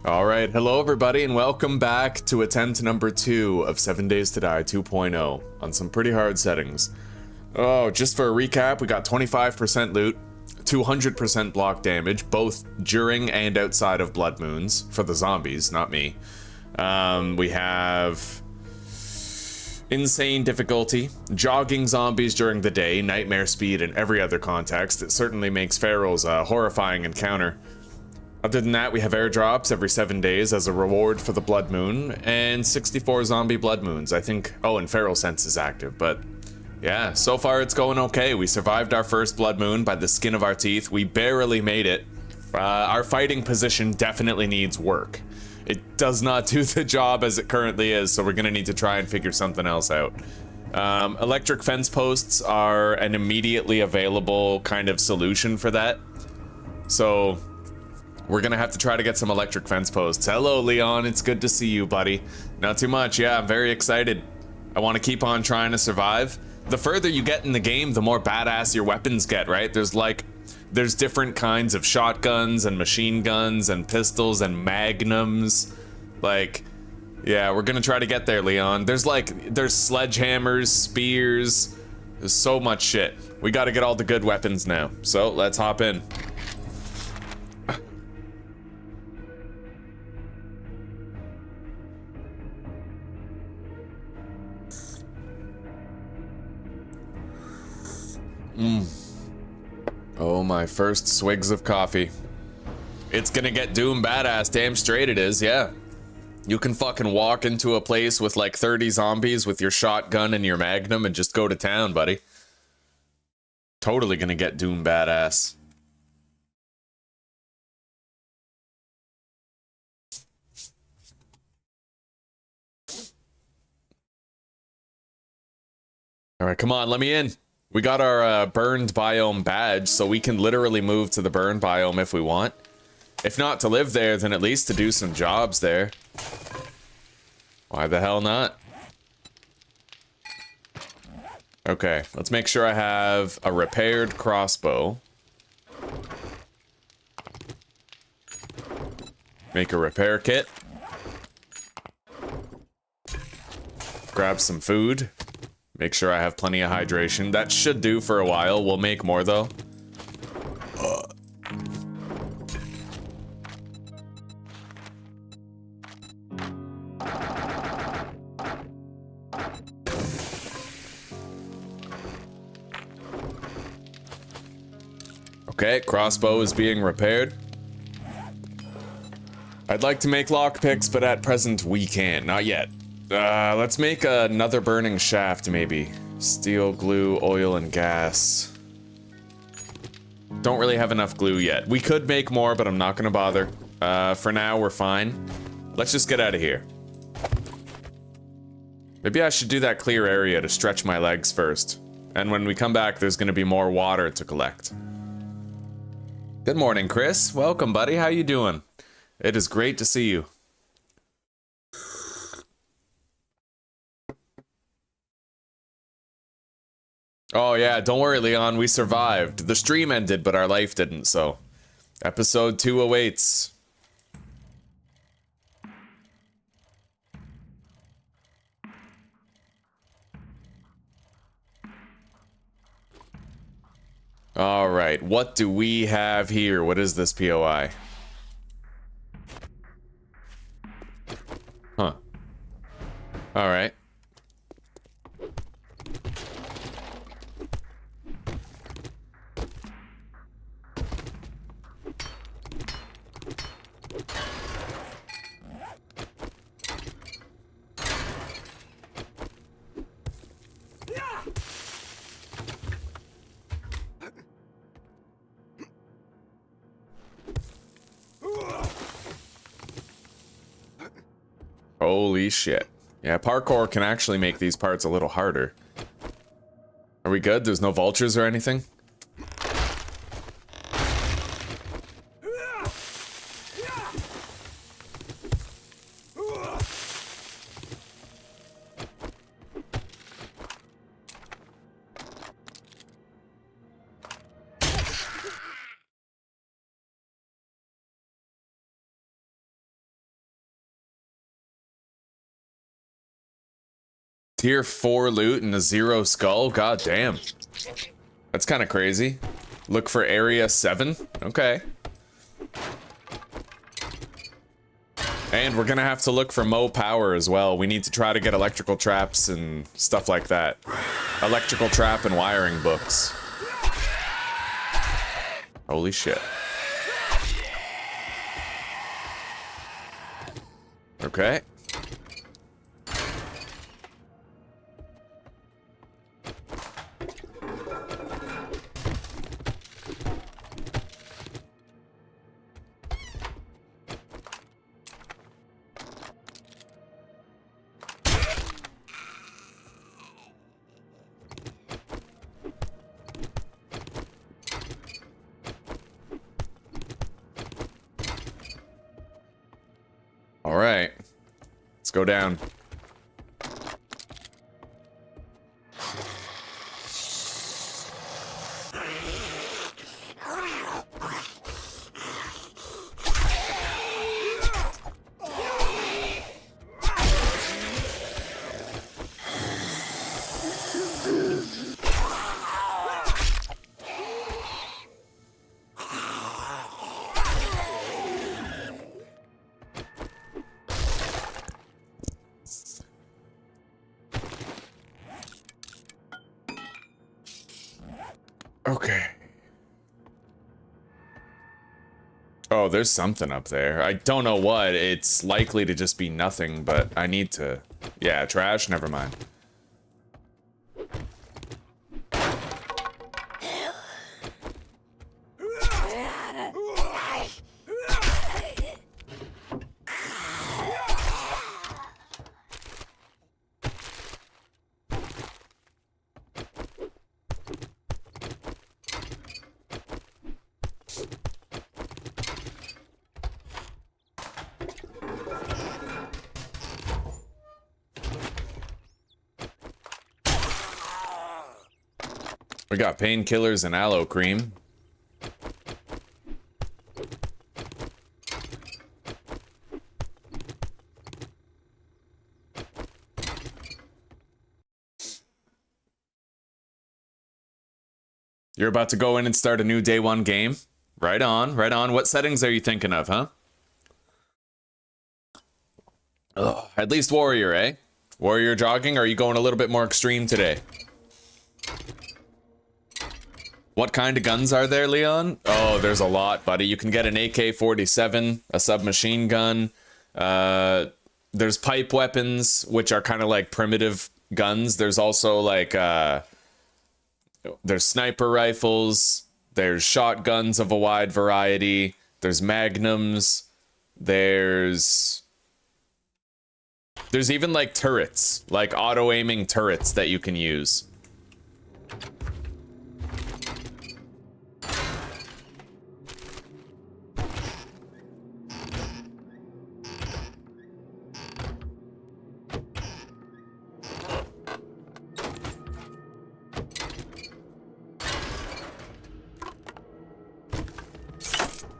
All right, hello everybody, and welcome back to attempt number 2 of 7 Days to Die 2.0 on some pretty hard settings. Oh, just for a recap, we got 25% loot, 200% block damage, both during and outside of blood moons, for the zombies, not me. We have insane difficulty, jogging zombies during the day, nightmare speed in every other context. It certainly makes Pharaoh's a horrifying encounter. Other than that, we have airdrops every 7 days as a reward for the blood moon, and 64 zombie blood moons. I think, oh, and feral sense is active, but yeah, so far it's going okay. We survived our first blood moon by the skin of our teeth. We barely made it. Our fighting position definitely needs work. It does not do the job as it currently is, so we're gonna need to try and figure something else out. Electric fence posts are an immediately available kind of solution for that. So we're gonna have to try to get some electric fence posts. Hello, Leon. It's good to see you, buddy. Not too much. Yeah, I'm very excited. I want to keep on trying to survive. The further you get in the game, the more badass your weapons get, right? There's different kinds of shotguns and machine guns and pistols and magnums. Like, yeah, we're gonna try to get there, Leon. There's sledgehammers, spears. There's so much shit. We gotta get all the good weapons now. So let's hop in. Oh, my first swigs of coffee. It's gonna get doom badass, damn straight it is, yeah. You can fucking walk into a place with like 30 zombies with your shotgun and your magnum and just go to town, buddy. Totally gonna get doom badass. Alright, come on, let me in. We got our burned biome badge, so we can literally move to the burned biome if we want. If not to live there, then at least to do some jobs there. Why the hell not? Okay, let's make sure I have a repaired crossbow. Make a repair kit. Grab some food. Make sure I have plenty of hydration. That should do for a while. We'll make more though. Okay, crossbow is being repaired. I'd like to make lockpicks, but at present we can't. Not yet. Let's make another burning shaft, maybe. Steel, glue, oil, and gas. Don't really have enough glue yet. We could make more, but I'm not gonna bother. For now, we're fine. Let's just get out of here. Maybe I should do that clear area to stretch my legs first. And when we come back, there's gonna be more water to collect. Good morning, Chris. Welcome, buddy. How you doing? It is great to see you. Oh yeah, don't worry, Leon, we survived. The stream ended, but our life didn't, so. Episode 2 awaits. Alright, what do we have here? What is this POI? Huh. Alright. Holy shit. Yeah, parkour can actually make these parts a little harder. Are we good? There's no vultures or anything? Tier 4 loot and a 0 skull? God damn. That's kind of crazy. Look for area 7? Okay. And we're gonna have to look for Mo power as well. We need to try to get electrical traps and stuff like that. Electrical trap and wiring books. Holy shit. Okay. All right, let's go down. Okay. Oh, there's something up there. I don't know what. It's likely to just be nothing, but I need to... Yeah, trash? Never mind. We got painkillers and aloe cream. You're about to go in and start a new day one game? Right on, right on. What settings are you thinking of, huh? Ugh, at least warrior, eh? Warrior jogging, or are you going a little bit more extreme today? What kind of guns are there, Leon? Oh, there's a lot, buddy. You can get an AK-47, a submachine gun. There's pipe weapons, which are kind of like primitive guns. There's also like, there's sniper rifles. There's shotguns of a wide variety. There's magnums. There's even like turrets, like auto-aiming turrets that you can use.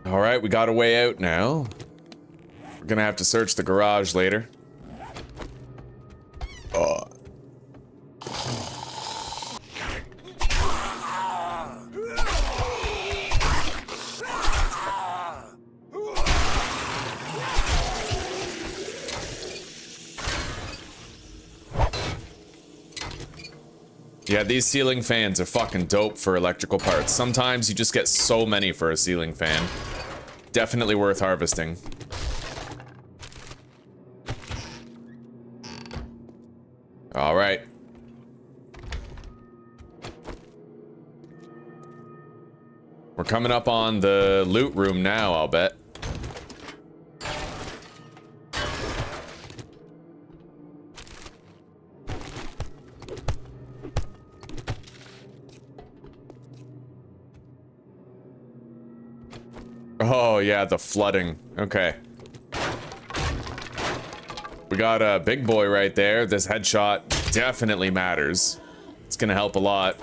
All right, we got a way out now. We're gonna have to search the garage later. Yeah, these ceiling fans are fucking dope for electrical parts. Sometimes you just get so many for a ceiling fan. Definitely worth harvesting. All right. We're coming up on the loot room now, I'll bet. Oh, yeah, the flooding. Okay. We got a big boy right there. This headshot definitely matters. It's gonna help a lot.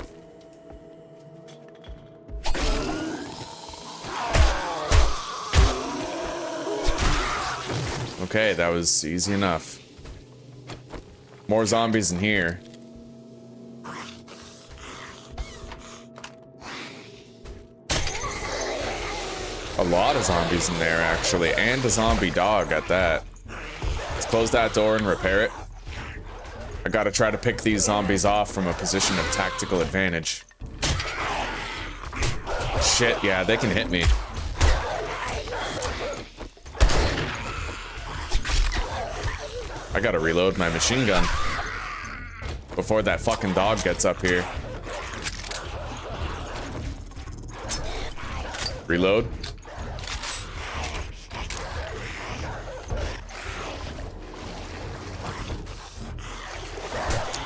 Okay, that was easy enough. More zombies in here. A lot of zombies in there, actually, and a zombie dog at that. Let's close that door and repair it. I gotta try to pick these zombies off from a position of tactical advantage. Shit, yeah, they can hit me. I gotta reload my machine gun before that fucking dog gets up here. Reload.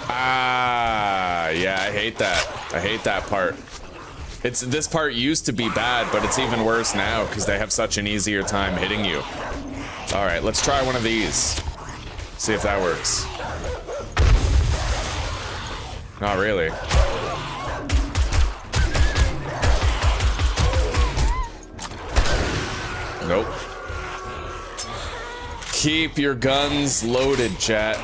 Ah, yeah, I hate that. I hate that part. This part used to be bad, but it's even worse now because they have such an easier time hitting you. All right, let's try one of these. See if that works. Not really. Nope. Keep your guns loaded, chat.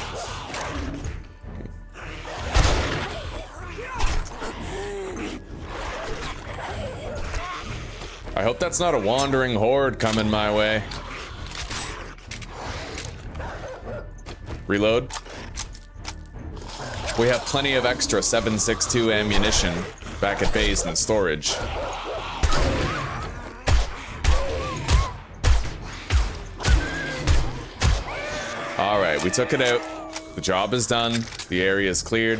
I hope that's not a wandering horde coming my way. Reload. We have plenty of extra 7.62 ammunition back at base in storage. All right, we took it out. The job is done. The area is cleared.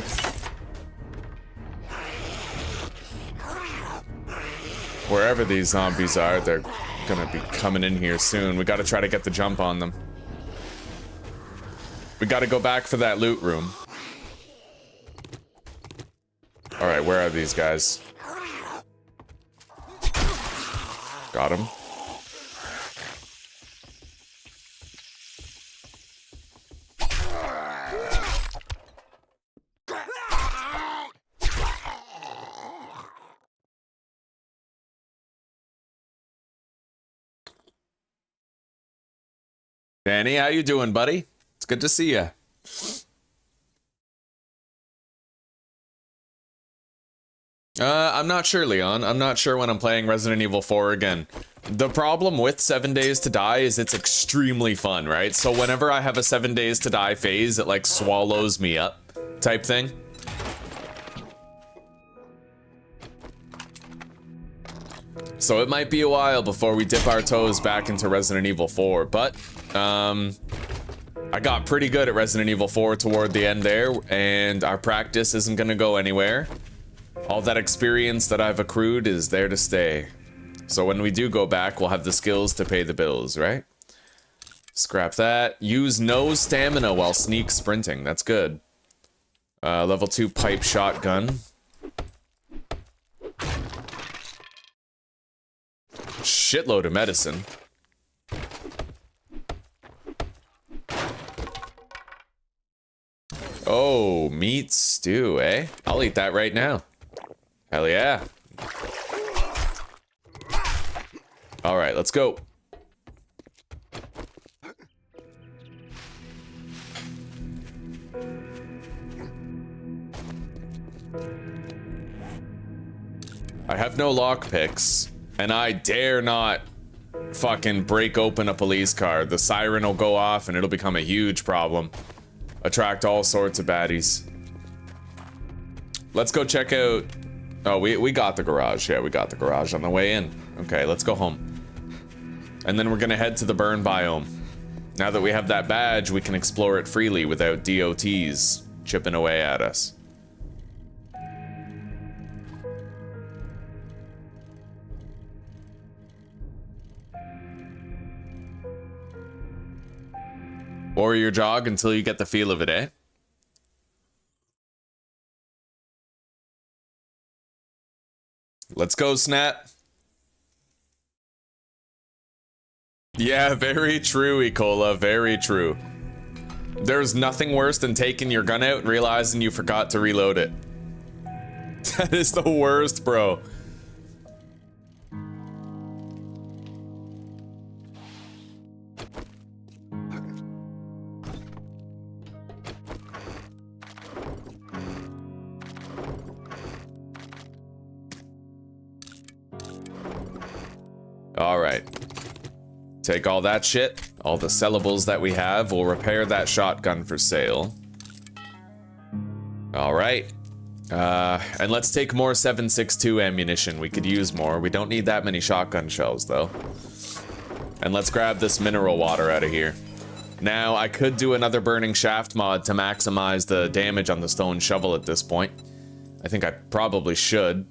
Wherever these zombies are, they're gonna be coming in here soon. We gotta try to get the jump on them. We gotta go back for that loot room. All right, where are these guys? Got him. Danny, how you doing, buddy? It's good to see you. I'm not sure, Leon. I'm not sure when I'm playing Resident Evil 4 again. The problem with 7 Days to Die is it's extremely fun, right? So whenever I have a 7 Days to Die phase, it like swallows me up type thing. So it might be a while before we dip our toes back into Resident Evil 4, but I got pretty good at Resident Evil 4 toward the end there, and our practice isn't gonna go anywhere. All that experience that I've accrued is there to stay. So when we do go back, we'll have the skills to pay the bills, right? Scrap that. Use no stamina while sneak sprinting. That's good. Level 2 pipe shotgun. Shitload of medicine. Oh, meat stew, eh? I'll eat that right now. Hell yeah. All right, let's go. I have no lockpicks, and I dare not fucking break open a police car. The siren will go off and it'll become a huge problem. Attract all sorts of baddies. Let's go check out... Oh, we got the garage. Yeah, we got the garage on the way in. Okay, let's go home. And then we're gonna head to the burn biome. Now that we have that badge, we can explore it freely without DOTs chipping away at us. Warrior jog until you get the feel of it, eh? Let's go, Snap. Yeah, very true, Ecola, very true. There's nothing worse than taking your gun out and realizing you forgot to reload it. That is the worst, bro. Alright. Take all that shit, all the sellables that we have. We'll repair that shotgun for sale. Alright. And let's take more 7.62 ammunition. We could use more. We don't need that many shotgun shells, though. And let's grab this mineral water out of here. Now, I could do another burning shaft mod to maximize the damage on the stone shovel at this point. I think I probably should.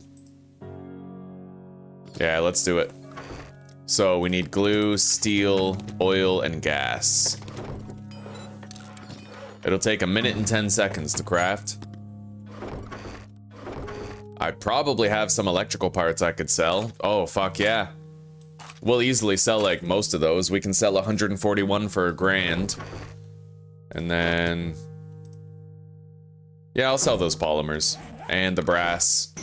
Yeah, let's do it. So we need glue, steel, oil, and gas. It'll take 1 minute and 10 seconds to craft. I probably have some electrical parts I could sell. Oh, fuck yeah. We'll easily sell, like, most of those. We can sell 141 for $1,000. And then... yeah, I'll sell those polymers. And the brass.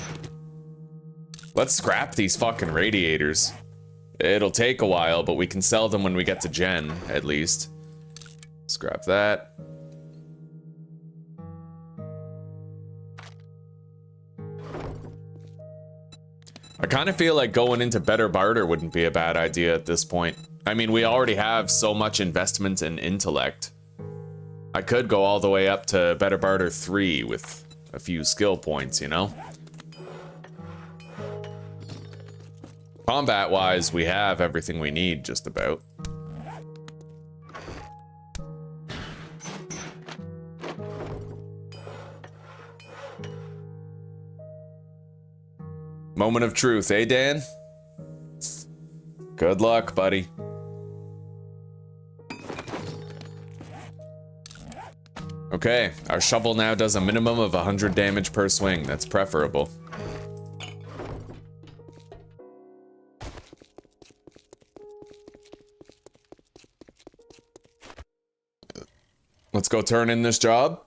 Let's scrap these fucking radiators. It'll take a while, but we can sell them when we get to Gen, at least. Scrap that. I kind of feel like going into better barter wouldn't be a bad idea at this point. I mean, we already have so much investment in intellect. I could go all the way up to better barter 3 with a few skill points, you know? Combat-wise, we have everything we need, just about. Moment of truth, eh, Dan? Good luck, buddy. Okay, our shovel now does a minimum of 100 damage per swing. That's preferable. Let's go turn in this job.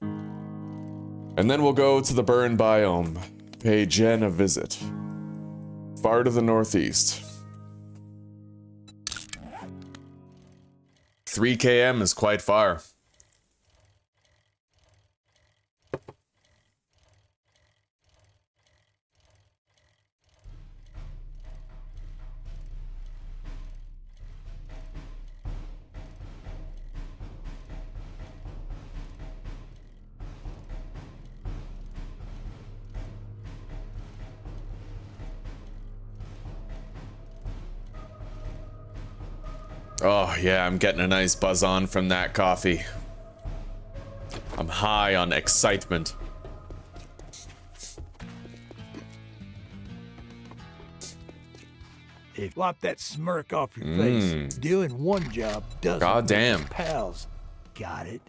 And then we'll go to the burn biome. Pay Jen a visit. Far to the northeast. 3 km is quite far. Oh, yeah, I'm getting a nice buzz on from that coffee. I'm high on excitement. Wipe that smirk off your face. Doing one job doesn't God damn. make pals. Got it?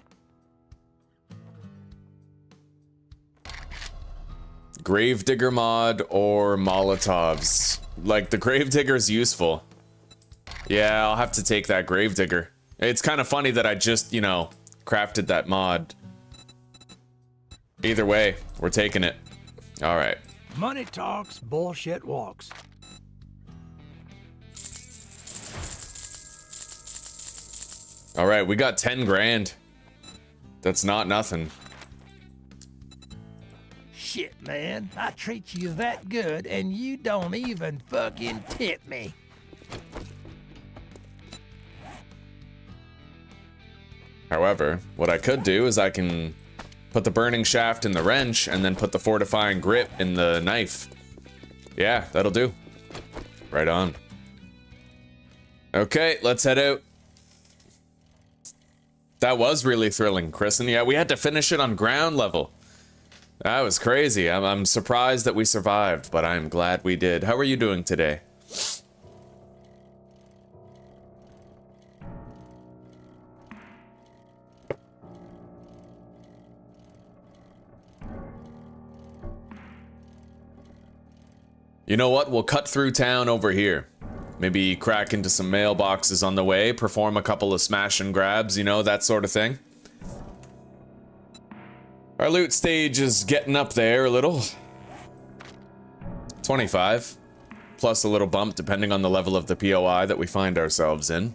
Gravedigger mod or Molotovs? Like, the Gravedigger's useful. Yeah, I'll have to take that Gravedigger. It's kind of funny that I just, you know, crafted that mod. Either way, we're taking it. All right. Money talks, bullshit walks. All right, we got 10 grand. That's not nothing. Shit, man. I treat you that good and you don't even fucking tip me. However, what I could do is I can put the burning shaft in the wrench and then put the fortifying grip in the knife. Yeah, that'll do. Right on. Okay, let's head out. That was really thrilling, Chris. And yeah, we had to finish it on ground level. That was crazy. I'm surprised that we survived, but I'm glad we did. How are you doing today? You know what? We'll cut through town over here. Maybe crack into some mailboxes on the way, perform a couple of smash and grabs, you know, that sort of thing. Our loot stage is getting up there a little. 25. Plus a little bump depending on the level of the POI that we find ourselves in.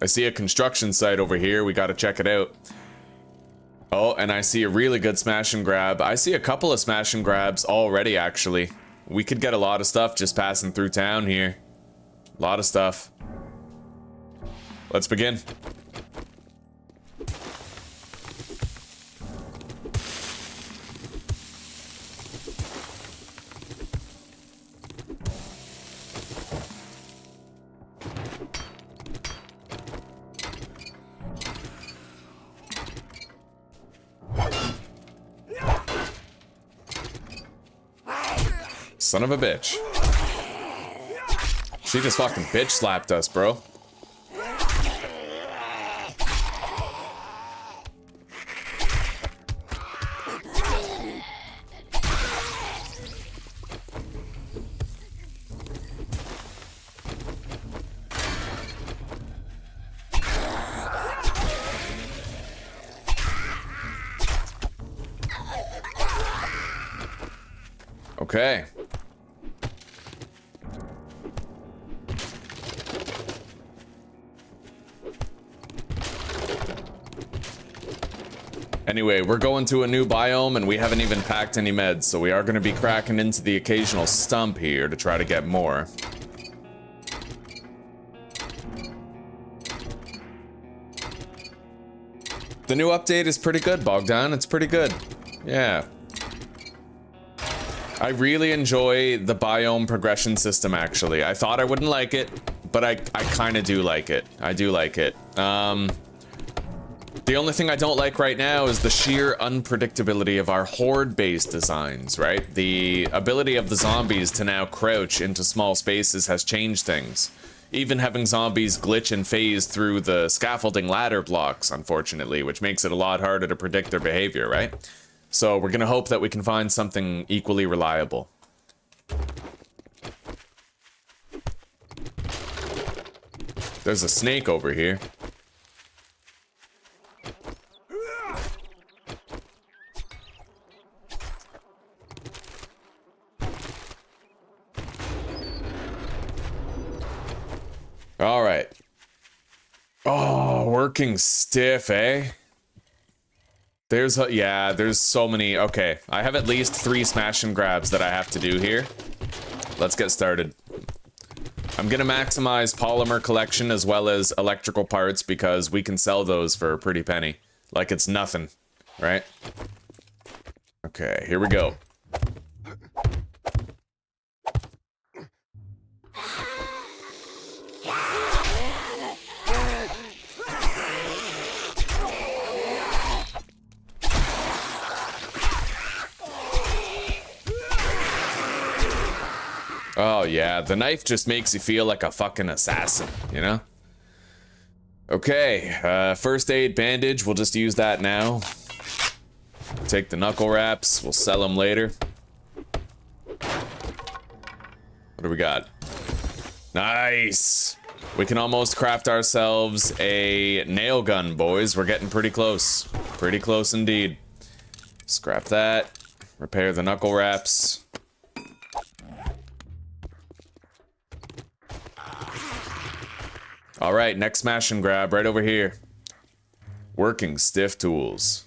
I see a construction site over here. We gotta check it out. Oh, and I see a really good smash and grab. I see a couple of smash and grabs already, actually. We could get a lot of stuff just passing through town here. A lot of stuff. Let's begin. Son of a bitch. She just fucking bitch slapped us, bro. Okay. Anyway, we're going to a new biome and we haven't even packed any meds, so we are going to be cracking into the occasional stump here to try to get more. The new update is pretty good, Bogdan. It's pretty good. Yeah. I really enjoy the biome progression system, actually. I thought I wouldn't like it, but I kind of do like it. I do like it. The only thing I don't like right now is the sheer unpredictability of our horde-based designs, right? The ability of the zombies to now crouch into small spaces has changed things. Even having zombies glitch and phase through the scaffolding ladder blocks, unfortunately, which makes it a lot harder to predict their behavior, right? So we're gonna hope that we can find something equally reliable. There's a snake over here. All right. Oh, working stiff, eh? Yeah, there's so many. Okay, I have at least 3 smash and grabs that I have to do here. Let's get started. I'm gonna maximize polymer collection as well as electrical parts because we can sell those for a pretty penny. Like it's nothing, right? Okay, here we go. Oh yeah, the knife just makes you feel like a fucking assassin, you know? Okay, first aid bandage, we'll just use that now. Take the knuckle wraps, we'll sell them later. What do we got? Nice! We can almost craft ourselves a nail gun, boys. We're getting pretty close. Pretty close indeed. Scrap that. Repair the knuckle wraps. All right, next smash and grab right over here. Working stiff tools.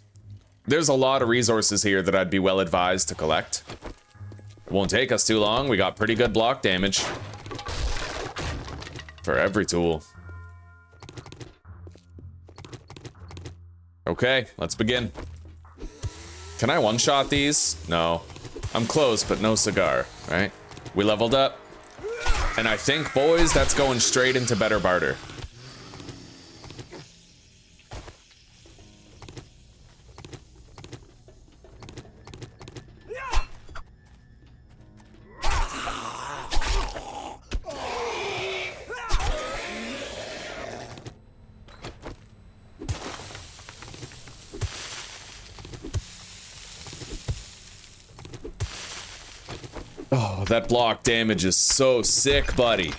There's a lot of resources here that I'd be well advised to collect. It won't take us too long. We got pretty good block damage for every tool. Okay, let's begin. Can I one-shot these? No. I'm close, but no cigar, right? We leveled up. And I think, boys, that's going straight into better barter. Oh, that block damage is so sick, buddy.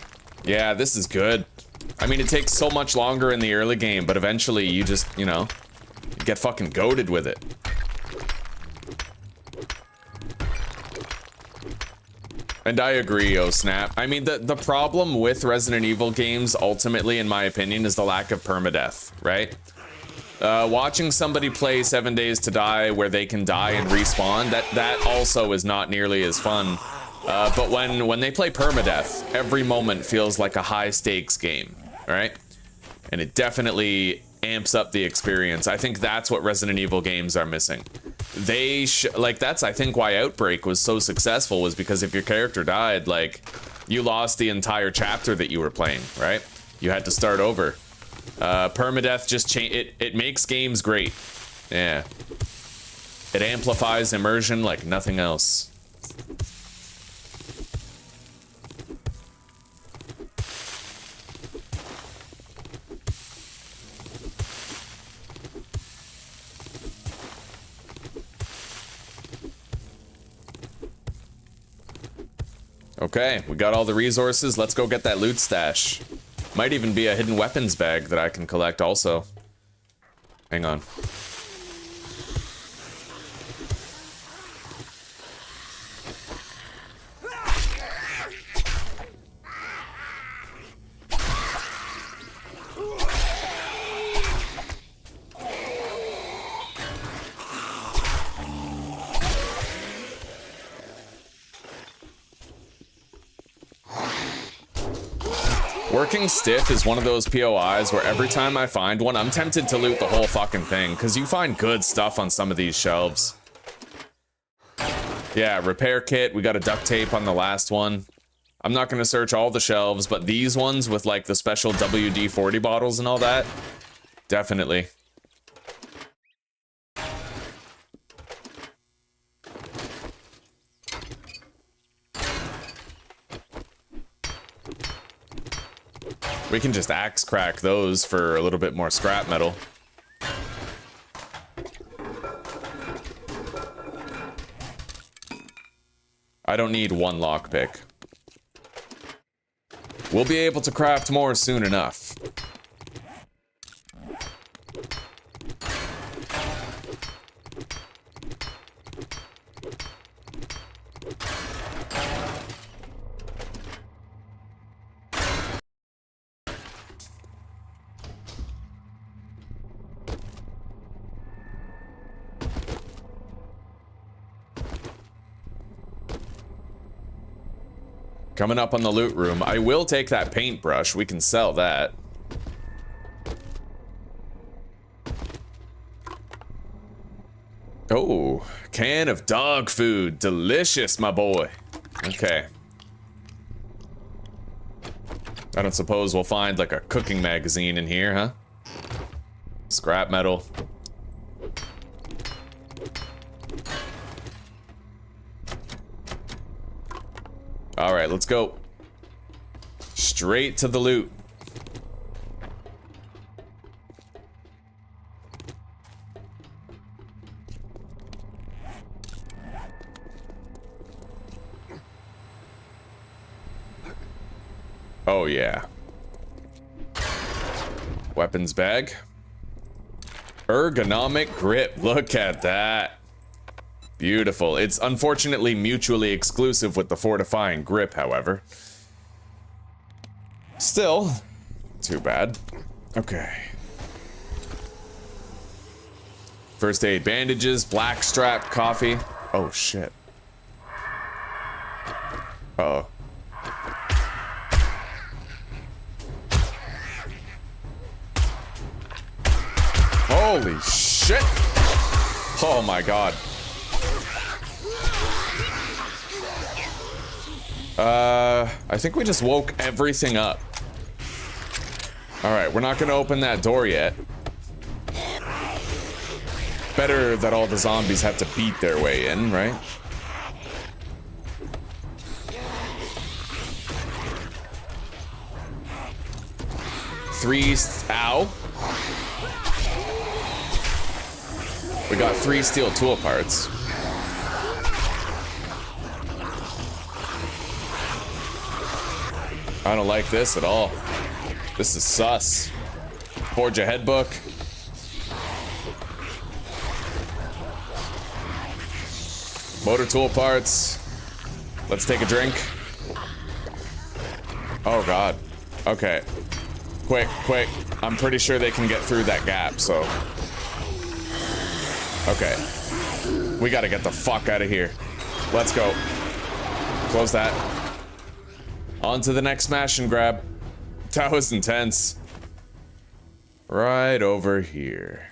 Yeah, this is good. I mean, it takes so much longer in the early game, but eventually you just, you know, you get fucking goated with it. And I agree, oh snap. I mean, the problem with Resident Evil games, ultimately, in my opinion, is the lack of permadeath, right? Watching somebody play 7 Days to Die where they can die and respawn, that also is not nearly as fun. But when they play permadeath, every moment feels like a high stakes game, right? And it definitely amps up the experience. I think that's what Resident Evil games are missing. Like, that's I think why Outbreak was so successful, was because if your character died, like, you lost the entire chapter that you were playing, right? You had to start over. Permadeath just it makes games great. Yeah. It amplifies immersion like nothing else. Okay, we got all the resources. Let's go get that loot stash. Might even be a hidden weapons bag that I can collect also. Hang on. Working Stiff is one of those POIs where every time I find one, I'm tempted to loot the whole fucking thing, because you find good stuff on some of these shelves. Yeah, repair kit, we got a duct tape on the last one. I'm not gonna search all the shelves, but these ones with like the special WD-40 bottles and all that, definitely. We can just axe crack those for a little bit more scrap metal. I don't need one lockpick. We'll be able to craft more soon enough. Coming up on the loot room. I will take that paintbrush. We can sell that. Oh, can of dog food. Delicious, my boy. Okay. I don't suppose we'll find like a cooking magazine in here, huh? Scrap metal. All right, let's go. Straight to the loot. Oh, yeah. Weapons bag. Ergonomic grip. Look at that. Beautiful. It's unfortunately mutually exclusive with the fortifying grip, however. Still, too bad. Okay. First aid bandages, black strap, coffee. Oh, shit. Uh-oh. Holy shit! Oh my god. I think we just woke everything up. Alright, we're not gonna open that door yet. Better that all the zombies have to beat their way in, right? Ow. We got 3 steel tool parts. I don't like this at all. This is sus. Forge a head book. Motor tool parts. Let's take a drink. Oh god. Okay. Quick, quick. I'm pretty sure they can get through that gap, so. Okay. We gotta get the fuck out of here. Let's go. Close that. On to the next smash and grab. That was intense. Right over here.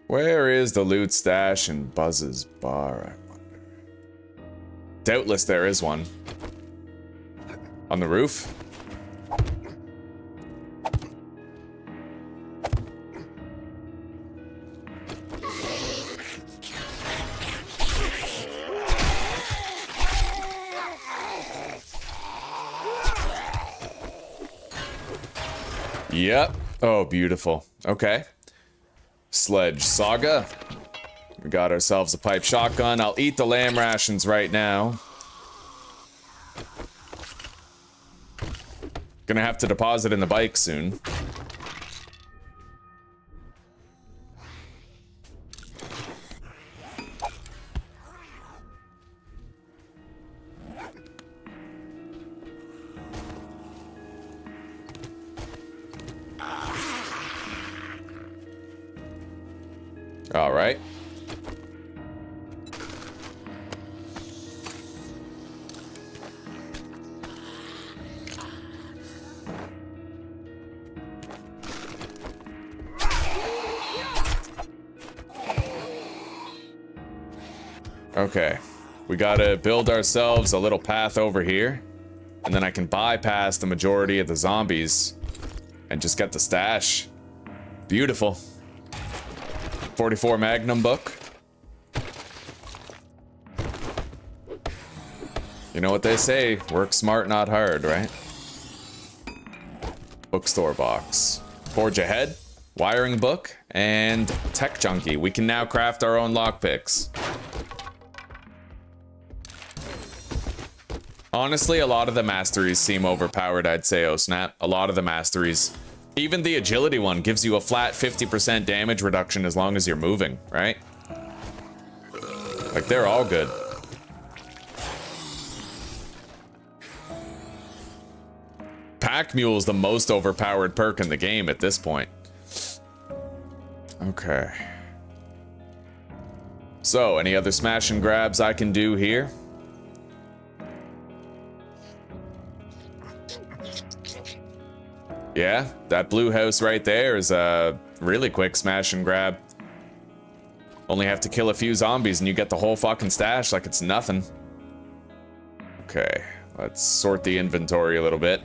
Where is the loot stash in Buzz's bar, I wonder? Doubtless there is one. On the roof? Yep. Oh, beautiful. Okay. Sledge Saga. We got ourselves a pipe shotgun. I'll eat the lamb rations right now. Gonna have to deposit in the bike soon. All right. Okay, we gotta build ourselves a little path over here, and then I can bypass the majority of the zombies and just get the stash. Beautiful. 44 Magnum book. You know what they say, work smart, not hard, right? Bookstore box. Forge ahead, wiring book, and tech junkie. We can now craft our own lockpicks. Honestly, a lot of the masteries seem overpowered, I'd say, oh snap. A lot of the masteries. Even the agility one gives you a flat 50% damage reduction as long as you're moving, right? Like, they're all good. Pack Mule is the most overpowered perk in the game at this point. Okay. So, any other smash and grabs I can do here? Yeah, that blue house right there is a really quick smash and grab. Only have to kill a few zombies and you get the whole fucking stash like it's nothing. Okay, let's sort the inventory a little bit.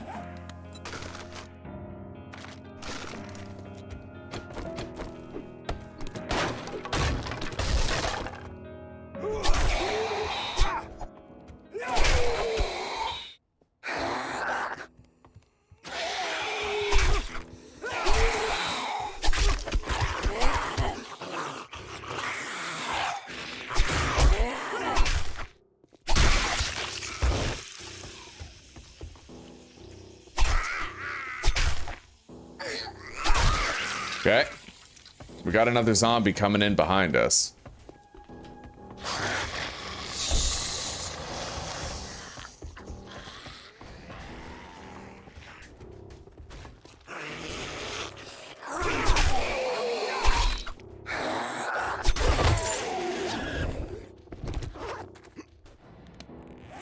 Okay. We got another zombie coming in behind us.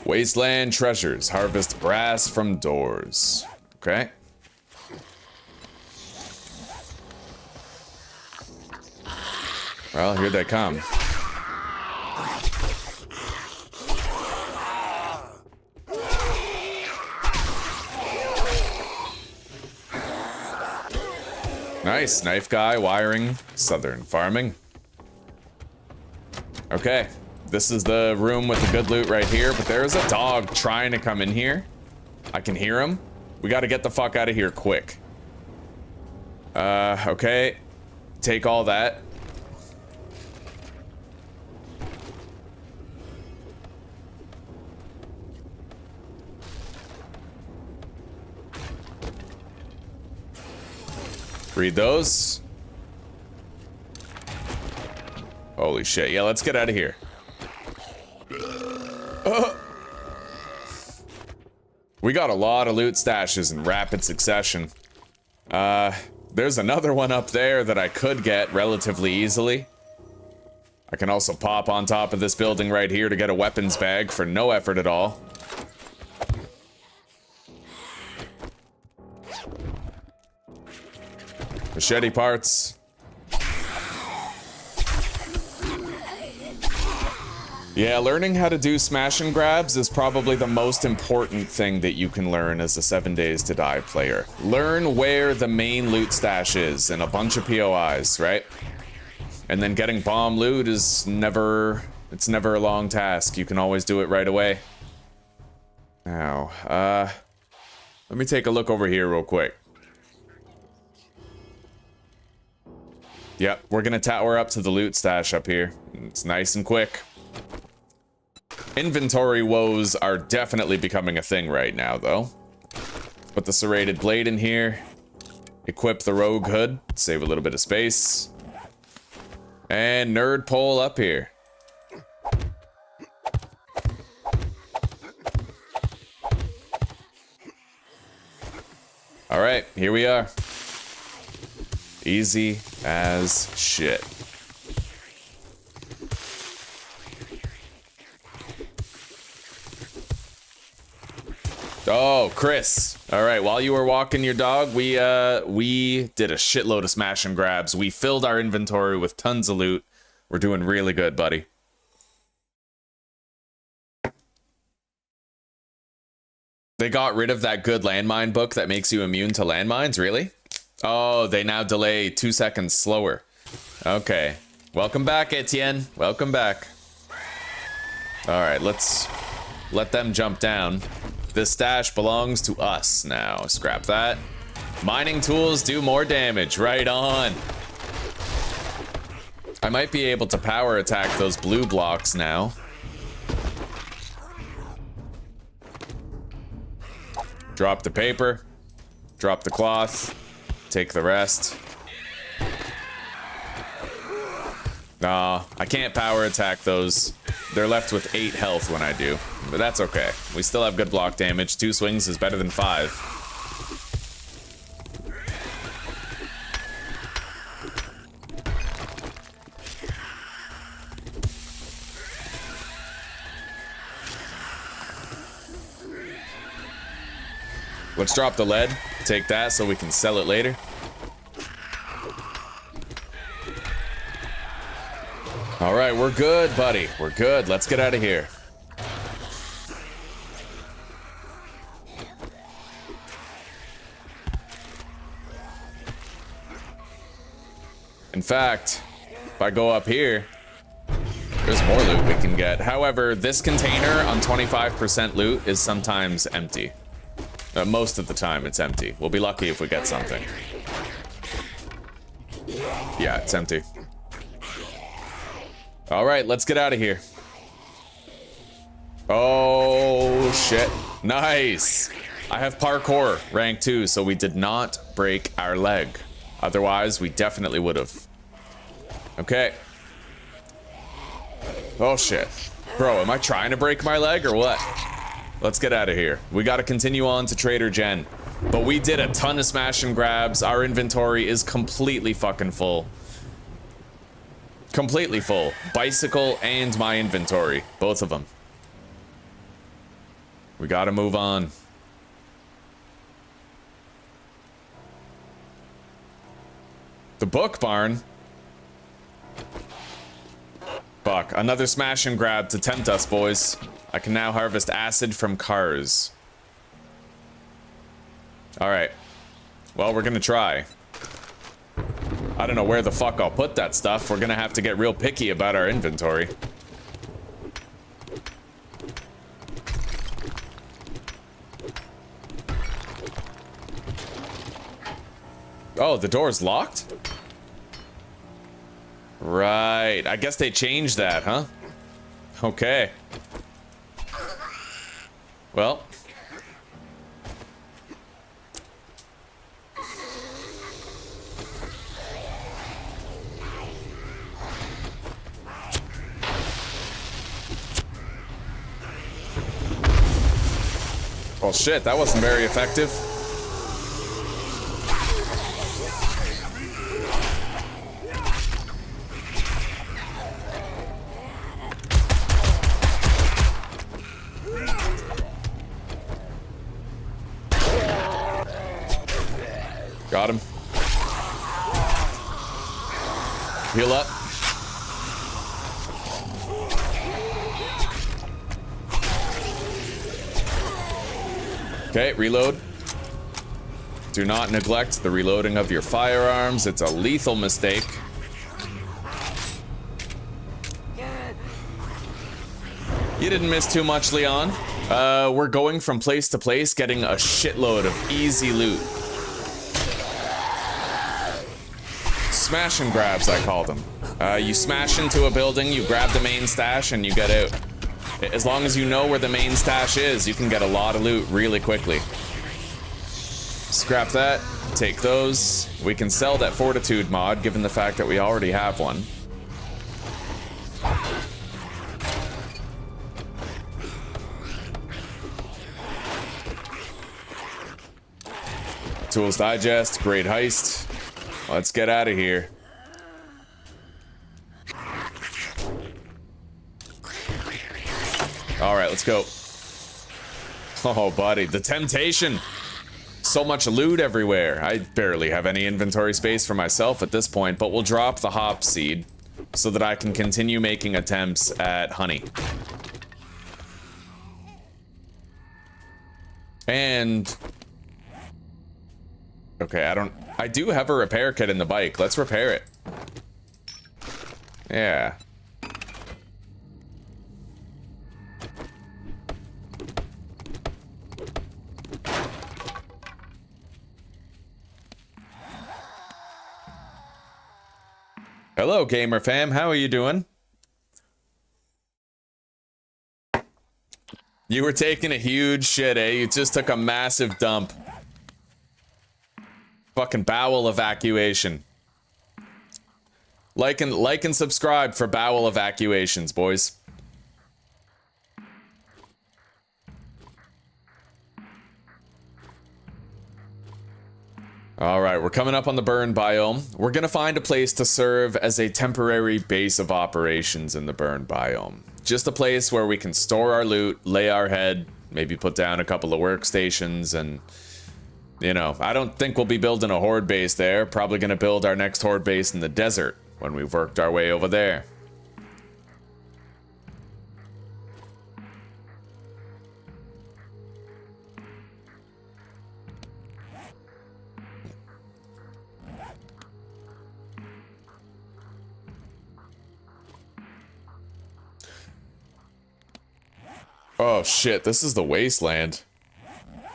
Wasteland treasures. Harvest brass from doors. Okay. Well, here they come. Nice, knife guy, wiring, southern farming. Okay, this is the room with the good loot right here, but there's a dog trying to come in here. I can hear him. We gotta get the fuck out of here quick. Okay. Take all that. Read those. Holy shit. Yeah, let's get out of here. We got a lot of loot stashes in rapid succession. There's another one up there that I could get relatively easily. I can also pop on top of this building right here to get a weapons bag for no effort at all. Machete parts. Yeah, learning how to do smash and grabs is probably the most important thing that you can learn as a 7 Days to Die player. Learn where the main loot stash is in a bunch of POIs, right? And then getting bomb loot is never a long task. You can always do it right away. Now, let me take a look over here real quick. Yep, we're gonna tower up to the loot stash up here. It's nice and quick. Inventory woes are definitely becoming a thing right now, though. Put the serrated blade in here. Equip the rogue hood. Save a little bit of space. And nerd pole up here. Alright, here we are. Easy as shit. Oh, Chris. All right, while you were walking your dog, we did a shitload of smash and grabs. We filled our inventory with tons of loot. We're doing really good, buddy. They got rid of that good landmine book that makes you immune to landmines, really? Oh, they now delay 2 seconds slower. Okay. Welcome back, Etienne. Welcome back. All right, let's let them jump down. This stash belongs to us now. Scrap that. Mining tools do more damage. Right on. I might be able to power attack those blue blocks now. Drop the paper. Drop the cloth. Take the rest. Nah, I can't power attack those. They're left with 8 health when I do. But that's okay. We still have good block damage. 2 swings is better than 5. Let's drop the lead. Take that so we can sell it later. All right, we're good, buddy. We're good. Let's get out of here. In fact, if I go up here, there's more loot we can get. However, this container on 25% loot is sometimes empty. Most of the time, it's empty. We'll be lucky if we get something. Yeah, it's empty. All right, let's get out of here. Oh, shit. Nice. I have parkour rank 2, so we did not break our leg. Otherwise, we definitely would have. Okay. Oh, shit. Bro, am I trying to break my leg or what? Let's get out of here. We got to continue on to Trader Jen. But we did a ton of smash and grabs. Our inventory is completely fucking full. Completely full. Bicycle and my inventory. Both of them. We got to move on. The book barn. Fuck. Another smash and grab to tempt us, boys. I can now harvest acid from cars. Alright. Well, we're gonna try. I don't know where the fuck I'll put that stuff. We're gonna have to get real picky about our inventory. Oh, the door's locked? Right. I guess they changed that, huh? Okay. Well. Oh, Oh shit, that wasn't very effective. Got him. Heal up. Okay, reload. Do not neglect the reloading of your firearms. It's a lethal mistake. You didn't miss too much, Leon. We're going from place to place, getting a shitload of easy loot. Smash and grabs, I call them. You smash into a building, you grab the main stash, and you get out. As long as you know where the main stash is, you can get a lot of loot really quickly. Scrap that, take those. We can sell that fortitude mod, given the fact that we already have one. Tools Digest, great heist. Let's get out of here. All right, let's go. Oh, buddy, the temptation. So much loot everywhere. I barely have any inventory space for myself at this point, but we'll drop the hop seed so that I can continue making attempts at honey. And... okay, I do have a repair kit in the bike. Let's repair it. Yeah. Hello, gamer fam. How are you doing? You were taking a huge shit, eh? You just took a massive dump. Fucking bowel evacuation. Like and subscribe for bowel evacuations, boys. Alright, we're coming up on the burn biome. We're gonna find a place to serve as a temporary base of operations in the burn biome. Just a place where we can store our loot, lay our head, maybe put down a couple of workstations, and... you know, I don't think we'll be building a horde base there. Probably gonna build our next horde base in the desert when we've worked our way over there. Oh shit, this is the wasteland.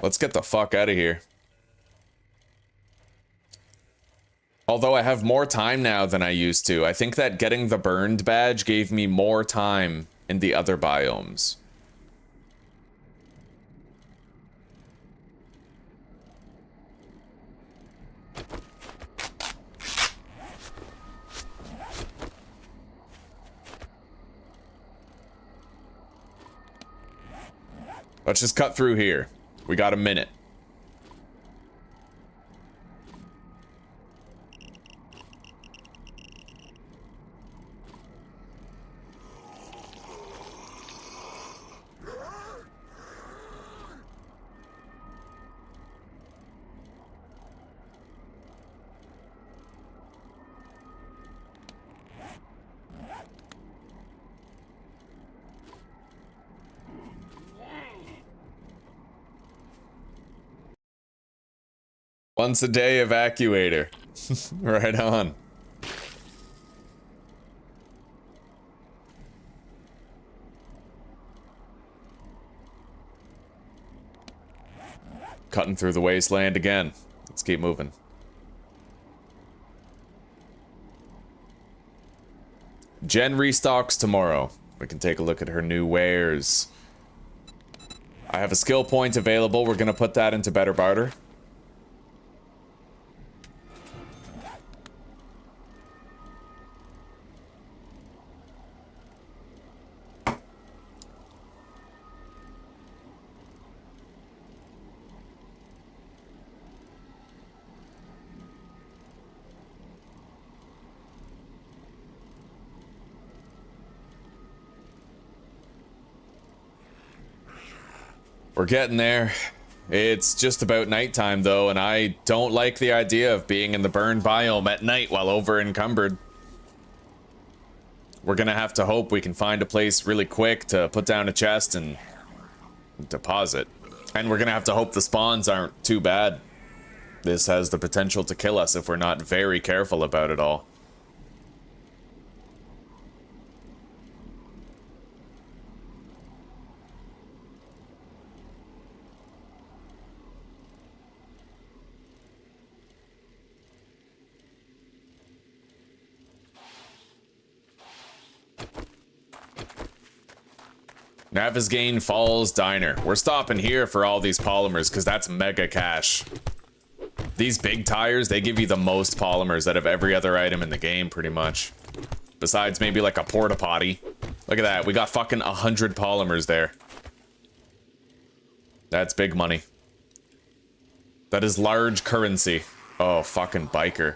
Let's get the fuck out of here. Although I have more time now than I used to. I think that getting the burned badge gave me more time in the other biomes. Let's just cut through here. We got a minute. Once a day evacuator. Right on. Cutting through the wasteland again. Let's keep moving. Jen restocks tomorrow. We can take a look at her new wares. I have a skill point available. We're gonna put that into better barter. We're getting there. It's just about nighttime though, and I don't like the idea of being in the burn biome at night while over encumbered. We're gonna have to hope we can find a place really quick to put down a chest and deposit. And we're gonna have to hope the spawns aren't too bad. This has the potential to kill us if we're not very careful about it all. Navezgane Falls Diner. We're stopping here for all these polymers because that's mega cash. These big tires, they give you the most polymers out of every other item in the game, pretty much. Besides maybe like a porta potty. Look at that, we got fucking 100 polymers there. That's big money. That is large currency. Oh, fucking biker.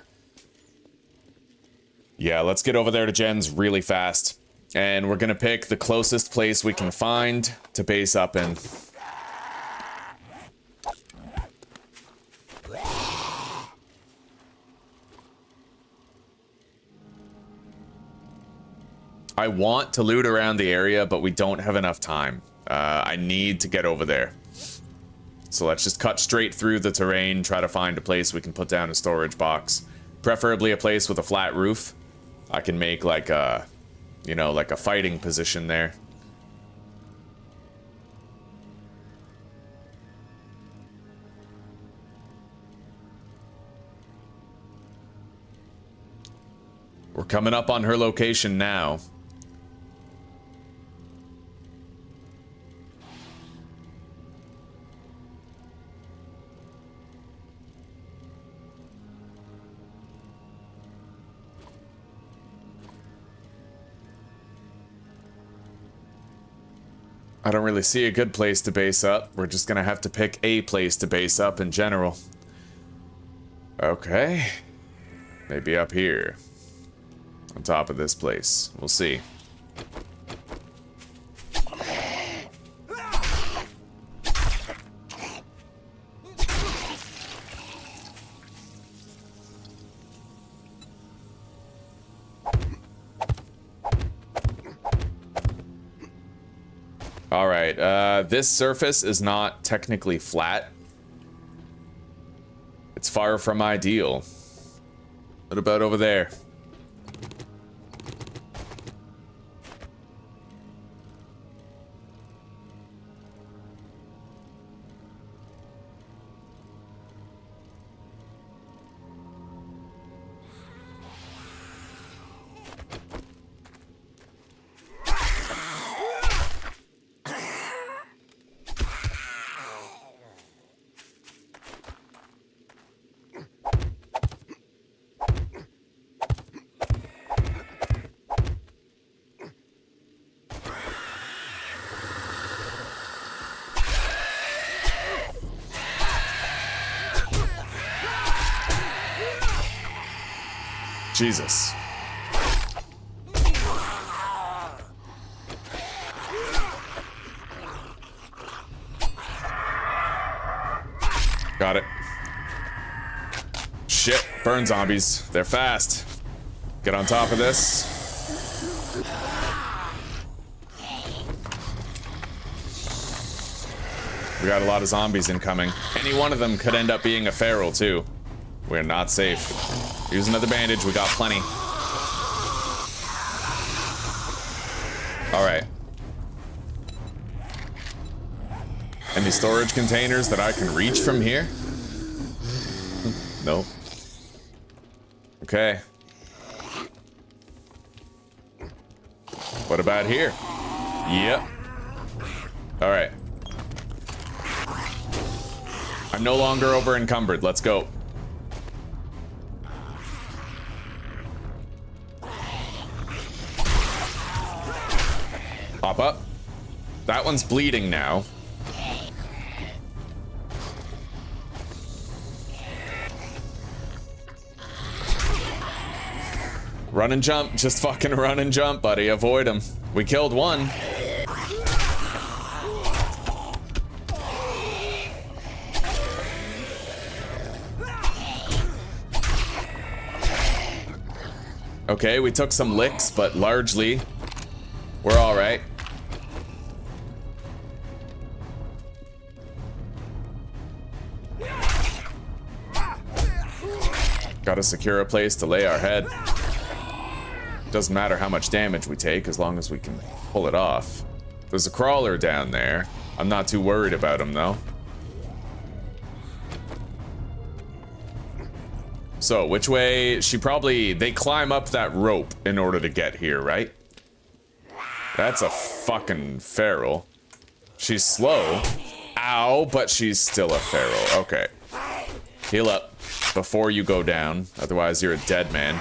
Yeah, let's get over there to Jen's really fast. And we're gonna pick the closest place we can find to base up in. I want to loot around the area, but we don't have enough time. I need to get over there. So let's just cut straight through the terrain, try to find a place we can put down a storage box. Preferably a place with a flat roof. I can make like a, you know, like a fighting position there. We're coming up on her location now. I don't really see a good place to base up. We're just gonna have to pick a place to base up in general. Okay. Maybe up here. On top of this place. We'll see. Alright, this surface is not technically flat. It's far from ideal. What about over there? Jesus. Got it. Shit, burn zombies. They're fast. Get on top of this. We got a lot of zombies incoming. Any one of them could end up being a feral too. We're not safe. Use another bandage, we got plenty. Alright. Any storage containers that I can reach from here? Nope. Okay. What about here? Yep. Alright. I'm no longer over encumbered, let's go. Pop up. That one's bleeding now. Run and jump. Just fucking run and jump, buddy. Avoid him. We killed one. Okay, we took some licks, but largely, we're alright. Gotta secure a place to lay our head. Doesn't matter how much damage we take, as long as we can pull it off. There's a crawler down there. I'm not too worried about him, though. So, which way? They climb up that rope in order to get here, right? That's a fucking feral. She's slow. Ow, but she's still a feral. Okay. Heal up before you go down, otherwise you're a dead man.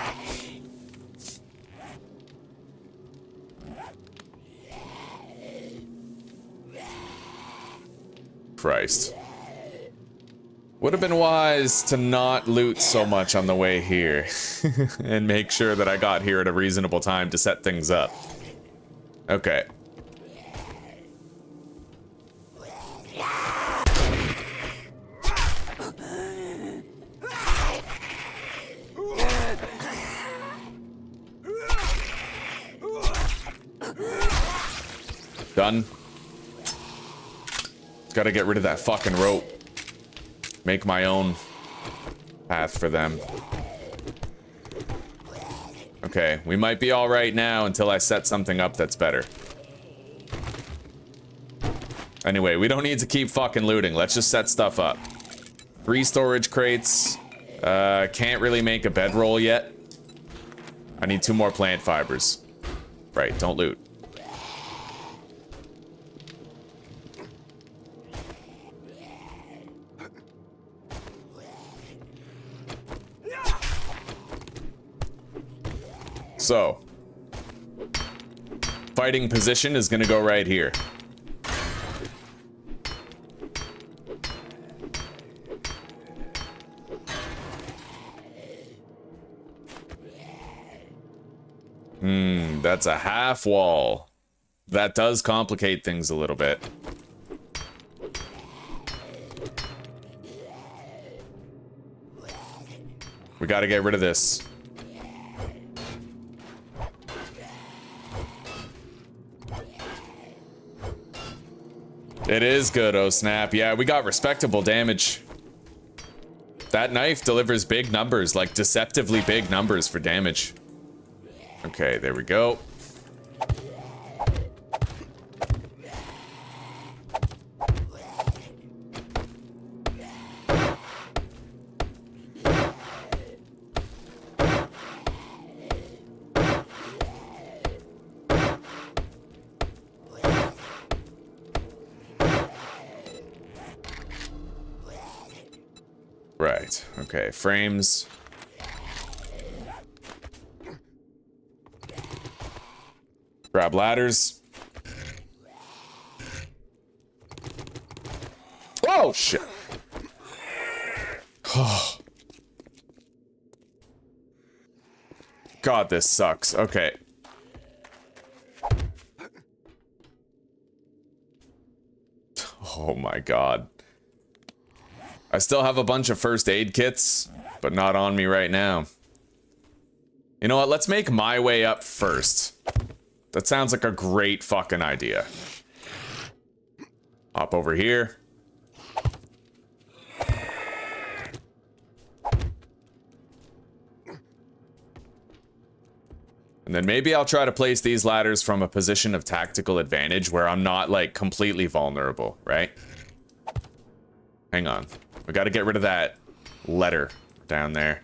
Christ. Would have been wise to not loot so much on the way here and make sure that I got here at a reasonable time to set things up. Okay. Done. Gotta get rid of that fucking rope. Make my own path for them. Okay, we might be alright now until I set something up that's better. Anyway, we don't need to keep fucking looting. Let's just set stuff up. 3 storage crates. Can't really make a bedroll yet. I need 2 more plant fibers. Right, don't loot. So, fighting position is gonna go right here. That's a half wall. That does complicate things a little bit. We gotta get rid of this. It is good, oh snap. Yeah, we got respectable damage. That knife delivers big numbers, like deceptively big numbers for damage. Okay, there we go. Right, okay, frames. Grab ladders. Oh, shit. God, this sucks. Okay. Oh my God. I still have a bunch of first aid kits, but not on me right now. You know what? Let's make my way up first. That sounds like a great fucking idea. Hop over here. And then maybe I'll try to place these ladders from a position of tactical advantage where I'm not, like, completely vulnerable, right? Hang on. We gotta get rid of that letter down there.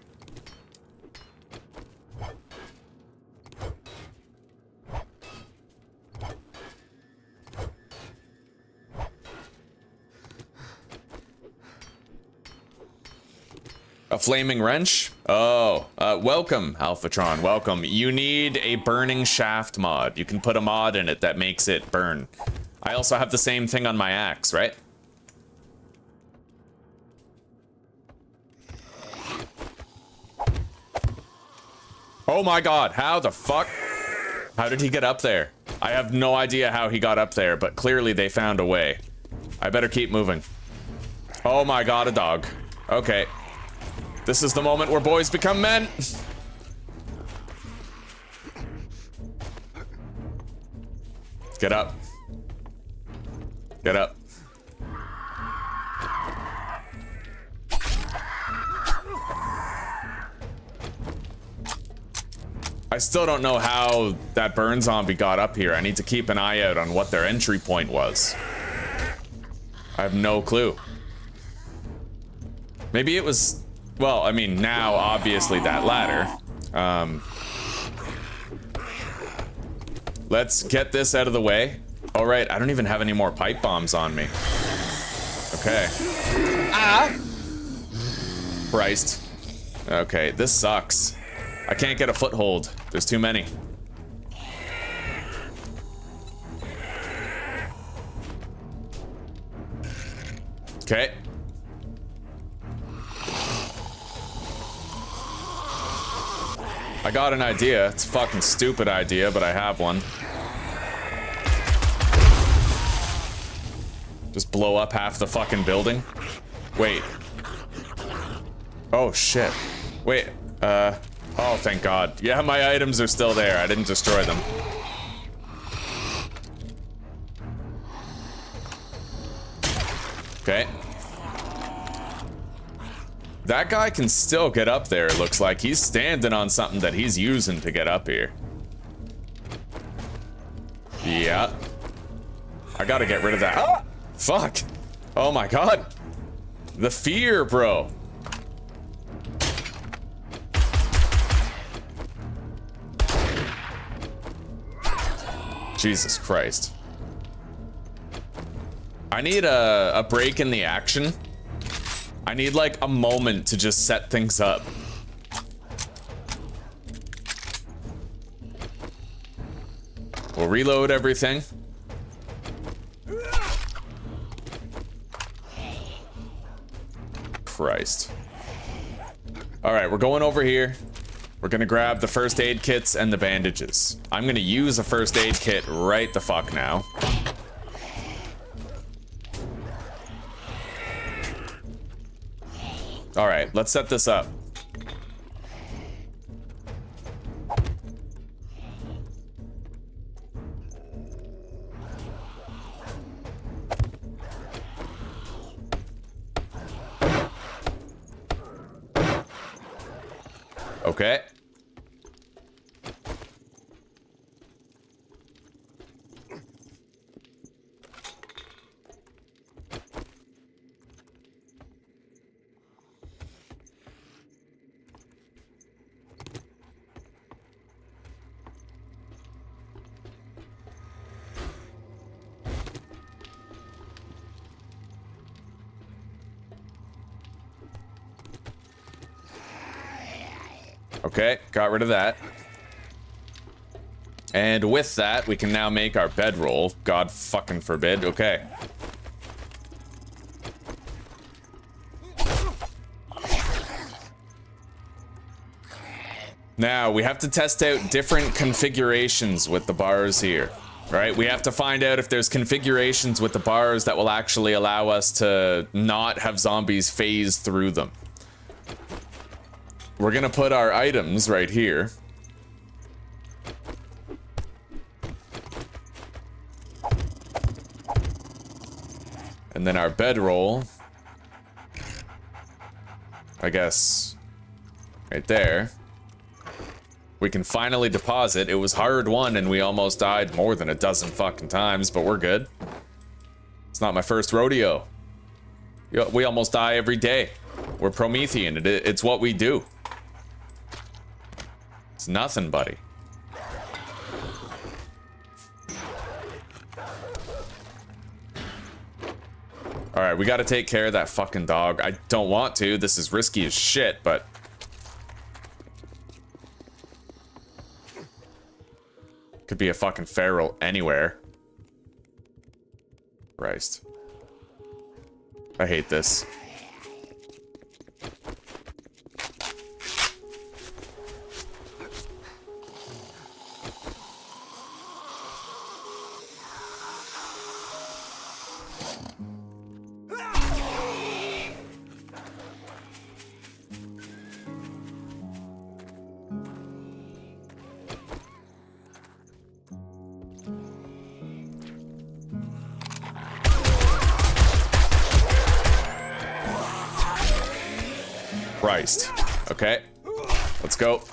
A flaming wrench? Oh, welcome, Alphatron, welcome. You need a burning shaft mod. You can put a mod in it that makes it burn. I also have the same thing on my axe, right? Oh my God, how the fuck? How did he get up there? I have no idea how he got up there, but clearly they found a way. I better keep moving. Oh my God, a dog. Okay. This is the moment where boys become men. Get up. Get up. I still don't know how that burn zombie got up here. I need to keep an eye out on what their entry point was. I have no clue. Maybe it was, well, I mean, now obviously that ladder. Let's get this out of the way. All right, I don't even have any more pipe bombs on me. Okay. Ah! Christ. Okay, this sucks. I can't get a foothold. There's too many. Okay. I got an idea. It's a fucking stupid idea, but I have one. Just blow up half the fucking building. Wait. Oh, shit. Wait, oh, thank God. Yeah, my items are still there. I didn't destroy them. Okay. That guy can still get up there, it looks like. He's standing on something that he's using to get up here. Yeah. I gotta get rid of that. Ah! Fuck. Oh my God. The fear, bro. Jesus Christ. I need a break in the action. I need like a moment to just set things up. We'll reload everything. Christ. All right, we're going over here. We're gonna grab the first aid kits and the bandages. I'm gonna use a first aid kit right the fuck now. All right, let's set this up. Okay. Okay, got rid of that. And with that, we can now make our bedroll. God fucking forbid. Okay. Now, we have to test out different configurations with the bars here, right? We have to find out if there's configurations with the bars that will actually allow us to not have zombies phase through them. We're gonna put our items right here. And then our bedroll, I guess, right there. We can finally deposit. It was hard won and we almost died more than a dozen fucking times, but we're good. It's not my first rodeo. We almost die every day. We're Promethean. It's what we do. It's nothing, buddy. All right, we got to take care of that fucking dog. I don't want to. This is risky as shit, but could be a fucking feral anywhere. Christ. I hate this. Christ. Okay. Let's go.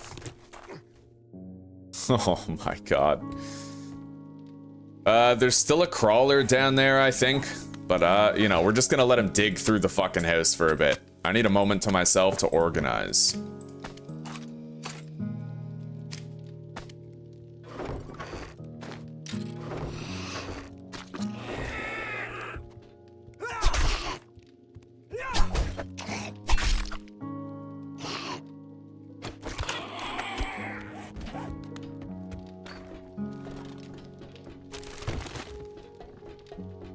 Oh my god. There's still a crawler down there, I think. But, you know, we're just gonna let him dig through the fucking house for a bit. I need a moment to myself to organize.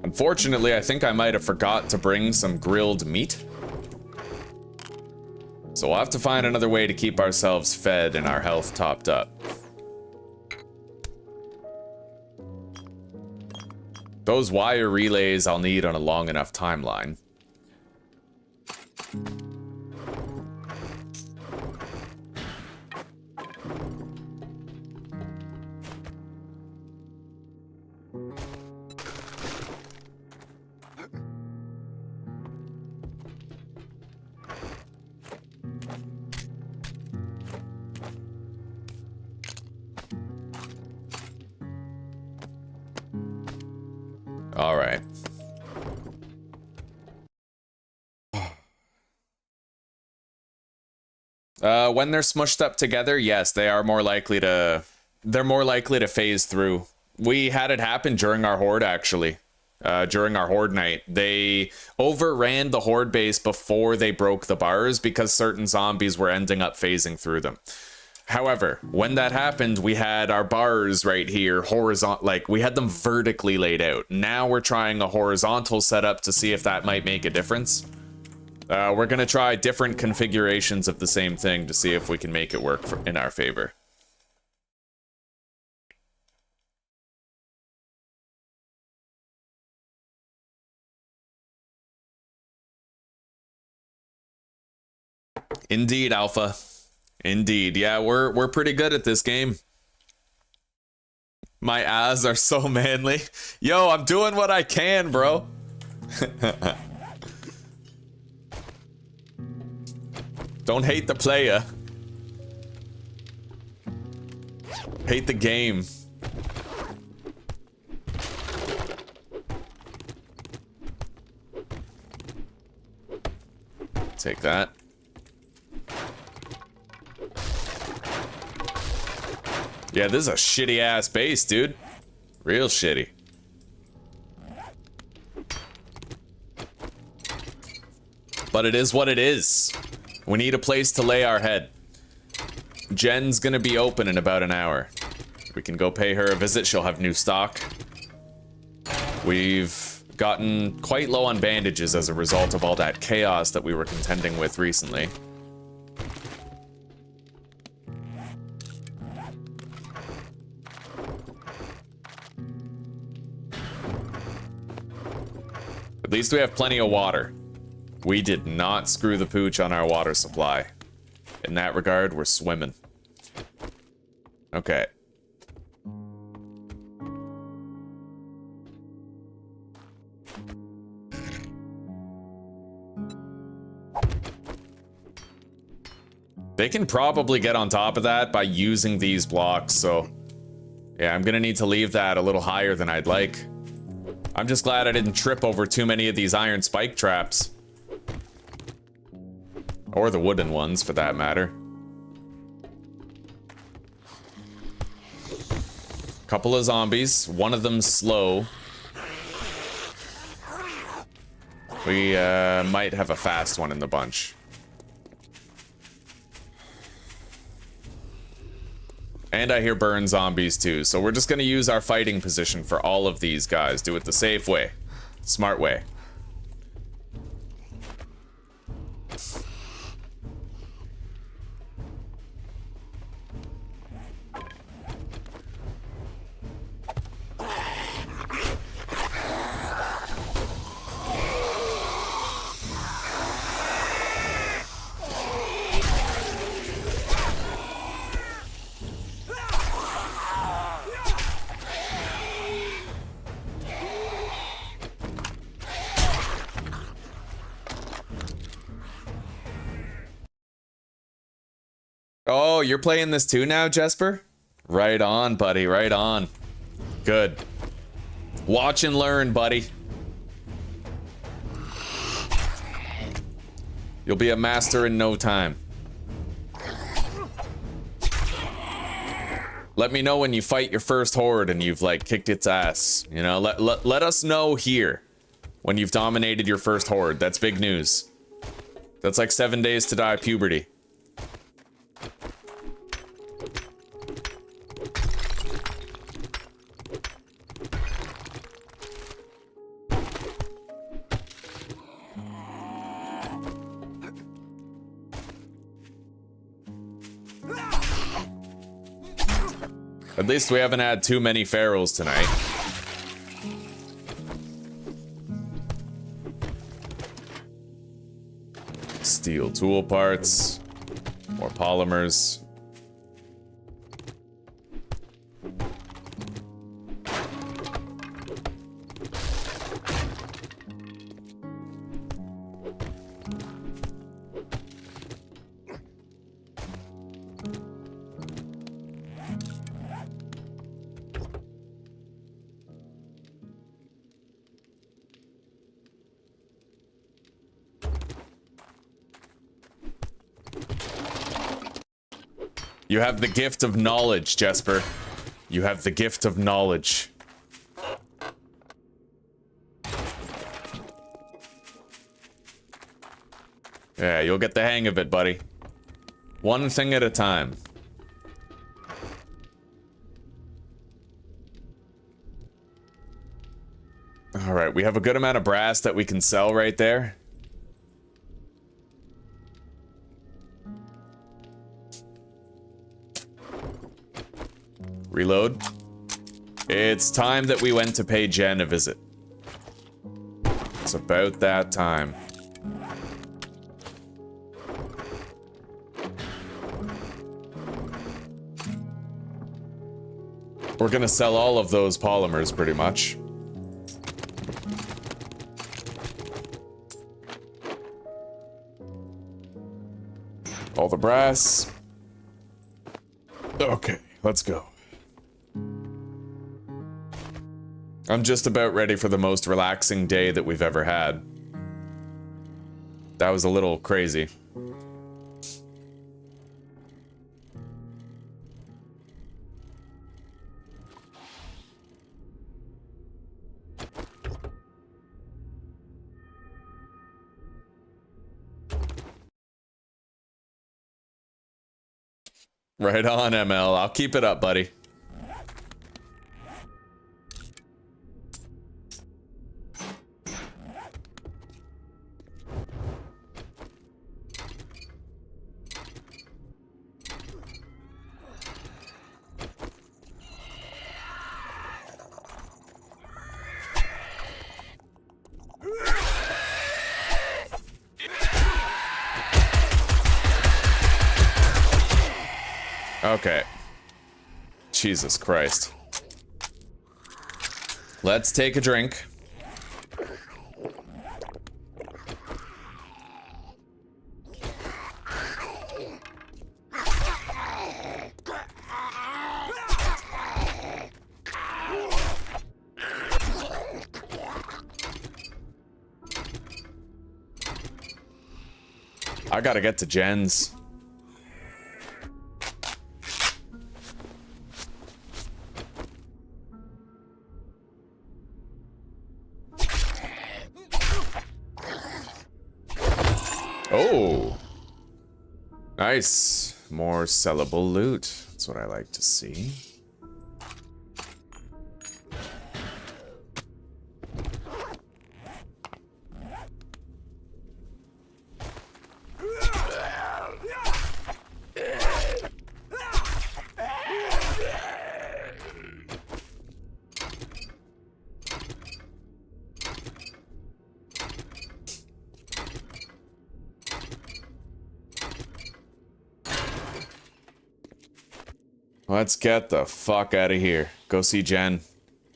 Unfortunately, I think I might have forgot to bring some grilled meat. So we'll have to find another way to keep ourselves fed and our health topped up. Those wire relays I'll need on a long enough timeline. All right. When they're smushed up together, yes, they are more likely to... They're more likely to phase through. We had it happen during our horde, actually. During our horde night. They overran the horde base before they broke the bars because certain zombies were ending up phasing through them. However, when that happened, we had our bars right here horizontal, like we had them vertically laid out. Now we're trying a horizontal setup to see if that might make a difference. We're gonna try different configurations of the same thing to see if we can make it work in our favor. Indeed, Alpha. Indeed, yeah, we're pretty good at this game. My abs are so manly. Yo, I'm doing what I can, bro. Don't hate the player. Hate the game. Take that. Yeah, this is a shitty ass base, dude. Real shitty. But it is what it is. We need a place to lay our head. Jen's gonna be open in about an hour. We can go pay her a visit. She'll have new stock. We've gotten quite low on bandages as a result of all that chaos that we were contending with recently. At least we have plenty of water. We did not screw the pooch on our water supply. In that regard, we're swimming. Okay. They can probably get on top of that by using these blocks, so... yeah, I'm gonna need to leave that a little higher than I'd like. I'm just glad I didn't trip over too many of these iron spike traps. Or the wooden ones, for that matter. Couple of zombies, one of them slow. We might have a fast one in the bunch. And I hear burn zombies too, so we're just gonna use our fighting position for all of these guys. Do it the safe way. Smart way. Oh, you're playing this too now, Jesper? Right on, buddy, right on. Good. Watch and learn, buddy. You'll be a master in no time. Let me know when you fight your first horde and you've, like, kicked its ass. You know, let us know here when you've dominated your first horde. That's big news. That's like 7 days to die puberty. At least we haven't had too many ferals tonight. Steel tool parts. More polymers. You have the gift of knowledge, Jesper. You have the gift of knowledge. Yeah, you'll get the hang of it, buddy. One thing at a time. Alright, we have a good amount of brass that we can sell right there. Reload. It's time that we went to pay Jen a visit. It's about that time. We're gonna sell all of those polymers pretty much. All the brass. Okay, let's go. I'm just about ready for the most relaxing day that we've ever had. That was a little crazy. Right on, ML. I'll keep it up, buddy. Okay. Jesus Christ. Let's take a drink. I gotta get to Jen's. Oh, nice. More sellable loot. That's what I like to see. Let's get the fuck out of here. Go see Jen.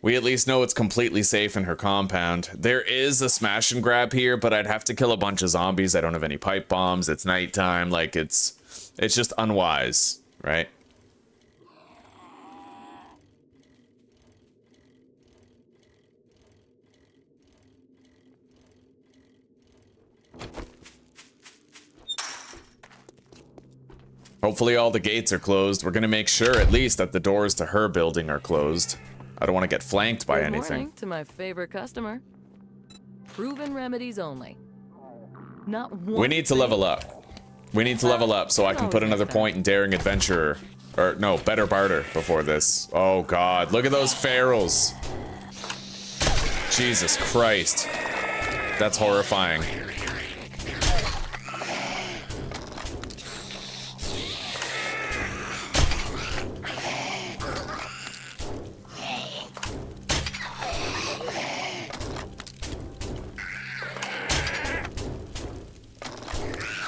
We at least know it's completely safe in her compound. There is a smash and grab here, but I'd have to kill a bunch of zombies. I don't have any pipe bombs. It's nighttime. Like, it's It's just unwise, right? Hopefully all the gates are closed. We're gonna make sure at least that the doors to her building are closed. I don't want to get flanked by anything. Good morning to my favorite customer. Proven remedies only. Not one. We need to level up. We need to level up so I can put another point in Daring Adventurer. Or, no, Better Barter before this. Oh, God. Look at those ferals. Jesus Christ. That's horrifying.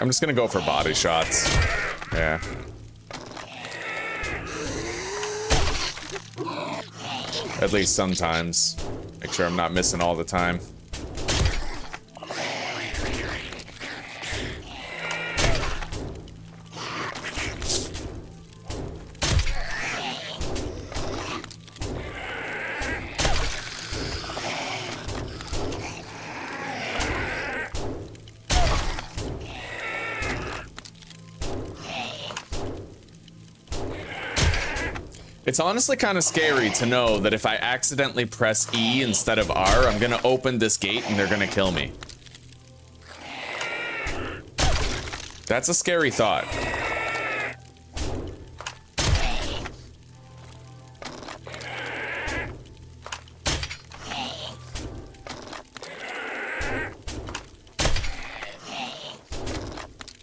I'm just gonna go for body shots. Yeah. At least sometimes. Make sure I'm not missing all the time. It's honestly kind of scary to know that if I accidentally press E instead of R, I'm gonna open this gate and they're gonna kill me. That's a scary thought.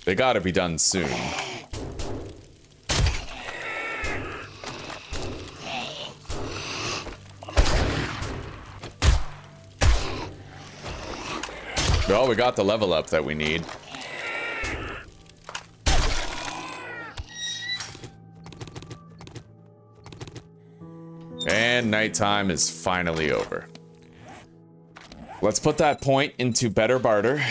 They gotta be done soon. Well, we got the level up that we need. And nighttime is finally over. Let's put that point into Better Barter.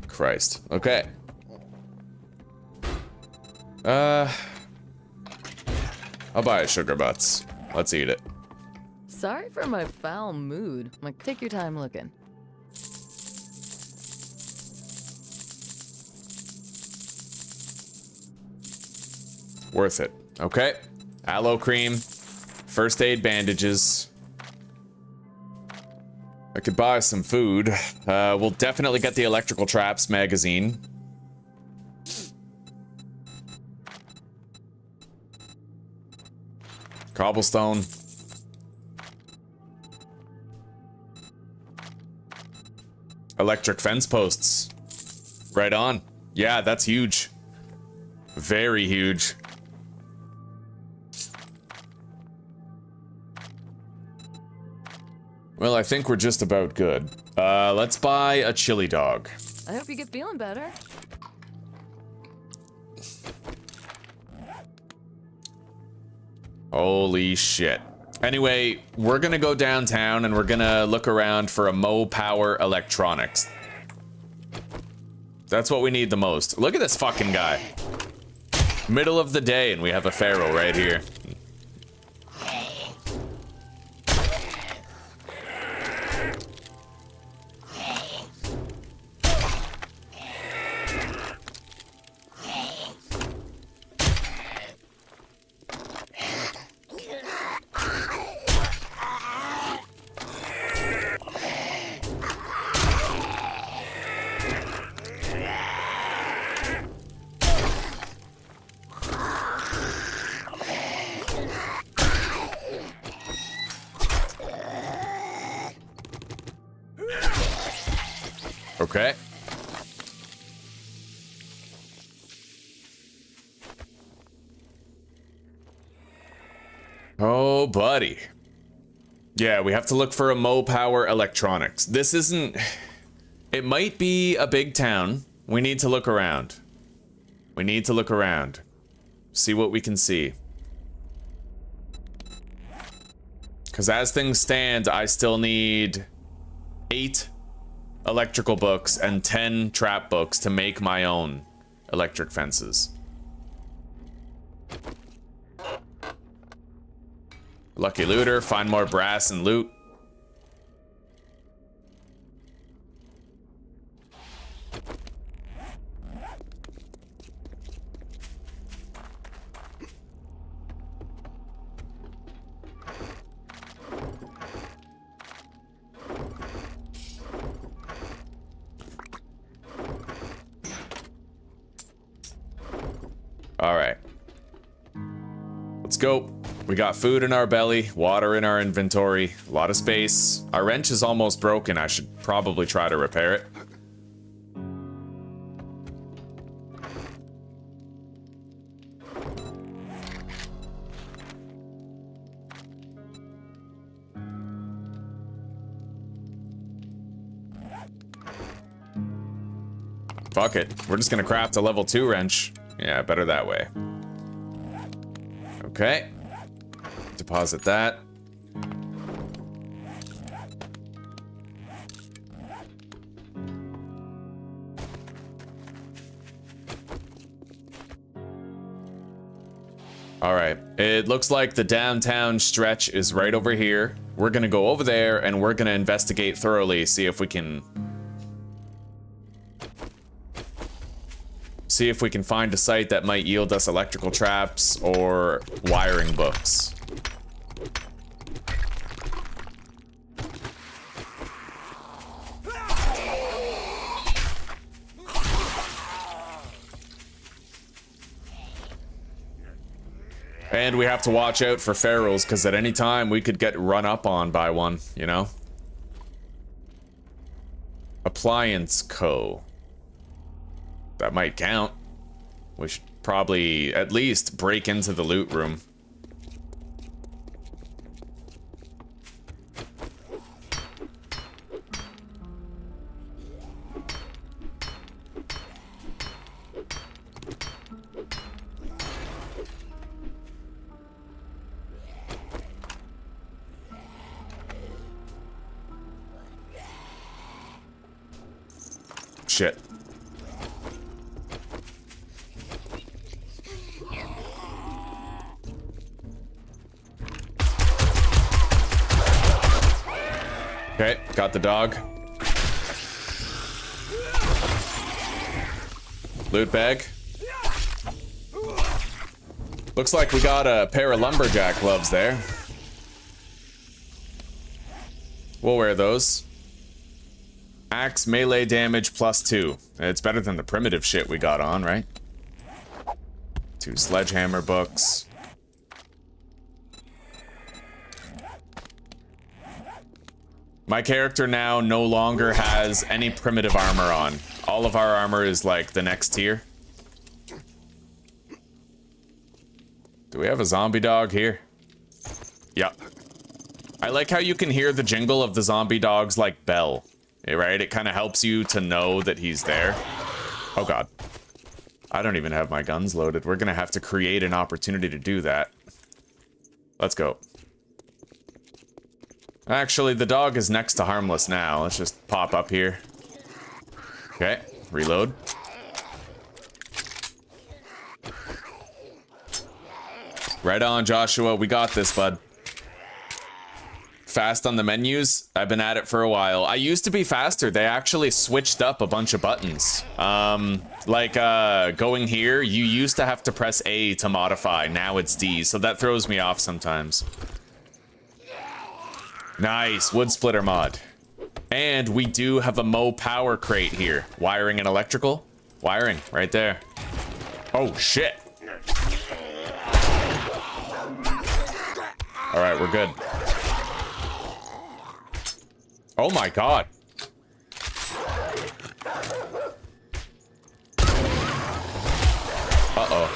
Christ. Okay. I'll buy a sugar butts. Let's eat it. Sorry for my foul mood. Like, take your time looking. Worth it. Okay. Aloe cream. First aid bandages. I could buy some food. We'll definitely get the electrical traps magazine. Cobblestone. Electric fence posts. Right on. Yeah, that's huge. Very huge. Well, I think we're just about good. Let's buy a chili dog. I hope you get feeling better. Holy shit. Anyway, we're gonna go downtown and we're gonna look around for a Mo Power Electronics. That's what we need the most. Look at this fucking guy. Middle of the day and we have a Pharaoh right here. Okay. Oh, buddy. Yeah, we have to look for a Mo Power Electronics. This isn't... It might be a big town. We need to look around. We need to look around. See what we can see. Because as things stand, I still need 8 electrical books and 10 trap books to make my own electric fences. Lucky looter, find more brass and loot. All right. Let's go. We got food in our belly, water in our inventory, a lot of space. Our wrench is almost broken. I should probably try to repair it. Fuck it. We're just gonna craft a level 2 wrench. Yeah, better that way. Okay. Deposit that. All right. It looks like the downtown stretch is right over here. We're gonna go over there and we're gonna investigate thoroughly, see if we can find a site that might yield us electrical traps or wiring books. And we have to watch out for ferals, because at any time we could get run up on by one, you know? Appliance Co. That might count. We should probably at least break into the loot room. Shit. Okay, got the dog. Loot bag. Looks like we got a pair of lumberjack gloves there. We'll wear those. Axe melee damage +2. It's better than the primitive shit we got on, right? 2 sledgehammer books. My character now no longer has any primitive armor on. All of our armor is like the next tier. Do we have a zombie dog here? Yep. I like how you can hear the jingle of the zombie dog's like bell. Right? It kind of helps you to know that he's there. Oh god. I don't even have my guns loaded. We're gonna have to create an opportunity to do that. Let's go. Actually, the dog is next to harmless now. Let's just pop up here. Okay, reload. Right on, Joshua. We got this, bud. Fast on the menus. I've been at it for a while. I used to be faster. They actually switched up a bunch of buttons. Going here, you used to have to press A to modify. Now it's D, so that throws me off sometimes. Nice, wood splitter mod. And we do have a Mo power crate here. Wiring and electrical. Wiring, right there. Oh, shit. All right, we're good. Oh my god. Uh-oh.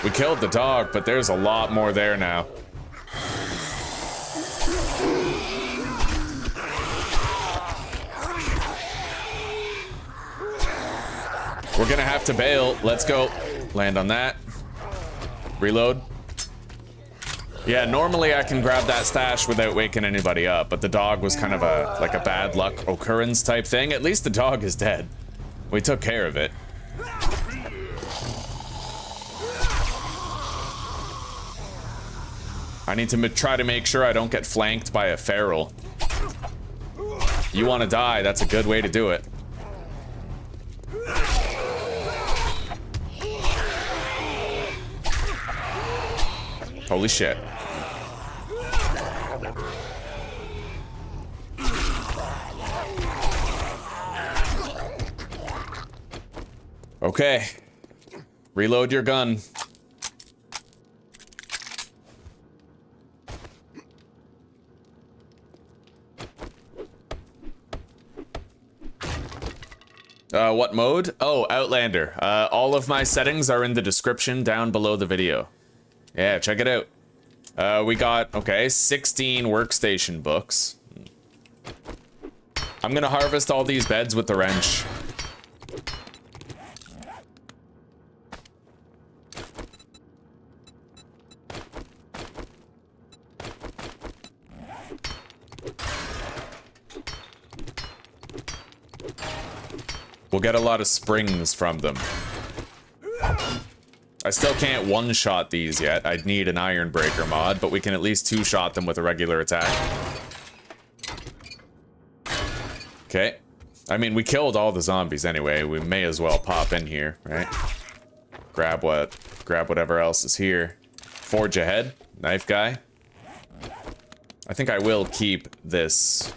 We killed the dog, but there's a lot more there now. We're gonna have to bail. Let's go. Land on that. Reload. Yeah, normally I can grab that stash without waking anybody up, but the dog was kind of like a bad luck occurrence type thing. At least the dog is dead. We took care of it. I need to try to make sure I don't get flanked by a feral. You want to die, that's a good way to do it. Holy shit. Okay. Reload your gun. What mode? Oh, Outlander. All of my settings are in the description down below the video. Yeah, check it out. We got, okay, 16 workstation books. I'm gonna harvest all these beds with the wrench. We'll get a lot of springs from them. I still can't one-shot these yet. I'd need an Iron Breaker mod, but we can at least two-shot them with a regular attack. Okay. I mean, we killed all the zombies anyway. We may as well pop in here, right? Grab whatever else is here. Forge ahead. Knife guy. I think I will keep this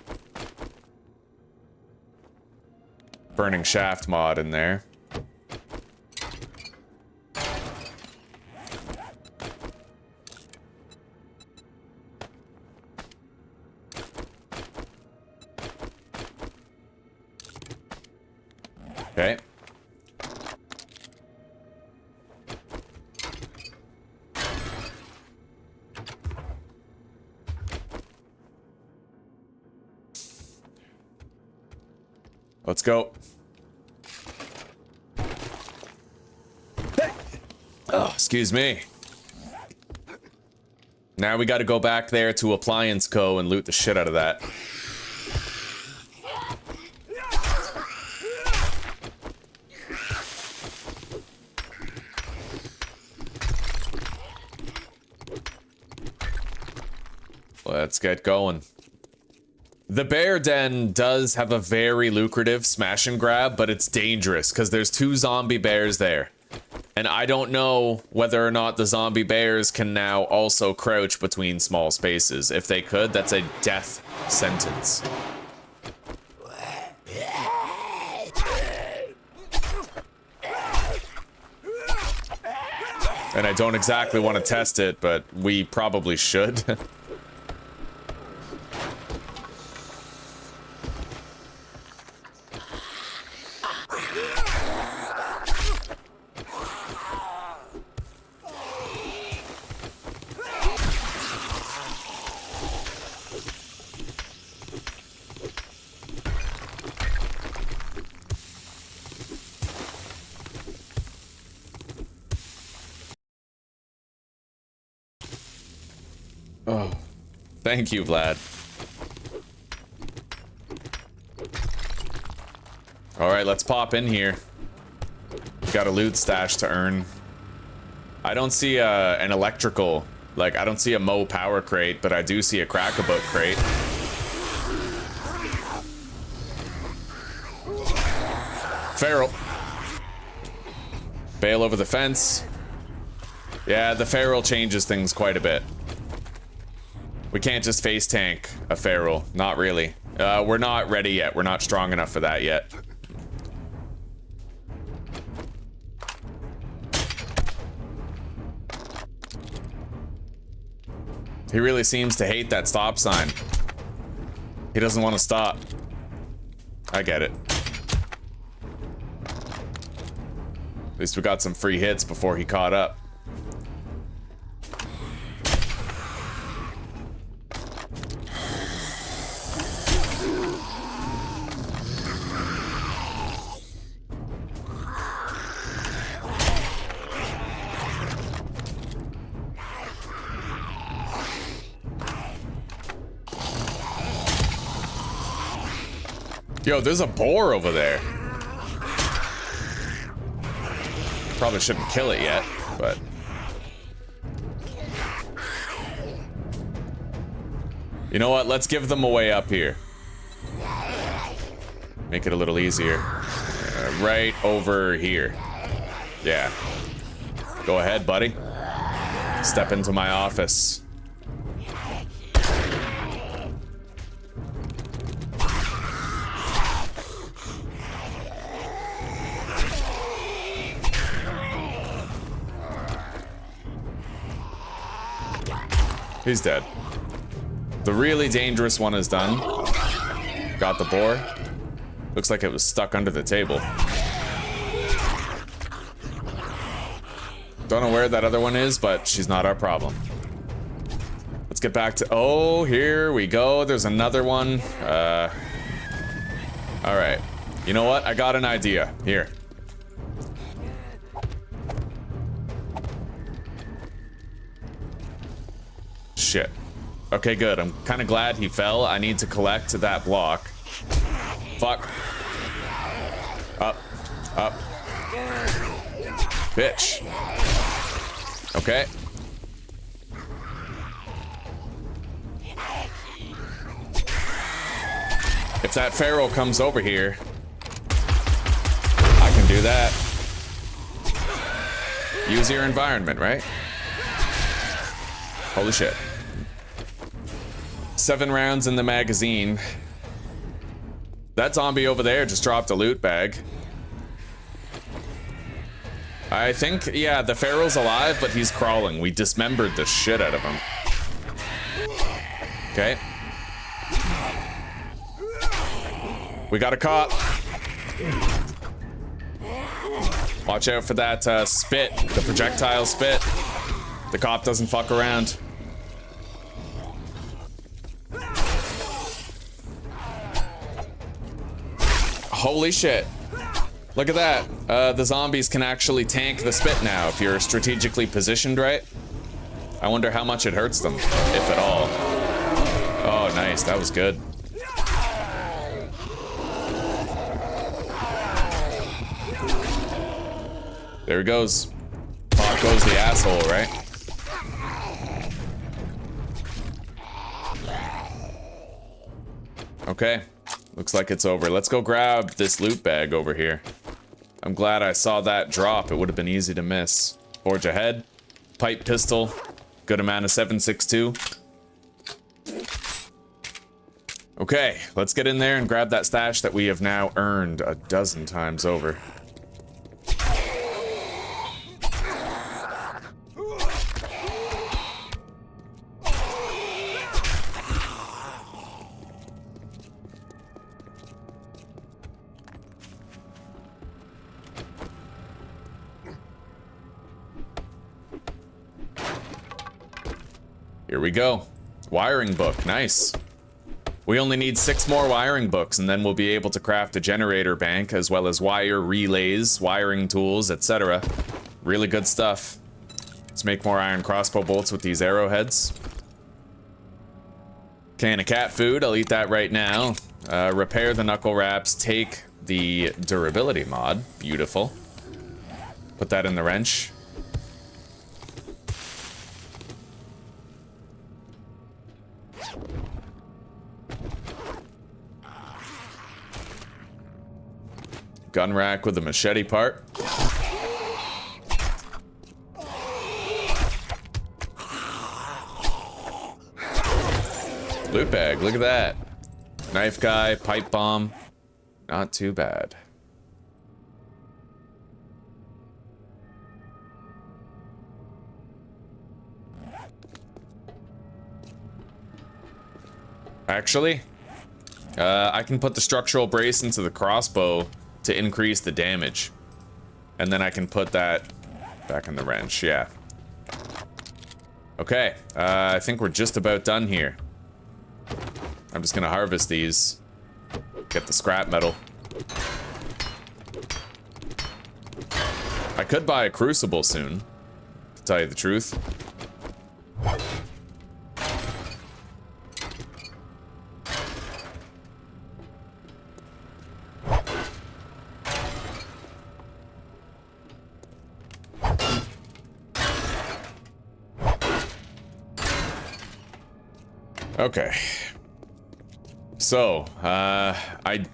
burning shaft mod in there. Okay. Let's go. Oh, excuse me. Now we gotta go back there to Appliance Co. and loot the shit out of that. Let's get going. The bear den does have a very lucrative smash and grab, but it's dangerous because there's 2 zombie bears there. And I don't know whether or not the zombie bears can now also crouch between small spaces. If they could, that's a death sentence. And I don't exactly want to test it, but we probably should. Oh, thank you, Vlad. All right, let's pop in here. Got a loot stash to earn. I don't see an electrical, like I don't see a Mo power crate, but I do see a Crack-a-Book crate. Feral. Bail over the fence. Yeah, the feral changes things quite a bit. We can't just face tank a feral. Not really. We're not ready yet. We're not strong enough for that yet. He really seems to hate that stop sign. He doesn't want to stop. I get it. At least we got some free hits before he caught up. Yo, there's a boar over there. Probably shouldn't kill it yet, but... You know what? Let's give them a way up here. Make it a little easier. Right over here. Yeah. Go ahead, buddy. Step into my office. He's dead. The really dangerous one is done. Got the boar. Looks like it was stuck under the table. Don't know where that other one is, but she's not our problem. Let's get back to... Oh, here we go. There's another one. Alright. You know what? I got an idea. Here. Shit. Okay, good. I'm kind of glad he fell. I need to collect that block. Fuck. Up. Up. Bitch. Okay. If that pharaoh comes over here, I can do that. Use your environment, right? Holy shit. 7 rounds in the magazine. That zombie over there just dropped a loot bag. I think, yeah, the pharaoh's alive, but he's crawling. We dismembered the shit out of him. Okay. We got a cop. Watch out for that spit, the projectile spit. The cop doesn't fuck around. Holy shit. Look at that. The zombies can actually tank the spit now if you're strategically positioned right. I wonder how much it hurts them, if at all. Oh, nice. That was good. There he goes. Pop goes the asshole, right? Okay. Looks like it's over. Let's go grab this loot bag over here. I'm glad I saw that drop. It would have been easy to miss. Forge ahead. Pipe pistol. Good amount of 7.62. Okay, let's get in there and grab that stash that we have now earned a dozen times over. Here we go. Wiring book, nice. We only need 6 more wiring books and then we'll be able to craft a generator bank as well as wire relays, wiring tools, etc. Really good stuff. Let's make more iron crossbow bolts with these arrowheads. Can of cat food, I'll eat that right now. Repair the knuckle wraps, take the durability mod, beautiful. Put that in the wrench. Gun rack with a machete part. Loot bag, look at that. Knife guy, pipe bomb. Not too bad. Actually, I can put the structural brace into the crossbow to increase the damage. And then I can put that back in the wrench, yeah. Okay, I think we're just about done here. I'm just gonna harvest these. Get the scrap metal. I could buy a crucible soon, to tell you the truth. Okay. So, I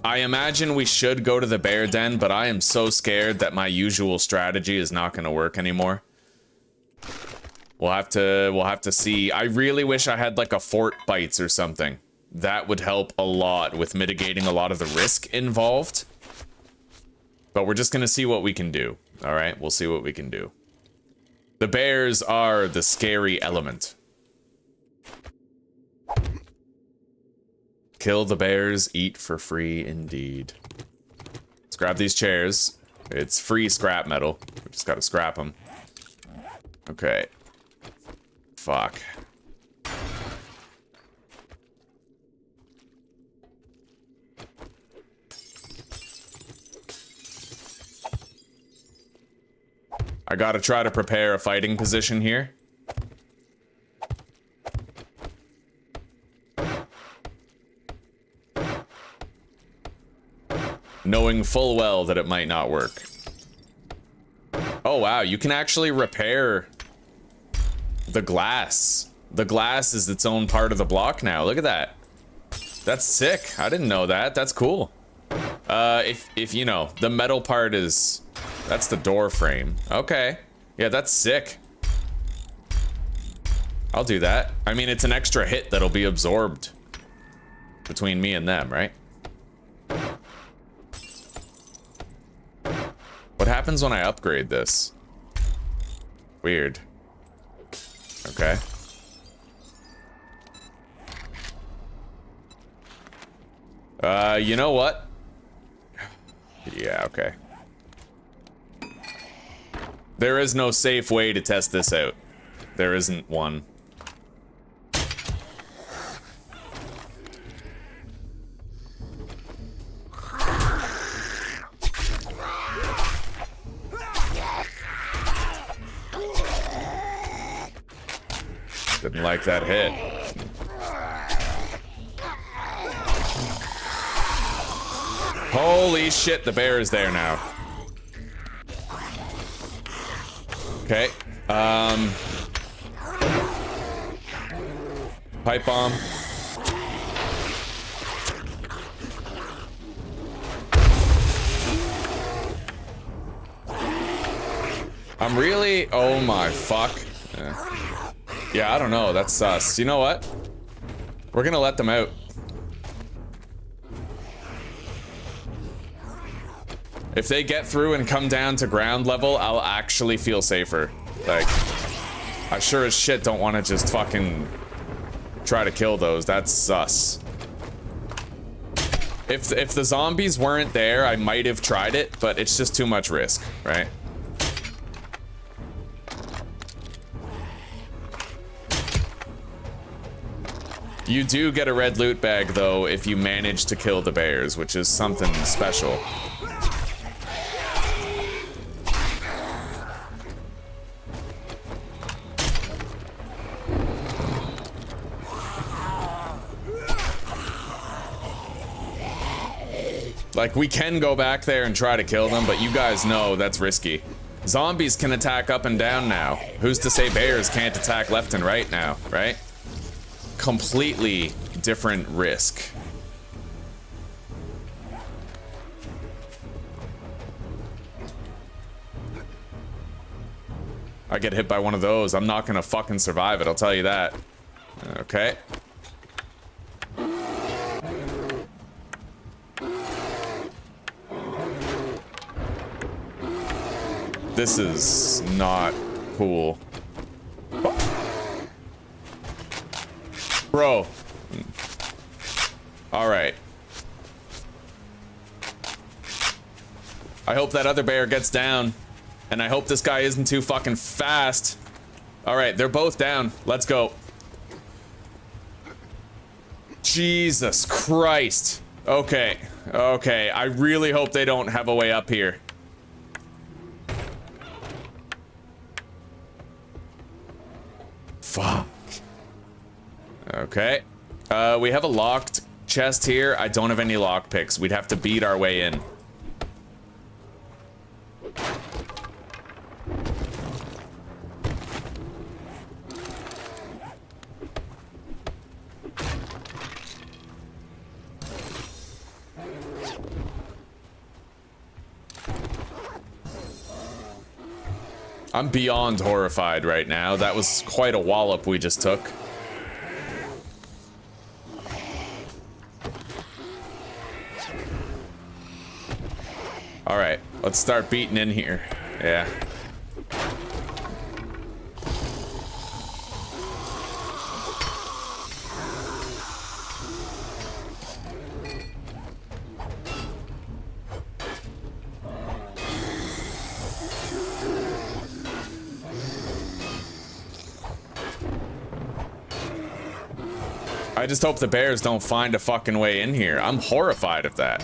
imagine we should go to the bear den, but I am so scared that my usual strategy is not going to work anymore. We'll have to see. I really wish I had like a fort bites or something. That would help a lot with mitigating a lot of the risk involved. But we're just going to see what we can do. All right, we'll see what we can do. The bears are the scary element. Kill the bears, eat for free indeed. Let's grab these chairs. It's free scrap metal. We just gotta scrap them. Okay. Fuck. I gotta try to prepare a fighting position here. Knowing full well that it might not work. Oh wow, you can actually repair the glass. The glass is its own part of the block now. Look at that. That's sick. I didn't know that. That's cool. If you know, the metal part is... That's the door frame. Okay. Yeah, that's sick. I'll do that. I mean, it's an extra hit that'll be absorbed between me and them, right? What happens when I upgrade this? Weird. Okay. You know what? Yeah, okay. There is no safe way to test this out. There isn't one. Didn't like that hit. Holy shit, the bear is there now. Okay. Pipe bomb. I'm really... Oh my fuck. Yeah, I don't know. That's sus. You know what? We're gonna let them out. If they get through and come down to ground level, I'll actually feel safer. Like, I sure as shit don't want to just fucking try to kill those. That's sus. If the zombies weren't there, I might have tried it, but it's just too much risk, right? You do get a red loot bag, though, if you manage to kill the bears, which is something special. Like, we can go back there and try to kill them, but you guys know that's risky. Zombies can attack up and down now. Who's to say bears can't attack left and right now, right? Completely different risk. I get hit by one of those, I'm not gonna fucking survive it, I'll tell you that. Okay. This is not cool. Bro. Alright. I hope that other bear gets down. And I hope this guy isn't too fucking fast. Alright, they're both down. Let's go. Jesus Christ. Okay. Okay. I really hope they don't have a way up here. Fuck. Okay. We have a locked chest here. I don't have any lock picks. We'd have to beat our way in. I'm beyond horrified right now. That was quite a wallop we just took. Alright, let's start beating in here. Yeah. I just hope the bears don't find a fucking way in here. I'm horrified of that.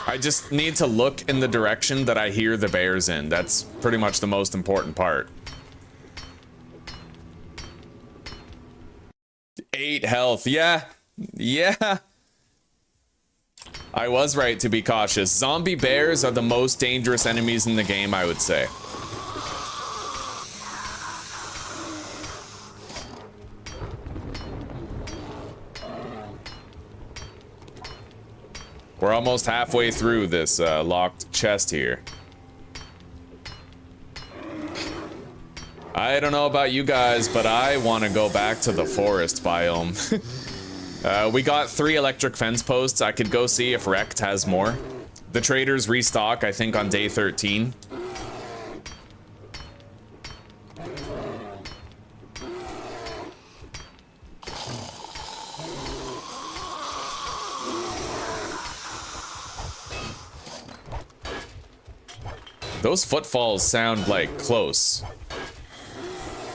I just need to look in the direction that I hear the bears in. That's pretty much the most important part. 8 health. Yeah. Yeah. I was right to be cautious. Zombie bears are the most dangerous enemies in the game, I would say. We're almost halfway through this locked chest here. I don't know about you guys, but I want to go back to the forest biome. We got 3 electric fence posts. I could go see if Wrecked has more. The traders restock, I think, on day 13. Those footfalls sound like close.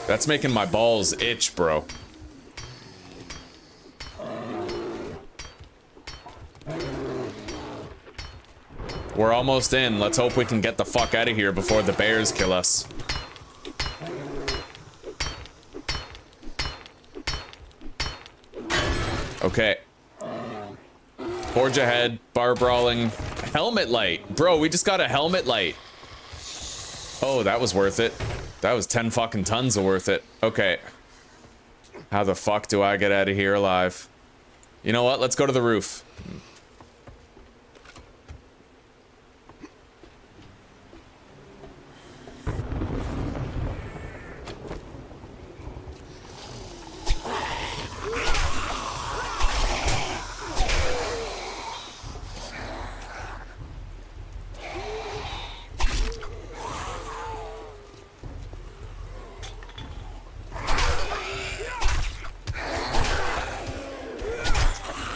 That's making my balls itch, bro. We're almost in. Let's hope we can get the fuck out of here before the bears kill us. Okay. Forge ahead. Bar brawling. Helmet light. Bro, we just got a helmet light. Oh, that was worth it. That was 10 fucking tons of worth it. Okay. How the fuck do I get out of here alive? You know what? Let's go to the roof.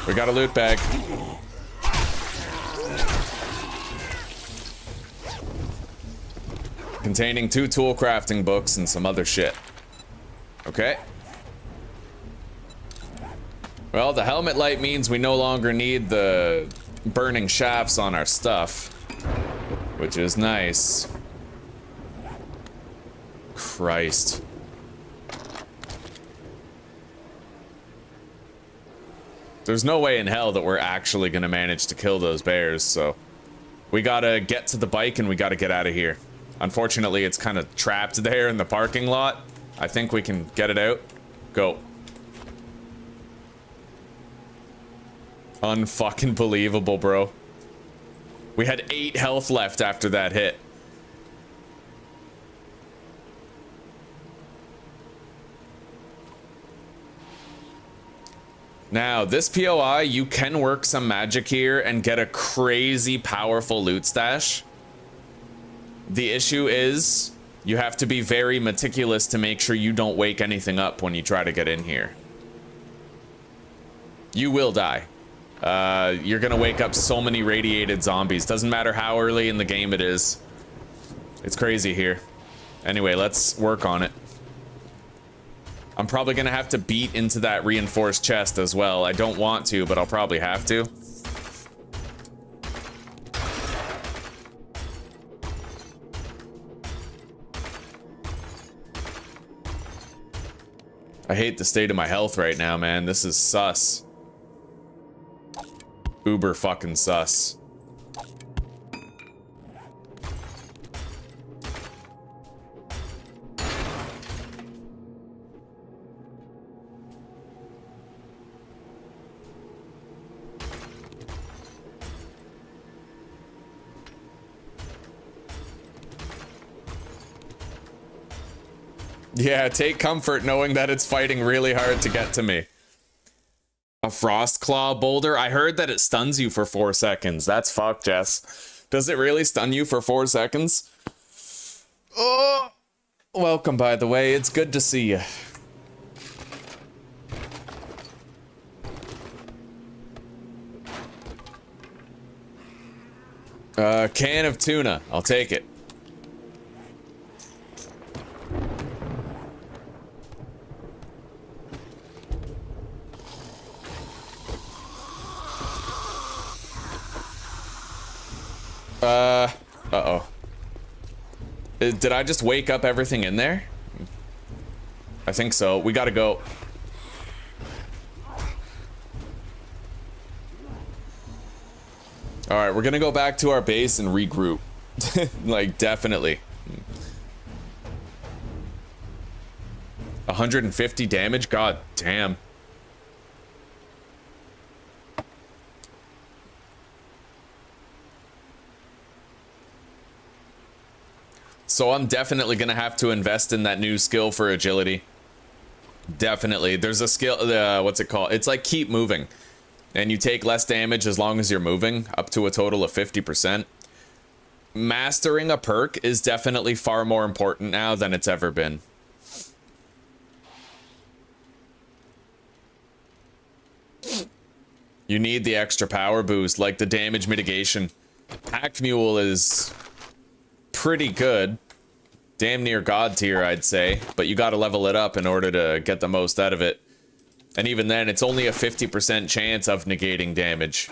We got a loot bag. Containing 2 tool crafting books and some other shit. Okay. Well, the helmet light means we no longer need the burning shafts on our stuff, which is nice. Christ. There's no way in hell that we're actually gonna manage to kill those bears, so we gotta get to the bike and we gotta get out of here. Unfortunately, it's kind of trapped there in the parking lot. I think we can get it out. Go. Unfucking believable, bro. We had 8 health left after that hit. Now, this POI, you can work some magic here and get a crazy powerful loot stash. The issue is, you have to be very meticulous to make sure you don't wake anything up when you try to get in here. You will die. You're gonna wake up so many radiated zombies. Doesn't matter how early in the game it is. It's crazy here. Anyway, let's work on it. I'm probably gonna have to beat into that reinforced chest as well. I don't want to, but I'll probably have to. I hate the state of my health right now, man. This is sus. Uber fucking sus. Yeah, take comfort knowing that it's fighting really hard to get to me. A frost claw boulder? I heard that it stuns you for 4 seconds. That's fucked, Jess. Does it really stun you for 4 seconds? Oh! Welcome, by the way. It's good to see you. Can of tuna. I'll take it. Uh-oh. Did I just wake up everything in there? I think so. We gotta go. Alright, we're gonna go back to our base and regroup. Like, definitely. 150 damage? God damn. So I'm definitely gonna have to invest in that new skill for agility. Definitely. There's a skill, what's it called? It's like keep moving. And you take less damage as long as you're moving, up to a total of 50%. Mastering a perk is definitely far more important now than it's ever been. You need the extra power boost, like the damage mitigation. Pack Mule is pretty good. Damn near god tier, I'd say. But you gotta level it up in order to get the most out of it. And even then, it's only a 50% chance of negating damage.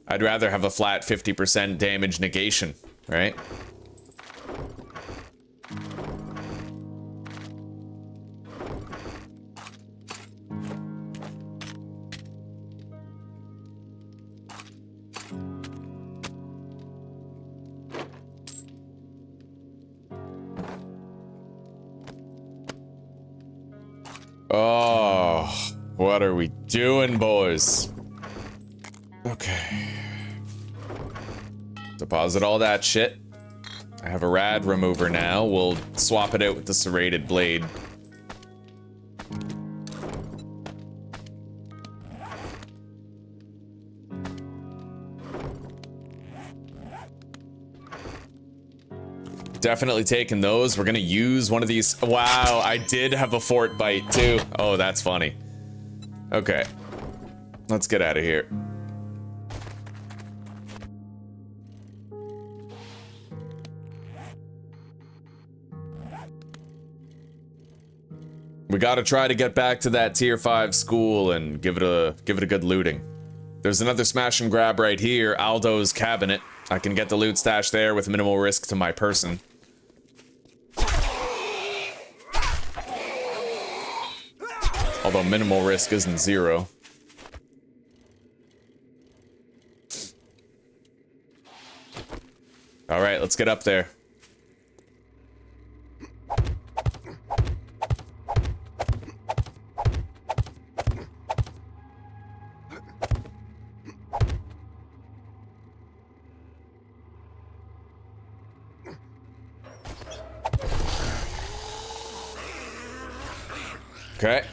I'd rather have a flat 50% damage negation, right? Oh, what are we doing, boys? Okay. Deposit all that shit. I have a rad remover now. We'll swap it out with the serrated blade. Definitely taking those. We're gonna use one of these. Wow, I did have a fort bite too. Oh, that's funny. Okay. Let's get out of here. We gotta try to get back to that tier 5 school and give it a good looting. There's another smash and grab right here, Aldo's cabinet. I can get the loot stash there with minimal risk to my person. Although minimal risk isn't 0. Alright, let's get up there. Okay.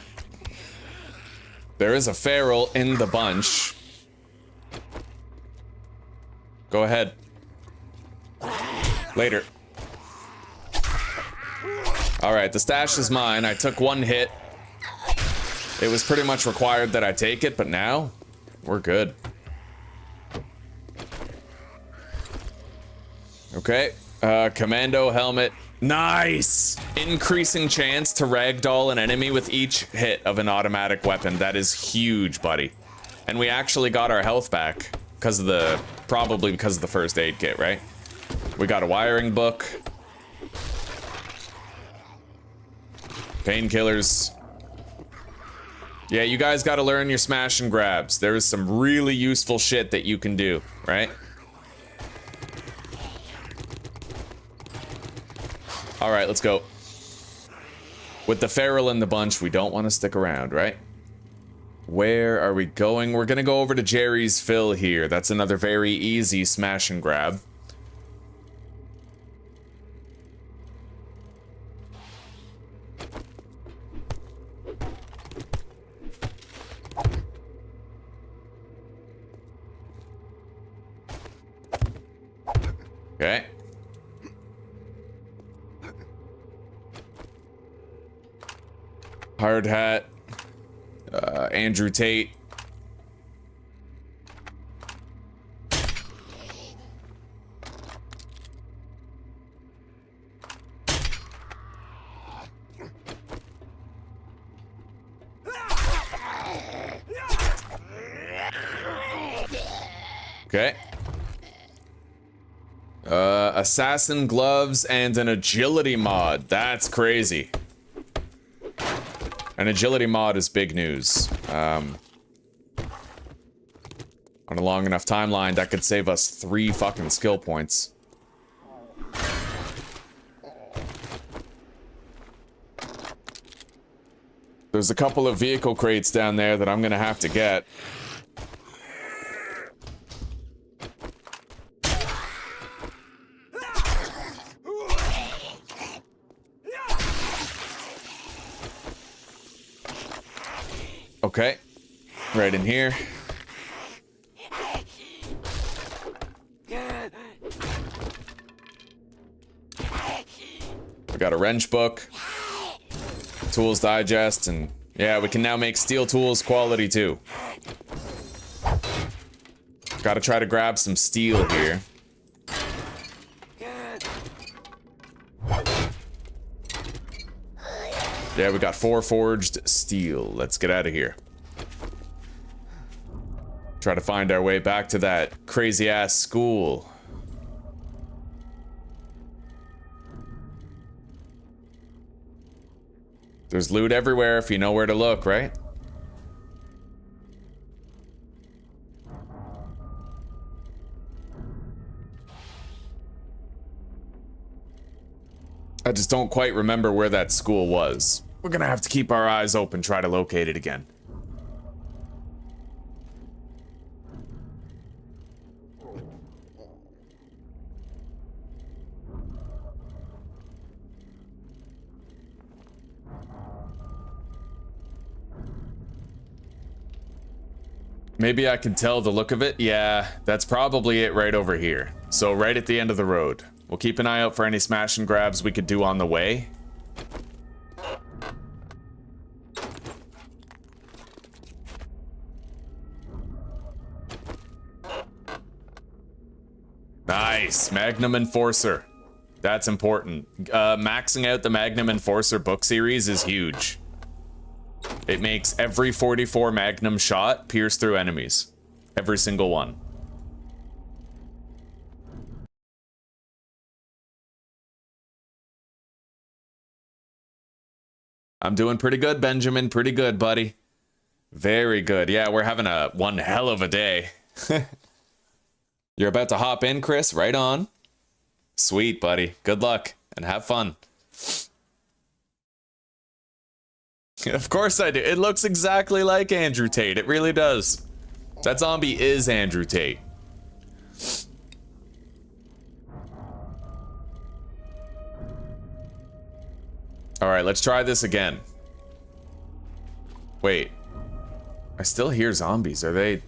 There is a feral in the bunch. Go ahead. Later. Alright, the stash is mine. I took one hit. It was pretty much required that I take it, but now we're good. Okay. Commando helmet. Nice! Increasing chance to ragdoll an enemy with each hit of an automatic weapon. That is huge, buddy. And we actually got our health back because of the, probably because of the first aid kit, right? We got a wiring book. Painkillers. Yeah, you guys gotta learn your smash and grabs. There is some really useful shit that you can do, right? Alright, let's go. With the feral in the bunch, we don't want to stick around, right? Where are we going? We're gonna go over to Jerry's Fill here. That's another very easy smash and grab. Hard hat. Andrew Tate. Okay. Assassin gloves and an agility mod. That's crazy. An agility mod is big news. On a long enough timeline, that could save us 3 fucking skill points. There's a couple of vehicle crates down there that I'm gonna have to get. Okay, right in here. We got a wrench book, tools digest, and yeah, we can now make steel tools quality too. Gotta try to grab some steel here. Yeah, we got 4 forged steel. Let's get out of here. Try to find our way back to that crazy ass school. There's loot everywhere if you know where to look, right? I just don't quite remember where that school was. We're gonna have to keep our eyes open, try to locate it again. Maybe I can tell the look of it. Yeah, that's probably it right over here. So right at the end of the road. We'll keep an eye out for any smash and grabs we could do on the way. Nice, Magnum Enforcer. That's important. Maxing out the Magnum Enforcer book series is huge. It makes every 44 Magnum shot pierce through enemies. Every single one. I'm doing pretty good, Benjamin. Pretty good, buddy. Very good. Yeah, we're having one hell of a day. You're about to hop in, Chris? Right on. Sweet, buddy. Good luck and have fun. Of course I do. It looks exactly like Andrew Tate. It really does. That zombie is Andrew Tate. All right, let's try this again. Wait. I still hear zombies. Are they...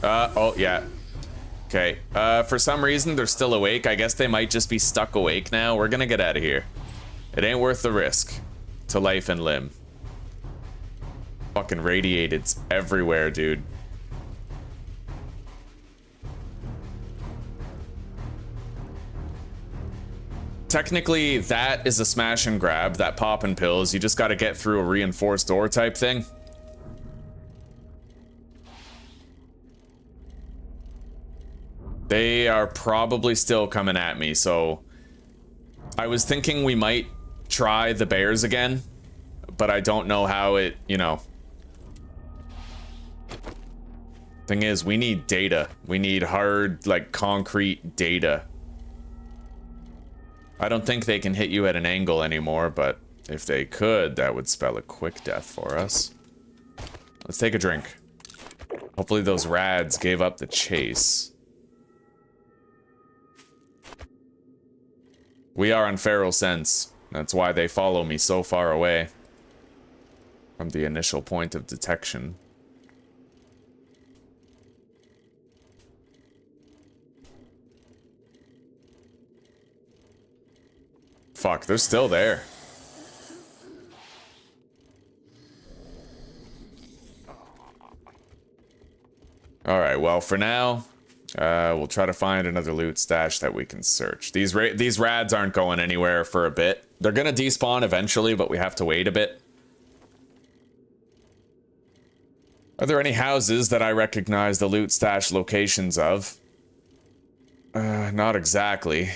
oh, yeah. Okay, for some reason, they're still awake. I guess they might just be stuck awake now. We're gonna get out of here. It ain't worth the risk to life and limb. Fucking radiated everywhere, dude. Technically, that is a smash and grab, that pop and pills. You just gotta get through a reinforced door type thing. They are probably still coming at me, so I was thinking we might try the bears again, but I don't know how it, you know. Thing is, we need data. We need hard, like, concrete data. I don't think they can hit you at an angle anymore, but if they could, that would spell a quick death for us. Let's take a drink. Hopefully those rads gave up the chase. We are on feral sense. That's why they follow me so far away from the initial point of detection. Fuck, they're still there. Alright, well, for now, we'll try to find another loot stash that we can search. These rads aren't going anywhere for a bit. They're gonna despawn eventually, but we have to wait a bit. Are there any houses that I recognize the loot stash locations of? Not exactly.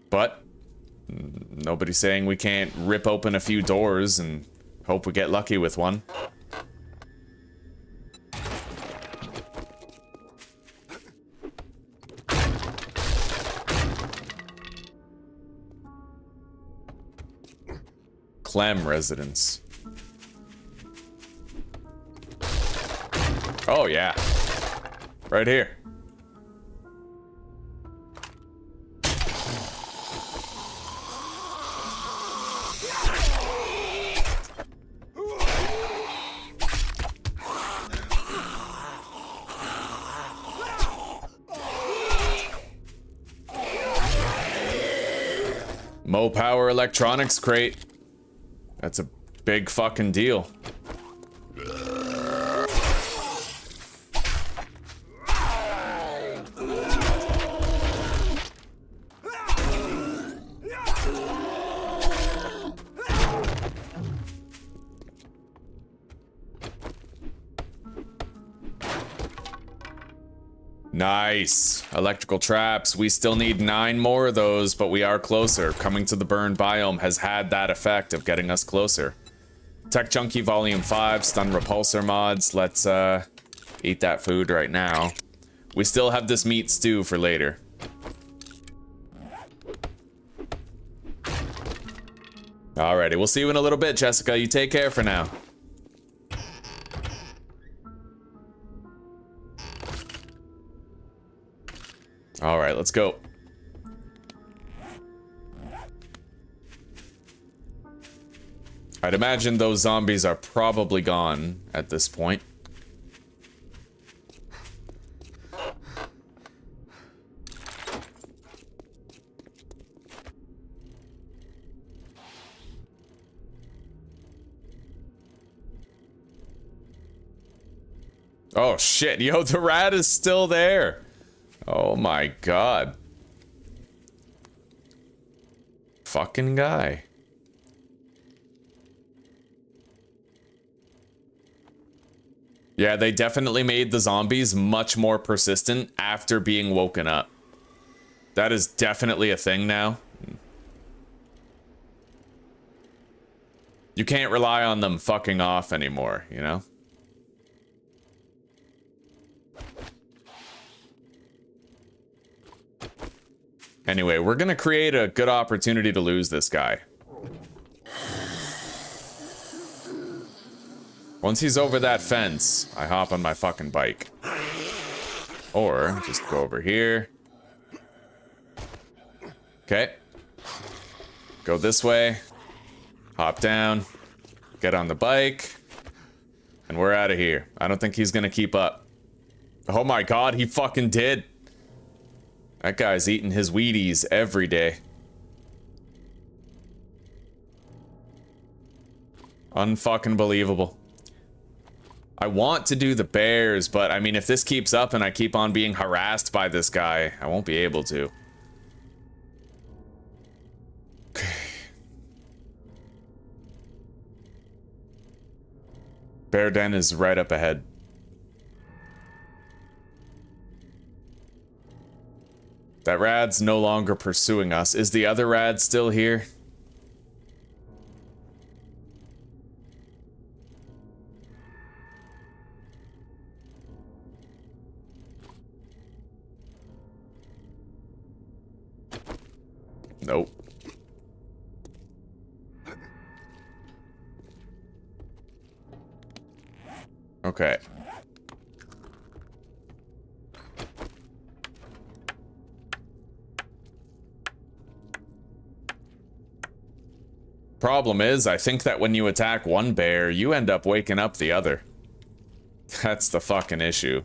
But nobody's saying we can't rip open a few doors and hope we get lucky with one. Clem residence. Oh yeah. Right here. Mo Power Electronics crate. That's a big fucking deal. Nice. Electrical traps. We still need 9 more of those, but we are closer. Coming to the burn biome has had that effect of getting us closer. Tech Junkie Volume 5, Stun Repulsor mods. Let's eat that food right now. We still have this meat stew for later. Alrighty, we'll see you in a little bit, Jessica. You take care for now. Alright, let's go. I'd imagine those zombies are probably gone at this point. Oh shit, yo, the rat is still there. Oh my god. Fucking guy. Yeah, they definitely made the zombies much more persistent after being woken up. That is definitely a thing now. You can't rely on them fucking off anymore, you know? Anyway, we're gonna create a good opportunity to lose this guy. Once he's over that fence, I hop on my fucking bike. Or, just go over here. Okay. Go this way. Hop down. Get on the bike. And we're out of here. I don't think he's gonna keep up. Oh my god, he fucking did. That guy's eating his Wheaties every day. Unfucking believable. I want to do the bears, but I mean, if this keeps up and I keep on being harassed by this guy, I won't be able to. Okay. Bear den is right up ahead. That rad's no longer pursuing us. Is the other rad still here? Nope. Okay. Problem is, I think that when you attack one bear, you end up waking up the other. That's the fucking issue.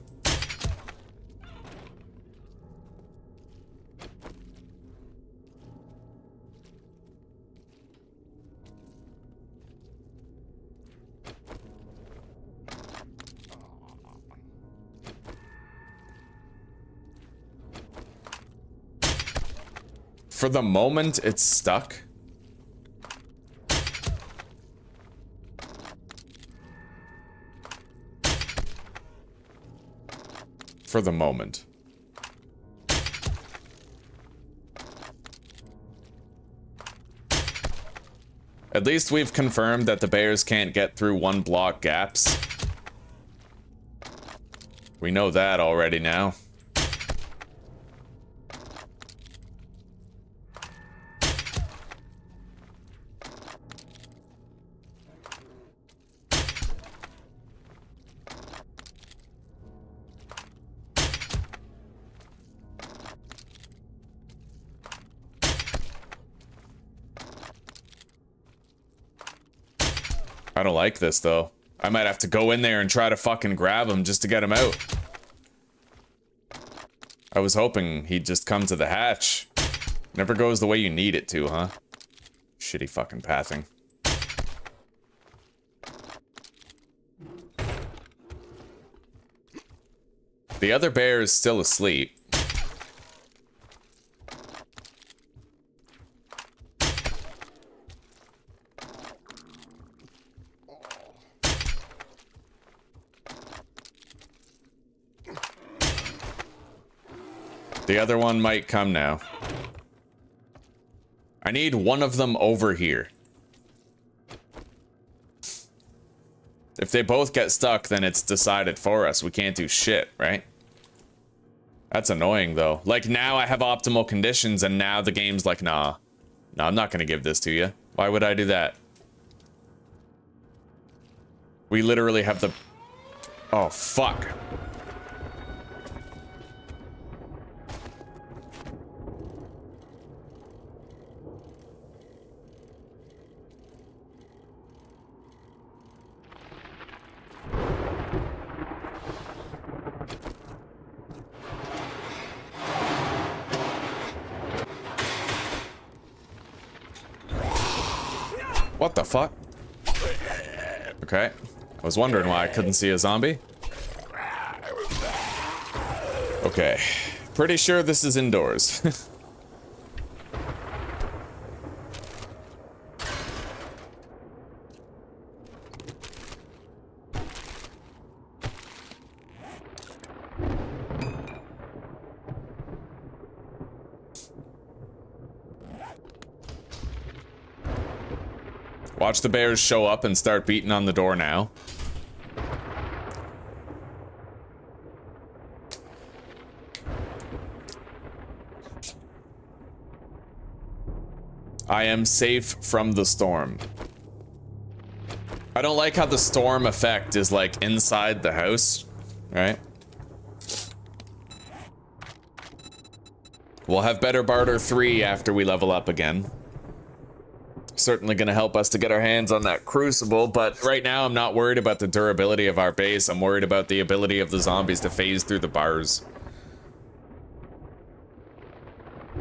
For the moment, it's stuck. For the moment. At least we've confirmed that the bears can't get through 1 block gaps. We know that already now. I don't like this, though. I might have to go in there and try to fucking grab him just to get him out. I was hoping he'd just come to the hatch. Never goes the way you need it to, huh? Shitty fucking pathing. The other bear is still asleep. The other one might come now. I need one of them over here. If they both get stuck, then it's decided for us. We can't do shit, right? That's annoying, though. Like, now I have optimal conditions, and now the game's like, nah. No, I'm not gonna give this to you. Why would I do that? We literally have the... Oh, fuck. What the fuck? Okay. I was wondering why I couldn't see a zombie. Okay. Pretty sure this is indoors. Watch the bears show up and start beating on the door now. I am safe from the storm. I don't like how the storm effect is like inside the house, right? We'll have better barter 3 after we level up again. Certainly going to help us to get our hands on that crucible, but right now I'm not worried about the durability of our base. I'm worried about the ability of the zombies to phase through the bars.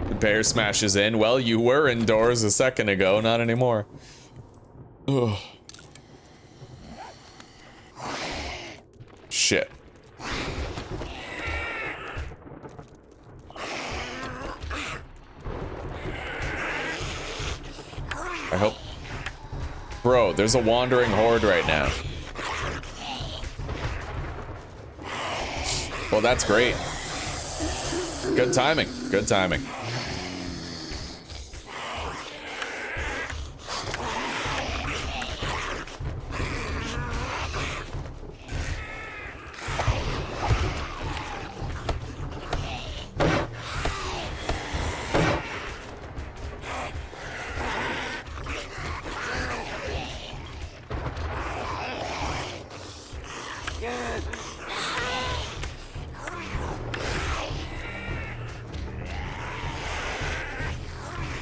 The bear smashes in. Well, you were indoors a second ago, not anymore. Ugh. Shit. I hope... Bro, there's a wandering horde right now. Well, that's great. Good timing. Good timing.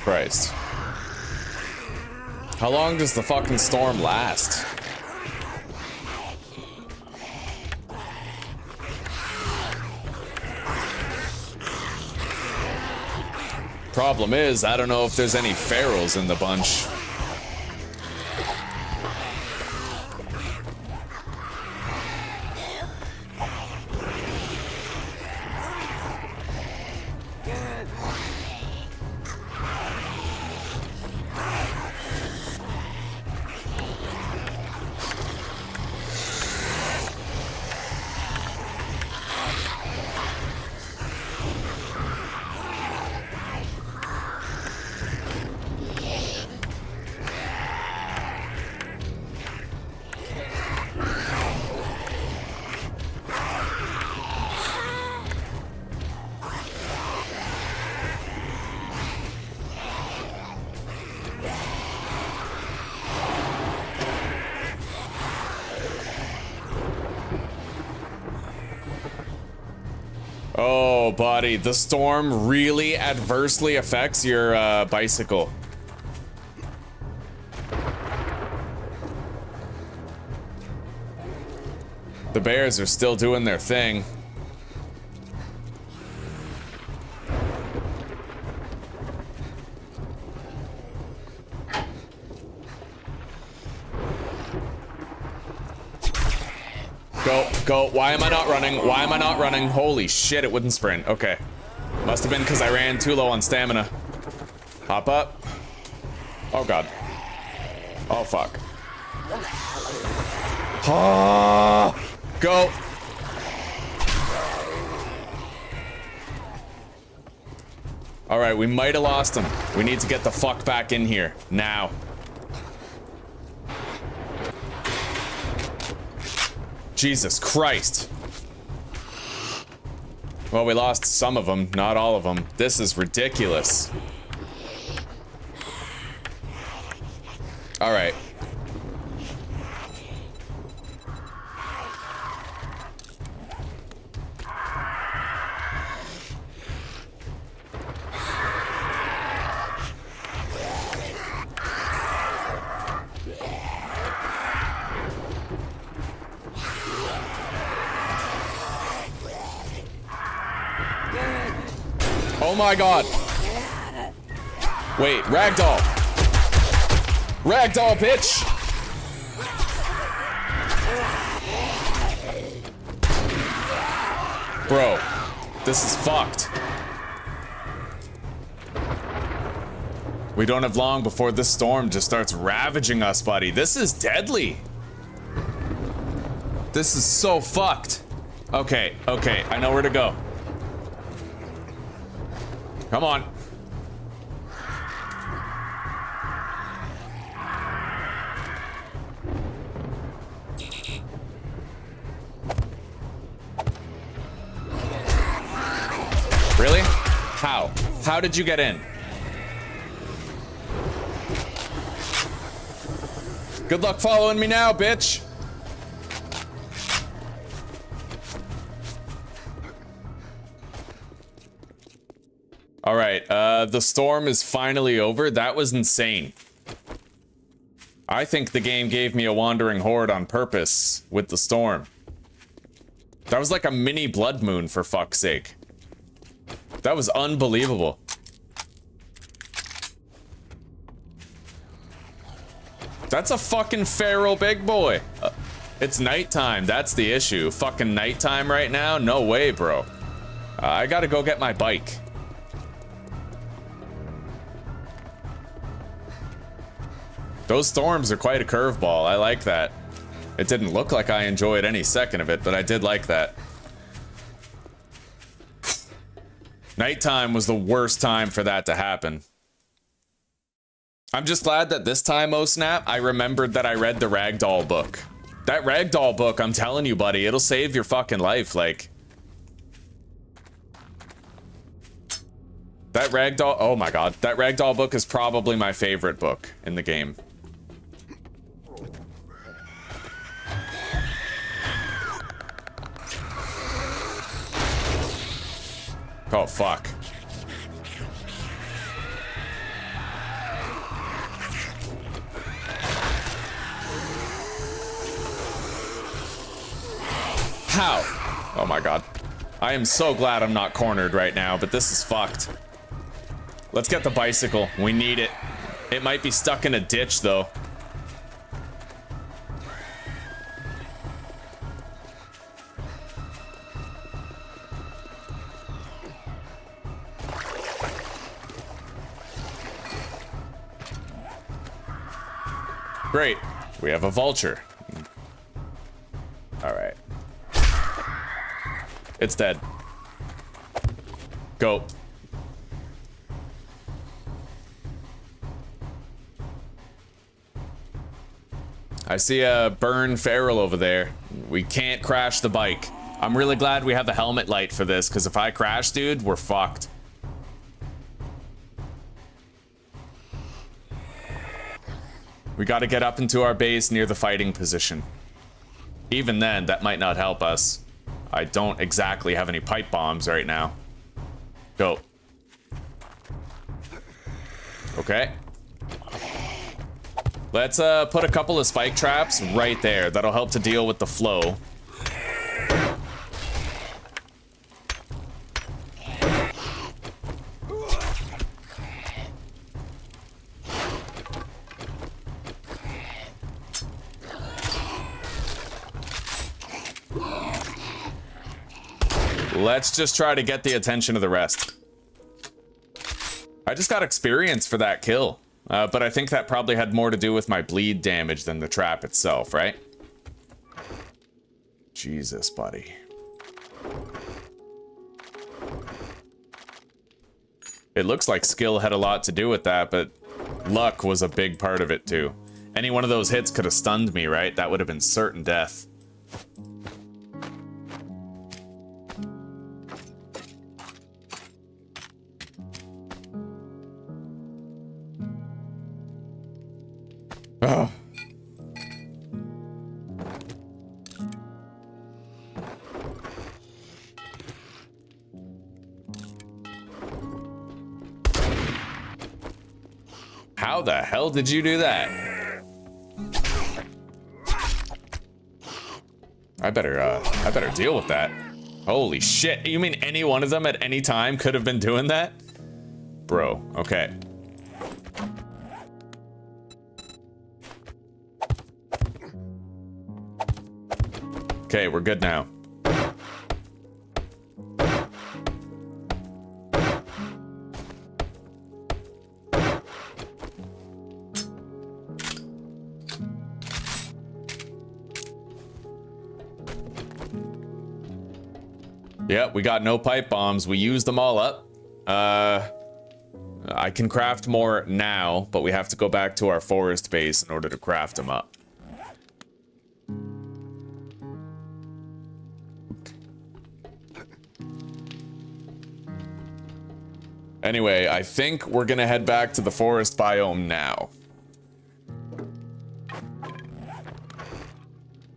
Christ. How long does the fucking storm last? Problem is, I don't know if there's any ferals in the bunch. Oh, buddy, the storm really adversely affects your bicycle. The bears are still doing their thing. Go. Why am I not running? Why am I not running? Holy shit, it wouldn't sprint. Okay. Must have been because I ran too low on stamina. Hop up. Oh, God. Oh, fuck. Ah, go. All right, we might have lost him. We need to get the fuck back in here. Now. Jesus Christ. Well, we lost some of them, not all of them. This is ridiculous. All right. Oh my God. Wait, ragdoll. Ragdoll, bitch. Bro, this is fucked. We don't have long before this storm just starts ravaging us, buddy. This is deadly. This is so fucked. Okay, I know where to go. Come on. Really? How? How did you get in? Good luck following me now, bitch. All right, the storm is finally over. That was insane. I think the game gave me a wandering horde on purpose with the storm. That was like a mini blood moon, for fuck's sake. That was unbelievable. That's a fucking feral big boy. It's nighttime, that's the issue. Fucking nighttime right now? No way, bro. I gotta go get my bike. Those storms are quite a curveball. I like that. It didn't look like I enjoyed any second of it, but I did like that. Nighttime was the worst time for that to happen. I'm just glad that this time, oh snap, I remembered that I read the Ragdoll book. That Ragdoll book, I'm telling you, buddy, it'll save your fucking life, like. That Ragdoll, oh my God, that Ragdoll book is probably my favorite book in the game. Oh, fuck. How? Oh my God. I am so glad I'm not cornered right now, but this is fucked. Let's get the bicycle. We need it. It might be stuck in a ditch, though. Great. We have a vulture. All right. It's dead. Go. I see a burn feral over there. We can't crash the bike. I'm really glad we have the helmet light for this, because if I crash, dude, we're fucked. We gotta get up into our base near the fighting position. Even then, that might not help us. I don't exactly have any pipe bombs right now. Go. Okay. Let's put a couple of spike traps right there. That'll help to deal with the flow. Let's just try to get the attention of the rest. I just got experience for that kill. But I think that probably had more to do with my bleed damage than the trap itself, right? Jesus, buddy. It looks like skill had a lot to do with that, but luck was a big part of it too. Any one of those hits could have stunned me, right? That would have been certain death. Oh. How the hell did you do that? I better deal with that. Holy shit. You mean any one of them at any time could have been doing that? Bro, okay. Okay, we're good now. Yeah, we got no pipe bombs. We used them all up. I can craft more now, but we have to go back to our forest base in order to craft them up. Anyway, I think we're gonna head back to the forest biome now.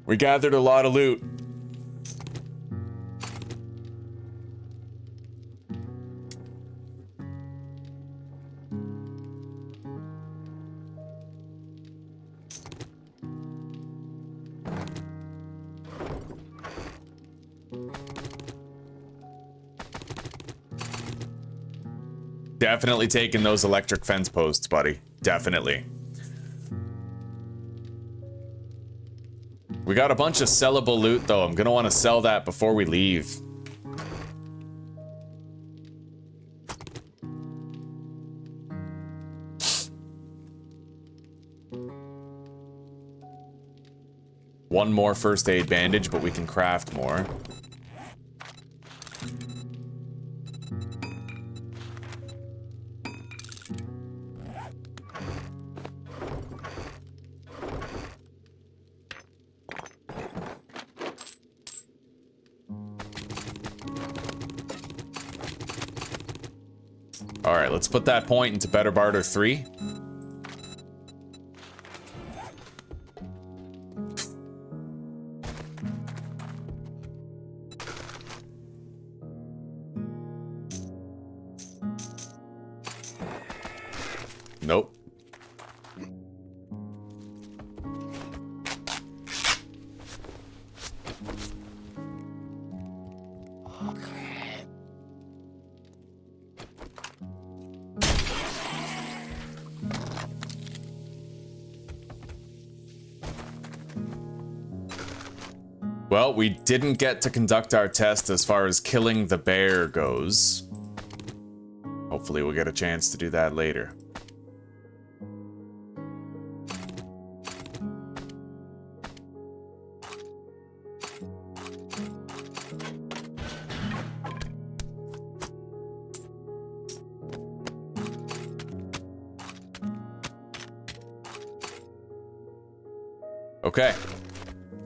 We gathered a lot of loot. Definitely taking those electric fence posts, buddy. Definitely. We got a bunch of sellable loot, though. I'm gonna want to sell that before we leave. One more first aid bandage, but we can craft more. Alright, let's put that point into Better Barter 3. Nope. Well, we didn't get to conduct our test as far as killing the bear goes. Hopefully we'll get a chance to do that later. Okay.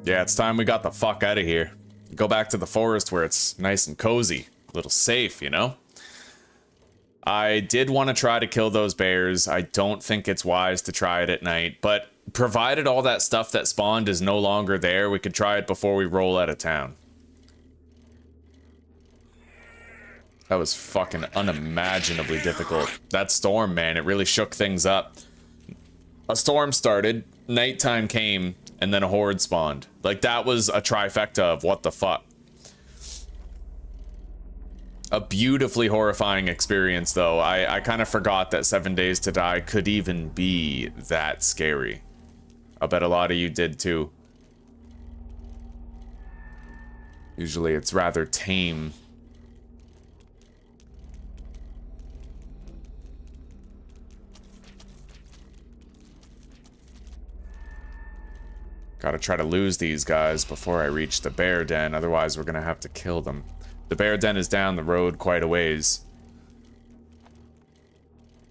Yeah, it's time we got the fuck out of here. Go back to the forest where it's nice and cozy. A little safe, you know? I did want to try to kill those bears. I don't think it's wise to try it at night, but provided all that stuff that spawned is no longer there, we could try it before we roll out of town. That was fucking unimaginably difficult. That storm, man, it really shook things up. A storm started, nighttime came, and then a horde spawned. Like, that was a trifecta of what the fuck. A beautifully horrifying experience, though. I kind of forgot that 7 Days to Die could even be that scary. I bet a lot of you did, too. Usually it's rather tame. Gotta try to lose these guys before I reach the bear den, otherwise we're gonna have to kill them. The bear den is down the road quite a ways.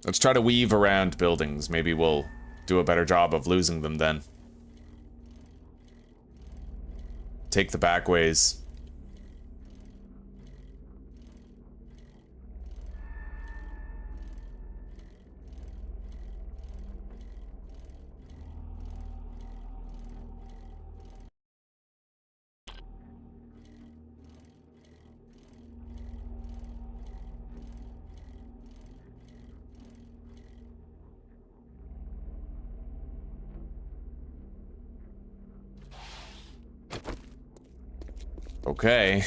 Let's try to weave around buildings. Maybe we'll do a better job of losing them then. Take the back ways. Okay.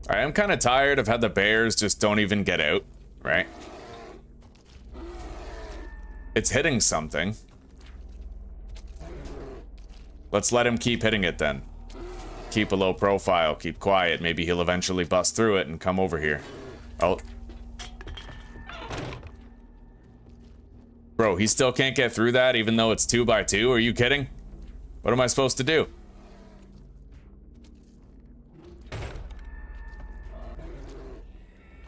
I am kind of tired of how the bears just don't even get out, right? It's hitting something. Let's let him keep hitting it then. Keep a low profile, keep quiet. Maybe he'll eventually bust through it and come over here. Oh. Bro, he still can't get through that even though it's 2 by 2? Are you kidding? What am I supposed to do?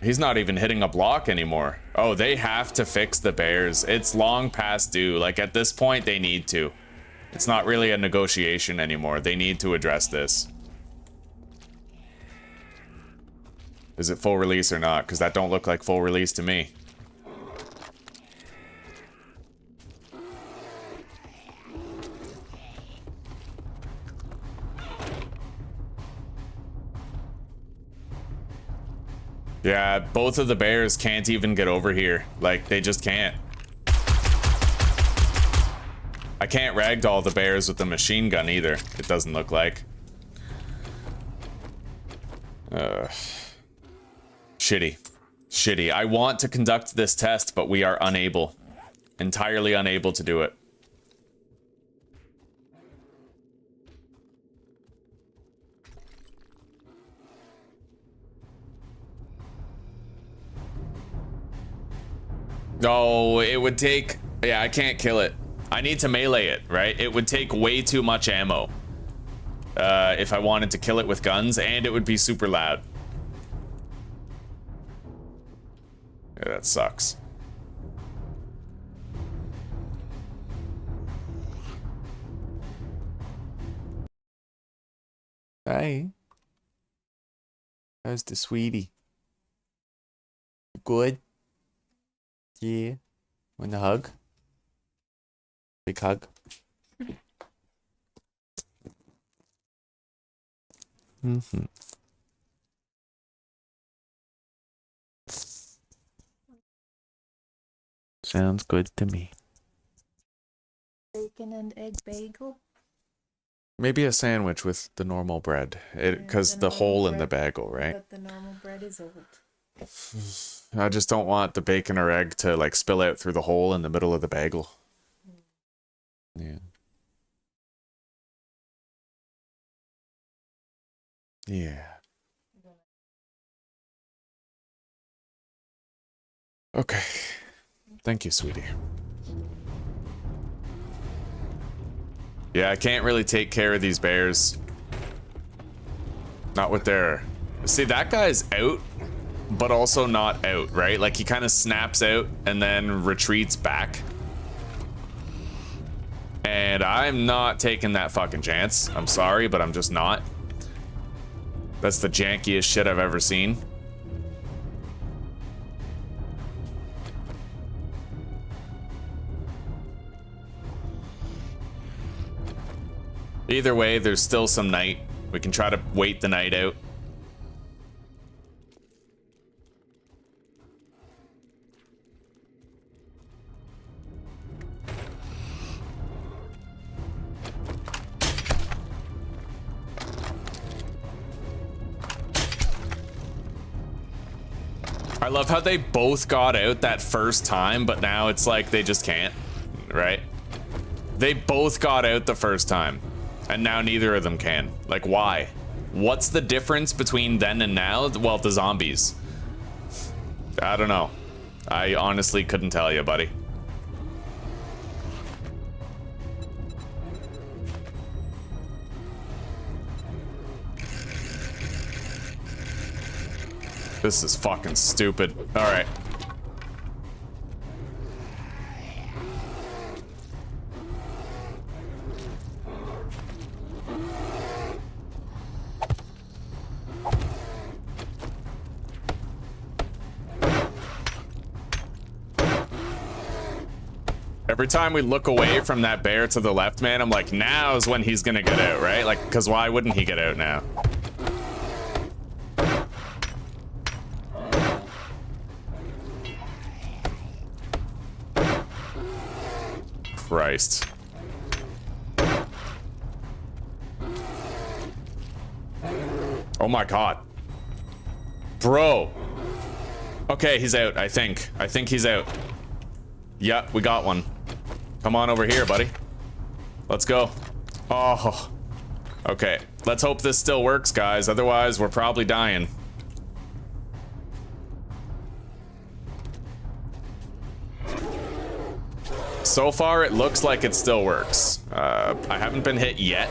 He's not even hitting a block anymore. Oh, they have to fix the bears. It's long past due. Like, at this point, they need to. It's not really a negotiation anymore. They need to address this. Is it full release or not? Because that don't look like full release to me. Yeah, both of the bears can't even get over here. Like, they just can't. I can't ragdoll the bears with the machine gun either, it doesn't look like. Shitty. Shitty. I want to conduct this test, but we are unable. Entirely unable to do it. No, it would take... Yeah, I can't kill it. I need to melee it, right? It would take way too much ammo if I wanted to kill it with guns, and it would be super loud. Yeah, that sucks. Hey. How's the sweetie? Good? Yeah. Want a hug? Big hug. Mm-hmm. Sounds good to me. Bacon and egg bagel. Maybe a sandwich with the normal bread. Because the hole in the bagel, right? But the normal bread is old. I just don't want the bacon or egg to like spill out through the hole in the middle of the bagel. Yeah. Yeah. Okay. Thank you, sweetie. Yeah, I can't really take care of these bears. Not with their... See, that guy's out, but also not out, right? Like, he kind of snaps out and then retreats back. And I'm not taking that fucking chance. I'm sorry, but I'm just not. That's the jankiest shit I've ever seen. Either way, there's still some night. We can try to wait the night out. I love how they both got out that first time, but now it's like they just can't, right? They both got out the first time, and now neither of them can. Like, why? What's the difference between then and now? Well, the zombies. I don't know. I honestly couldn't tell you, buddy. This is fucking stupid. All right. Every time we look away from that bear to the left, man, I'm like, now's when he's gonna get out, right? Like, because why wouldn't he get out now? Christ. Oh my god. Bro. Okay, he's out, I think. I think he's out. Yep, we got one. Come on over here, buddy. Let's go. Oh. Okay, let's hope this still works, guys. Otherwise, we're probably dying. So far, it looks like it still works. I haven't been hit yet.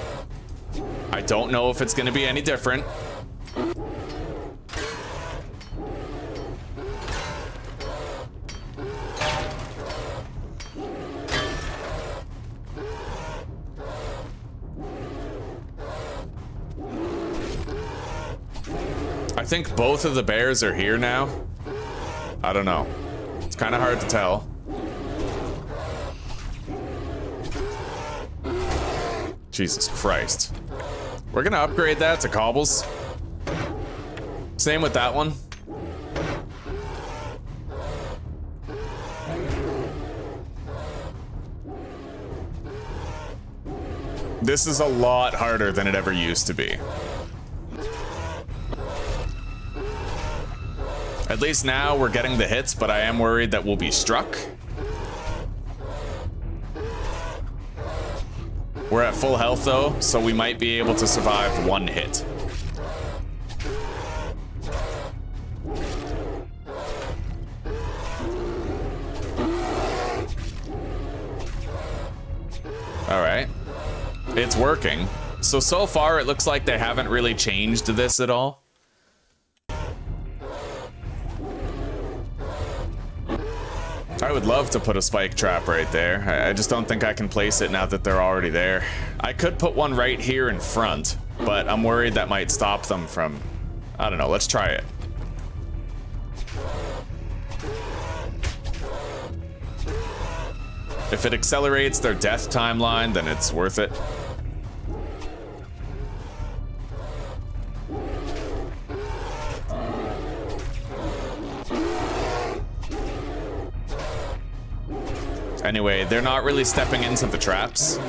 I don't know if it's going to be any different. I think both of the bears are here now. I don't know. It's kind of hard to tell. Jesus Christ. We're gonna upgrade that to cobbles. Same with that one. This is a lot harder than it ever used to be. At least now we're getting the hits, but I am worried that we'll be struck. We're at full health though, so we might be able to survive one hit. All right, it's working. So far it looks like they haven't really changed this at all. I would love to put a spike trap right there. I just don't think I can place it now that they're already there. I could put one right here in front, but I'm worried that might stop them from... I don't know, let's try it. If it accelerates their death timeline, then it's worth it. Anyway, they're not really stepping into the traps.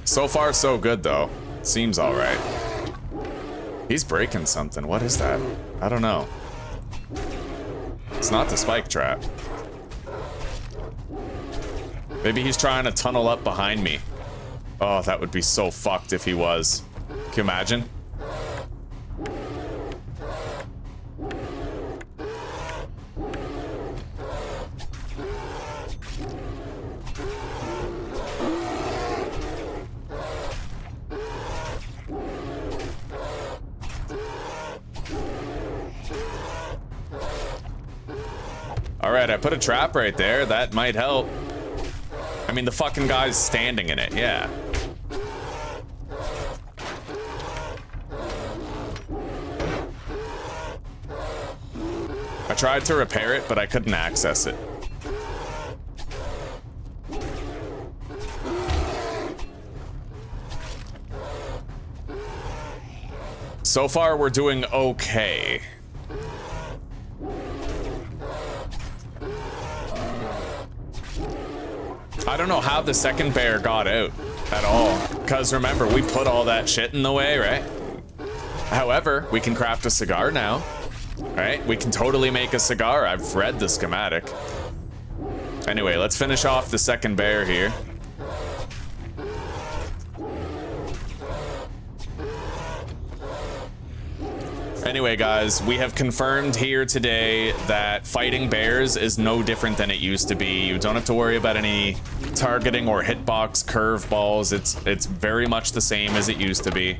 So far, so good, though. Seems alright. He's breaking something. What is that? I don't know. It's not the spike trap. Maybe he's trying to tunnel up behind me. Oh, that would be so fucked if he was. Can you imagine? Alright, I put a trap right there. That might help. I mean, the fucking guy's standing in it, yeah. I tried to repair it, but I couldn't access it. So far, we're doing okay. I don't know how the second bear got out at all. Because remember, we put all that shit in the way, right? However, we can craft a cigar now. Right? We can totally make a cigar. I've read the schematic. Anyway, let's finish off the second bear here. Anyway, guys, we have confirmed here today that fighting bears is no different than it used to be. You don't have to worry about any targeting or hitbox curveballs. It's very much the same as it used to be.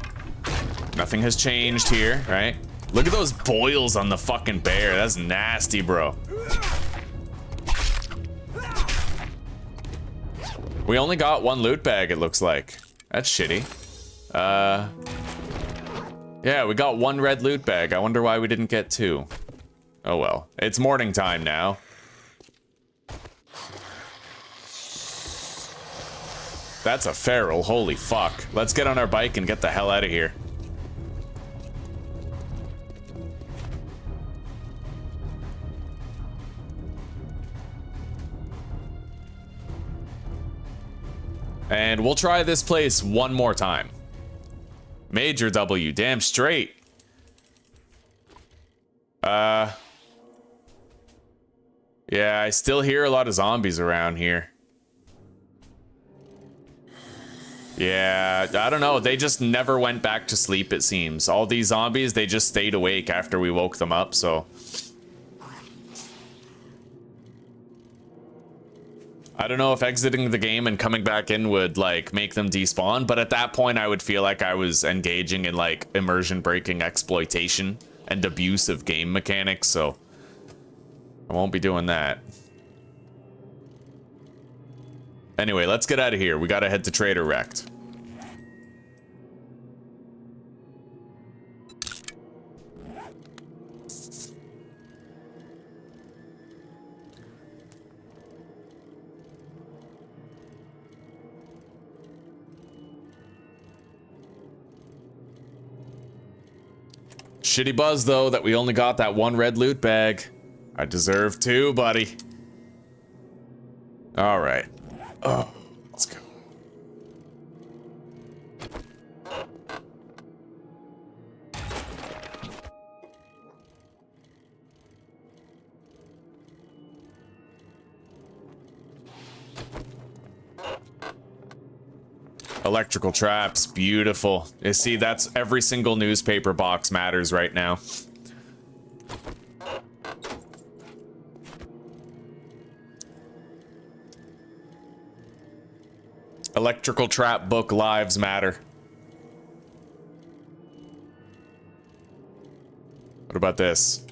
Nothing has changed here, right? Look at those boils on the fucking bear. That's nasty, bro. We only got one loot bag, it looks like. That's shitty. Yeah, we got one red loot bag. I wonder why we didn't get two. Oh well. It's morning time now. That's a feral, holy fuck. Let's get on our bike and get the hell out of here. And we'll try this place one more time. Major W, damn straight. Yeah, I still hear a lot of zombies around here. Yeah, I don't know. They just never went back to sleep, it seems. All these zombies, they just stayed awake after we woke them up, so... I don't know if exiting the game and coming back in would, like, make them despawn, but at that point I would feel like I was engaging in, like, immersion-breaking exploitation and abuse of game mechanics, so I won't be doing that. Anyway, let's get out of here. We gotta head to Trader Rect. Shitty buzz, though, that we only got that one red loot bag. I deserve two, buddy. All right. Oh, let's go. Electrical traps, beautiful. You see, that's every single newspaper box matters right now. Electrical trap book lives matter. What about this?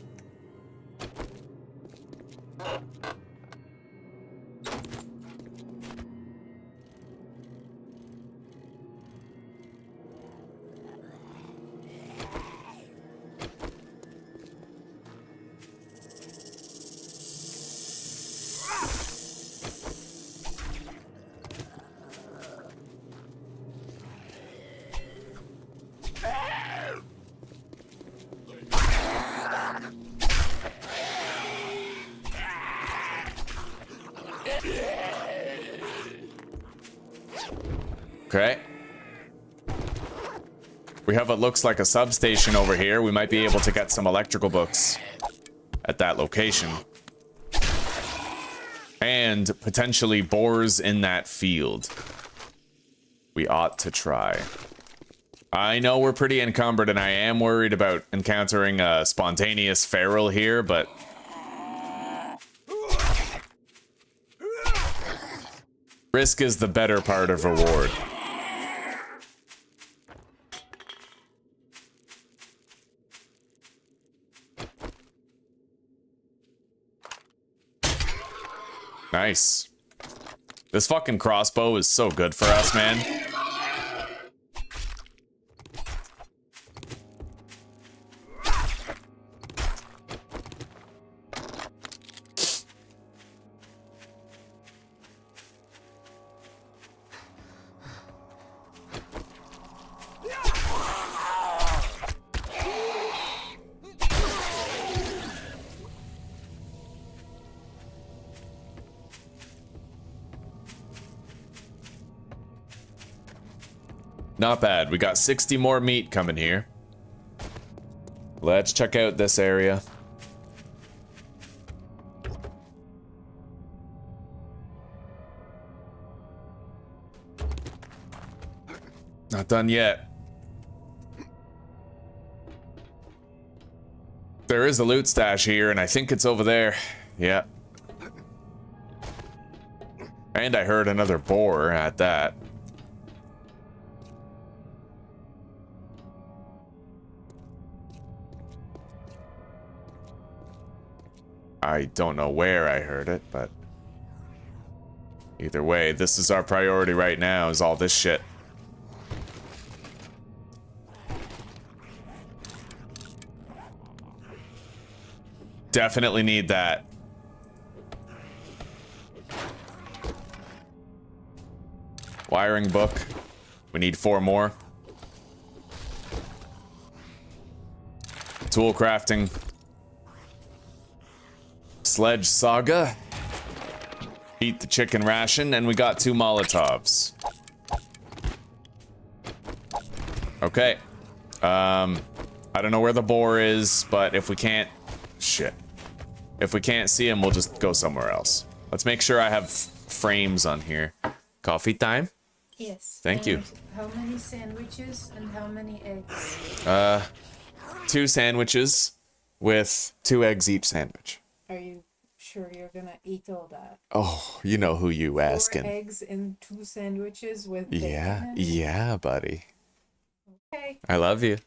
Okay. We have what looks like a substation over here. We might be able to get some electrical books at that location. And potentially boars in that field. We ought to try. I know we're pretty encumbered, and I am worried about encountering a spontaneous feral here, but... risk is the better part of reward. Nice. This fucking crossbow is so good for us, man. Not bad. We got 60 more meat coming here. Let's check out this area. Not done yet. There is a loot stash here, and I think it's over there. Yeah. And I heard another boar at that. I don't know where I heard it, but either way, this is our priority right now, is all this shit. Definitely need that. Wiring book. We need 4 more. Tool crafting. Sledge saga. Eat the chicken ration, and we got 2 Molotovs. Okay. I don't know where the boar is, but if we can't... shit. If we can't see him, we'll just go somewhere else. Let's make sure I have frames on here. Coffee time? Yes. Thank you. How many sandwiches and how many eggs? 2 sandwiches with 2 eggs each sandwich. Are you sure you're gonna eat all that? Oh, you know who you asking. 4 eggs and 2 sandwiches with bacon Yeah, in it? yeah, buddy. Okay, I love you.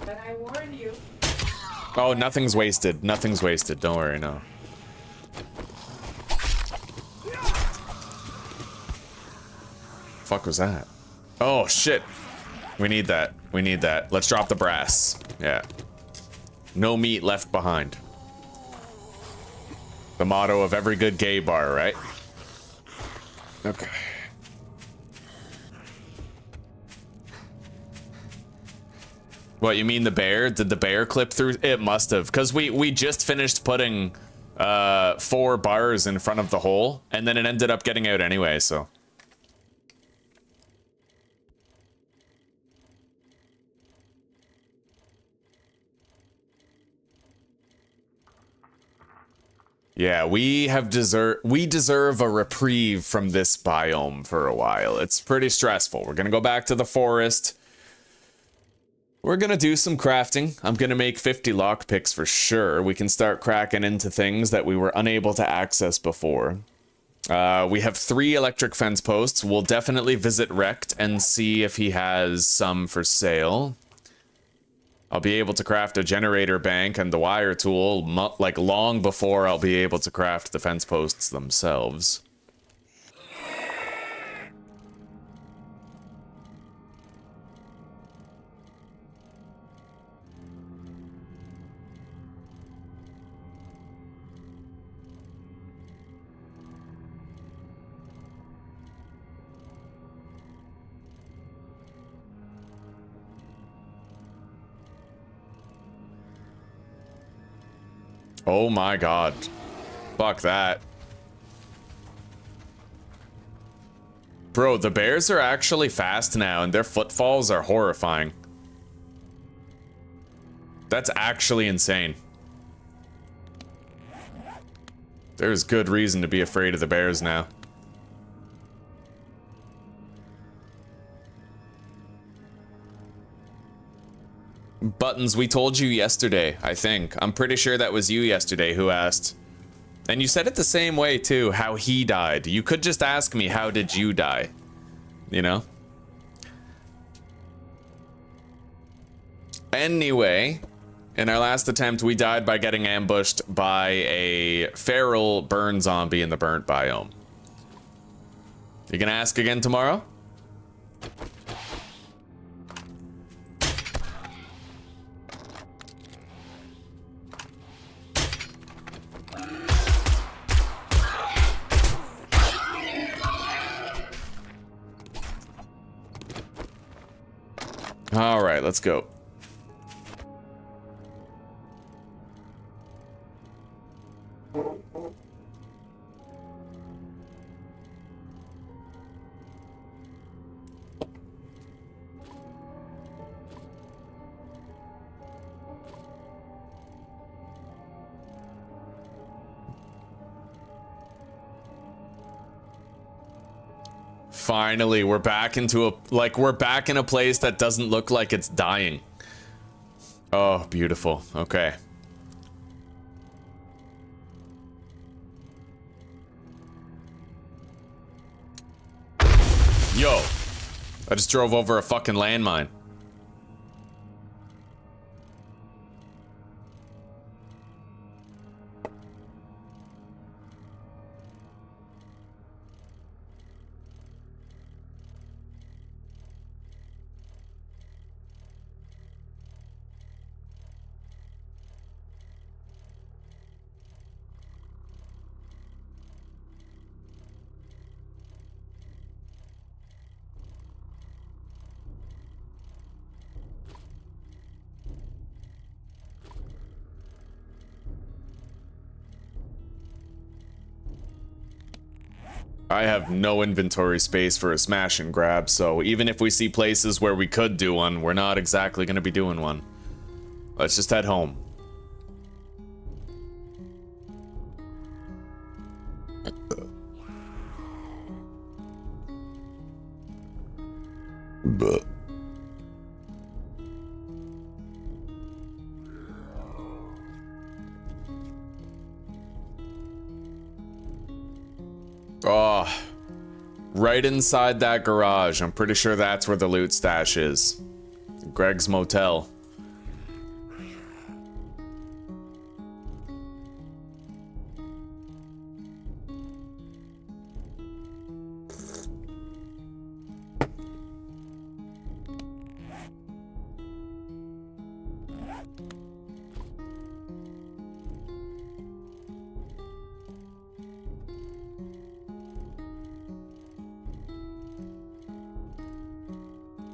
but I warn you. Oh, nothing's wasted. Nothing's wasted. Don't worry, no. Fuck was that? Oh, shit. We need that. We need that. Let's drop the brass. Yeah. No meat left behind. The motto of every good gay bar, right? Okay. What, you mean the bear? Did the bear clip through? It must have, because we just finished putting 4 bars in front of the hole, and then it ended up getting out anyway, so. Yeah, we deserve a reprieve from this biome for a while. It's pretty stressful. We're gonna go back to the forest. We're gonna do some crafting. I'm gonna make 50 lockpicks for sure. We can start cracking into things that we were unable to access before. We have 3 electric fence posts. We'll definitely visit Rect and see if he has some for sale. I'll be able to craft a generator bank and the wire tool like long before I'll be able to craft the fence posts themselves. Oh my god. Fuck that. Bro, the bears are actually fast now, and their footfalls are horrifying. That's actually insane. There's good reason to be afraid of the bears now. Buttons, we told you yesterday, I think. I'm pretty sure that was you yesterday who asked. And you said it the same way too, how he died. You could just ask me, how did you die? You know? Anyway, in our last attempt, we died by getting ambushed by a feral burn zombie in the burnt biome. You gonna ask again tomorrow? All right, let's go. Finally, we're back into we're back in a place that doesn't look like it's dying. Oh, beautiful. Okay. Yo, I just drove over a fucking landmine. I have no inventory space for a smash and grab, so even if we see places where we could do one, we're not exactly going to be doing one. Let's just head home. Oh, right inside that garage. I'm pretty sure that's where the loot stash is. Greg's Motel.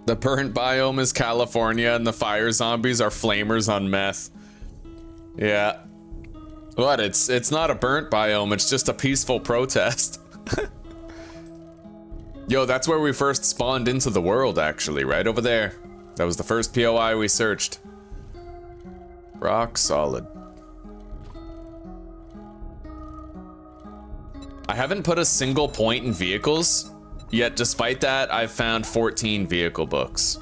The burnt biome is California and the fire zombies are flamers on meth. Yeah. What? It's not a burnt biome, it's just a peaceful protest. Yo, that's where we first spawned into the world, actually, right over there. That was the first POI we searched. Rock solid. I haven't put a single point in vehicles. Yet, despite that, I've found 14 vehicle books.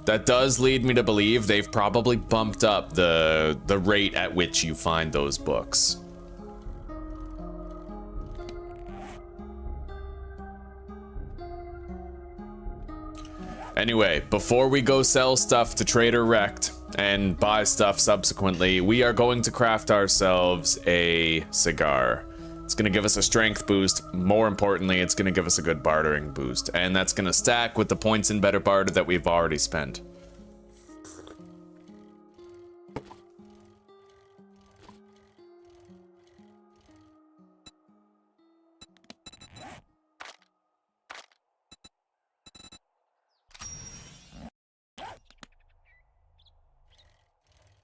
That does lead me to believe they've probably bumped up the rate at which you find those books. Anyway, before we go sell stuff to Trader Rect and buy stuff subsequently, we are going to craft ourselves a cigar. It's going to give us a strength boost. More importantly, it's going to give us a good bartering boost. And that's going to stack with the points in better barter that we've already spent.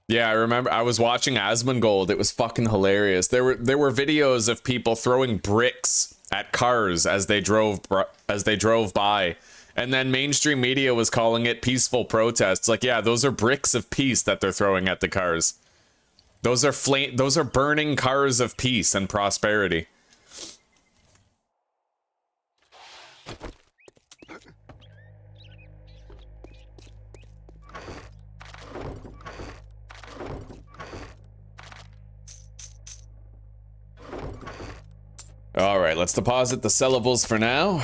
Yeah, I remember I was watching Asmongold. It was fucking hilarious. There were videos of people throwing bricks at cars as they drove by, And then mainstream media was calling it peaceful protests. Like, yeah, those are bricks of peace that they're throwing at the cars. Those are burning cars of peace and prosperity. All right, let's deposit the sellables for now.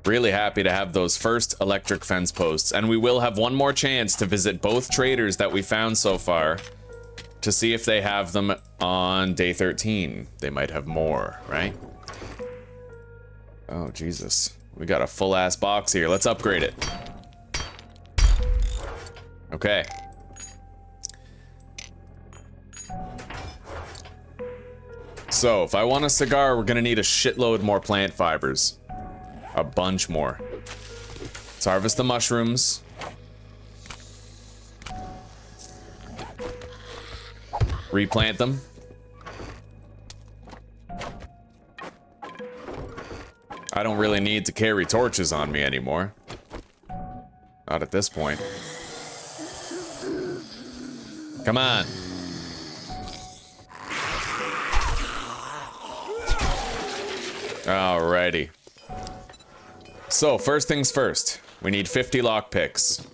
Really happy to have those first electric fence posts, and we will have one more chance to visit both traders that we found so far to see if they have them on day 13. They might have more, right? Oh, Jesus. We got a full-ass box here. Let's upgrade it. Okay. So, if I want a cigar, we're gonna need a shitload more plant fibers. A bunch more. Let's harvest the mushrooms. Replant them. I don't really need to carry torches on me anymore. Not at this point. Come on. Alrighty. So, first things first. We need 50 lockpicks.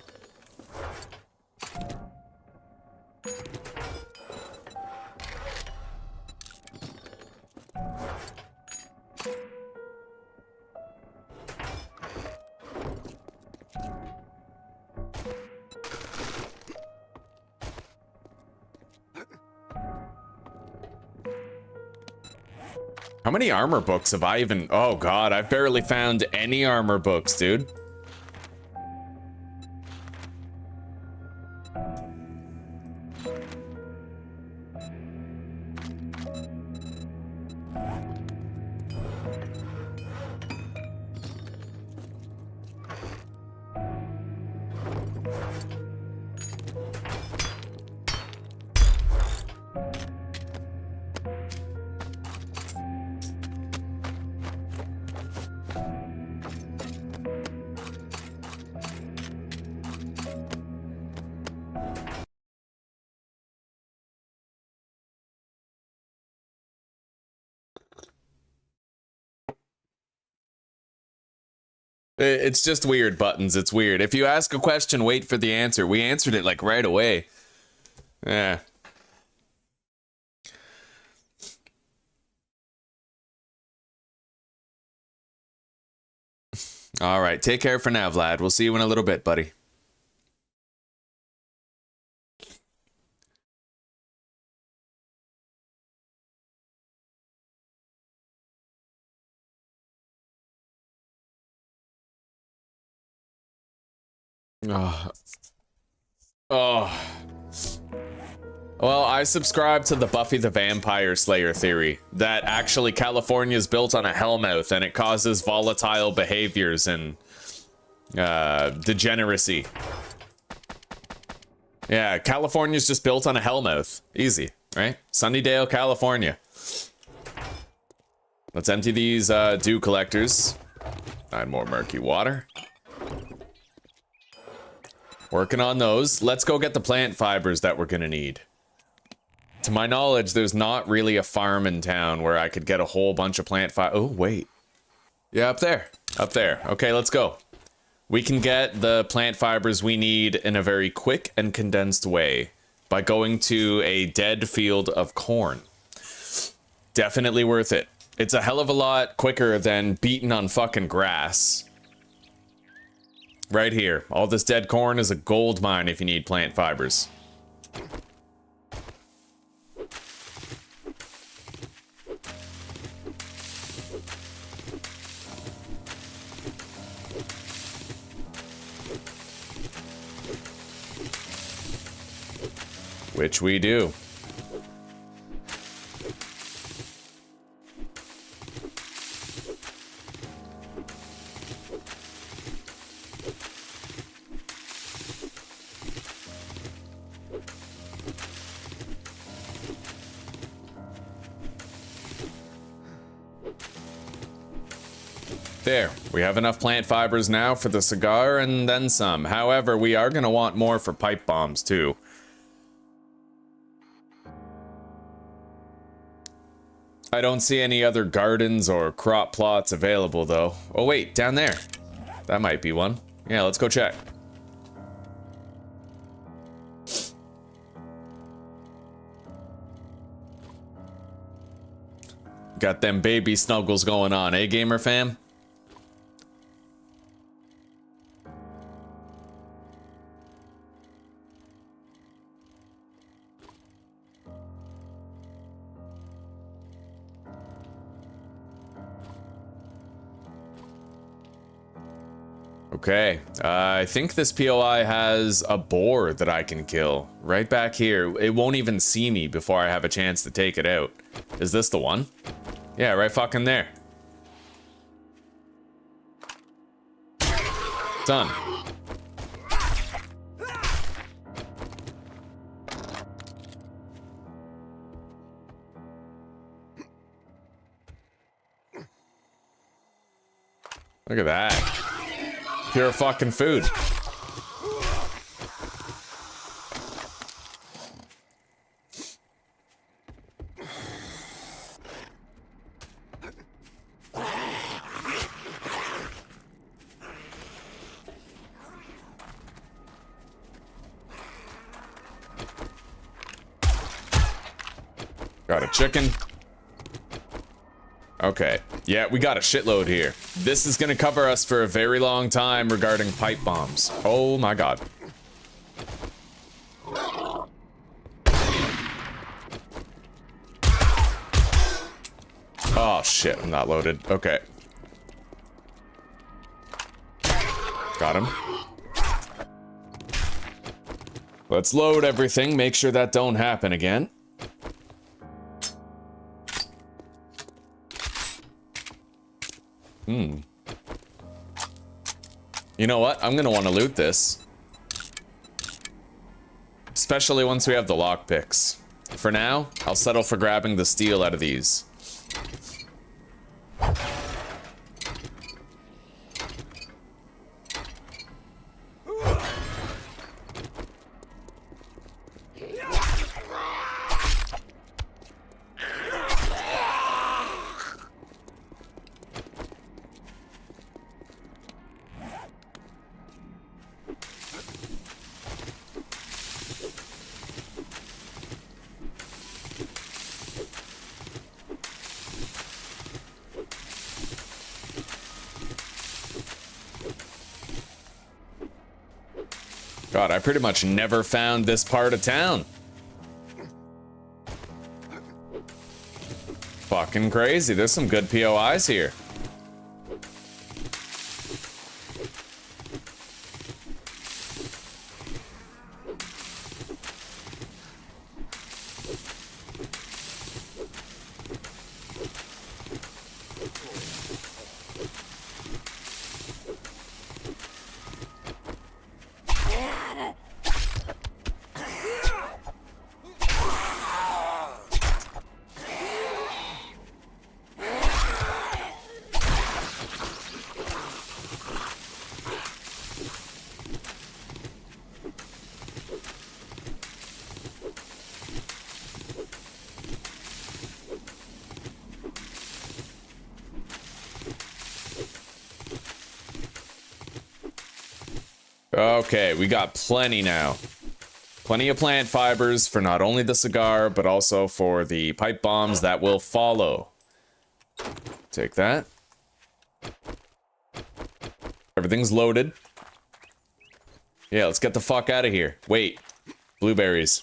How many armor books have I even... Oh god, I've barely found any armor books, dude. It's just weird, Buttons. It's weird. If you ask a question, wait for the answer. We answered it, like, right away. Yeah. All right. Take care for now, Vlad. We'll see you in a little bit, buddy. Oh. Oh. Well, I subscribe to the Buffy the Vampire Slayer theory that actually California is built on a hellmouth and it causes volatile behaviors and degeneracy. Yeah, California's just built on a hellmouth. Easy, right? Sunnydale, California. Let's empty these dew collectors. 9 more murky water. Working on those. Let's go get the plant fibers that we're gonna need. To my knowledge, there's not really a farm in town where I could get a whole bunch of plant Oh, wait. Yeah, up there. Up there. Okay, let's go. We can get the plant fibers we need in a very quick and condensed way by going to a dead field of corn. Definitely worth it. It's a hell of a lot quicker than beating on fucking grass. Right here. All this dead corn is a gold mine if you need plant fibers. Which we do. There, we have enough plant fibers now for the cigar and then some. However, we are going to want more for pipe bombs too. I don't see any other gardens or crop plots available though. Oh wait, down there. That might be one. Yeah, let's go check. Got them baby snuggles going on, eh, gamer fam? Okay, I think this POI has a boar that I can kill. Right back here. It won't even see me before I have a chance to take it out. Is this the one? Yeah, right fucking there. Done. Look at that. Pure fucking food. Got a chicken. Okay. Yeah, we got a shitload here. This is gonna cover us for a very long time regarding pipe bombs. Oh my god. Oh shit, I'm not loaded. Okay. Got him. Let's load everything, make sure that don't happen again. You know what? I'm gonna want to loot this. Especially once we have the lockpicks. For now, I'll settle for grabbing the steel out of these. God, I pretty much never found this part of town. Fucking crazy. There's some good POIs here. Okay, we got plenty now. Plenty of plant fibers for not only the cigar, but also for the pipe bombs that will follow. Take that. Everything's loaded. Yeah, let's get the fuck out of here. Wait, blueberries.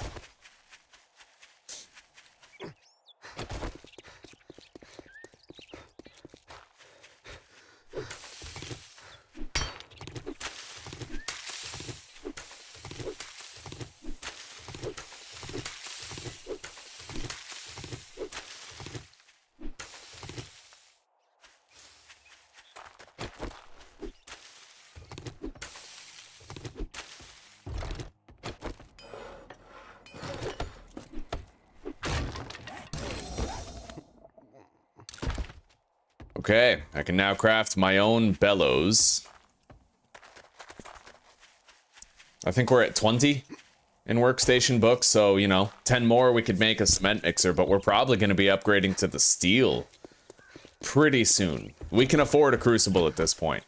Okay, I can now craft my own bellows. I think we're at 20 in workstation books, so, you know, 10 more we could make a cement mixer, but we're probably going to be upgrading to the steel pretty soon. We can afford a crucible at this point.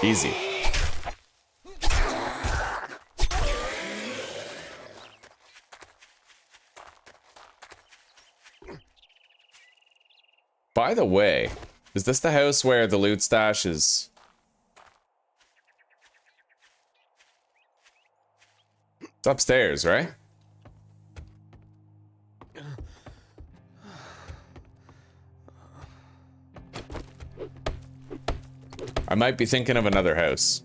Easy. By the way, is this the house where the loot stash is? It's upstairs, right? I might be thinking of another house.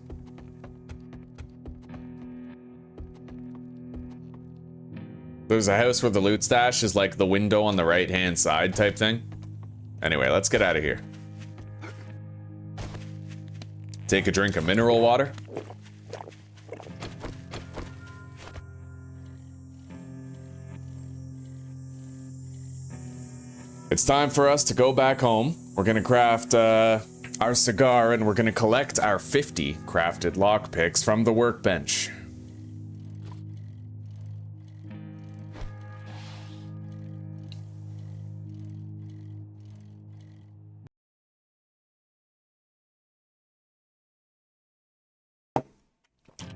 There's a house where the loot stash is like the window on the right-hand side type thing. Anyway, let's get out of here. Take a drink of mineral water. It's time for us to go back home. We're gonna craft our cigar, and we're gonna collect our 50 crafted lockpicks from the workbench.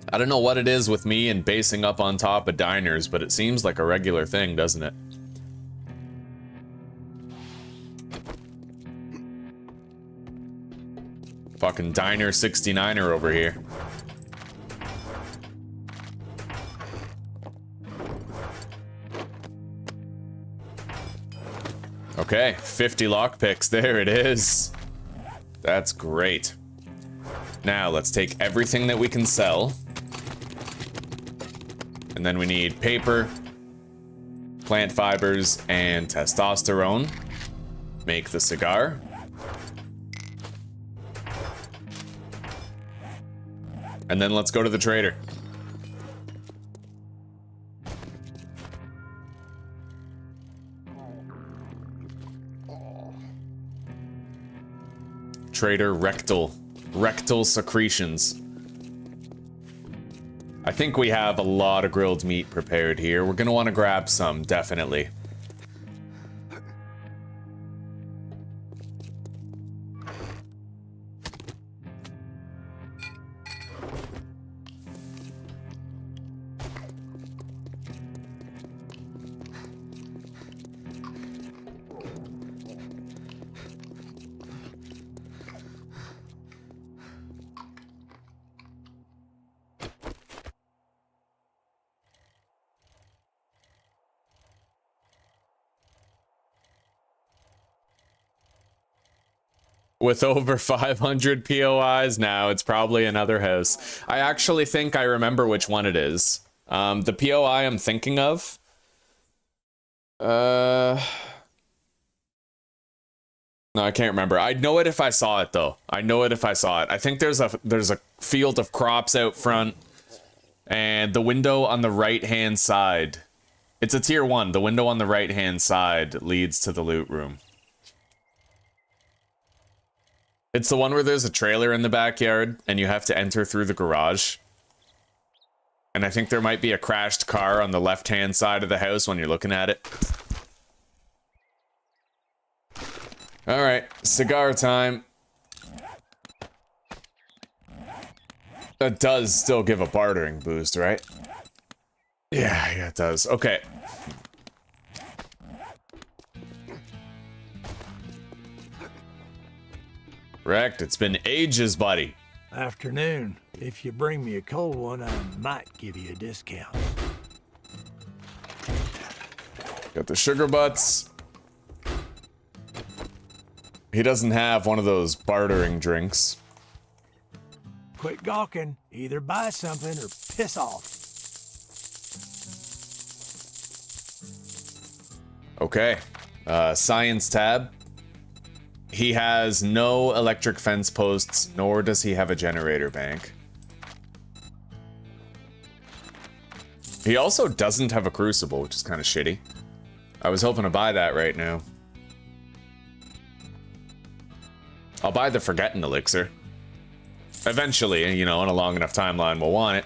I don't know what it is with me and basing up on top of diners, but it seems like a regular thing, doesn't it? Fucking diner 69er over here. Okay, 50 lockpicks, there it is. That's great. Now, let's take everything that we can sell. And then we need paper, plant fibers, and testosterone. Make the cigar. And then let's go to the trader. Trader rectal secretions. I think we have a lot of grilled meat prepared here. We're gonna want to grab some, definitely. With over 500 POIs now, it's probably another house. I actually think I remember which one it is. The POI I'm thinking of. No, I can't remember. I'd know it if I saw it, though. I know it if I saw it. I think there's a field of crops out front, and the window on the right-hand side. It's a tier 1. The window on the right-hand side leads to the loot room. It's the one where there's a trailer in the backyard, and you have to enter through the garage. And I think there might be a crashed car on the left-hand side of the house when you're looking at it. Alright, cigar time. That does still give a bartering boost, right? Yeah, it does. Okay. Correct. It's been ages, buddy. Afternoon. If you bring me a cold one, I might give you a discount. Got the sugar butts. He doesn't have one of those bartering drinks. Quit gawking. Either buy something or piss off. Okay. Science tab. He has no electric fence posts, nor does he have a generator bank. He also doesn't have a crucible, which is kind of shitty. I was hoping to buy that right now. I'll buy the Forgetting Elixir. Eventually, you know, in a long enough timeline, we'll want it.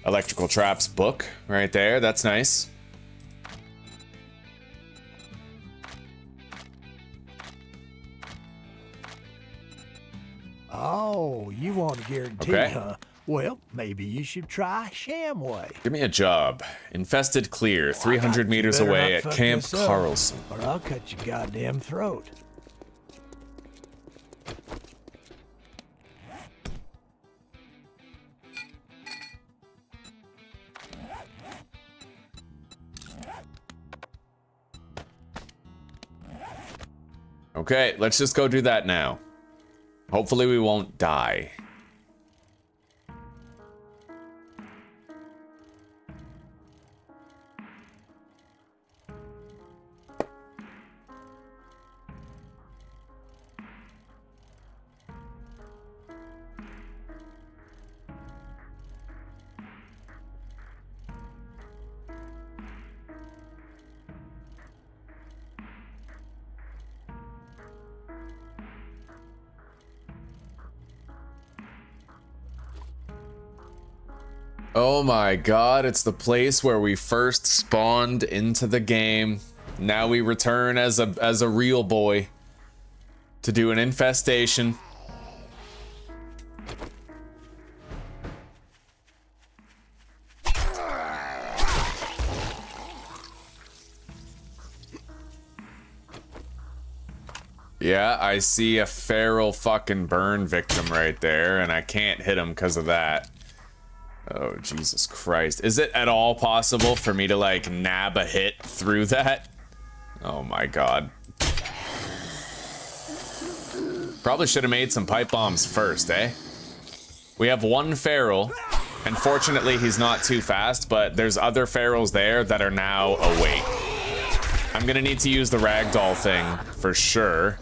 Electrical Traps book right there. That's nice. Oh, you want a guarantee, Okay. huh? Well, maybe you should try Shamway. Give me a job. Infested clear, 300 meters better away not at fuck Camp this up, Carlson. Or I'll cut your goddamn throat. Okay, let's just go do that now. Hopefully we won't die. Oh my god, it's the place where we first spawned into the game. Now we return as a real boy to do an infestation. Yeah, I see a feral fucking burn victim right there, and I can't hit him because of that. Oh, Jesus Christ. Is it at all possible for me to, like, nab a hit through that? Oh my god. Probably should have made some pipe bombs first, eh? We have one feral, and fortunately he's not too fast, but there's other ferals there that are now awake. I'm gonna need to use the ragdoll thing for sure.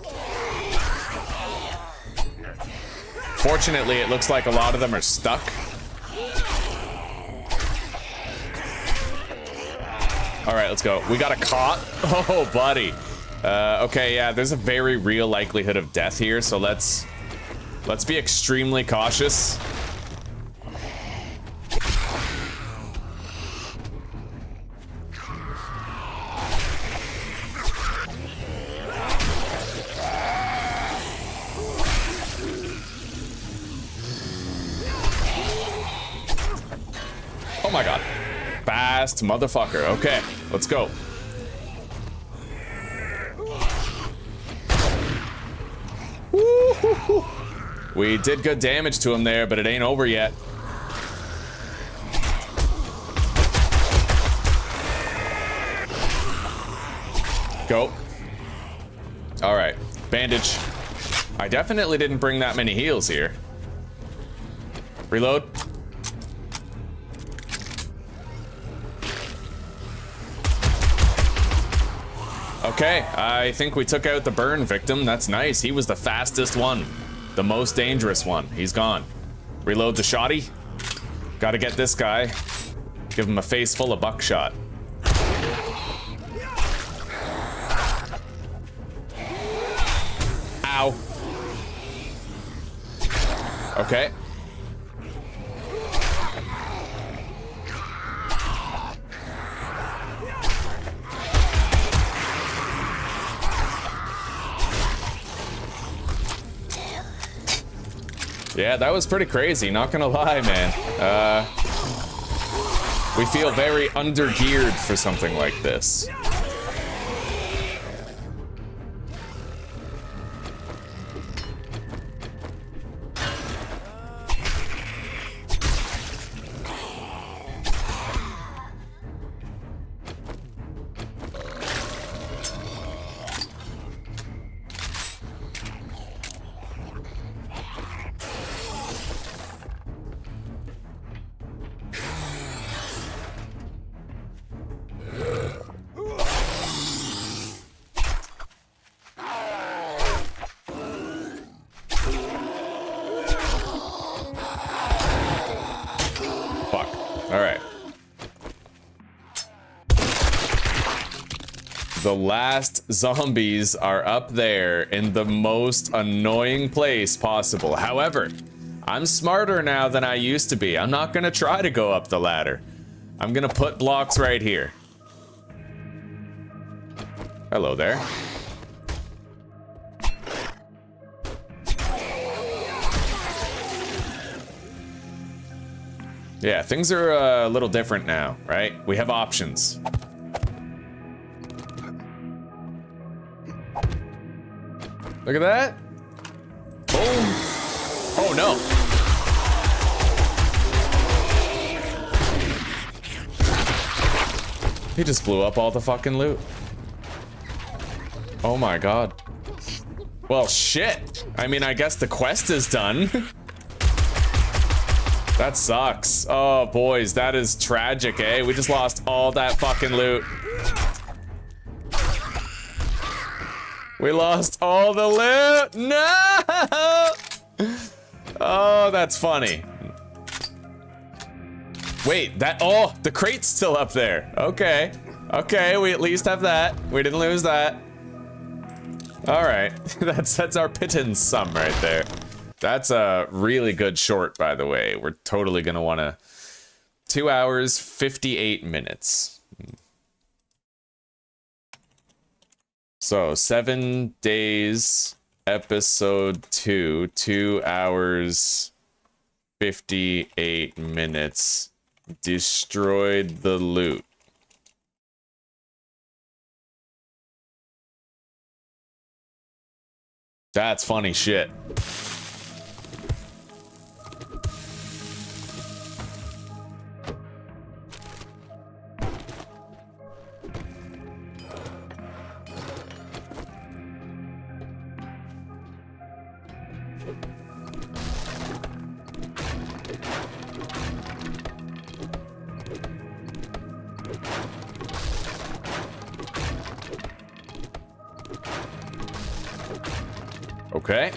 Fortunately, it looks like a lot of them are stuck. All right, let's go. We got a caught. Oh, buddy. Okay, yeah, there's a very real likelihood of death here, so let's be extremely cautious. Oh my god. Fast motherfucker. Okay, let's go. Woo-hoo-hoo. We did good damage to him there, but it ain't over yet. Go. All right, bandage. I definitely didn't bring that many heals here. Reload. Okay, I think we took out the burn victim. That's nice. He was the fastest one. The most dangerous one. He's gone. Reload the shotty. Gotta get this guy. Give him a face full of buckshot. Ow. Okay. Yeah, that was pretty crazy, not gonna lie, man. We feel very under-geared for something like this. The last zombies are up there in the most annoying place possible. However, I'm smarter now than I used to be. I'm not gonna try to go up the ladder. I'm gonna put blocks right here. Hello there. Yeah, things are a little different now, right? We have options. Look at that. Boom. Oh no. He just blew up all the fucking loot. Oh my god. Well, shit. I mean, I guess the quest is done. That sucks. Oh, boys, that is tragic, eh? We just lost all that fucking loot. We lost all the loot. No! Oh, that's funny. Wait, oh, the crate's still up there. Okay. Okay, we at least have that. We didn't lose that. All right, that's our pittance sum right there. That's a really good short, by the way. We're totally gonna wanna 2 hours, 58 minutes. So 7 days, episode 2, 2 hours, 58 minutes. Destroyed the loot. That's funny shit. Okay.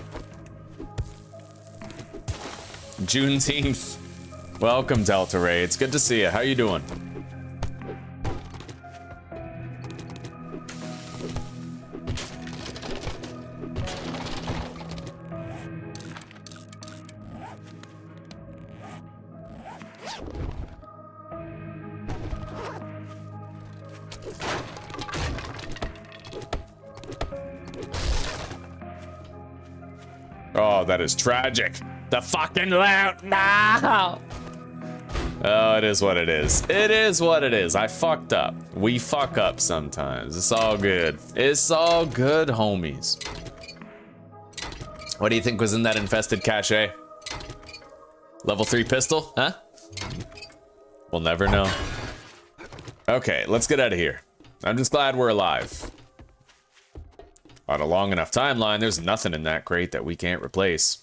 Juneteenth. Welcome, Delta Ray. It's good to see you. How you doing? Oh, that is tragic. The fucking loot. No. Oh, it is what it is. It is what it is. I fucked up. We fuck up sometimes. It's all good. It's all good, homies. What do you think was in that infested cache? Level 3 pistol, huh? We'll never know. Okay, let's get out of here. I'm just glad we're alive. On a long enough timeline, there's nothing in that crate that we can't replace.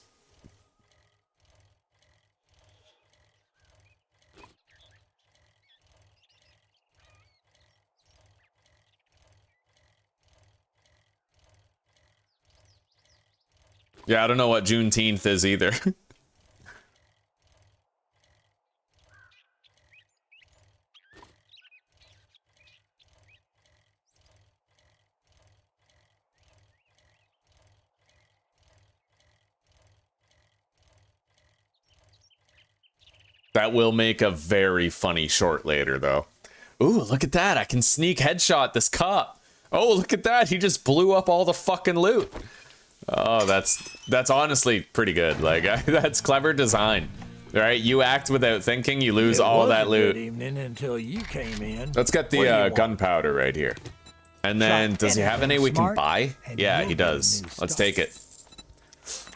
Yeah, I don't know what Juneteenth is either. That will make a very funny short later, though. Ooh, look at that. I can sneak headshot this cop. Oh, look at that. He just blew up all the fucking loot. Oh, that's honestly pretty good. Like, that's clever design. Right? You act without thinking, you lose all that loot. Good evening until you came in. Let's get the gunpowder right here. And then, does he have any we can buy? Yeah, he does. Let's take it.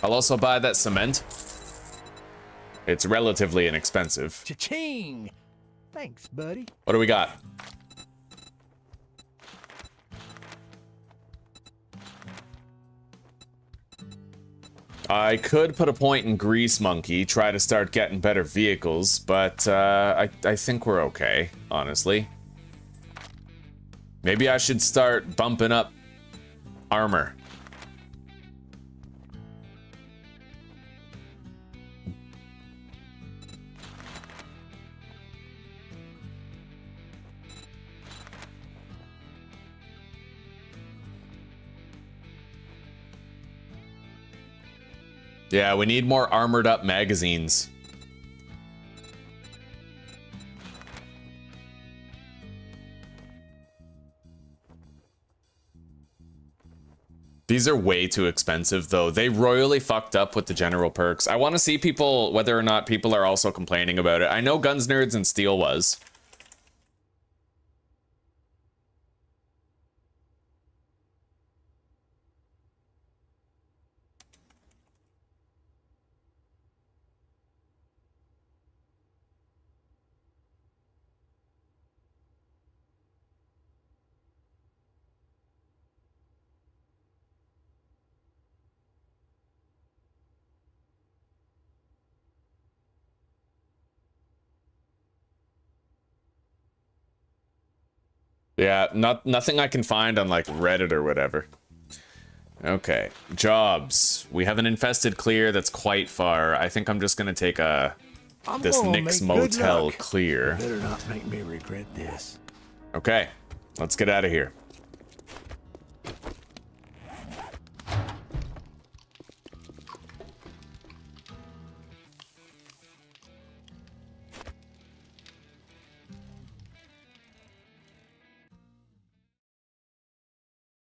I'll also buy that cement. It's relatively inexpensive. Cha-ching! Thanks, buddy. What do we got? I could put a point in Grease Monkey, try to start getting better vehicles, but I think we're okay, honestly. Maybe I should start bumping up armor. Yeah, we need more armored up magazines. These are way too expensive, though. They royally fucked up with the general perks. I want to see people, whether or not people are also complaining about it. I know Guns, Nerds, and Steel was. Yeah, nothing I can find on like Reddit or whatever. Okay, jobs. We have an infested clear that's quite far. I think I'm just gonna take this Nick's Motel clear. Better not make me regret this. Okay, let's get out of here.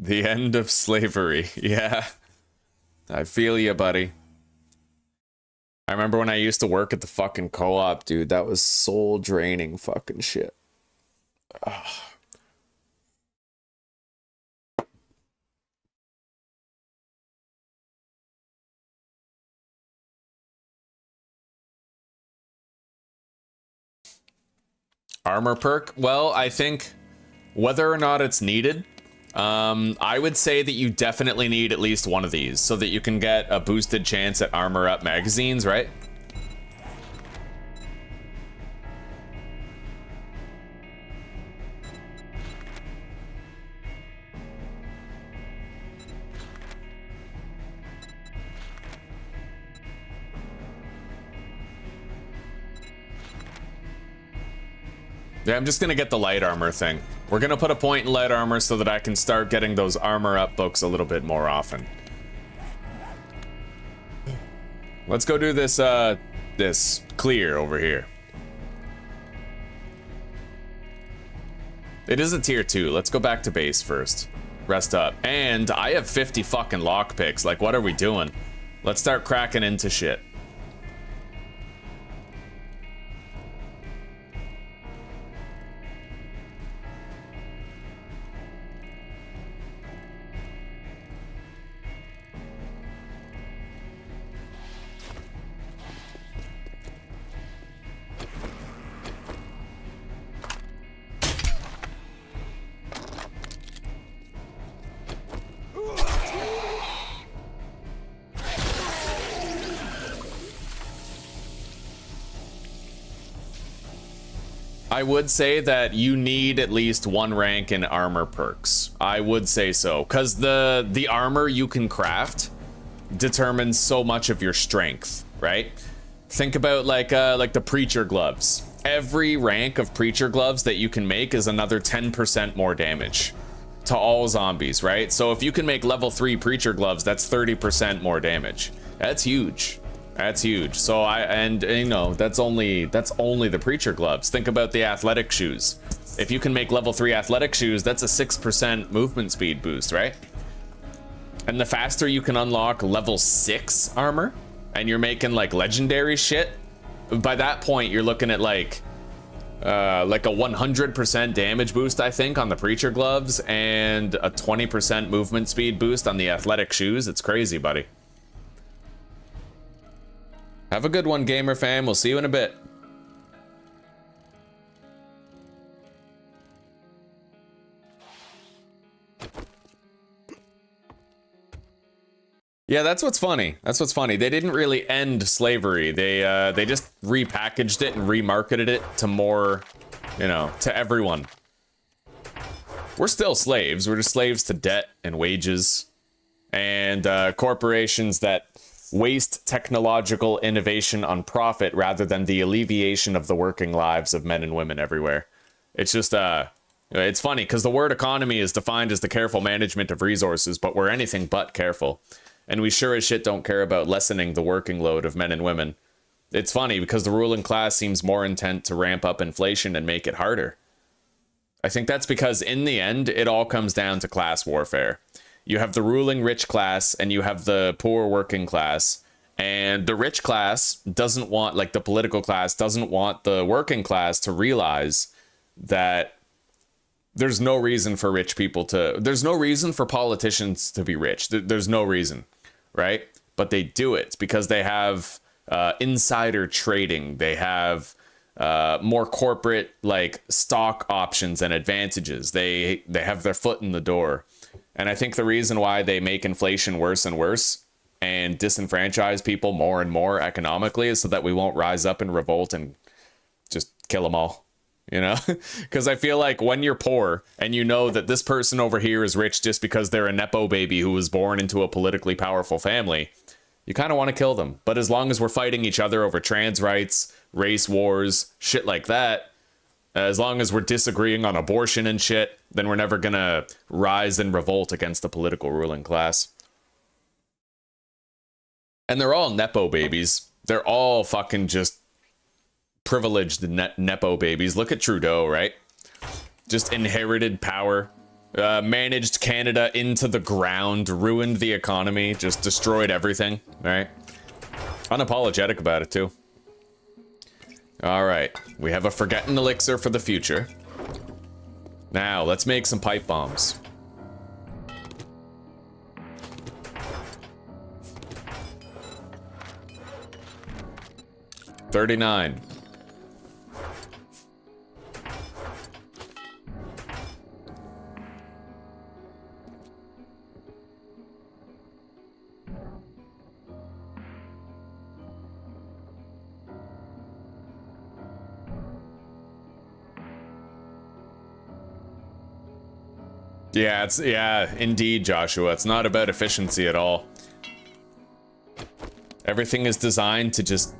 The end of slavery. Yeah. I feel you, buddy. I remember when I used to work at the fucking co-op, dude. That was soul draining fucking shit. Ugh. Armor perk? Well, I think whether or not it's needed, I would say that you definitely need at least one of these so that you can get a boosted chance at armor up magazines, right? Yeah, I'm just gonna get the light armor thing. We're gonna put a point in light armor so that I can start getting those armor up books a little bit more often. Let's go do this, this clear over here. It is a tier 2. Let's go back to base first. Rest up. And I have 50 fucking lockpicks. Like, what are we doing? Let's start cracking into shit. I would say that you need at least one rank in armor perks. I would say so, because the armor you can craft determines so much of your strength, right? Think about like the preacher gloves. Every rank of preacher gloves that you can make is another 10% more damage to all zombies, right? So if you can make level 3 preacher gloves, that's 30% more damage. That's huge. That's huge. So you know, that's only the preacher gloves. Think about the athletic shoes. If you can make level 3 athletic shoes, that's a 6% movement speed boost, right? And the faster you can unlock level 6 armor, and you're making like legendary shit, by that point you're looking at like a 100% damage boost, I think, on the preacher gloves, and a 20% movement speed boost on the athletic shoes. It's crazy, buddy. Have a good one, gamer fam. We'll see you in a bit. Yeah, that's what's funny. That's what's funny. They didn't really end slavery. They just repackaged it and remarketed it to more, you know, to everyone. We're still slaves. We're just slaves to debt and wages and corporations that waste technological innovation on profit rather than the alleviation of the working lives of men and women everywhere. It's just it's funny because the word economy is defined as the careful management of resources, but we're anything but careful. and we sure as shit don't care about lessening the working load of men and women. It's funny because the ruling class seems more intent to ramp up inflation and make it harder. I think that's because in the end, it all comes down to class warfare. You have the ruling rich class and you have the poor working class. And the rich class doesn't want, like the political class doesn't want the working class to realize that there's no reason for rich people to, there's no reason for politicians to be rich. There's no reason, right? But they do it because they have insider trading. They have more corporate like stock options and advantages. They have their foot in the door. And I think the reason why they make inflation worse and worse and disenfranchise people more and more economically is so that we won't rise up and revolt and just kill them all. You know, because I feel like when you're poor and you know that this person over here is rich just because they're a Nepo baby who was born into a politically powerful family, you kind of want to kill them. But as long as we're fighting each other over trans rights, race wars, shit like that, as long as we're disagreeing on abortion and shit, then we're never going to rise and revolt against the political ruling class. And they're all Nepo babies. They're all fucking just privileged Nepo babies. Look at Trudeau, right? Just inherited power, managed Canada into the ground, ruined the economy, just destroyed everything, right? Unapologetic about it, too. All right, we have a forgotten elixir for the future. Now, let's make some pipe bombs. $39. Yeah, indeed, Joshua. It's not about efficiency at all. Everything is designed to just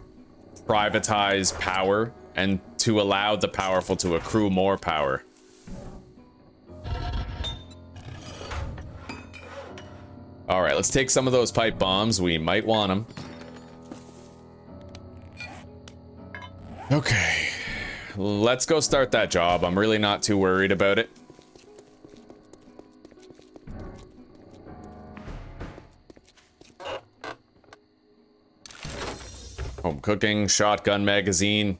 privatize power and to allow the powerful to accrue more power. All right, let's take some of those pipe bombs. We might want them. Okay, let's go start that job. I'm really not too worried about it. Home cooking, shotgun magazine.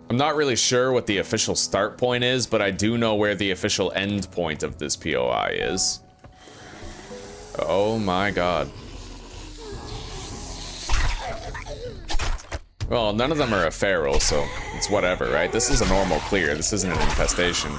I'm not really sure what the official start point is, but I do know where the official end point of this POI is. Oh my god. Well, none of them are a feral, so it's whatever, right? This is a normal clear. This isn't an infestation.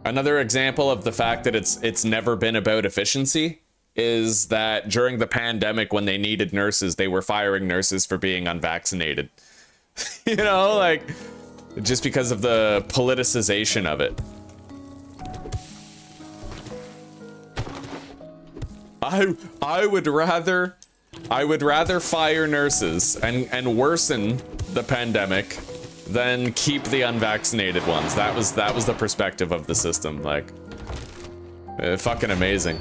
Another example of the fact that it's never been about efficiency is that during the pandemic, when they needed nurses, they were firing nurses for being unvaccinated. You know, like, just because of the politicization of it. I would rather fire nurses and worsen the pandemic than keep the unvaccinated ones. That was the perspective of the system. Like, fucking amazing.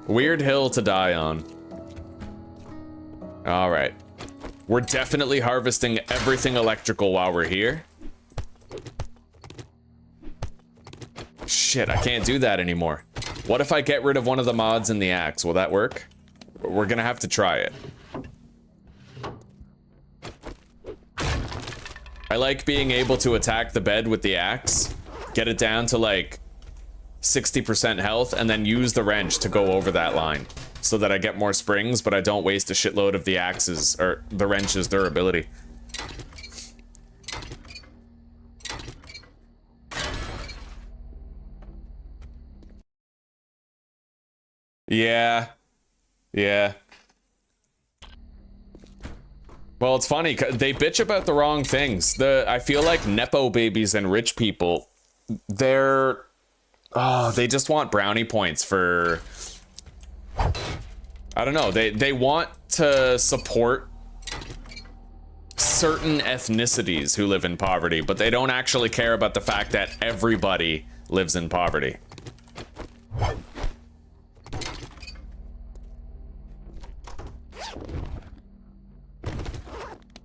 Weird hill to die on. All right, we're definitely harvesting everything electrical while we're here. Shit, I can't do that anymore. What if I get rid of one of the mods in the axe? Will that work? We're gonna have to try it. I like being able to attack the bed with the axe, get it down to like 60% health, and then use the wrench to go over that line so that I get more springs, but I don't waste a shitload of the axe's or the wrench's durability. Yeah. Well, it's funny, they bitch about the wrong things. I feel like Nepo babies and rich people they're, oh, they just want brownie points for, I don't know, they want to support certain ethnicities who live in poverty, but they don't actually care about the fact that everybody lives in poverty.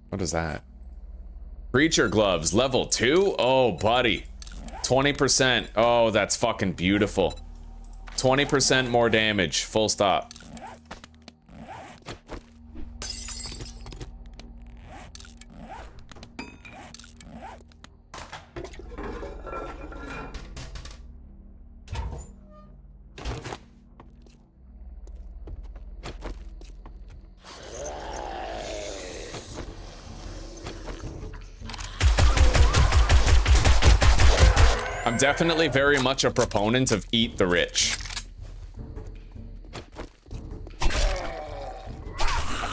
What is that? Preacher gloves, level 2? Oh, buddy. 20%. Oh, that's fucking beautiful. 20% more damage, full stop. I'm definitely very much a proponent of eat the rich.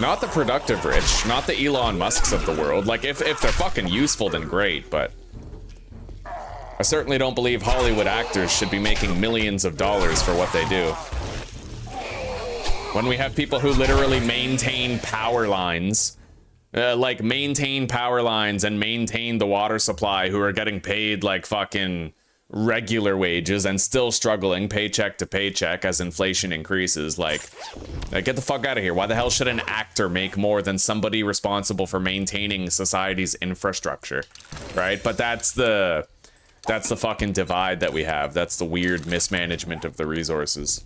Not the productive rich, not the Elon Musks of the world. Like, if they're fucking useful, then great, but I certainly don't believe Hollywood actors should be making millions of dollars for what they do. When we have people who literally maintain power lines, like maintain power lines and maintain the water supply, who are getting paid like fucking regular wages and still struggling paycheck to paycheck as inflation increases, like get the fuck out of here. Why the hell should an actor make more than somebody responsible for maintaining society's infrastructure, right? But that's the fucking divide that we have. That's the weird mismanagement of the resources.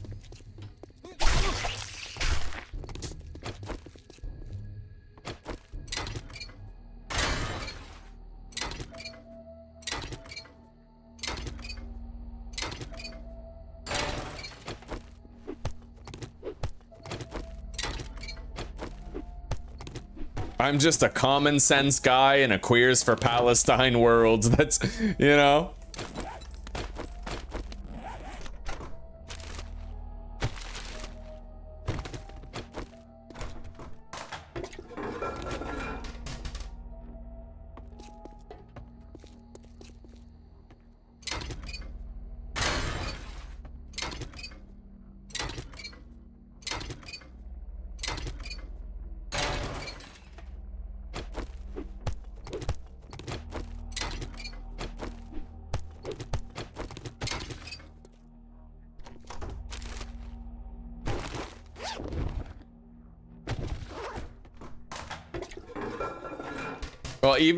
I'm just a common sense guy in a Queers for Palestine world. That's, you know.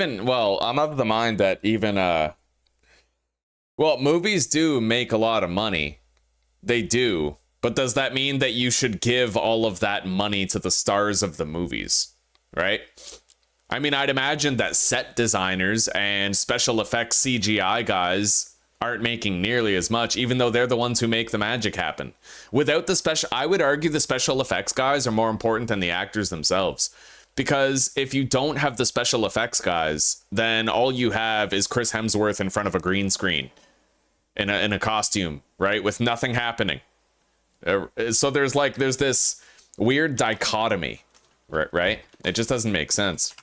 Well, I'm of the mind that even, well, movies do make a lot of money. They do. But does that mean that you should give all of that money to the stars of the movies, right? I mean, I'd imagine that set designers and special effects CGI guys aren't making nearly as much, even though they're the ones who make the magic happen. Without the special, I would argue the special effects guys are more important than the actors themselves. Because if you don't have the special effects guys, then all you have is Chris Hemsworth in front of a green screen in a costume, right? With nothing happening. So there's this weird dichotomy, right? It just doesn't make sense.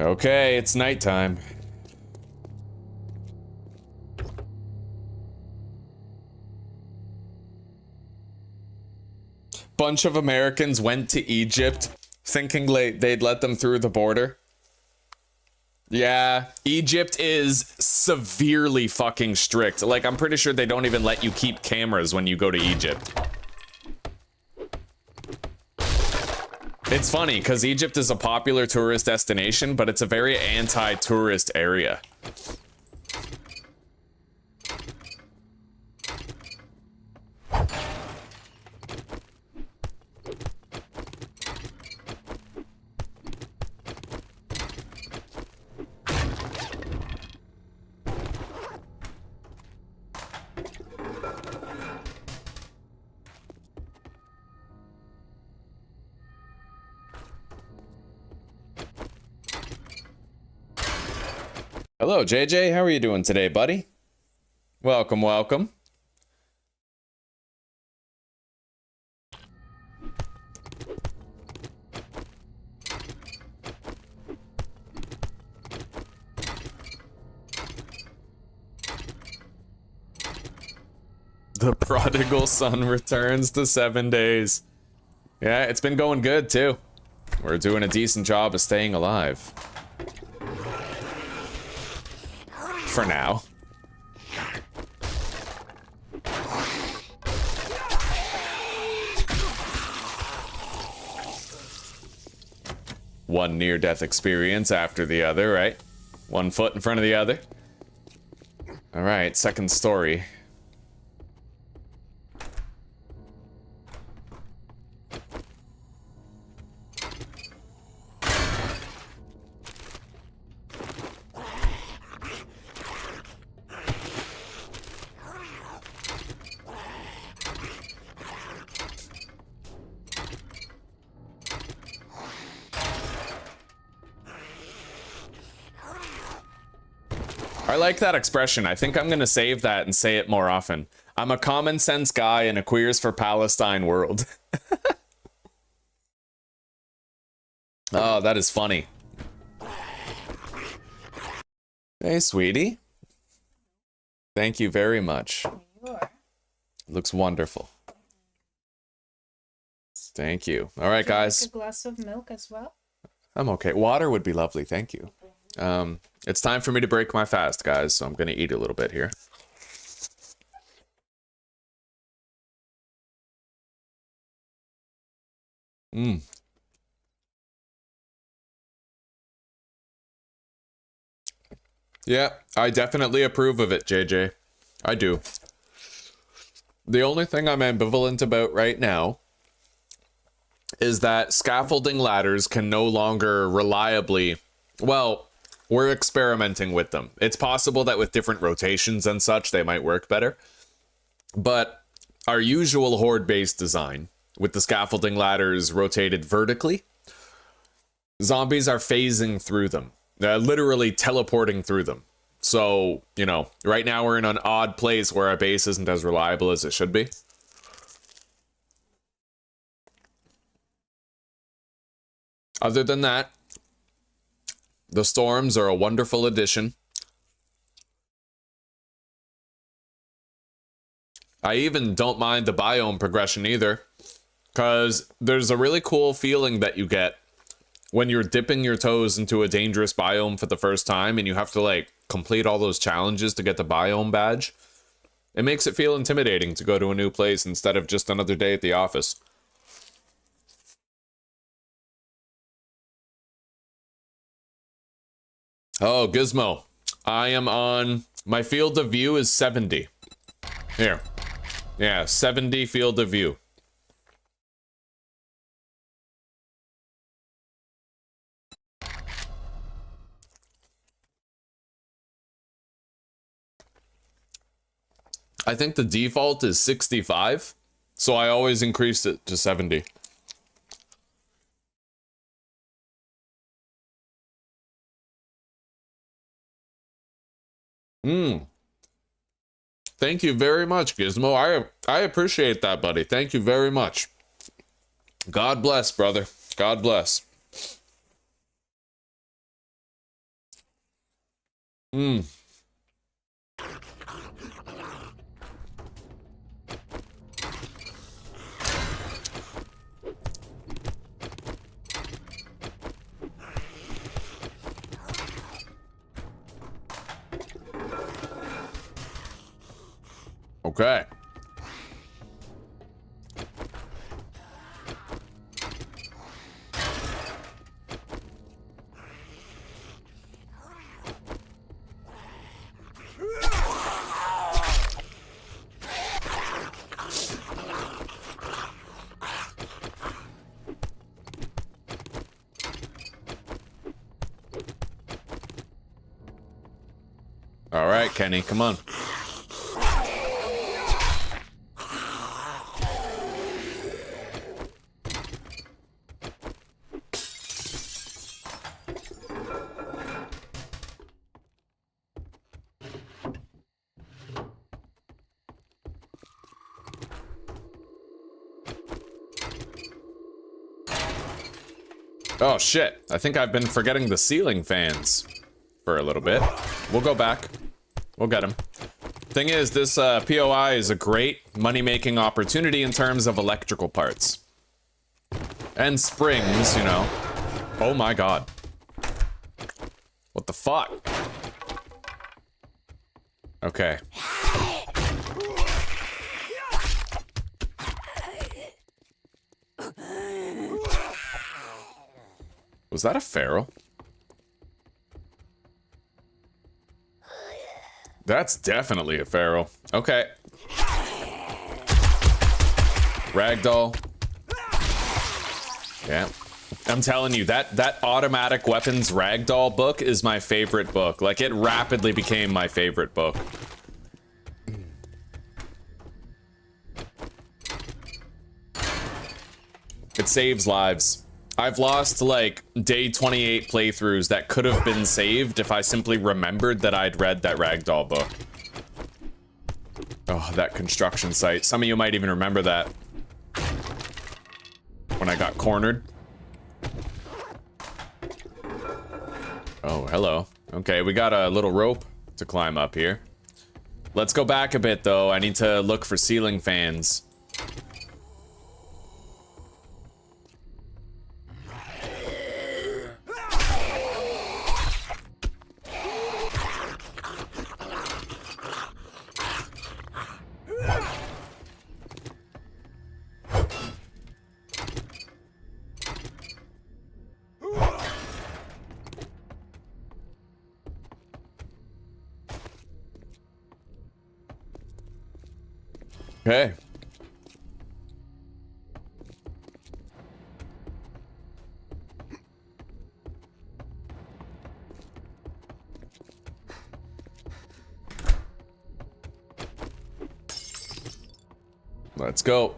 Okay, it's nighttime. Bunch of Americans went to Egypt thinking they'd let them through the border. Yeah, Egypt is severely fucking strict. Like, I'm pretty sure they don't even let you keep cameras when you go to Egypt. It's funny, because Egypt is a popular tourist destination, but it's a very anti-tourist area. Hello, JJ. How are you doing today, buddy? Welcome, welcome. The prodigal son returns to 7 days. Yeah, it's been going good, too. We're doing a decent job of staying alive. For now. One near-death experience after the other, right? One foot in front of the other. Alright, second story. I like that expression. I think I'm gonna save that and say it more often. I'm a common sense guy in a Queers for Palestine world. Oh, that is funny. Hey, sweetie. Thank you very much. Looks wonderful. Thank you. All right, guys. Like a glass of milk as well? I'm okay. Water would be lovely. Thank you. It's time for me to break my fast, guys, so I'm gonna eat a little bit here. Yeah, I definitely approve of it, JJ. I do. The only thing I'm ambivalent about right now is that scaffolding ladders can no longer reliably... Well, we're experimenting with them. It's possible that with different rotations and such, they might work better. But our usual horde-based design, with the scaffolding ladders rotated vertically, zombies are phasing through them. Literally teleporting through them. So, you know, right now we're in an odd place where our base isn't as reliable as it should be. Other than that, the storms are a wonderful addition. I even don't mind the biome progression either, because there's a really cool feeling that you get when you're dipping your toes into a dangerous biome for the first time and you have to, like, complete all those challenges to get the biome badge. It makes it feel intimidating to go to a new place instead of just another day at the office. Oh, Gizmo. I am on... My field of view is 70. Here. Yeah, 70 field of view. I think the default is 65, so I always increased it to 70. Thank you very much, Gizmo. I appreciate that, buddy. Thank you very much. God bless, brother. God bless. Okay. All right, Kenny, come on. Oh shit, I think I've been forgetting the ceiling fans for a little bit. We'll go back. We'll get them. Thing is, this POI is a great money-making opportunity in terms of electrical parts. And springs, you know. Oh my god. What the fuck? Okay. Was that a feral? That's definitely a feral. Okay. Ragdoll. Yeah. I'm telling you, that automatic weapons ragdoll book is my favorite book. Like, it rapidly became my favorite book. It saves lives. I've lost, like, day 28 playthroughs that could have been saved if I simply remembered that I'd read that ragdoll book. Oh, that construction site. Some of you might even remember that. When I got cornered. Oh, hello. Okay, we got a little rope to climb up here. Let's go back a bit, though. I need to look for ceiling fans. Okay. Let's go.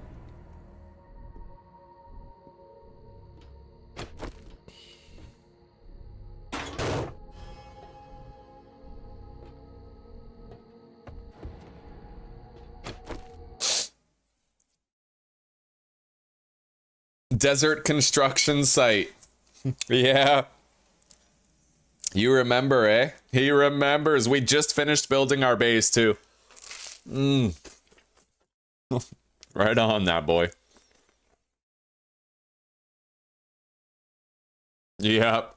Desert construction site. Yeah. You remember, eh? He remembers. We just finished building our base, too. Right on, that boy. Yep.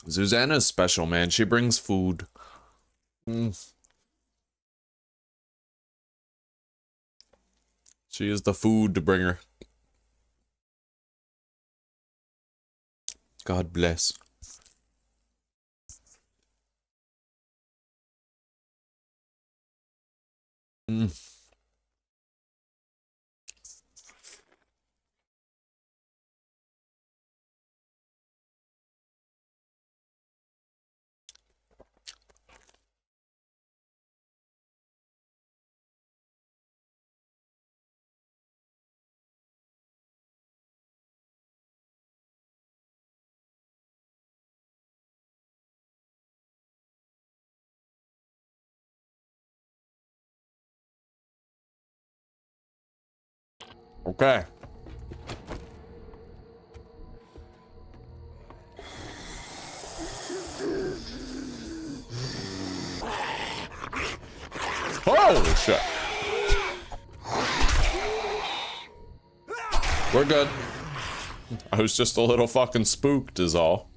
Susanna's special, man. She brings food. She is the food bringer. God bless. Okay. Holy shit. We're good. I was just a little fucking spooked is all.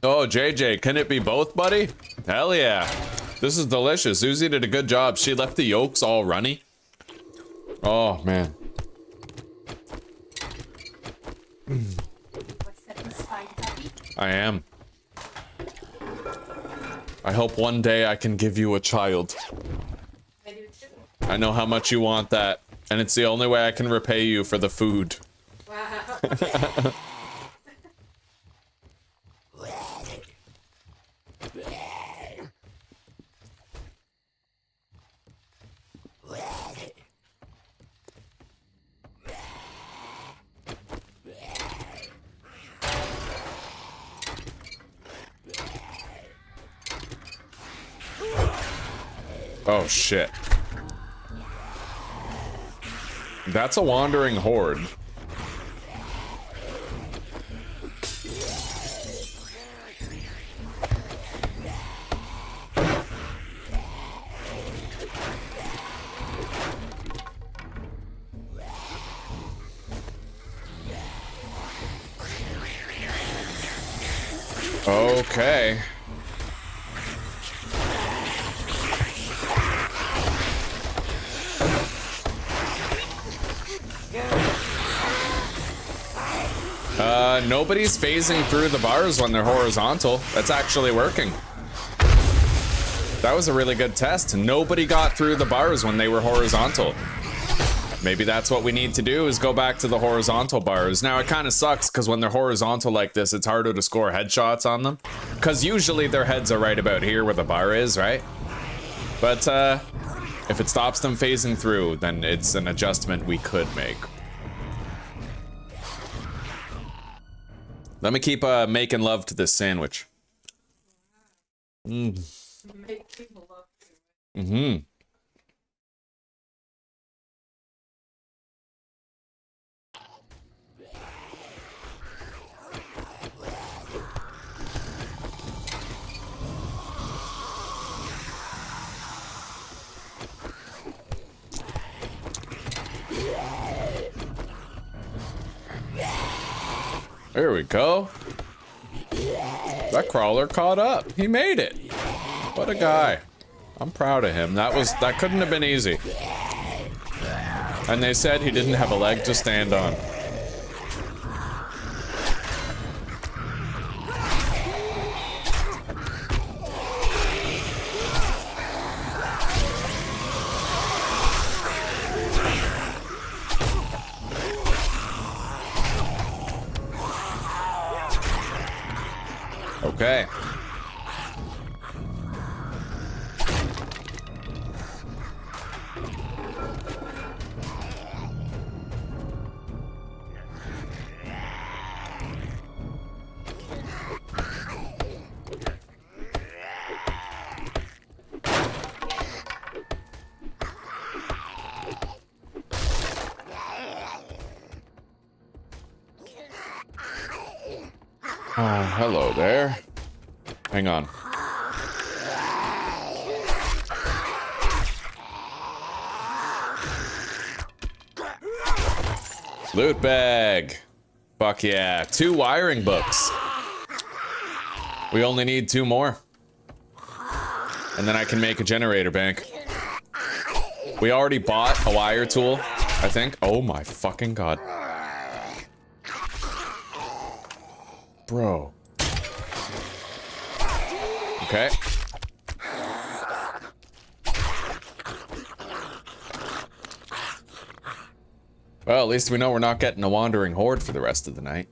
Oh, JJ, can it be both, buddy? Hell yeah. This is delicious. Susie did a good job. She left the yolks all runny. Oh, man. What's satisfied, puppy? I am. I hope one day I can give you a child. I do too. I know how much you want that, and it's the only way I can repay you for the food. Wow. Oh, shit. That's a wandering horde. Okay. Nobody's phasing through the bars when they're horizontal. That's actually working. That was a really good test. Nobody got through the bars when they were horizontal. Maybe that's what we need to do, is go back to the horizontal bars. Now, it kind of sucks, because when they're horizontal like this, it's harder to score headshots on them. Because usually their heads are right about here where the bar is, right? But, if it stops them phasing through, then it's an adjustment we could make. Let me keep making love to this sandwich. Make people love you. Mm-hmm. There we go. That crawler caught up. He made it. What a guy. I'm proud of him. That couldn't have been easy. And they said he didn't have a leg to stand on. Okay. Oh, hello there. Hang on. Loot bag. Fuck yeah. 2 wiring books. We only need 2 more. And then I can make a generator bank. We already bought a wire tool, I think. Oh my fucking god. Bro. Okay. Well, at least we know we're not getting a wandering horde for the rest of the night.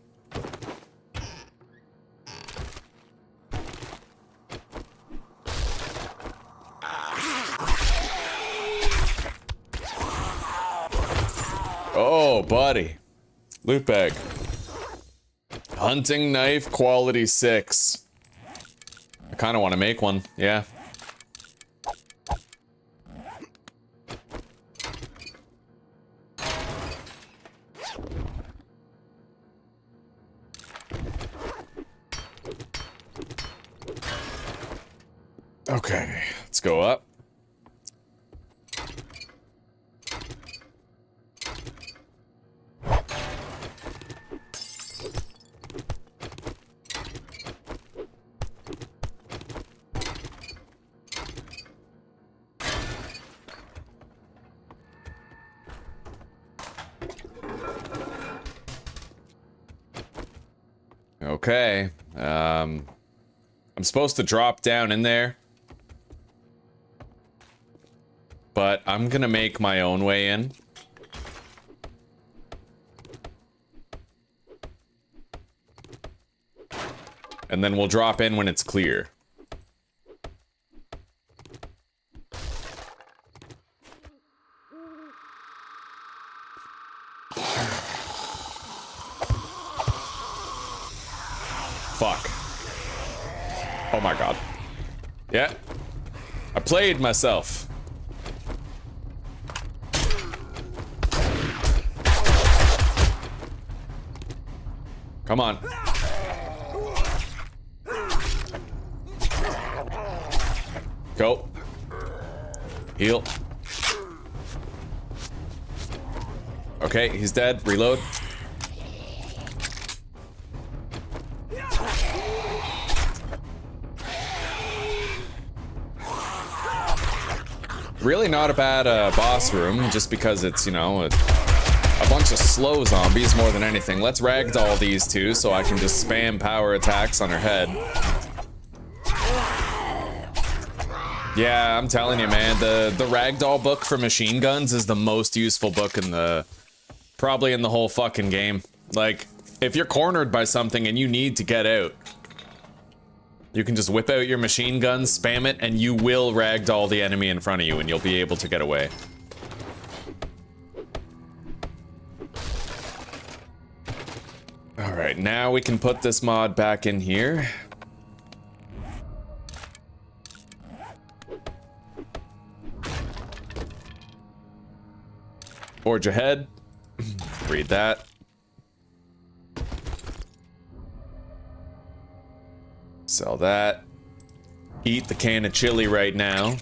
Oh, buddy. Loot bag. Hunting knife quality 6. I kind of want to make one, yeah. Okay, let's go up. Okay. I'm supposed to drop down in there. But I'm gonna make my own way in. And then we'll drop in when it's clear. Fuck. Oh my god. Yeah. I played myself. Come on. Go. Heal. Okay, he's dead. Reload. Really not a bad boss room, just because it's, you know, a bunch of slow zombies more than anything. Let's ragdoll these two so I can just spam power attacks on her head. Yeah, I'm telling you, man, the ragdoll book for machine guns is the most useful book in the... probably in the whole fucking game. Like, if you're cornered by something and you need to get out, you can just whip out your machine gun, spam it, and you will ragdoll the enemy in front of you and you'll be able to get away. Alright, now we can put this mod back in here. Forge ahead. Read that. Sell that. Eat the can of chili right now.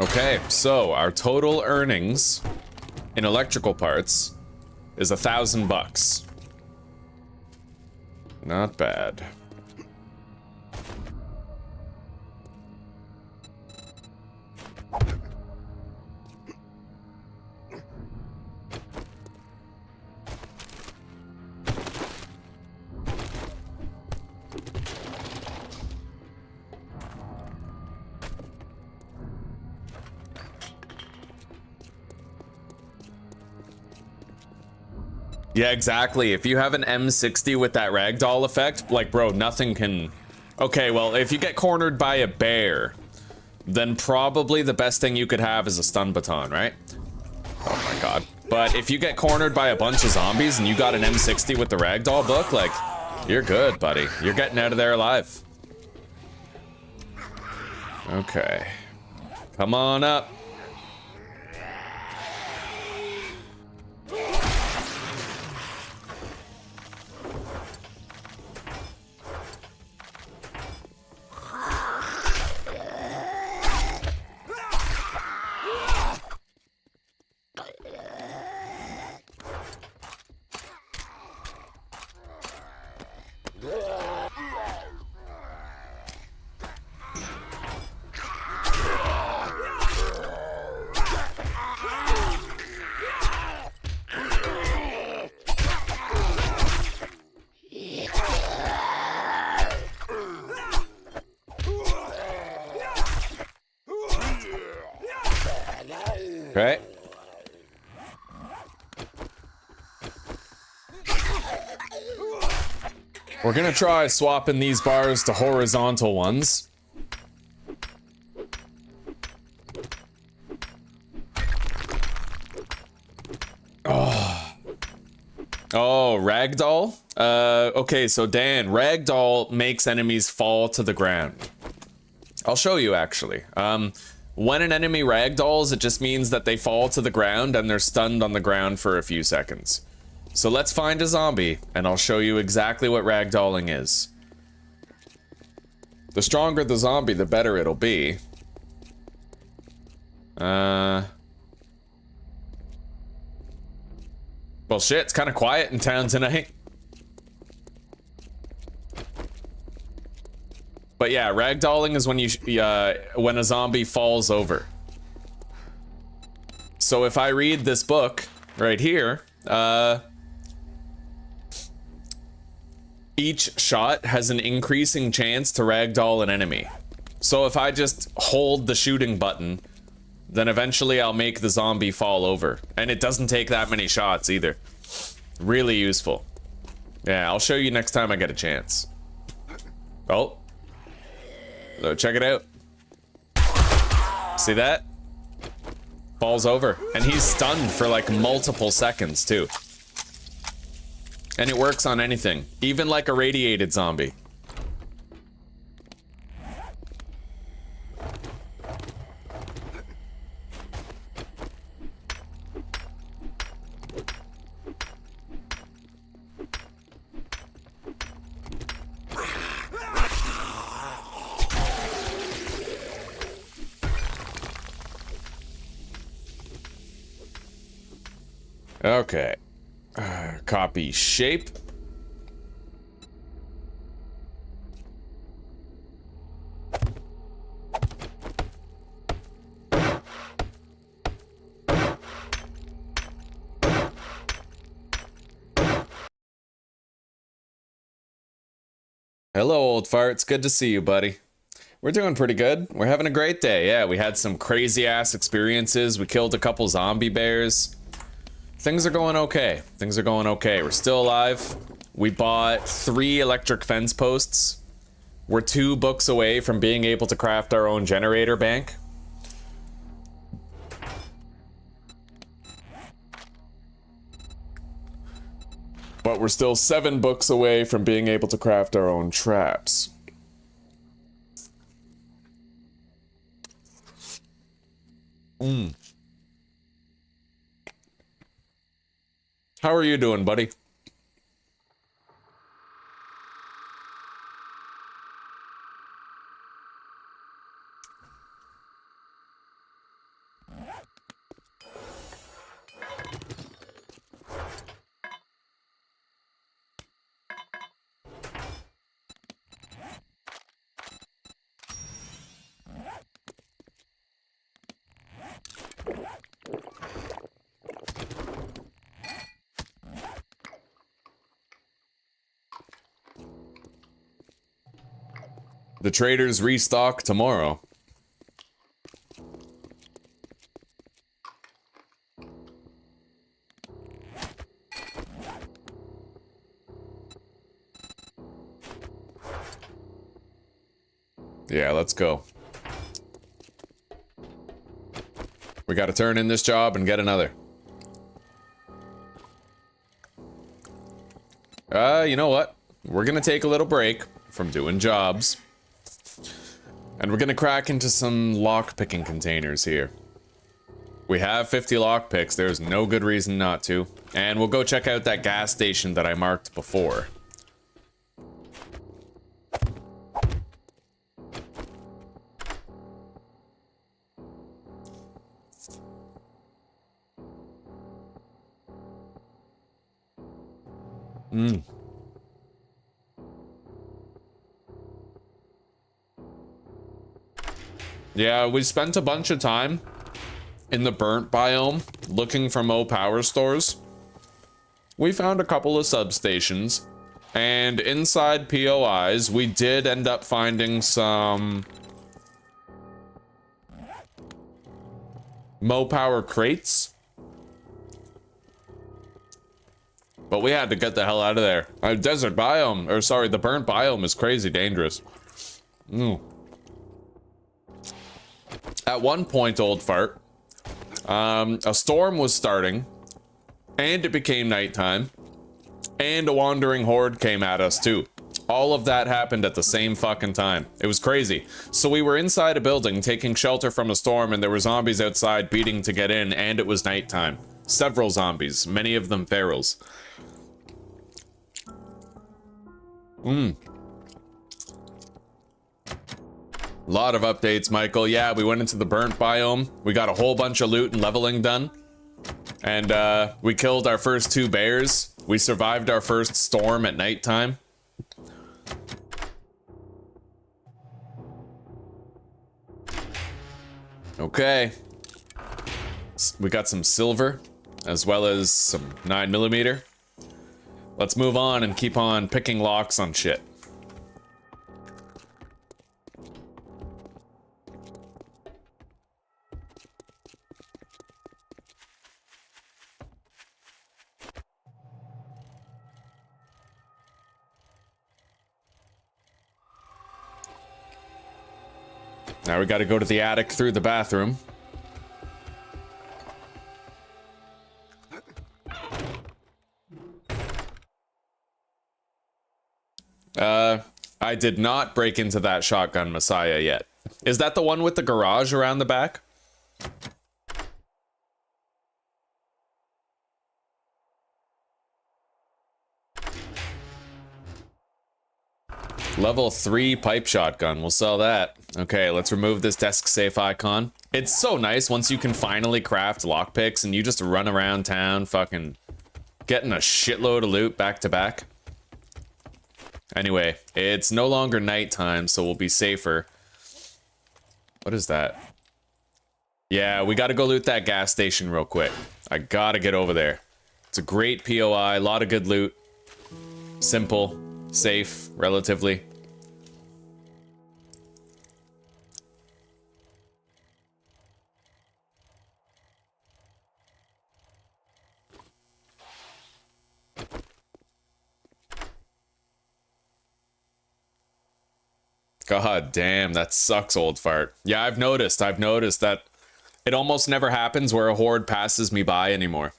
Okay, so our total earnings in electrical parts is $1,000. Not bad. Yeah, exactly. If you have an M60 with that ragdoll effect, like, bro, nothing can... Okay, well, if you get cornered by a bear, then probably the best thing you could have is a stun baton, right? Oh my god. But if you get cornered by a bunch of zombies and you got an M60 with the ragdoll book, like, you're good, buddy. You're getting out of there alive. Okay. Come on up. Okay. We're gonna try swapping these bars to horizontal ones. Oh. Oh, ragdoll? Okay, so Dan, ragdoll makes enemies fall to the ground. I'll show you, actually. When an enemy ragdolls, it just means that they fall to the ground and they're stunned on the ground for a few seconds. So let's find a zombie, and I'll show you exactly what ragdolling is. The stronger the zombie, the better it'll be. Well, shit, it's kind of quiet in town tonight. But yeah, ragdolling is when when a zombie falls over. So if I read this book right here, each shot has an increasing chance to ragdoll an enemy. So if I just hold the shooting button, then eventually I'll make the zombie fall over. And it doesn't take that many shots either. Really useful. Yeah, I'll show you next time I get a chance. Oh. So check it out. See that? Falls over. And he's stunned for like multiple seconds too. And it works on anything. Even like a radiated zombie. Okay. Copy shape. Hello, old farts. Good to see you, buddy. We're doing pretty good. We're having a great day. Yeah, we had some crazy ass experiences. We killed a couple zombie bears. Things are going okay. Things are going okay. We're still alive. We bought 3 electric fence posts. We're 2 books away from being able to craft our own generator bank. But we're still 7 books away from being able to craft our own traps. How are you doing, buddy? The traders restock tomorrow. Yeah, let's go. We gotta turn in this job and get another. You know what? We're gonna take a little break from doing jobs. And we're gonna crack into some lockpicking containers here. We have 50 lockpicks, there's no good reason not to. And we'll go check out that gas station that I marked before. Yeah, we spent a bunch of time in the burnt biome looking for more power stores. We found a couple of substations, and inside POIs, we did end up finding some Mo power crates. But we had to get the hell out of there. Desert biome, or sorry, the burnt biome is crazy dangerous. At one point, old fart, a storm was starting, and it became nighttime, And a wandering horde came at us too. All of that happened at the same fucking time. It was crazy. So we were inside a building taking shelter from a storm, and there were zombies outside beating to get in, and it was nighttime. Several zombies, many of them ferals. Lot of updates, Michael. Yeah, we went into the burnt biome. We got a whole bunch of loot and leveling done. And we killed our first 2 bears. We survived our first storm at nighttime. Okay. We got some silver, as well as some 9mm. Let's move on and keep on picking locks on shit. Now we gotta go to the attic through the bathroom. I did not break into that shotgun Messiah yet. Is that the one with the garage around the back? Level 3 pipe shotgun, we'll sell that. Okay, let's remove this desk safe icon. It's so nice once you can finally craft lockpicks and you just run around town fucking getting a shitload of loot back to back. Anyway, it's no longer nighttime, so we'll be safer. What is that? Yeah, we gotta go loot that gas station real quick. I gotta get over there. It's a great POI, a lot of good loot. Simple, safe, relatively. God damn, that sucks, old fart. Yeah, I've noticed that it almost never happens where a horde passes me by anymore.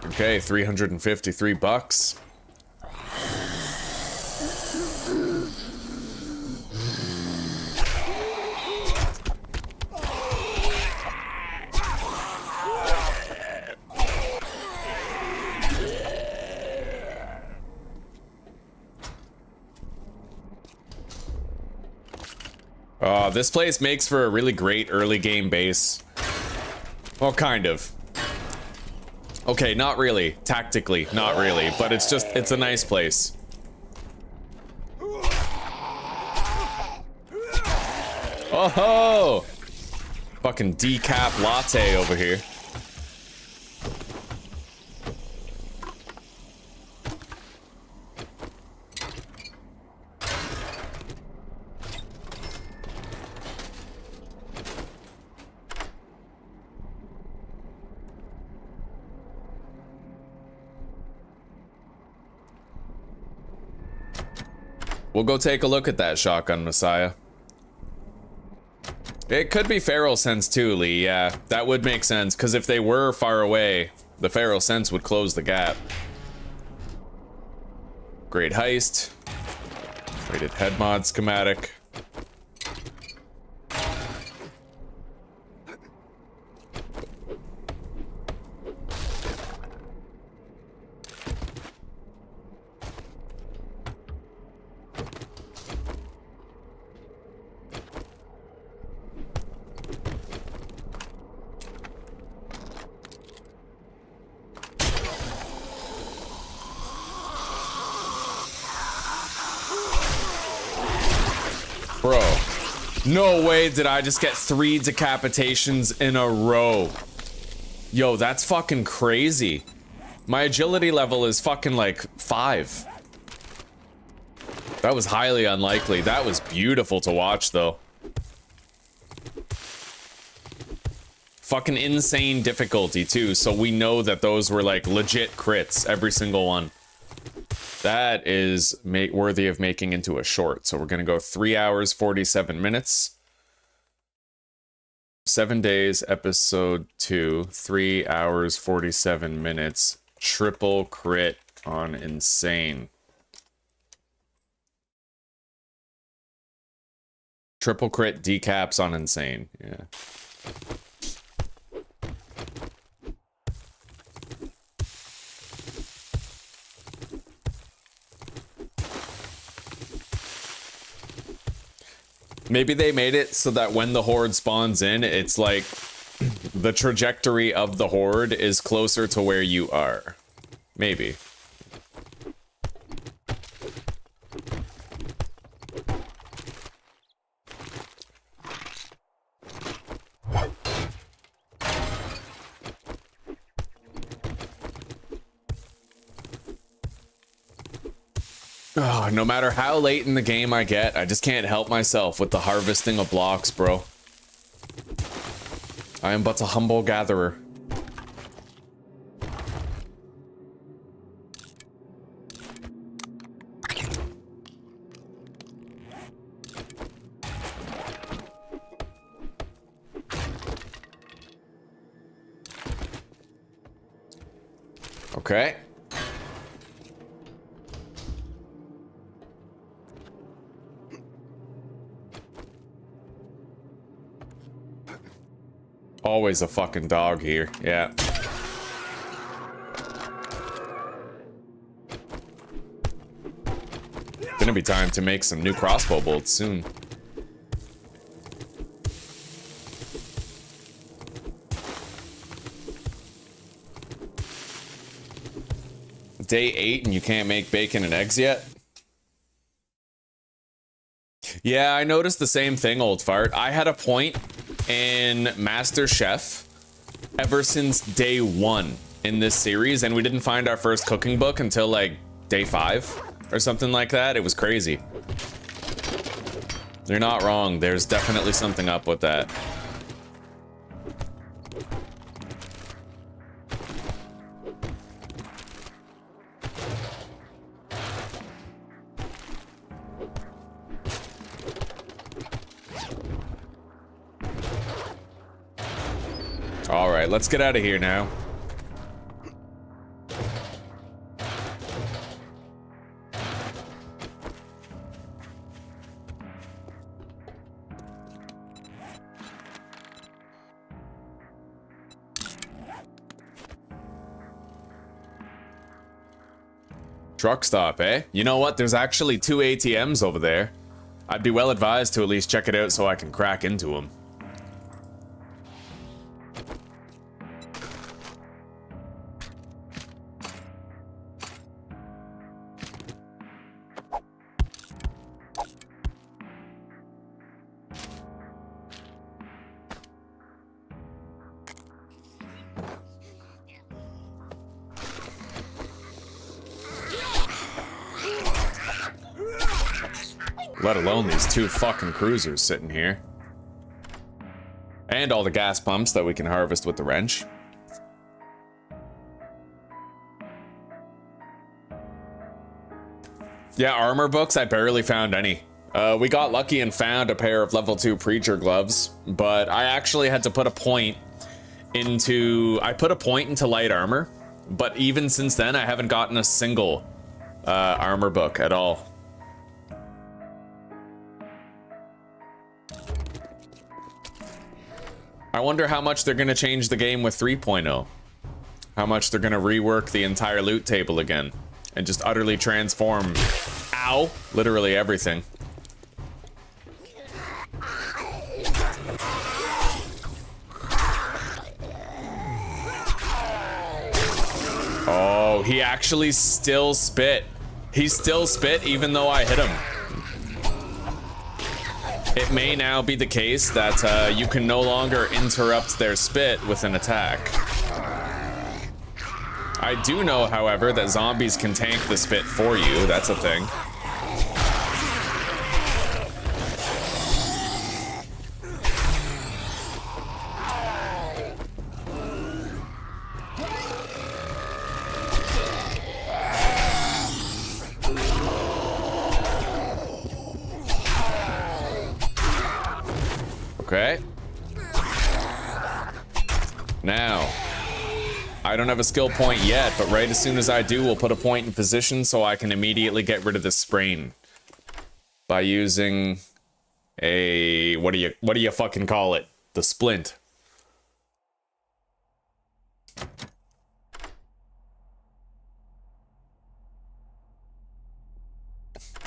Okay, 353 bucks. This place makes for a really great early game base. Well, kind of. Okay, not really. Tactically, not really. But it's just, it's a nice place. Oh ho! Fucking decaf latte over here. We'll go take a look at that shotgun, Messiah. It could be feral sense too, Lee. Yeah, that would make sense, because if they were far away, the feral sense would close the gap. Great heist. Rated head mod schematic. Bro, no way did I just get 3 decapitations in a row. Yo, that's fucking crazy. My agility level is fucking like 5. That was highly unlikely. That was beautiful to watch though. Fucking insane difficulty too, so we know that those were like legit crits, every single one. That is worthy of making into a short. So we're gonna go 3 hours, 47 minutes. 7 days, episode 2, 3 hours, 47 minutes. Triple crit on insane. Triple crit decaps on insane, yeah. Maybe they made it so that when the horde spawns in, it's like the trajectory of the horde is closer to where you are. Maybe. Oh, no matter how late in the game I get, I just can't help myself with the harvesting of blocks, bro. I am but a humble gatherer. Okay. Always a fucking dog here, yeah. Gonna be time to make some new crossbow bolts soon. Day 8 and you can't make bacon and eggs yet? Yeah, I noticed the same thing, old fart. I had a point in Master Chef ever since day 1 in this series, and we didn't find our first cooking book until like day 5 or something like that. It was crazy. You're not wrong. There's definitely something up with that. All right, let's get out of here now. Truck stop, eh? You know what? There's actually 2 ATMs over there. I'd be well advised to at least check it out so I can crack into them. Let alone these 2 fucking cruisers sitting here. And all the gas pumps that we can harvest with the wrench. Yeah, armor books, I barely found any. We got lucky and found a pair of level 2 preacher gloves, but I actually had to put a point into... I put a point into light armor, but even since then I haven't gotten a single armor book at all. I wonder how much they're going to change the game with 3.0. How much they're going to rework the entire loot table again. And just utterly transform, ow, literally everything. Oh, he actually still spit. He still spit even though I hit him. It may now be the case that you can no longer interrupt their spit with an attack. I do know, however, that zombies can tank the spit for you. That's a thing. Okay. Now, I don't have a skill point yet, but right as soon as I do, we'll put a point in position so I can immediately get rid of the sprain by using a what do you fucking call it? The splint.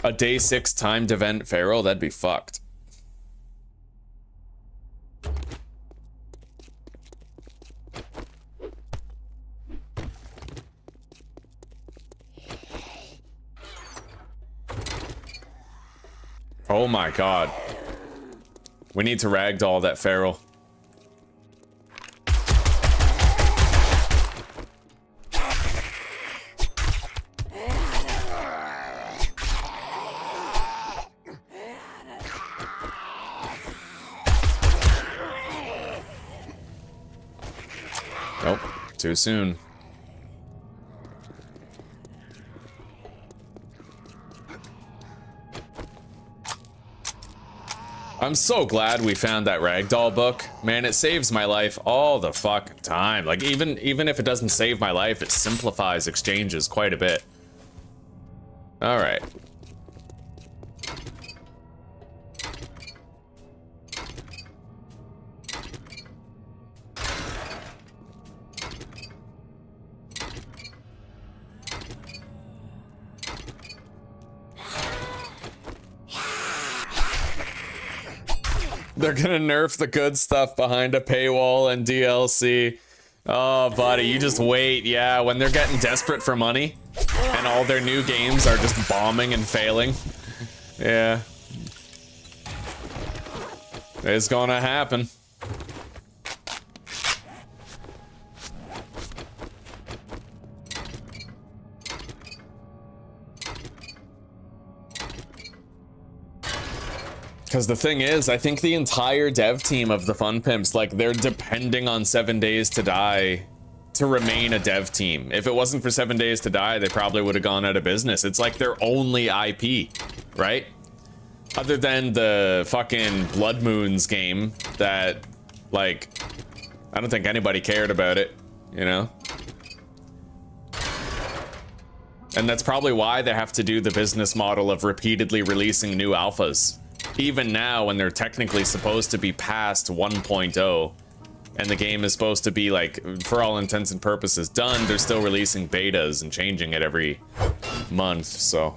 A day 6 timed event Pharaoh, that'd be fucked. Oh my god. We need to ragdoll that Pharaoh. Nope, too soon. I'm so glad we found that ragdoll book. Man, it saves my life all the fucking time. Like, even if it doesn't save my life, it simplifies exchanges quite a bit. Alright. They're gonna nerf the good stuff behind a paywall and DLC. Oh, buddy, you just wait. Yeah, when they're getting desperate for money and all their new games are just bombing and failing. Yeah. It's gonna happen. Because the thing is, I think the entire dev team of the Fun Pimps, like, they're depending on 7 Days to Die to remain a dev team. If it wasn't for 7 Days to Die, they probably would have gone out of business. It's like their only IP, right? Other than the fucking Blood Moons game that, like, I don't think anybody cared about it, you know? And that's probably why they have to do the business model of repeatedly releasing new alphas. Even now, when they're technically supposed to be past 1.0, and the game is supposed to be, like, for all intents and purposes done, they're still releasing betas and changing it every month, so...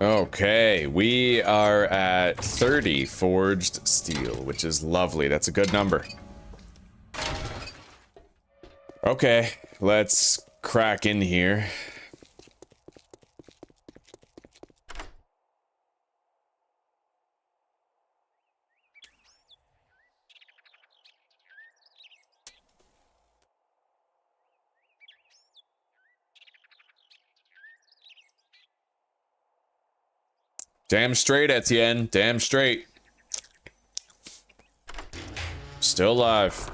Okay, we are at 30 forged steel, which is lovely. That's a good number. Okay, let's crack in here. Damn straight, Etienne. Damn straight. Still alive.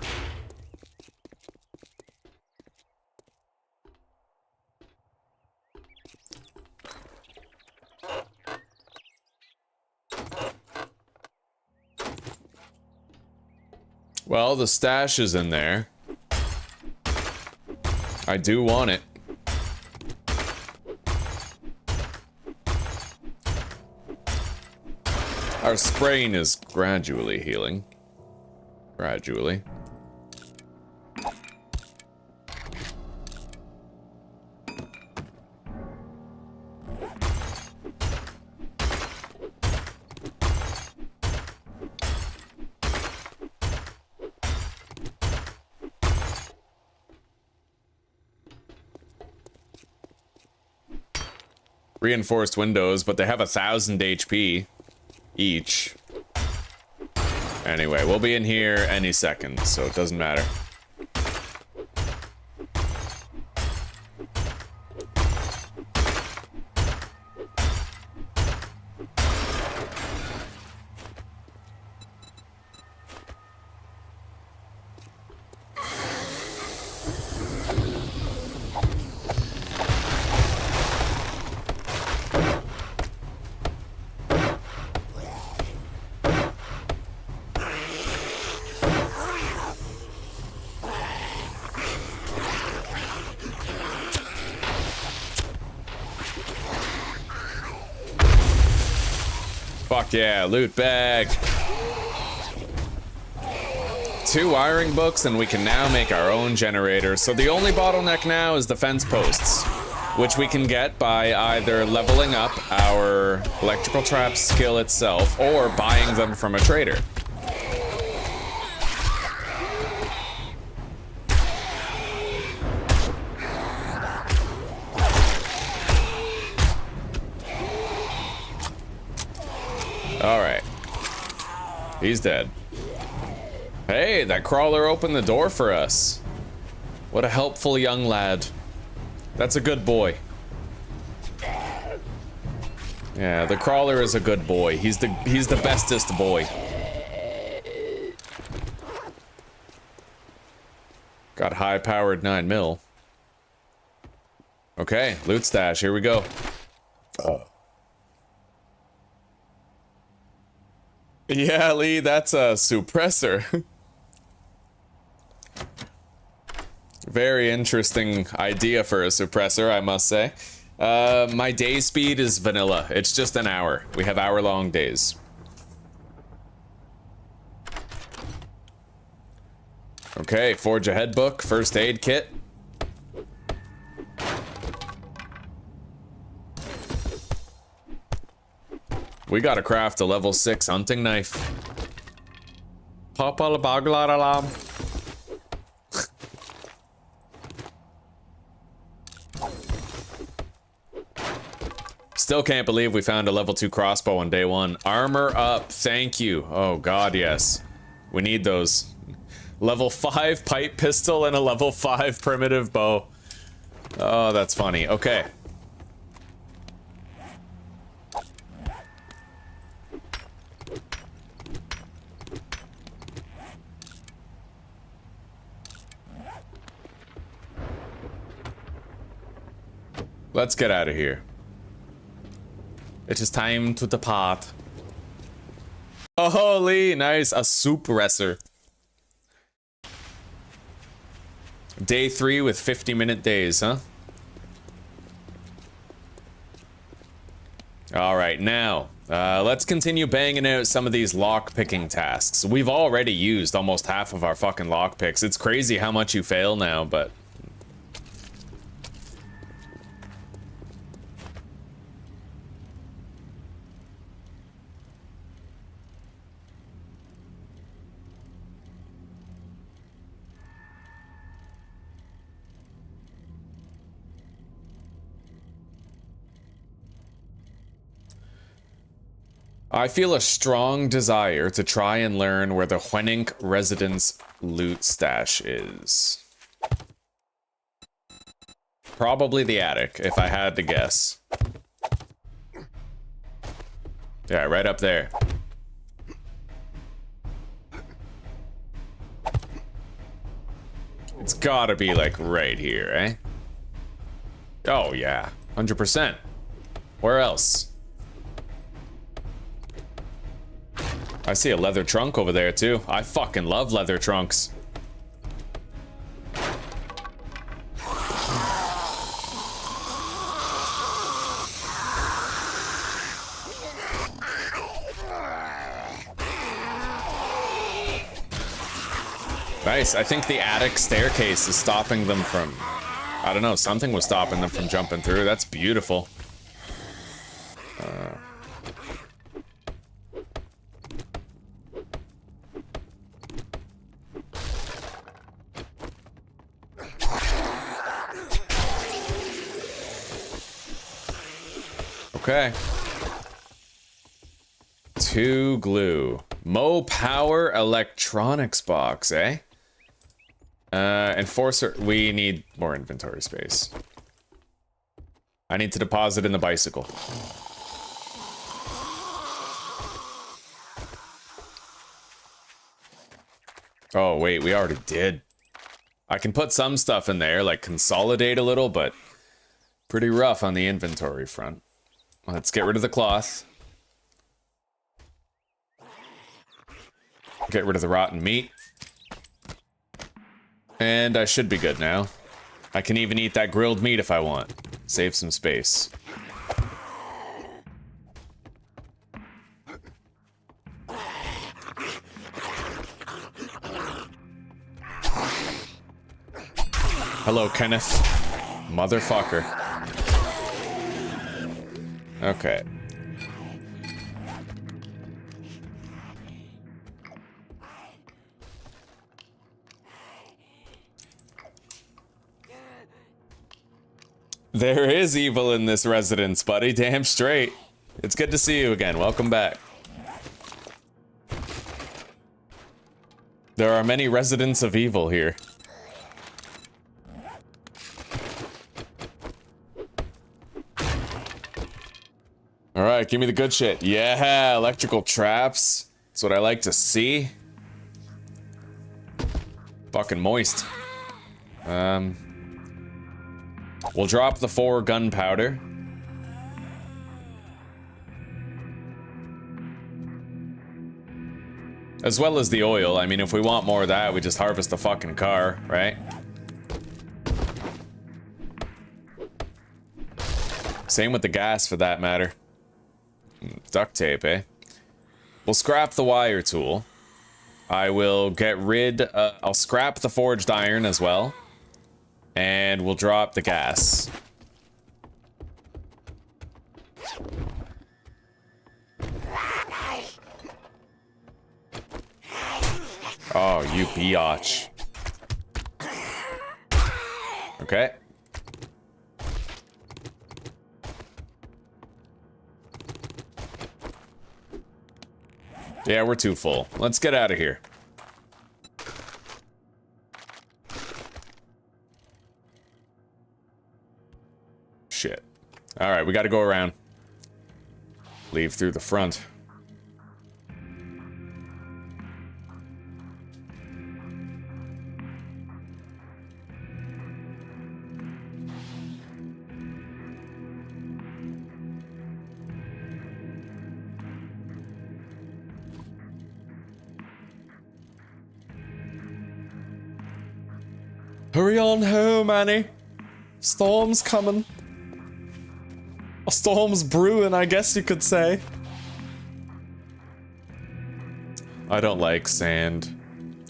Well, the stash is in there. I do want it. Our sprain is gradually healing. Gradually. Reinforced windows, but they have 1,000 HP each. Anyway, we'll be in here any second, so it doesn't matter. Fuck yeah, loot bag. 2 wiring books, and we can now make our own generator. So the only bottleneck now is the fence posts, which we can get by either leveling up our electrical trap skill itself or buying them from a trader. All right, he's dead. Hey, that crawler opened the door for us. What a helpful young lad. That's a good boy. Yeah, the crawler is a good boy. He's the bestest boy. Got high-powered 9mm. Okay, loot stash. Here we go. Yeah, Lee, that's a suppressor. Very interesting idea for a suppressor, I must say. My day speed is vanilla. It's just an hour. We have hour-long days. Okay, forge ahead book, first aid kit. We gotta craft a level 6 hunting knife. Papa bagla alarm. Still can't believe we found a level 2 crossbow on day 1. Armor up, thank you. Oh god, yes. We need those. Level 5 pipe pistol and a level 5 primitive bow. Oh, that's funny. Okay. Let's get out of here. It is time to depart. Oh, holy, nice. A suppressor. Day 3 with 50-minute days, huh? Alright, now, let's continue banging out some of these lock-picking tasks. We've already used almost half of our fucking lockpicks. It's crazy how much you fail now, but... I feel a strong desire to try and learn where the Hwenink residence loot stash is. Probably the attic, if I had to guess. Yeah, right up there. It's gotta be, like, right here, eh? Oh, yeah. 100%. Where else? I see a leather trunk over there, too. I fucking love leather trunks. Nice. I think the attic staircase is stopping them from... I don't know, something was stopping them from jumping through. That's beautiful. Okay. 2 glue. Mo power electronics box, eh? Enforcer. We need more inventory space. I need to deposit in the bicycle. Oh, wait, we already did. I can put some stuff in there, like consolidate a little, but pretty rough on the inventory front. Let's get rid of the cloth. Get rid of the rotten meat. And I should be good now. I can even eat that grilled meat if I want. Save some space. Hello, Kenneth. Motherfucker. Okay. There is evil in this residence, buddy. Damn straight. It's good to see you again. Welcome back. There are many residents of evil here. Alright, give me the good shit. Yeah, electrical traps. That's what I like to see. Fucking moist. We'll drop the 4 gunpowder. As well as the oil. I mean, if we want more of that, we just harvest the fucking car, right? Same with the gas, for that matter. Duct tape, eh? We'll scrap the wire tool. I will get rid... I'll scrap the forged iron as well. And we'll drop the gas. Oh, you biatch. Okay. Yeah, we're too full. Let's get out of here. Shit. Alright, we gotta go around. Leave through the front. Hurry on home, Annie. Storm's coming. A storm's brewing, I guess you could say. I don't like sand.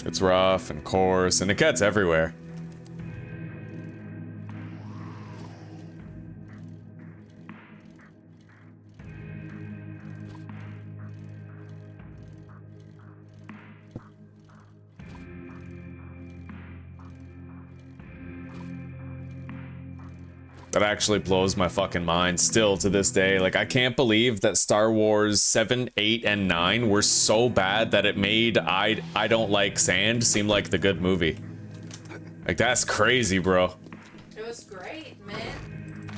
It's rough and coarse, and it gets everywhere. That actually blows my fucking mind still to this day. Like, I can't believe that Star Wars 7, 8, and 9 were so bad that it made I Don't Like Sand seem like the good movie. Like, that's crazy, bro. It was great, man.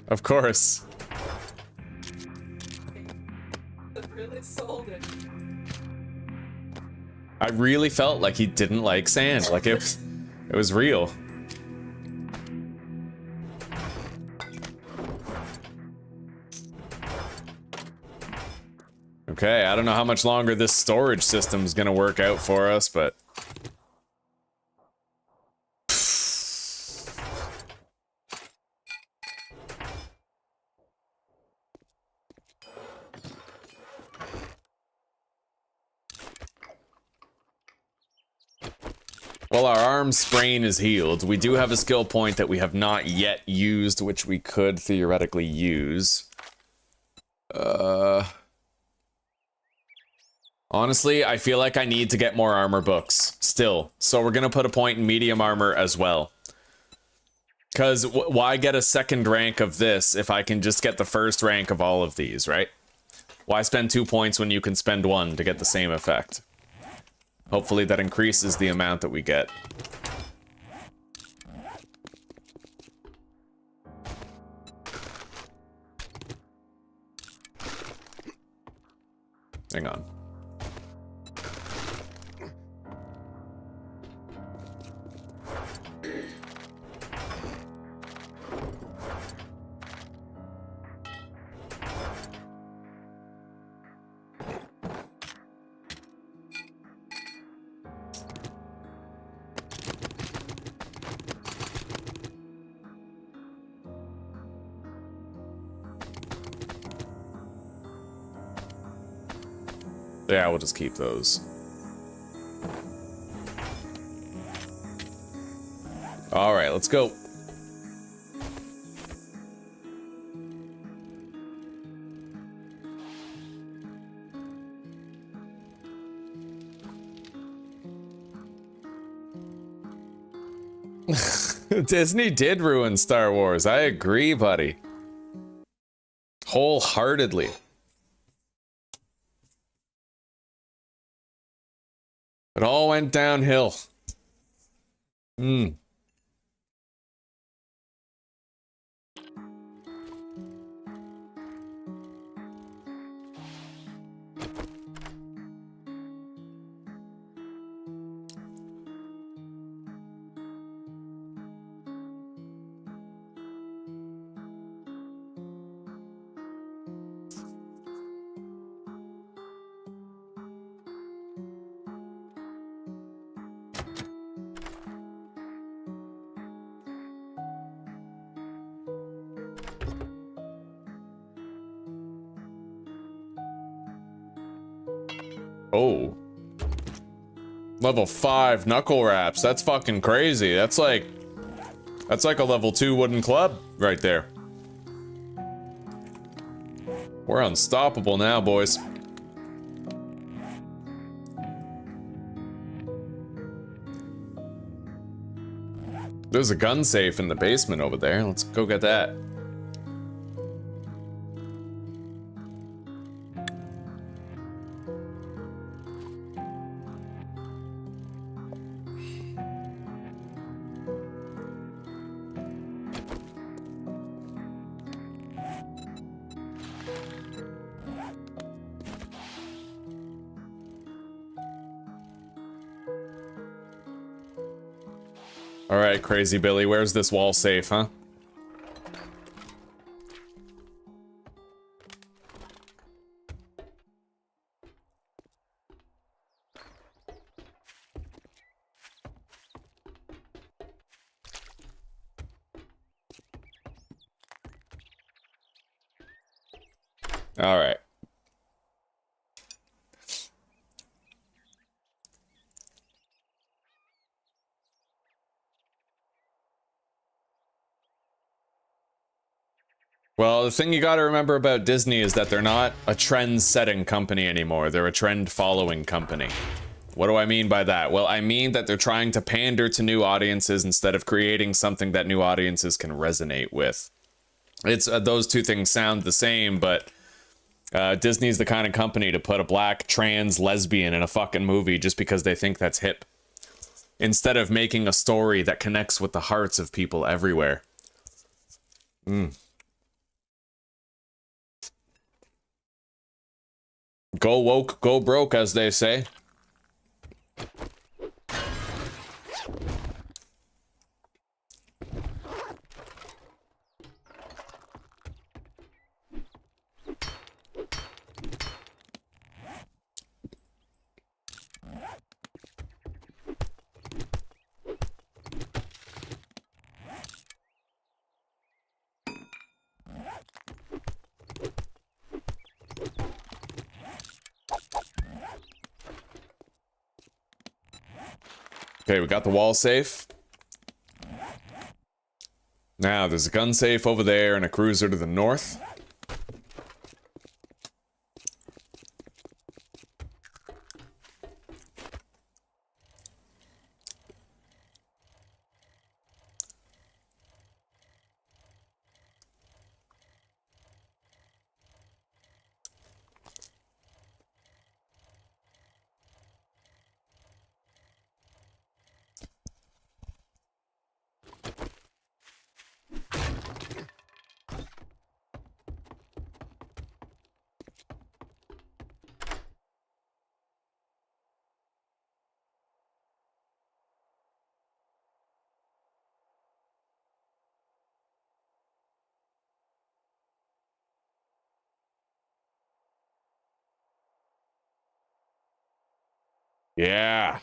Of course. It really sold it. I really felt like he didn't like sand. Like, it was real. Okay, I don't know how much longer this storage system's gonna work out for us, but... Well, our arm sprain is healed. We do have a skill point that we have not yet used, which we could theoretically use. Honestly, I feel like I need to get more armor books, still. So we're gonna put a point in medium armor as well. Because why get a second rank of this if I can just get the first rank of all of these, right? Why spend 2 points when you can spend 1 to get the same effect? Hopefully that increases the amount that we get. Hang on. Yeah, we'll just keep those. All right, let's go. Disney did ruin Star Wars. I agree, buddy. Wholeheartedly. It all went downhill. Oh. Level 5 knuckle wraps. That's fucking crazy. That's like a level 2 wooden club right there. We're unstoppable now, boys. There's a gun safe in the basement over there. Let's go get that. Alright, Crazy Billy, where's this wall safe, huh? Alright. Well, the thing you gotta remember about Disney is that they're not a trend-setting company anymore. They're a trend-following company. What do I mean by that? Well, I mean that they're trying to pander to new audiences instead of creating something that new audiences can resonate with. It's those two things sound the same, but Disney's the kind of company to put a black trans lesbian in a fucking movie just because they think that's hip, instead of making a story that connects with the hearts of people everywhere. Go woke, go broke, as they say. Okay, we got the wall safe. Now, there's a gun safe over there and a cruiser to the north. Yeah.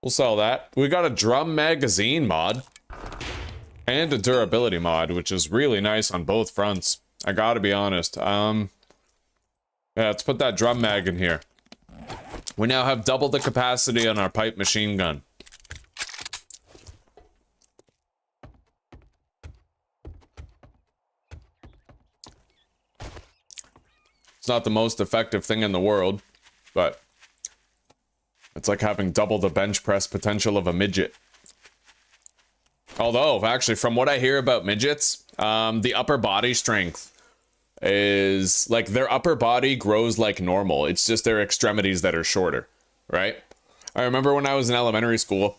We'll sell that. We got a drum magazine mod and a durability mod, which is really nice on both fronts. I gotta be honest. Yeah, let's put that drum mag in here. We now have double the capacity on our pipe machine gun. It's not the most effective thing in the world, but it's like having double the bench press potential of a midget. Although, actually, from what I hear about midgets, the upper body strength is like their upper body grows like normal. It's just their extremities that are shorter, right? I remember when I was in elementary school,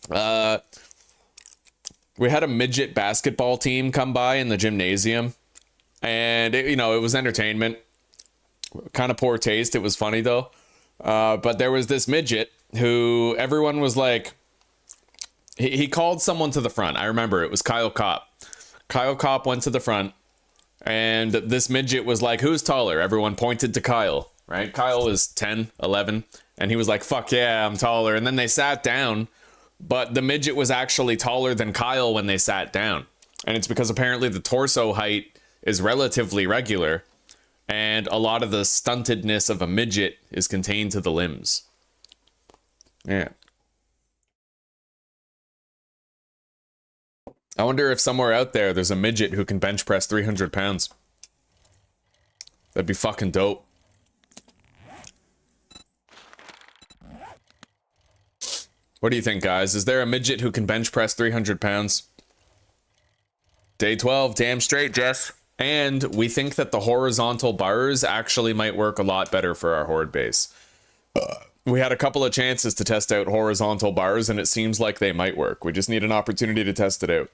we had a midget basketball team come by in the gymnasium, and it was entertainment. Kind of poor taste. It was funny though. But there was this midget who everyone was like, he called someone to the front. I remember it was Kyle Kopp. Kyle Kopp went to the front, and this midget was like, who's taller? Everyone pointed to Kyle, right? Kyle was 10, 11, and he was like, fuck yeah, I'm taller. And then they sat down, but the midget was actually taller than Kyle when they sat down. And it's because apparently the torso height is relatively regular, and a lot of the stuntedness of a midget is contained to the limbs. Yeah. I wonder if somewhere out there there's a midget who can bench press 300 pounds. That'd be fucking dope. What do you think, guys? Is there a midget who can bench press 300 pounds? Day 12, damn straight, Jess. And we think that the horizontal bars actually might work a lot better for our horde base. We had a couple of chances to test out horizontal bars, and it seems like they might work. We just need an opportunity to test it out.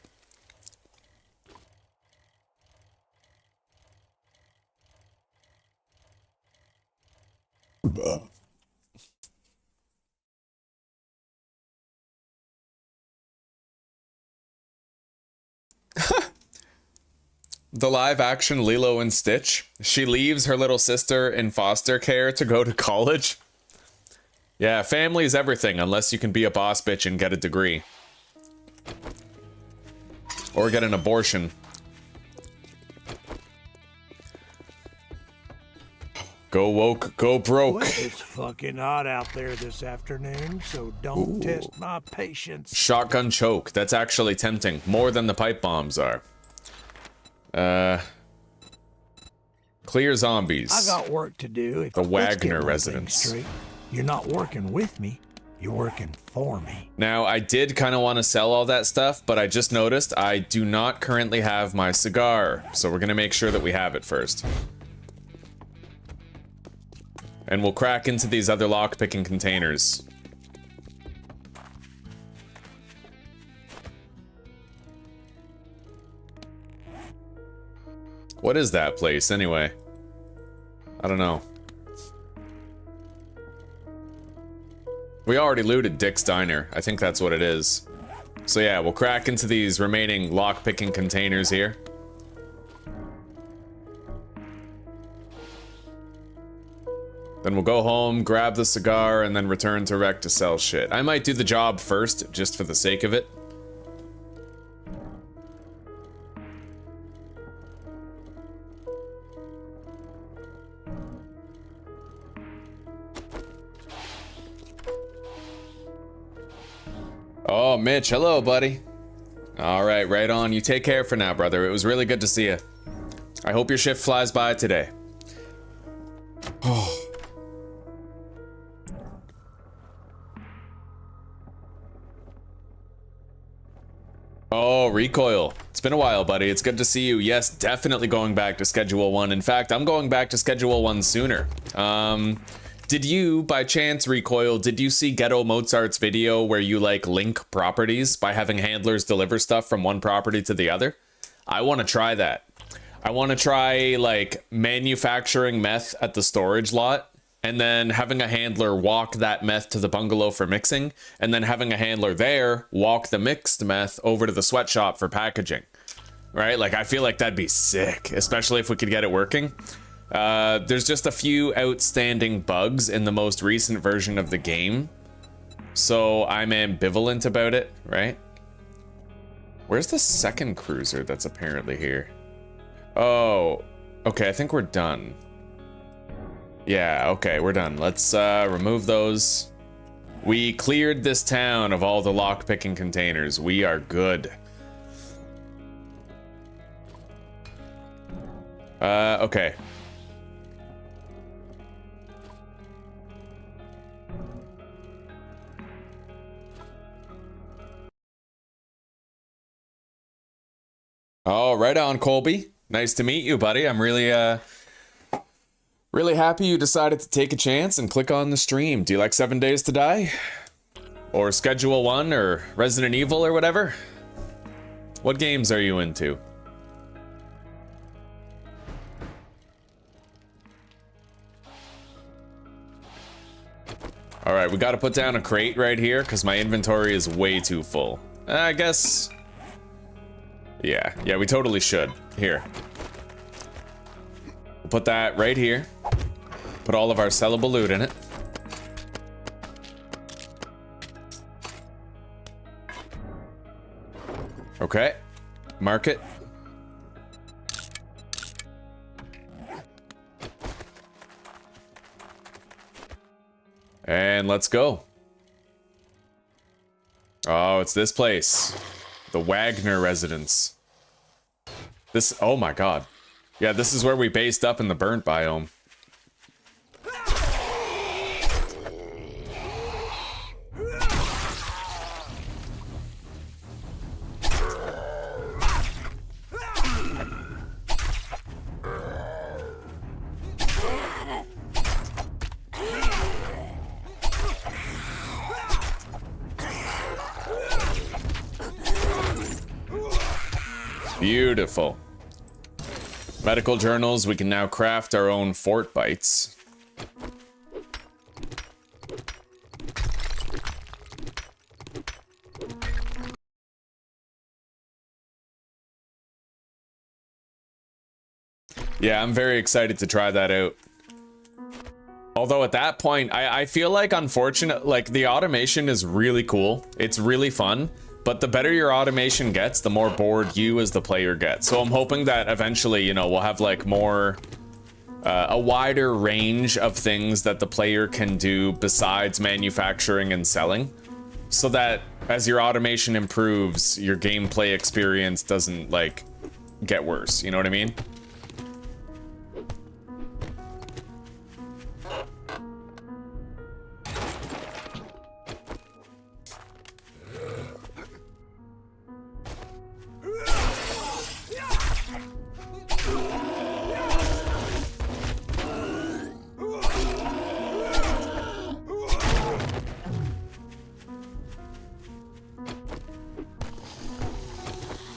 The live action Lilo and Stitch. She leaves her little sister in foster care to go to college. Yeah, family is everything unless you can be a boss bitch and get a degree. Or get an abortion. Go woke, go broke. Well, it's fucking hot out there this afternoon, so don't test my patience. Shotgun choke. That's actually tempting. More than the pipe bombs are. Clear zombies. I got work to do. The Let's Wagner get one thing residence. straight. You're not working with me. You're working for me. Now, I did kind of want to sell all that stuff, but I just noticed I do not currently have my cigar. So we're going to make sure that we have it first. And we'll crack into these other lockpicking containers. What is that place, anyway? I don't know. We already looted Dick's Diner. I think that's what it is. So yeah, we'll crack into these remaining lockpicking containers here. Then we'll go home, grab the cigar, and then return to Rec to sell shit. I might do the job first, just for the sake of it. Oh, Mitch, hello, buddy. All right, right on. You take care for now, brother. It was really good to see you. I hope your shift flies by today. Oh. Oh, Recoil. It's been a while, buddy. It's good to see you. Yes, definitely going back to Schedule 1. In fact, I'm going back to Schedule 1 sooner. Did you, by chance, Recoil, did you see Ghetto Mozart's video where you, like, link properties by having handlers deliver stuff from one property to the other? I want to try that. I want to try, like, manufacturing meth at the storage lot, and then having a handler walk that meth to the bungalow for mixing, and then having a handler there walk the mixed meth over to the sweatshop for packaging. Right? Like, I feel like that'd be sick, especially if we could get it working. There's just a few outstanding bugs in the most recent version of the game, so I'm ambivalent about it, right? Where's the second cruiser that's apparently here? Oh, okay, I think we're done. Yeah, okay, we're done. Let's remove those. We cleared this town of all the lock-picking containers. We are good. Okay. Oh, right on, Colby. Nice to meet you, buddy. I'm really happy you decided to take a chance and click on the stream. Do you like 7 Days to Die? Or Schedule 1 or Resident Evil or whatever? What games are you into? Alright, we gotta put down a crate right here because my inventory is way too full. I guess... Yeah, we totally should. Here. We'll put that right here. Put all of our sellable loot in it. Okay. Mark it. And let's go. Oh, it's this place. The Wagner residence. This, oh my god. Yeah, this is where we based up in the burnt biome. Beautiful. Medical journals, we can now craft our own fort bites. Yeah, I'm very excited to try that out. Although at that point, I feel like, unfortunate, like the automation is really cool. It's really fun. But the better your automation gets, the more bored you as the player get. So I'm hoping that eventually, you know, we'll have like more, a wider range of things that the player can do besides manufacturing and selling. So that as your automation improves, your gameplay experience doesn't like get worse. You know what I mean?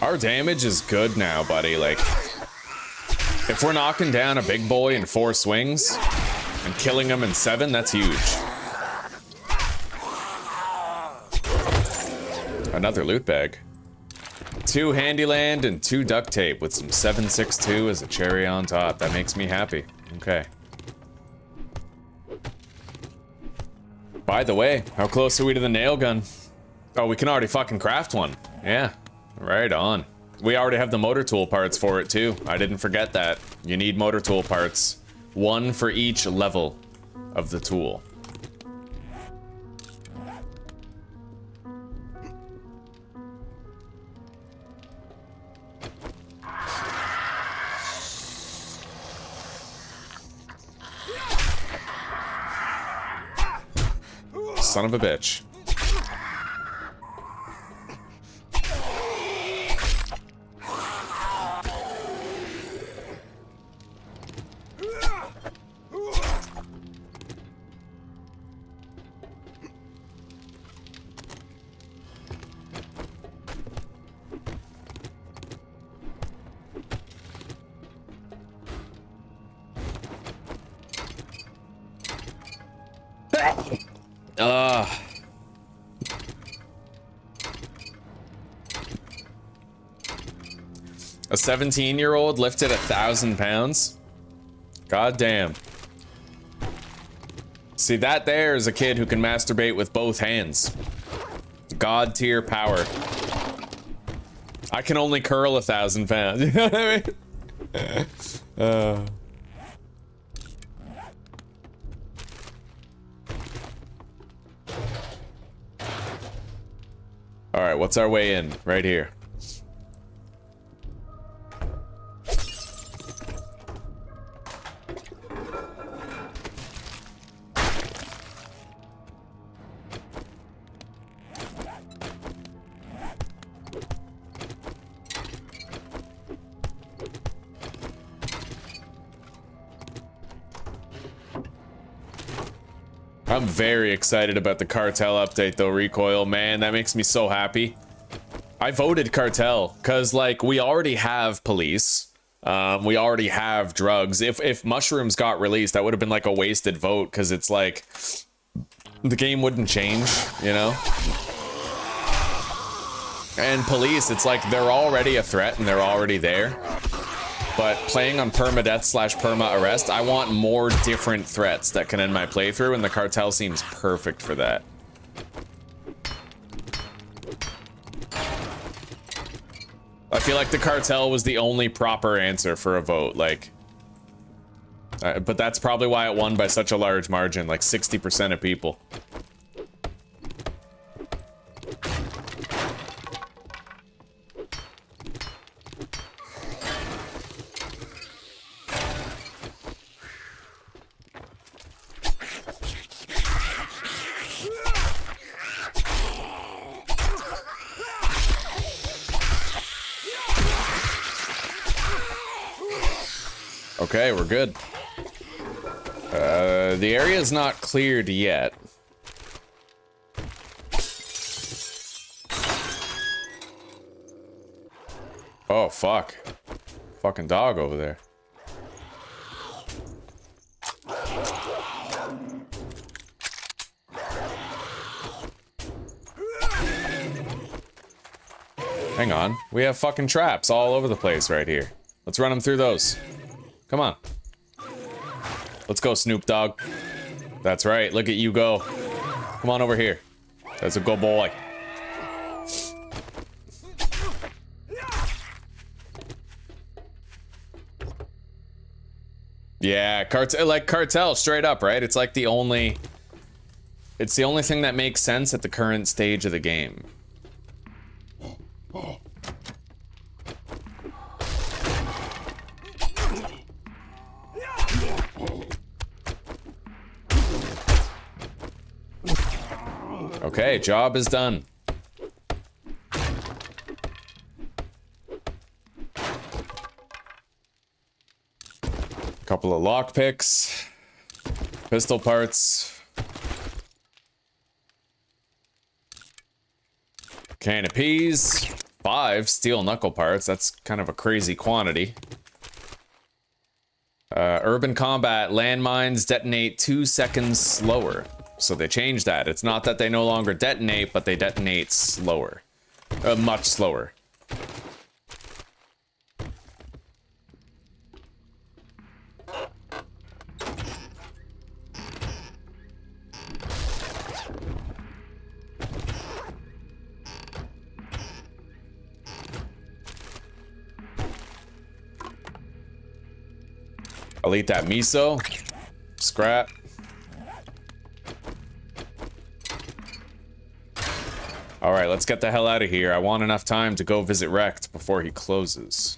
Our damage is good now, buddy. Like, if we're knocking down a big boy in 4 swings and killing him in 7, that's huge. Another loot bag. 2 Handyland and 2 duct tape with some 7.62 as a cherry on top. That makes me happy. Okay. By the way, how close are we to the nail gun? Oh, we can already fucking craft one. Yeah. Right on. We already have the motor tool parts for it too. I didn't forget that. You need motor tool parts. 1 for each level of the tool. Son of a bitch. A 17-year-old lifted 1,000 pounds? God damn. See, that there is a kid who can masturbate with both hands. God tier power. I can only curl 1,000 pounds. You know what I mean? what's our way in? Right here. I'm very excited about the cartel update though, Recoil. Man, that makes me so happy. I voted cartel because like we already have police. We already have drugs. If mushrooms got released, that would have been like a wasted vote because it's like the game wouldn't change, you know? And police, it's like they're already a threat and they're already there. But playing on permadeath / perma arrest, I want more different threats that can end my playthrough, and the cartel seems perfect for that. I feel like the cartel was the only proper answer for a vote, like. But that's probably why it won by such a large margin, like 60% of people. Okay, we're good. The area is not cleared yet. Oh, fuck. Fucking dog over there. Hang on. We have fucking traps all over the place right here. Let's run them through those. Come on. Let's go, Snoop Dogg. That's right. Look at you go. Come on over here. That's a good boy. Yeah, cartel straight up, right? It's like the only thing that makes sense at the current stage of the game. Okay, job is done. Couple of lockpicks, pistol parts, can of peas, 5 steel knuckle parts. That's kind of a crazy quantity. Urban combat landmines detonate 2 seconds slower. So they changed that. It's not that they no longer detonate, but they detonate slower. Much slower. I'll eat that miso. Scrap. Alright, let's get the hell out of here. I want enough time to go visit Rect before he closes.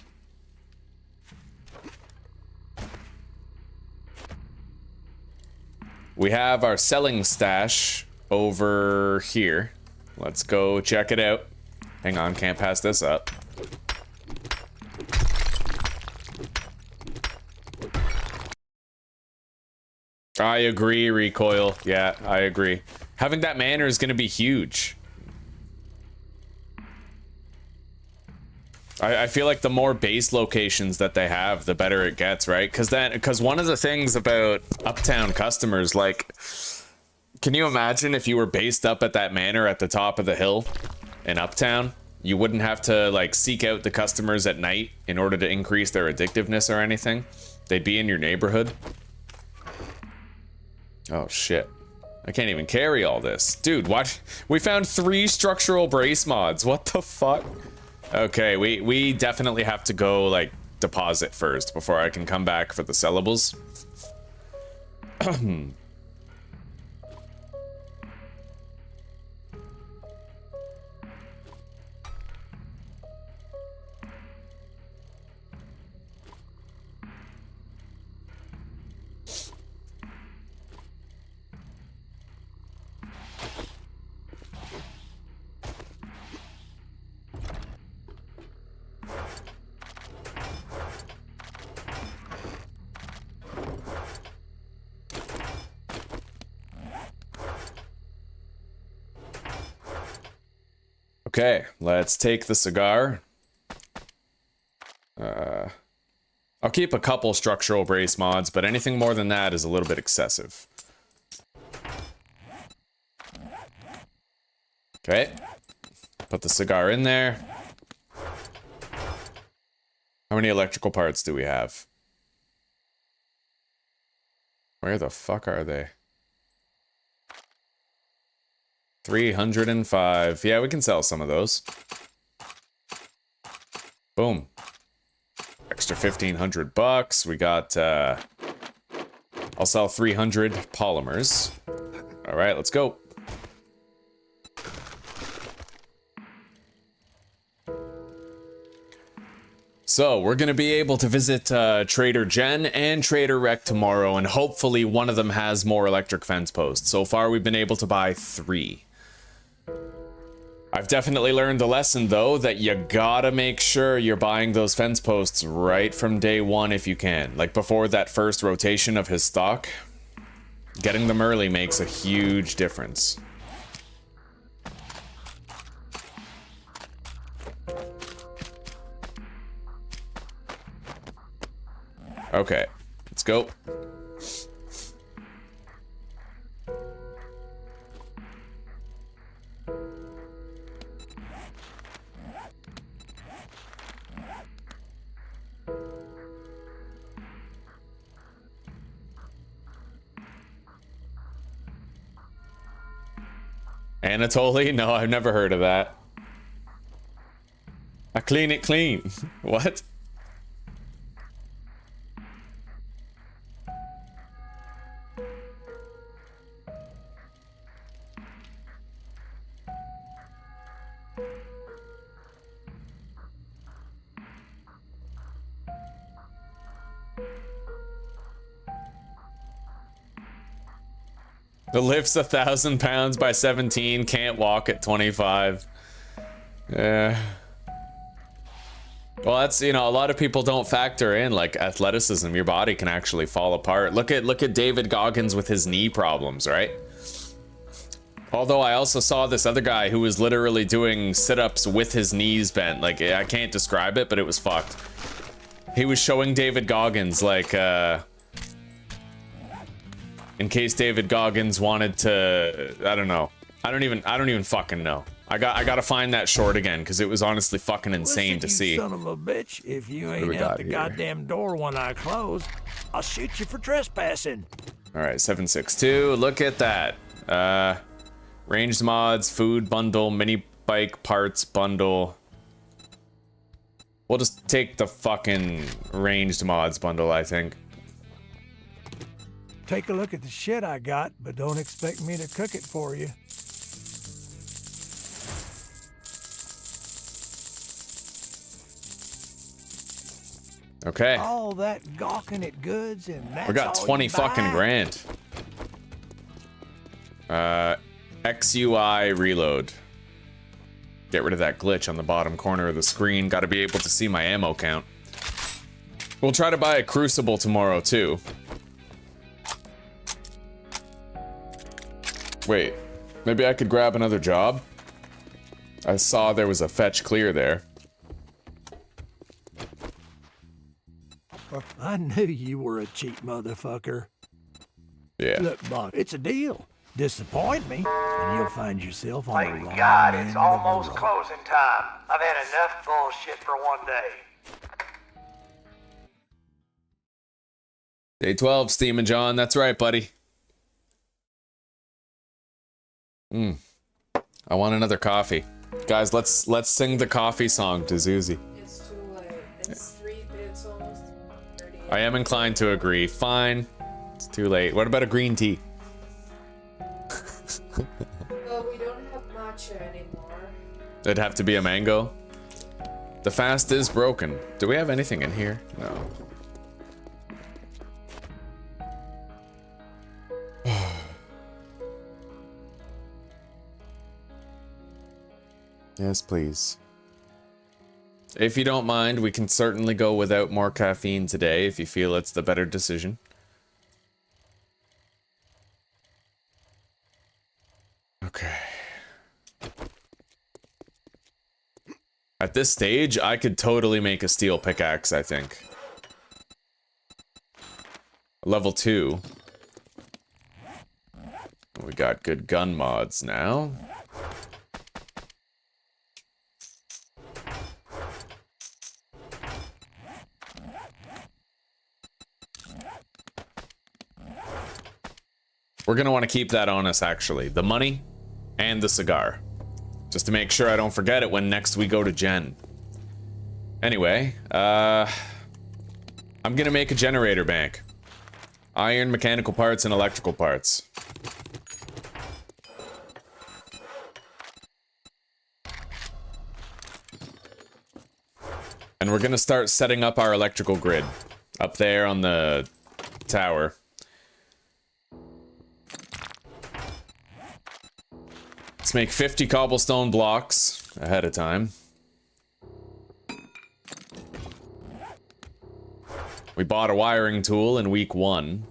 We have our selling stash over here. Let's go check it out. Hang on, can't pass this up. I agree, Recoil. Yeah, I agree. Having that manor is going to be huge. I feel like the more base locations that they have, the better it gets, right? Because one of the things about uptown customers, like, can you imagine if you were based up at that manor at the top of the hill in uptown? You wouldn't have to like seek out the customers at night in order to increase their addictiveness or anything. They'd be in your neighborhood. Oh shit. I can't even carry all this. Dude, what? We found 3 structural brace mods. What the fuck? Okay, we definitely have to go, like, deposit first before I can come back for the sellables. Okay, let's take the cigar. I'll keep a couple structural brace mods, but anything more than that is a little bit excessive. Okay. Put the cigar in there. How many electrical parts do we have? Where the fuck are they? 305. Yeah, we can sell some of those. Boom. Extra 1,500 bucks. We got, I'll sell 300 polymers. All right, let's go. So, we're going to be able to visit Trader Jen and Trader Rec tomorrow, and hopefully one of them has more electric fence posts. So far, we've been able to buy 3. I've definitely learned the lesson, though, that you gotta make sure you're buying those fence posts right from day one if you can. Like, before that first rotation of his stock, getting them early makes a huge difference. Okay, let's go. Anatoly? No, I've never heard of that. I clean it clean. What? The lift's 1,000 pounds by 17, can't walk at 25. Yeah. Well, that's, you know, a lot of people don't factor in, like, athleticism. Your body can actually fall apart. Look at David Goggins with his knee problems, right? Although I also saw this other guy who was literally doing sit-ups with his knees bent. Like, I can't describe it, but it was fucked. He was showing David Goggins, like, in case David Goggins wanted to, I don't know. I don't even fucking know. I gotta find that short again, because it was honestly fucking insane to see. Son of a bitch, if you do ain't we out got the here? goddamn door when I close, I'll shoot you for trespassing. All right, 762. Look at that. Ranged mods, food bundle, mini bike parts bundle. We'll just take the fucking ranged mods bundle, I think. Take a look at the shit I got, but don't expect me to cook it for you. Okay. All that gawking at goods, and that's We got all 20 you fucking buy? grand. XUI reload. Get rid of that glitch on the bottom corner of the screen. Got to be able to see my ammo count. We'll try to buy a crucible tomorrow too. Wait, maybe I could grab another job? I saw there was a fetch clear there. I knew you were a cheap motherfucker. Yeah. Look, Bob, it's a deal. Disappoint me, and you'll find yourself on the wrong Thank God end it's of almost the road. closing time. I've had enough bullshit for one day. Day 12, Steam and John. That's right, buddy. I want another coffee. Guys, let's sing the coffee song to Zuzi. It's too late. It's almost 30. I am inclined to agree. Fine. It's too late. What about a green tea? Well, we don't have matcha anymore. It'd have to be a mango. The fast is broken. Do we have anything in here? No. Yes, please. If you don't mind, we can certainly go without more caffeine today if you feel it's the better decision. Okay. At this stage, I could totally make a steel pickaxe, I think. Level 2. We got good gun mods now. We're gonna want to keep that on us, actually. The money and the cigar. Just to make sure I don't forget it when next we go to Gen. Anyway, I'm gonna make a generator bank. Iron, mechanical parts, and electrical parts. And we're gonna start setting up our electrical grid up there on the tower. Let's make 50 cobblestone blocks ahead of time. We bought a wiring tool in week 1.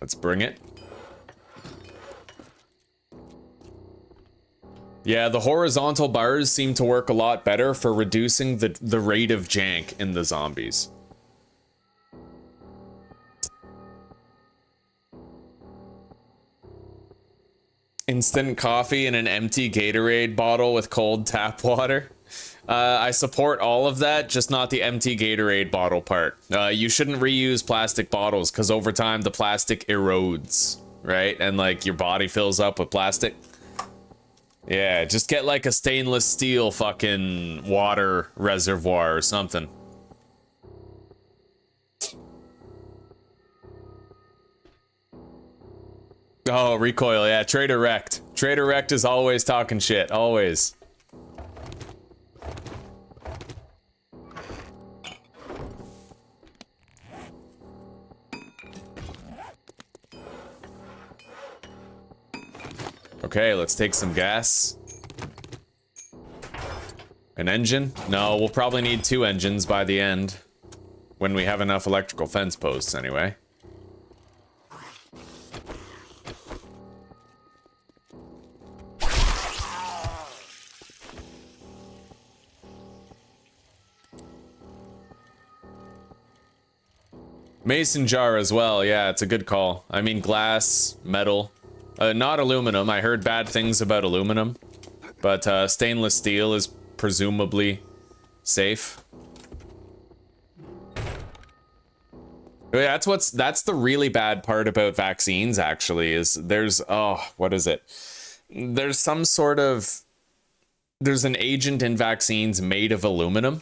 Let's bring it. Yeah, the horizontal bars seem to work a lot better for reducing the rate of jank in the zombies. Instant coffee in an empty Gatorade bottle with cold tap water. I support all of that, just not the empty Gatorade bottle part. You shouldn't reuse plastic bottles because over time the plastic erodes, right? And like your body fills up with plastic. Yeah, just get like a stainless steel fucking water reservoir or something. Oh, recoil, yeah, Trader Wrecked. Trader Wrecked is always talking shit, always. Okay, let's take some gas. An engine? No, we'll probably need 2 engines by the end. When we have enough electrical fence posts, anyway. Mason jar as well, yeah, it's a good call. I mean, glass, metal. Not aluminum, I heard bad things about aluminum. But stainless steel is presumably safe. Yeah, that's the really bad part about vaccines, actually, is there's, oh, what is it? There's some sort of, there's an agent in vaccines made of aluminum.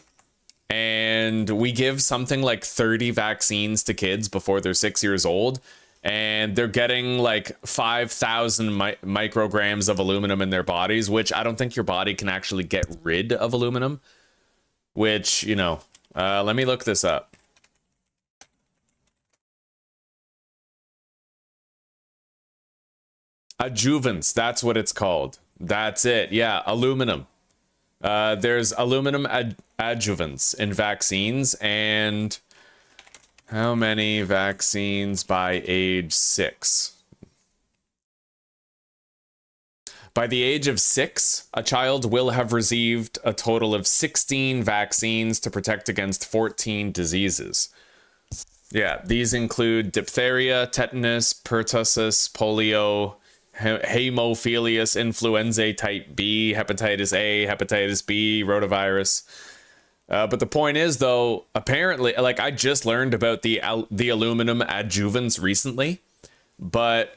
And we give something like 30 vaccines to kids before they're 6 years old. And they're getting like 5,000 micrograms of aluminum in their bodies, which I don't think your body can actually get rid of aluminum. Which, you know, let me look this up. Adjuvants, that's what it's called. That's it, yeah, aluminum. There's aluminum adjuvants in vaccines, and how many vaccines by age 6? By the age of 6, a child will have received a total of 16 vaccines to protect against 14 diseases. Yeah, these include diphtheria, tetanus, pertussis, polio, Haemophilus influenzae type B, hepatitis A, hepatitis B, rotavirus. But the point is, though, apparently, like, I just learned about the aluminum adjuvants recently, but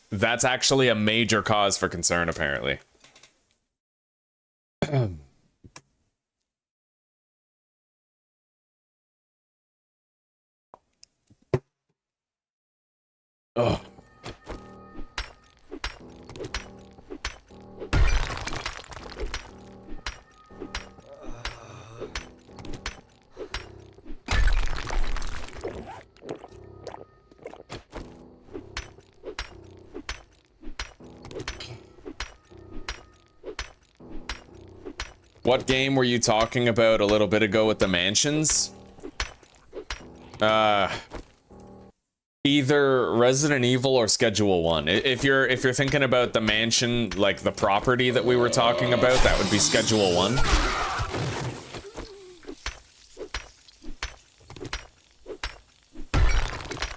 that's actually a major cause for concern, apparently. Oh. What game were you talking about a little bit ago with the mansions? Either Resident Evil or Schedule 1. If you're thinking about the mansion, like the property that we were talking about, that would be Schedule 1.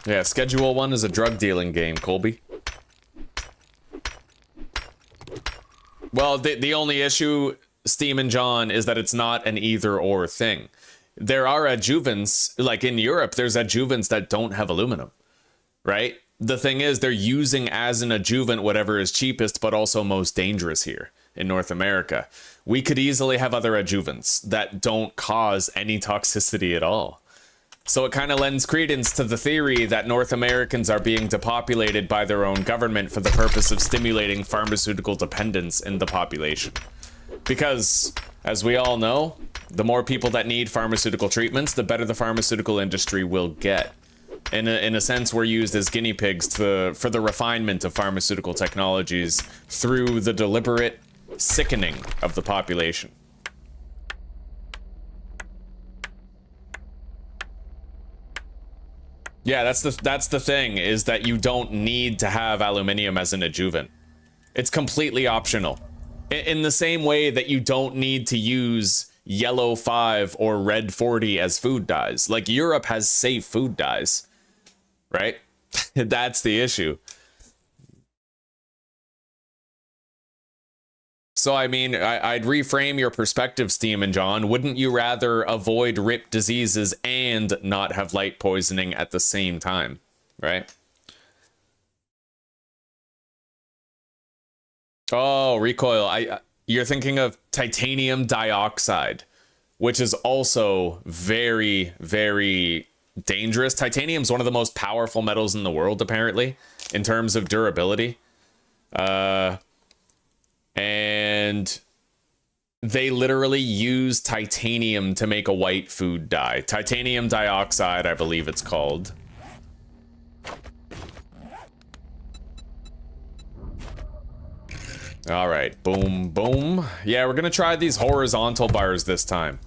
Yeah, Schedule 1 is a drug dealing game, Colby. Well, the only issue, Steam and John, is that it's not an either-or thing. There are adjuvants, like in Europe, there's adjuvants that don't have aluminum, right? The thing is, they're using as an adjuvant whatever is cheapest, but also most dangerous here in North America. We could easily have other adjuvants that don't cause any toxicity at all. So it kind of lends credence to the theory that North Americans are being depopulated by their own government for the purpose of stimulating pharmaceutical dependence in the population. Because, as we all know, the more people that need pharmaceutical treatments, the better the pharmaceutical industry will get. In a sense, we're used as guinea pigs for the refinement of pharmaceutical technologies through the deliberate sickening of the population. Yeah, that's the thing, is that you don't need to have aluminium as an adjuvant. It's completely optional. In the same way that you don't need to use yellow 5 or red 40 as food dyes. Like, Europe has safe food dyes, right? That's the issue. So, I mean, I'd reframe your perspective, Steam and John. Wouldn't you rather avoid rip diseases and not have light poisoning at the same time, right? Oh, recoil. You're thinking of titanium dioxide, which is also very, very dangerous. Titanium's one of the most powerful metals in the world, apparently, in terms of durability. And they literally use titanium to make a white food dye. Titanium dioxide, I believe it's called. All right, boom, boom. Yeah, we're gonna try these horizontal bars this time.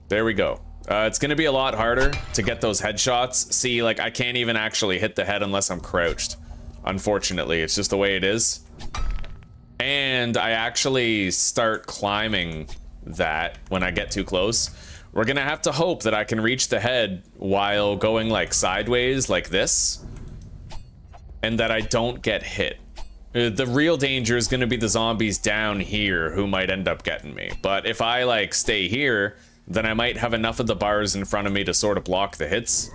There we go. It's gonna be a lot harder to get those headshots. See, like, I can't even actually hit the head unless I'm crouched. Unfortunately, it's just the way it is. And I actually start climbing that when I get too close. We're gonna have to hope that I can reach the head while going like sideways like this, and that I don't get hit. The real danger is gonna be the zombies down here who might end up getting me. But if I like stay here, then I might have enough of the bars in front of me to sort of block the hits.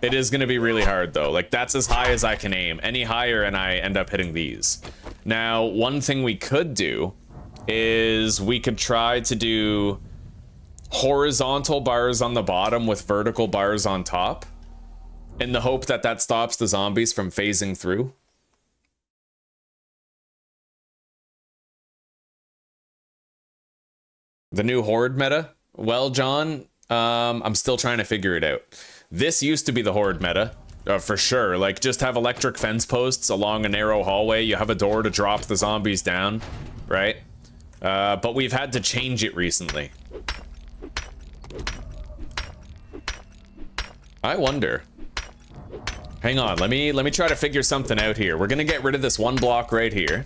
It is going to be really hard, though. Like, that's as high as I can aim. Any higher, and I end up hitting these. Now, one thing we could do is we could try to do horizontal bars on the bottom with vertical bars on top, in the hope that that stops the zombies from phasing through. The new horde meta? Well, John, I'm still trying to figure it out. This used to be the horde meta, for sure. Like, just have electric fence posts along a narrow hallway. You have a door to drop the zombies down, right? But we've had to change it recently. I wonder. Hang on, let me try to figure something out here. We're gonna get rid of this one block right here.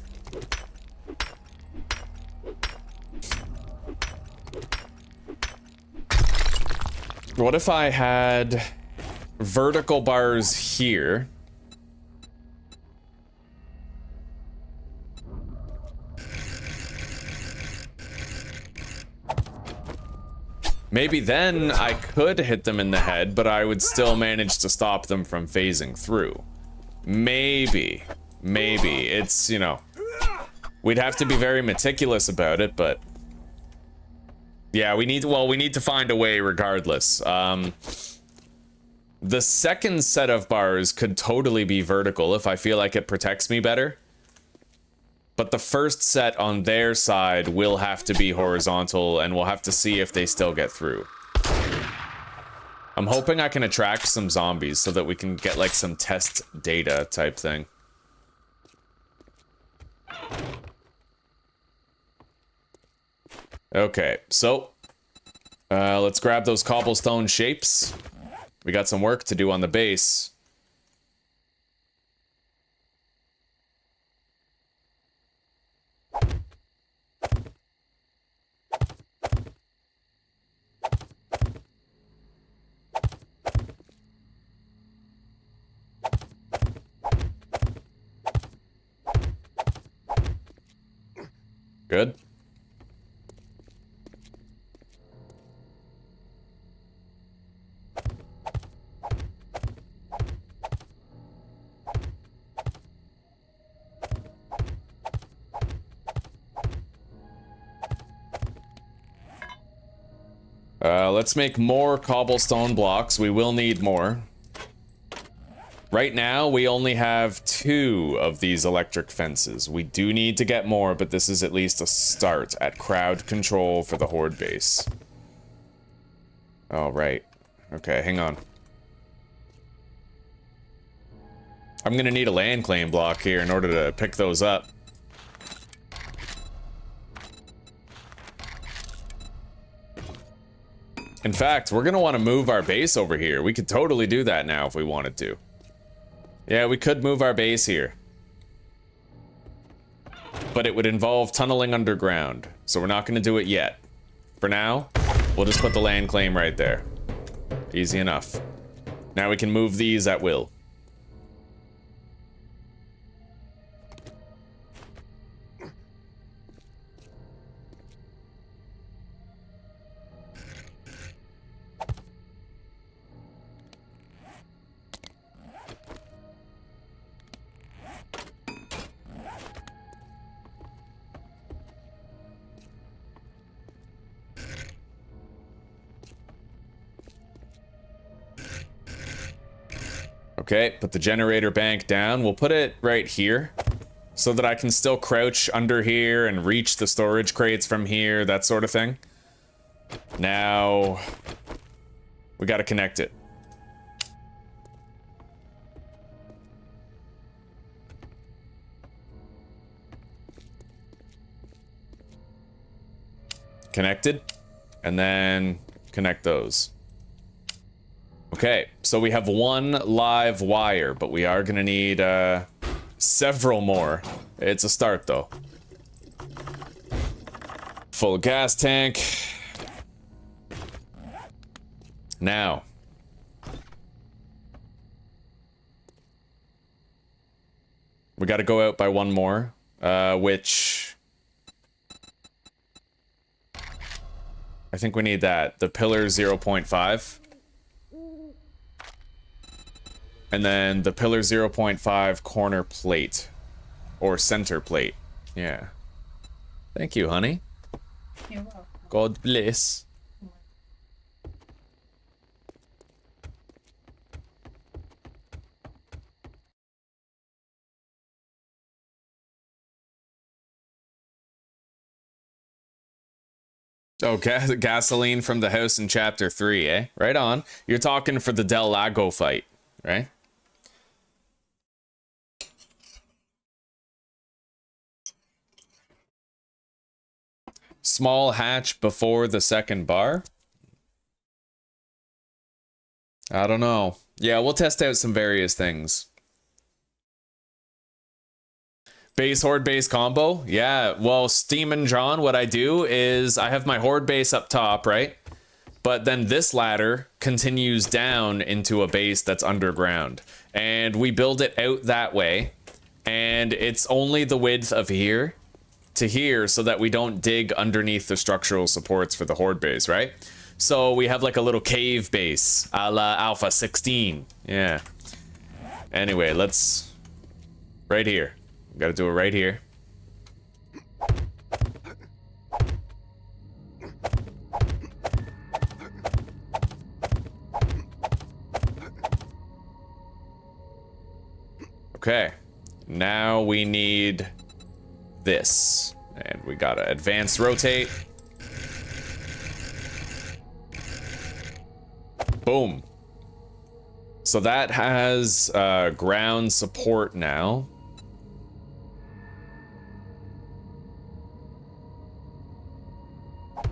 What if I had vertical bars here? Maybe then I could hit them in the head, but I would still manage to stop them from phasing through. Maybe. Maybe. It's, you know, we'd have to be very meticulous about it, but yeah, we need to find a way regardless. The second set of bars could totally be vertical if I feel like it protects me better. But the first set on their side will have to be horizontal, and we'll have to see if they still get through. I'm hoping I can attract some zombies so that we can get like some test data type thing. Okay, so let's grab those cobblestone shapes. We got some work to do on the base. Good. Let's make more cobblestone blocks. We will need more. Right now, we only have 2 of these electric fences. We do need to get more, but this is at least a start at crowd control for the horde base. Oh, right. Okay, hang on. I'm gonna need a land claim block here in order to pick those up. In fact, we're gonna want to move our base over here. We could totally do that now if we wanted to. Yeah, we could move our base here. But it would involve tunneling underground, so we're not gonna do it yet. For now, we'll just put the land claim right there. Easy enough. Now we can move these at will. Okay, put the generator bank down. We'll put it right here so that I can still crouch under here and reach the storage crates from here, that sort of thing. Now, we gotta connect it. Connected, and then connect those. Okay, so we have 1 live wire, but we are gonna need several more. It's a start though. Full gas tank. Now. We gotta go out by 1 more, which... I think we need that. The pillar 0.5. And then the pillar 0.5 corner plate. Or center plate. Yeah. Thank you, honey. You're welcome. God bless. Oh, gasoline from the house in chapter 3, eh? Right on. You're talking for the Del Lago fight, right? Small hatch before the second bar? I don't know. Yeah, we'll test out some various things. Base horde base combo? Yeah, well, Steam and John, what I do is I have my horde base up top, right? But then this ladder continues down into a base that's underground. And we build it out that way. And it's only the width of here to here so that we don't dig underneath the structural supports for the horde base, right? So we have like a little cave base a la Alpha 16. Yeah. Anyway, let's... Right here. Gotta do it right here. Okay. Now we need this. And we gotta advance rotate. Boom. So that has ground support now.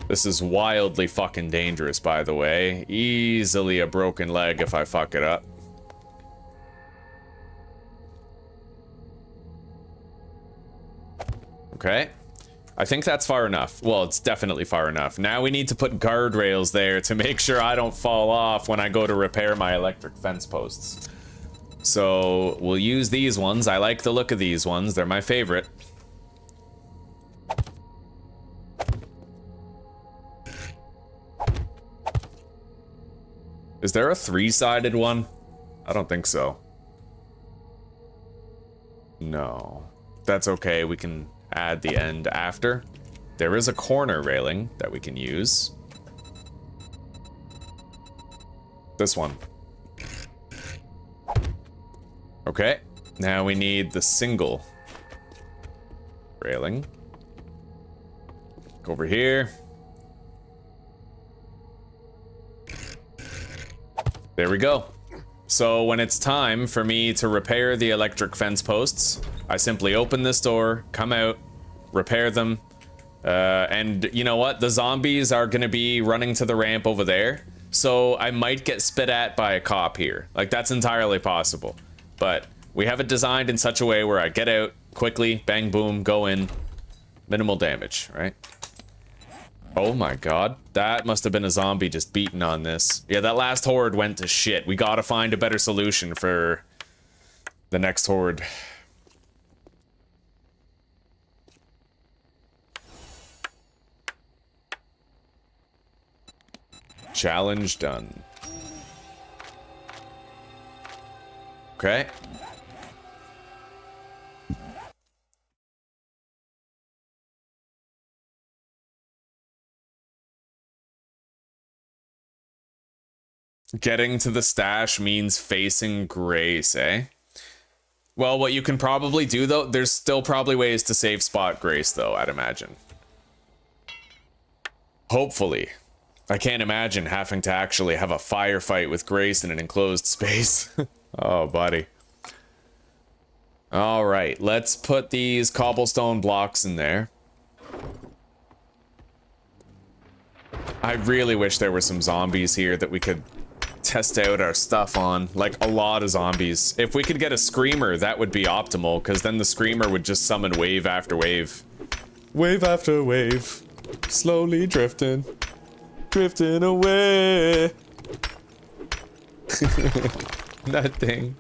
This is wildly fucking dangerous, by the way. Easily a broken leg if I fuck it up. Okay. I think that's far enough. Well, it's definitely far enough. Now we need to put guardrails there to make sure I don't fall off when I go to repair my electric fence posts. So we'll use these ones. I like the look of these ones. They're my favorite. Is there a three-sided one? I don't think so. No. That's okay, we can add the end after. There is a corner railing that we can use. This one. Okay, now we need the single railing. Go over here. There we go. So when it's time for me to repair the electric fence posts, I simply open this door, come out, repair them, and you know what? The zombies are gonna be running to the ramp over there, so I might get spit at by a cop here. Like, that's entirely possible. But we have it designed in such a way where I get out quickly, bang, boom, go in, minimal damage, right? Oh my god, that must have been a zombie just beating on this. Yeah, that last horde went to shit. We gotta find a better solution for the next horde. Challenge done. Okay. Getting to the stash means facing Grace, eh? Well, what you can probably do, though, there's still probably ways to save spot Grace, though, I'd imagine. Hopefully. I can't imagine having to actually have a firefight with Grace in an enclosed space. Oh, buddy. Alright, let's put these cobblestone blocks in there. I really wish there were some zombies here that we could test out our stuff on. Like, a lot of zombies. If we could get a screamer, that would be optimal, because then the screamer would just summon wave after wave. Wave after wave. Slowly drifting. Drifting away. Nothing.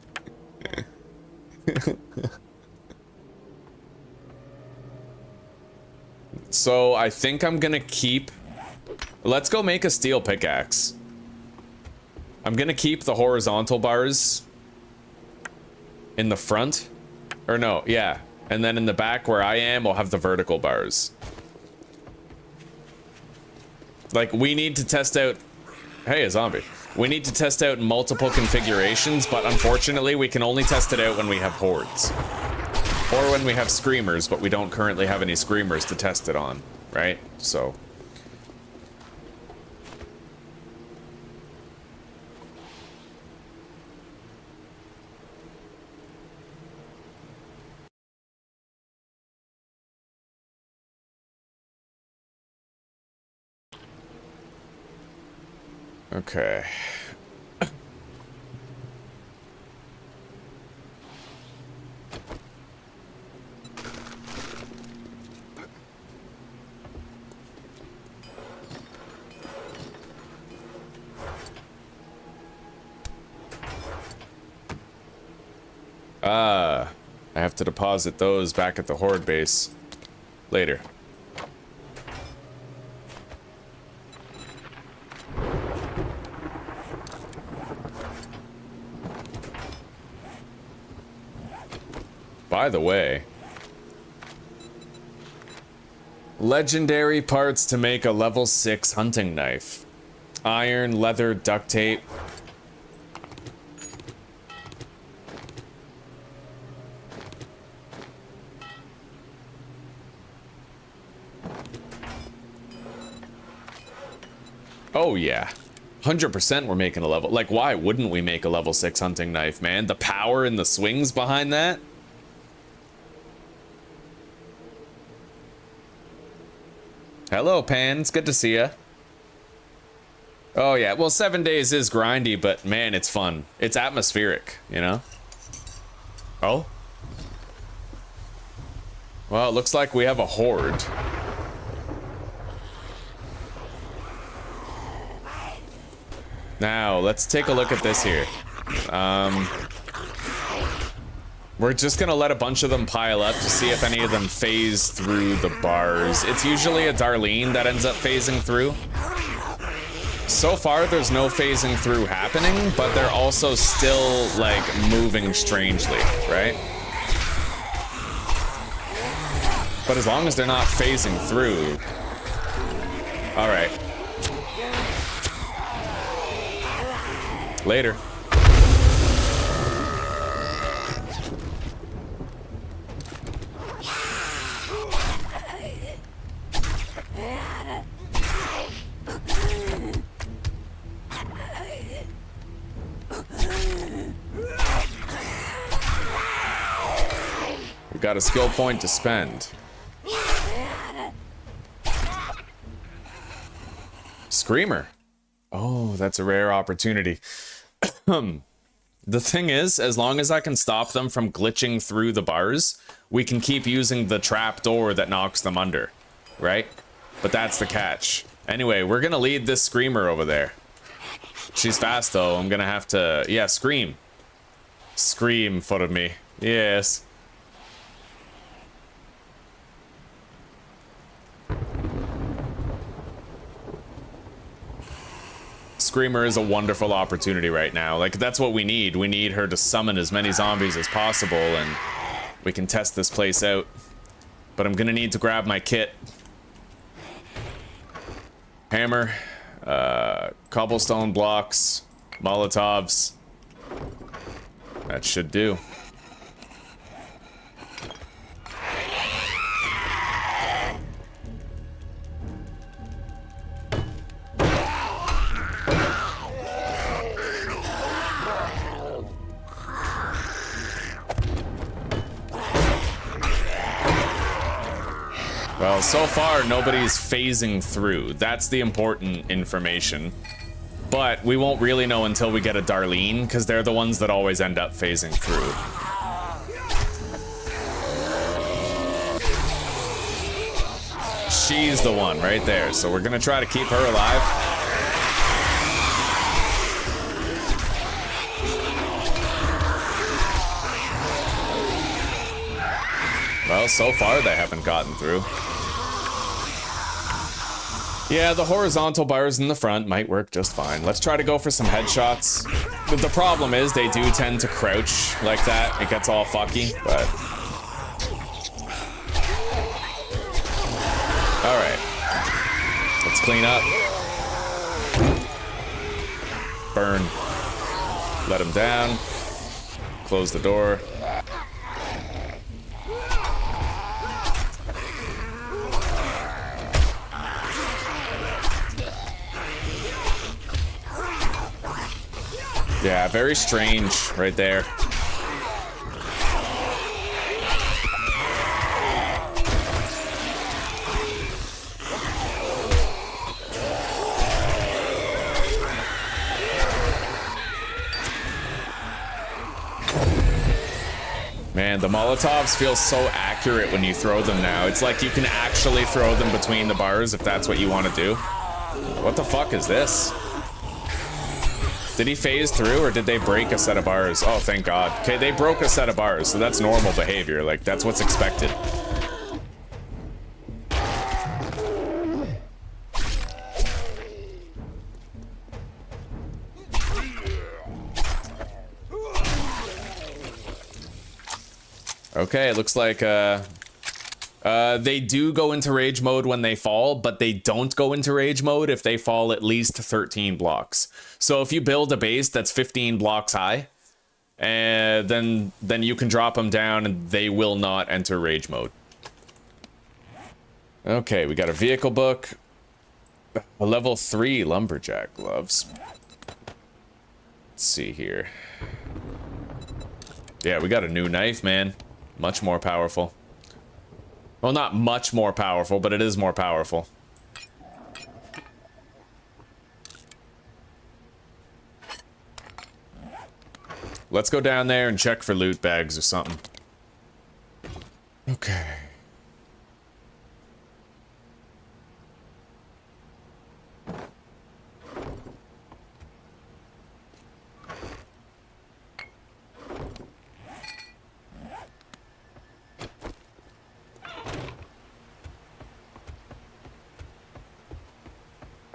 So I think I'm gonna keep... Let's go make a steel pickaxe. I'm gonna keep the horizontal bars in the front. Or no, yeah. And then in the back where I am, we'll have the vertical bars. Like, we need to test out... Hey, a zombie. We need to test out multiple configurations, but unfortunately we can only test it out when we have hordes. Or when we have screamers, but we don't currently have any screamers to test it on, right? So... Okay. I have to deposit those back at the horde base later. By the way, legendary parts to make a level 6 hunting knife. Iron, leather, duct tape. Oh yeah. 100% we're making a level. Like, why wouldn't we make a level 6 hunting knife, man? The power and the swings behind that? Hello, Pan. It's good to see ya. Oh, yeah. Well, 7 days is grindy, but man, it's fun. It's atmospheric, you know? Oh? Well, it looks like we have a horde. Now, let's take a look at this here. We're just gonna let a bunch of them pile up to see if any of them phase through the bars. It's usually a Darlene that ends up phasing through. So far, there's no phasing through happening, but they're also still, like, moving strangely, right? But as long as they're not phasing through... Alright. Later. We got a skill point to spend. Screamer. Oh, that's a rare opportunity. The thing is, as long as I can stop them from glitching through the bars, we can keep using the trap door that knocks them under, right? But that's the catch. Anyway, we're gonna lead this Screamer over there. She's fast though. I'm gonna have to, yeah, scream. Scream, foot of me. Yes. Screamer is a wonderful opportunity right now. Like, that's what we need. We need her to summon as many zombies as possible, and we can test this place out. But I'm gonna need to grab my kit. Hammer, cobblestone blocks, Molotovs. That should do. Well, so far, nobody's phasing through. That's the important information. But we won't really know until we get a Darlene, because they're the ones that always end up phasing through. She's the one right there, so we're gonna try to keep her alive. Well, so far they haven't gotten through. Yeah, the horizontal bars in the front might work just fine. Let's try to go for some headshots. The problem is they do tend to crouch like that. It gets all fucky, but... Alright. Let's clean up. Burn. Let him down. Close the door. Yeah, very strange right there. Man, the Molotovs feel so accurate when you throw them now. It's like you can actually throw them between the bars if that's what you want to do. What the fuck is this? Did he phase through, or did they break a set of bars? Oh, thank God. Okay, they broke a set of bars, so that's normal behavior. Like, that's what's expected. Okay, it looks like they do go into rage mode when they fall, but they don't go into rage mode if they fall at least 13 blocks. So if you build a base that's 15 blocks high, then you can drop them down and they will not enter rage mode. Okay, we got a vehicle book, a level 3 lumberjack gloves. Let's see here. Yeah, we got a new knife, man. Much more powerful. Well, not much more powerful, but it is more powerful. Let's go down there and check for loot bags or something. Okay.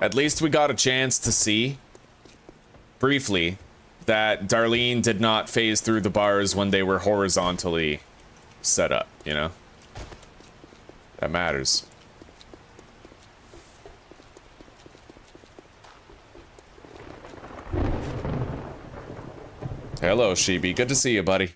At least we got a chance to see, briefly, that Darlene did not phase through the bars when they were horizontally set up, you know? That matters. Hello, Sheeby. Good to see you, buddy.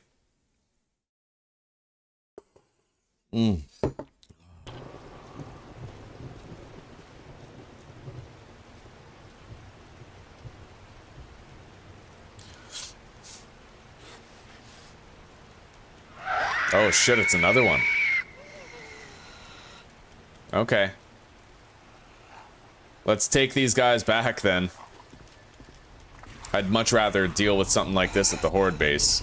Oh shit, it's another one. Okay. Let's take these guys back then. I'd much rather deal with something like this at the Horde base.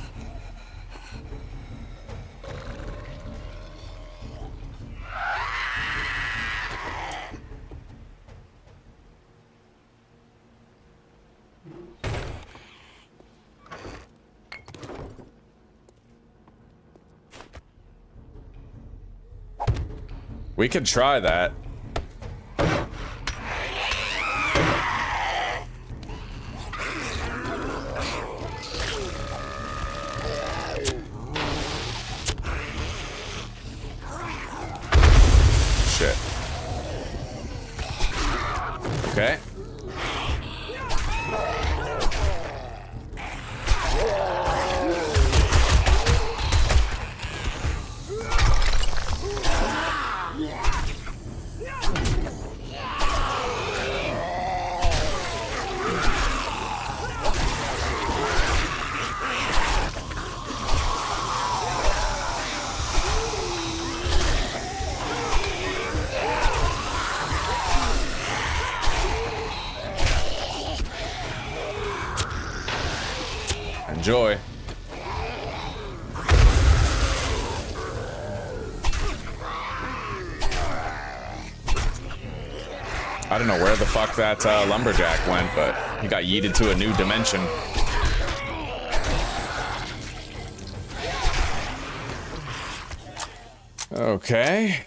We could try that. Shit. Okay. Enjoy. I don't know where the fuck that lumberjack went, but he got yeeted to a new dimension. Okay.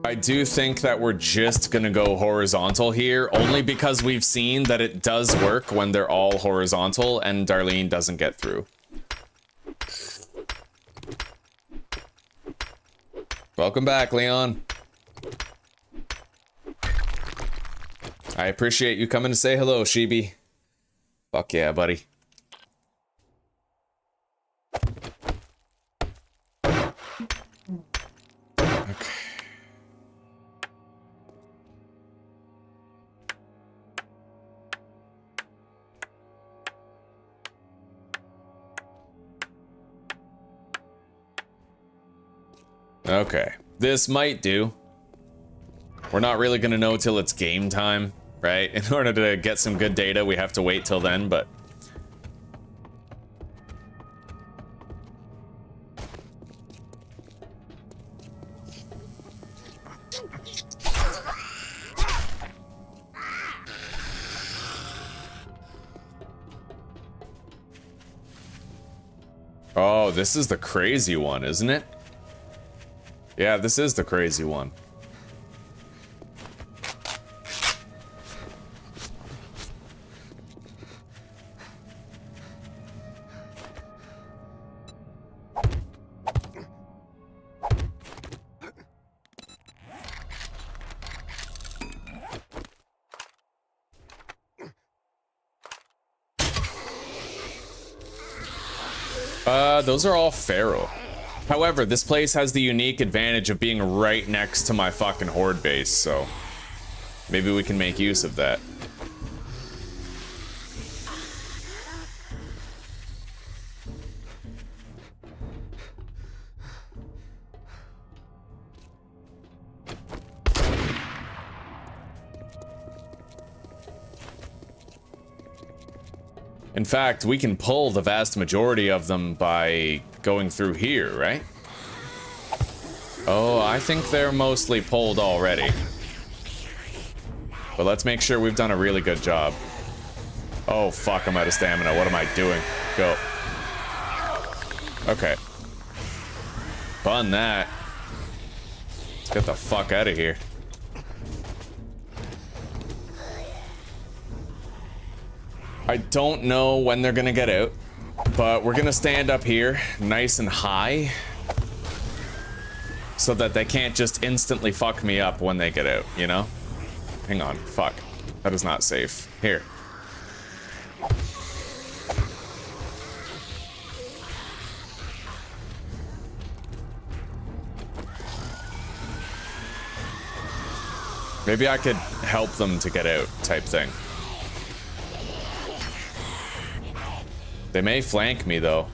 I do think that we're just gonna go horizontal here, only because we've seen that it does work when they're all horizontal and Darlene doesn't get through. Welcome back, Leon. I appreciate you coming to say hello, Sheeby. Fuck yeah, buddy. Okay, this might do. We're not really gonna know till it's game time, right? In order to get some good data, we have to wait till then, but... Oh, this is the crazy one, isn't it? Yeah, this is the crazy one. Those are all feral. However, this place has the unique advantage of being right next to my fucking Horde base, so maybe we can make use of that. In fact, we can pull the vast majority of them by going through here, right? Oh, I think they're mostly pulled already. But let's make sure we've done a really good job. Oh, fuck, I'm out of stamina. What am I doing? Go. Okay. Fun that. Let's get the fuck out of here. I don't know when they're gonna get out, but we're gonna stand up here nice and high so that they can't just instantly fuck me up when they get out, you know? Hang on, fuck. That is not safe. Here. Maybe I could help them to get out, type thing. They may flank me, though.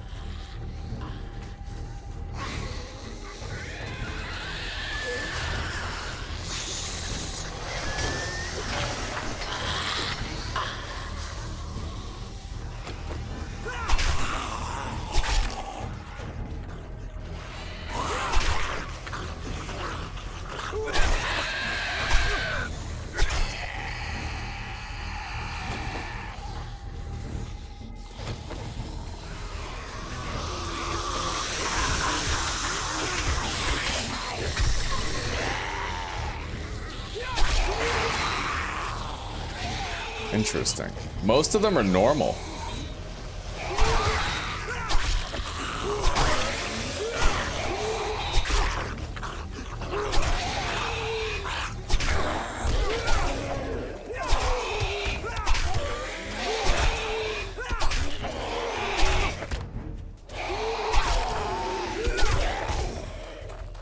Interesting. Most of them are normal.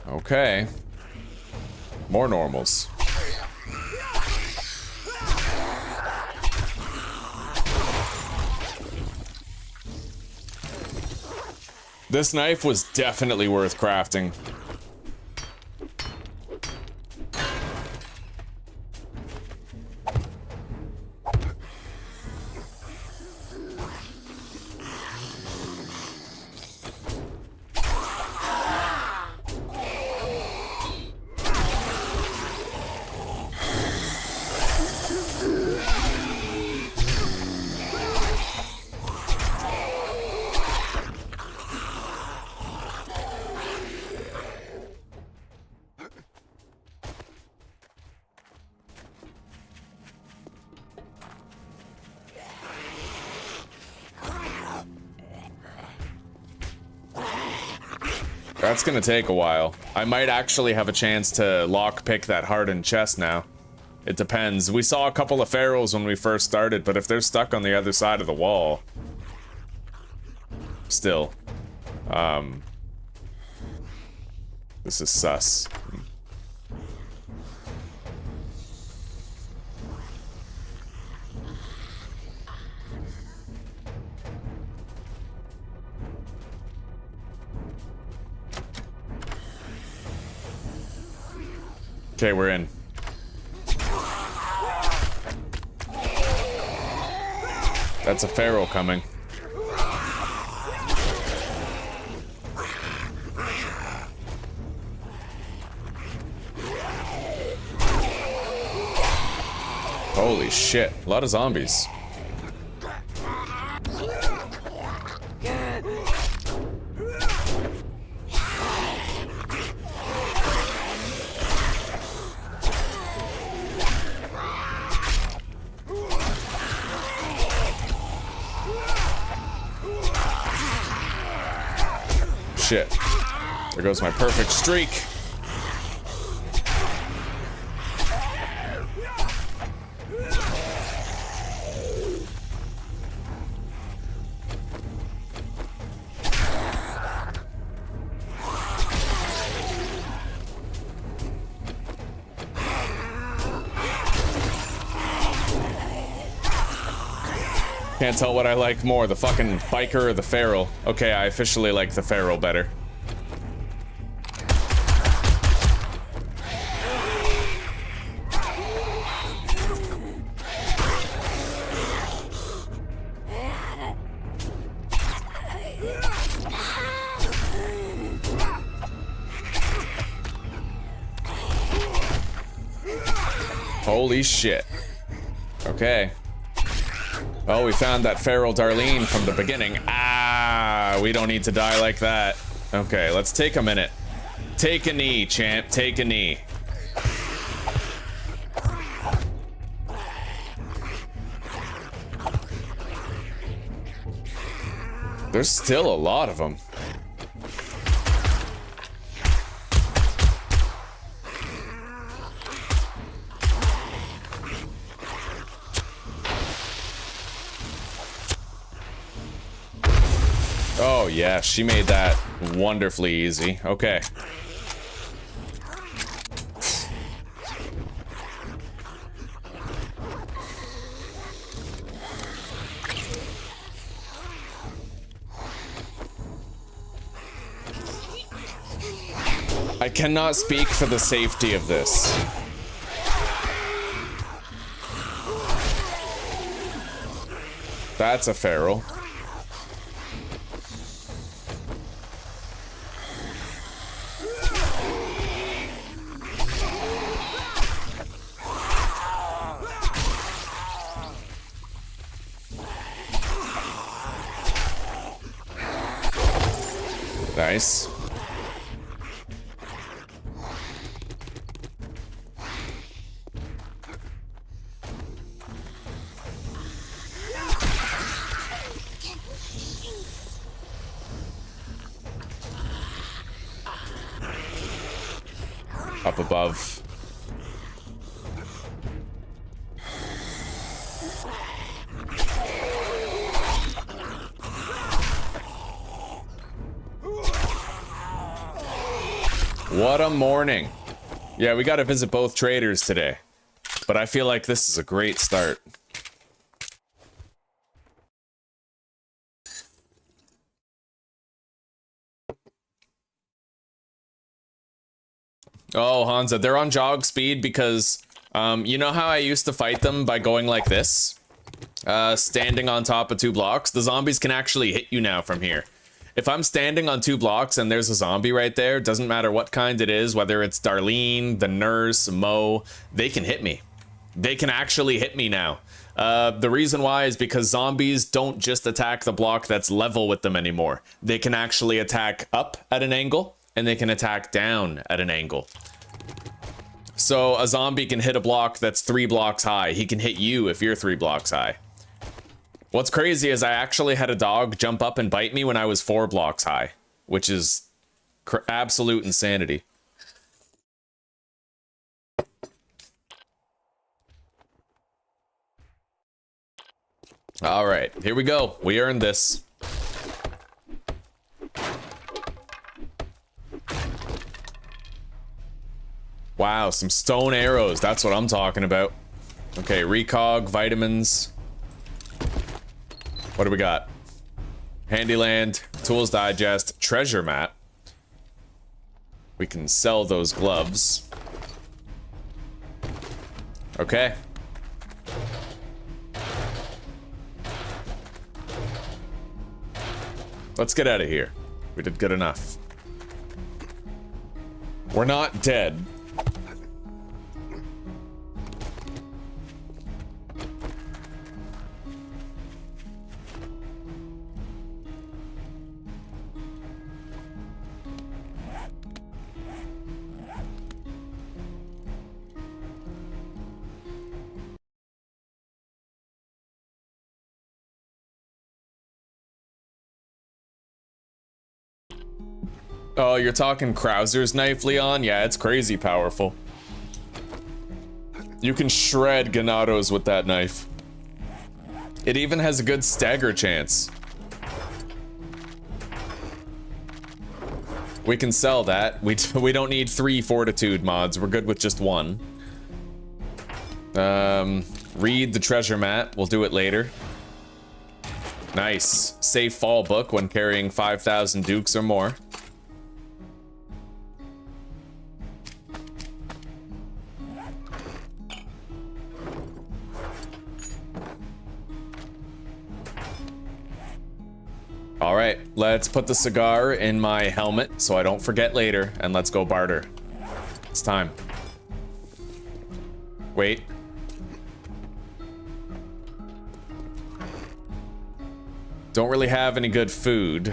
Okay. More normals. This knife was definitely worth crafting. That's gonna take a while. I might actually have a chance to lockpick that hardened chest now. It depends. We saw a couple of pharaohs when we first started, but if they're stuck on the other side of the wall... Still. This is sus. Okay, we're in. That's a pharaoh coming. Holy shit, a lot of zombies. Shit. There goes my perfect streak. Can't tell what I like more, the fucking biker or the feral. Okay, I officially like the feral better. Holy shit. Okay. Well, we found that feral Darlene from the beginning. Ah! We don't need to die like that. Okay, let's take a minute. Take a knee, champ. Take a knee. There's still a lot of them. Oh yeah, she made that wonderfully easy. Okay. I cannot speak for the safety of this. That's a feral. Nice. Up above. What a morning. Yeah, we gotta visit both traders today. But I feel like this is a great start. Oh, Hansa, they're on jog speed because, you know how I used to fight them by going like this? Standing on top of 2 blocks? The zombies can actually hit you now from here. If I'm standing on 2 blocks and there's a zombie right there, doesn't matter what kind it is, whether it's Darlene, the nurse, Mo, they can hit me. They can actually hit me now. The reason why is because zombies don't just attack the block that's level with them anymore. They can actually attack up at an angle, and they can attack down at an angle. So a zombie can hit a block that's 3 blocks high. He can hit you if you're 3 blocks high. What's crazy is I actually had a dog jump up and bite me when I was 4 blocks high, which is absolute insanity. All right, here we go. We earned this. Wow, some stone arrows. That's what I'm talking about. Okay, recog, vitamins. What do we got? Handyland, tools digest, treasure mat. We can sell those gloves. Okay. Let's get out of here. We did good enough. We're not dead. Oh, you're talking Krauser's knife, Leon? Yeah, it's crazy powerful. You can shred Ganados with that knife. It even has a good stagger chance. We can sell that. We don't need 3 fortitude mods. We're good with just 1. Read the treasure mat. We'll do it later. Nice. Save fall book when carrying 5,000 dukes or more. All right, let's put the cigar in my helmet so I don't forget later, and let's go barter. It's time. Wait. Don't really have any good food.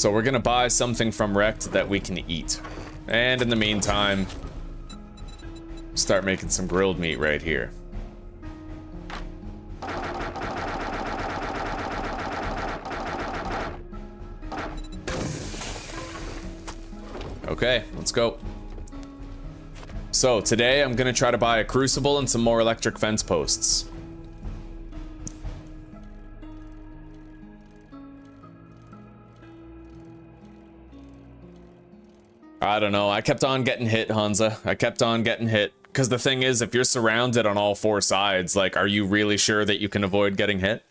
So we're gonna buy something from Wrecked that we can eat. And in the meantime, start making some grilled meat right here. Okay, let's go. So today I'm gonna try to buy a crucible and some more electric fence posts. I don't know, I kept on getting hit, Hansa. I kept on getting hit. Because the thing is, if you're surrounded on all four sides, like, are you really sure that you can avoid getting hit?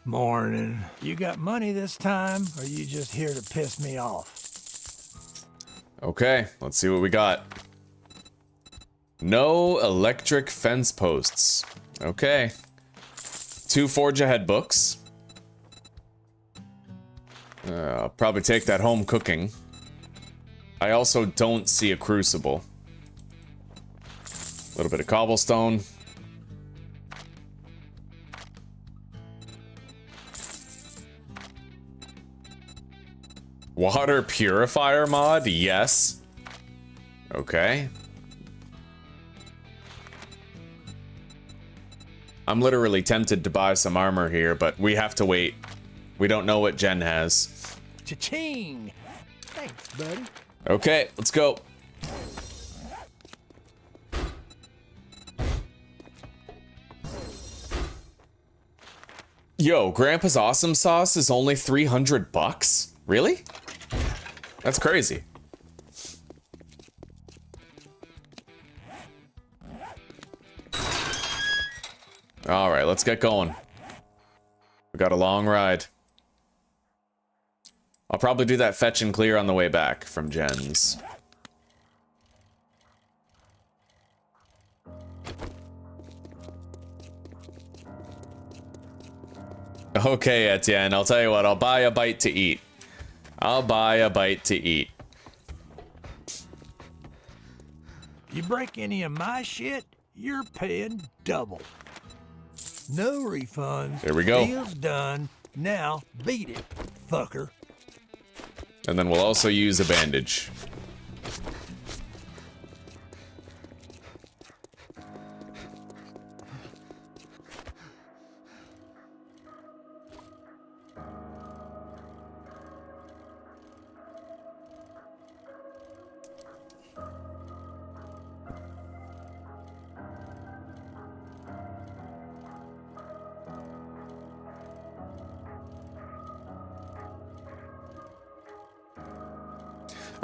Morning. You got money this time, or you just here to piss me off? Okay, let's see what we got. No electric fence posts. Okay. 2 Forge Ahead books. I'll probably take that home cooking. I also don't see a crucible. A little bit of cobblestone. Water purifier mod? Yes. Okay. I'm literally tempted to buy some armor here, but we have to wait. We don't know what Jen has. Cha-ching! Thanks, buddy. Okay, let's go. Yo, Grandpa's Awesome Sauce is only 300 bucks? Really? That's crazy. All right, let's get going. We got a long ride. I'll probably do that fetch and clear on the way back from Jen's. Okay, Etienne, I'll tell you what, I'll buy a bite to eat. I'll buy a bite to eat. You break any of my shit, you're paying double. No refunds. There we go. Deal's done. Now beat it, fucker. And then we'll also use a bandage.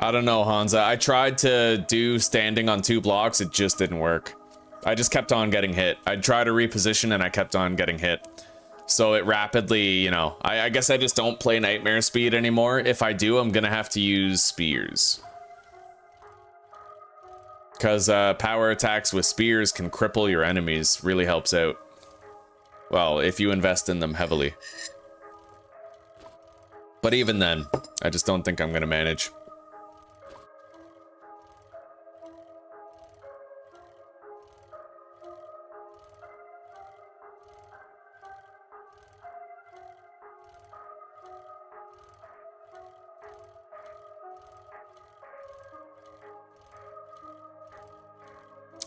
I don't know, Hansa. I tried to do standing on 2 blocks. It just didn't work. I just kept on getting hit. I'd try to reposition and I kept on getting hit. So it rapidly, you know, I guess I just don't play Nightmare Speed anymore. If I do, I'm gonna have to use spears. Because power attacks with spears can cripple your enemies. Really helps out. Well, if you invest in them heavily. But even then, I just don't think I'm gonna manage.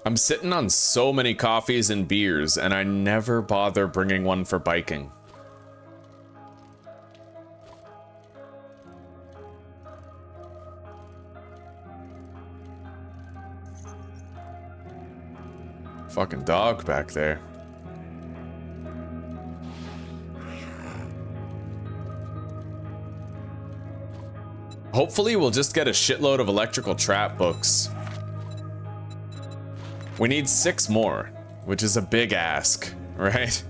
I'm sitting on so many coffees and beers, and I never bother bringing one for biking. Fucking dog back there. Hopefully we'll just get a shitload of electrical trap books. We need 6 more, which is a big ask, right?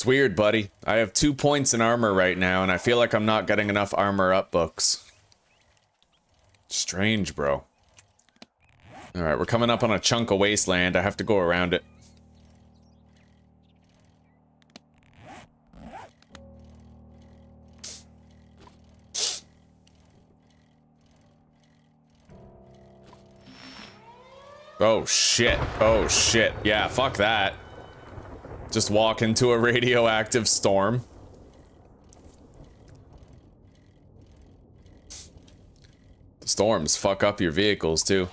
weird, buddy. I have 2 points in armor right now, and I feel like I'm not getting enough armor up books. Strange, bro. Alright, we're coming up on a chunk of wasteland. I have to go around it. Oh shit. Oh shit. Yeah, fuck that. Just walk into a radioactive storm. The storms fuck up your vehicles too.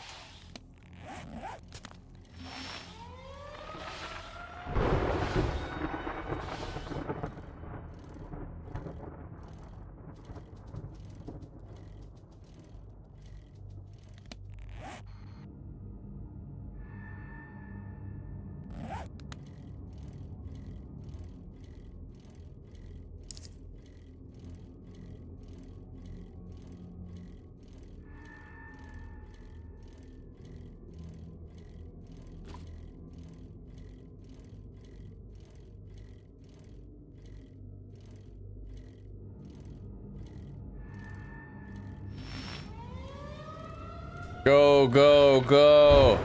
Go, go, go.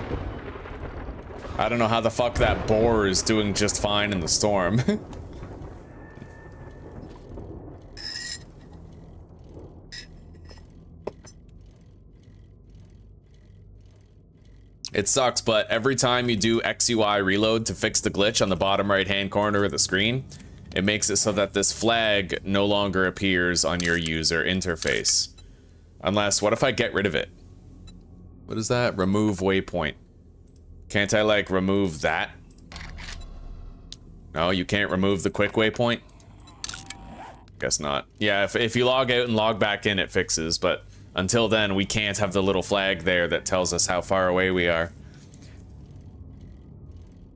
I don't know how the fuck that boar is doing just fine in the storm. It sucks, but every time you do XUI reload to fix the glitch on the bottom right-hand corner of the screen, it makes it so that this flag no longer appears on your user interface. Unless, what if I get rid of it? What is that? Remove waypoint. Can't I, like, remove that? No, you can't remove the quick waypoint? Guess not. Yeah, if you log out and log back in, it fixes, but until then, we can't have the little flag there that tells us how far away we are.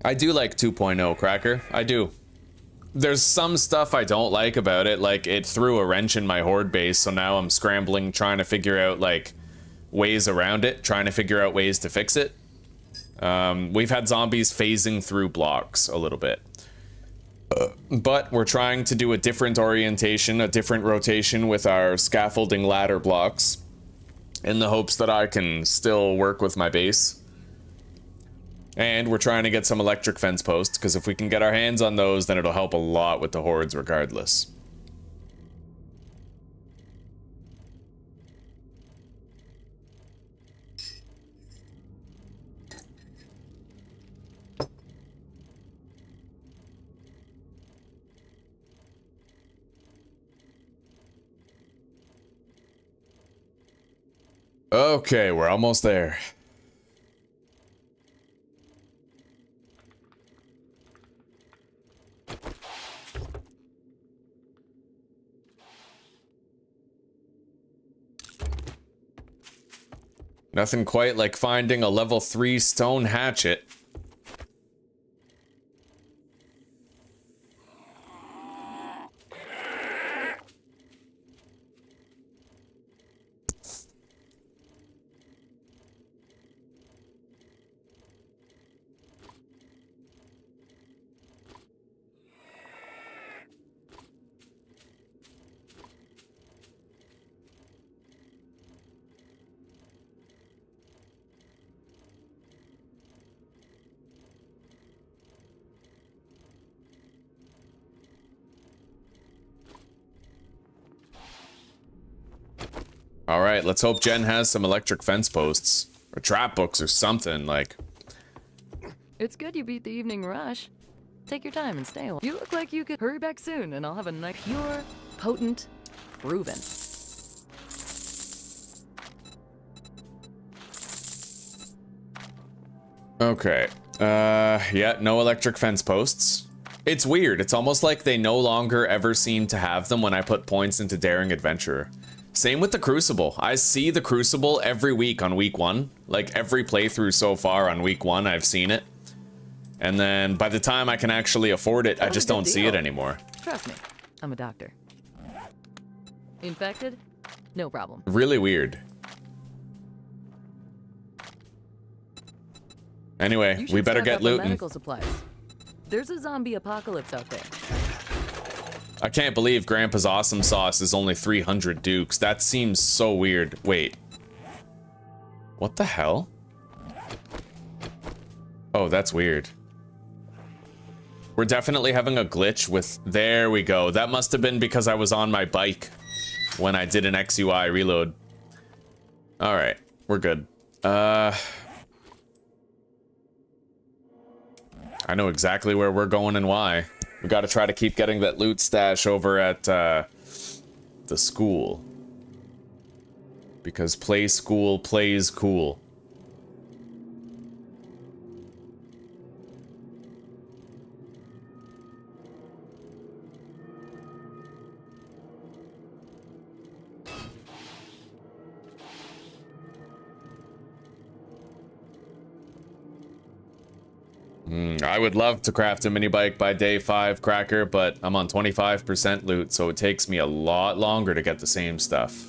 I do like 2.0, Cracker. I do. There's some stuff I don't like about it, like it threw a wrench in my horde base, so now I'm scrambling trying to figure out, like, ways around it, trying to figure out ways to fix it. We've had zombies phasing through blocks a little bit. But we're trying to do a different orientation, a different rotation with our scaffolding ladder blocks in the hopes that I can still work with my base. And we're trying to get some electric fence posts, because if we can get our hands on those, then it'll help a lot with the hordes regardless. Okay, we're almost there. Nothing quite like finding a level 3 stone hatchet. Alright, let's hope Jen has some electric fence posts. Or trap books or something, like. It's good you beat the evening rush. Take your time and stay a while. You look like you could hurry back soon, and I'll have a nice, pure, potent, proven. Okay. Yeah, no electric fence posts. It's weird. It's almost like they no longer ever seem to have them when I put points into Daring Adventurer. Same with the Crucible. I see the Crucible every week on week 1. Like, every playthrough so far on week 1, I've seen it. And then, by the time I can actually afford it, I just don't see it anymore. Trust me, I'm a doctor. Infected? No problem. Really weird. Anyway, we better get looting. Medical supplies. There's a zombie apocalypse out there. I can't believe Grandpa's Awesome Sauce is only 300 dukes. That seems so weird. Wait. What the hell? Oh, that's weird. We're definitely having a glitch with... There we go. That must have been because I was on my bike when I did an XUI reload. Alright, we're good. I know exactly where we're going and why. We gotta try to keep getting that loot stash over at, the school. Because play school plays cool. I would love to craft a mini bike by day 5, Cracker, but I'm on 25% loot, so it takes me a lot longer to get the same stuff.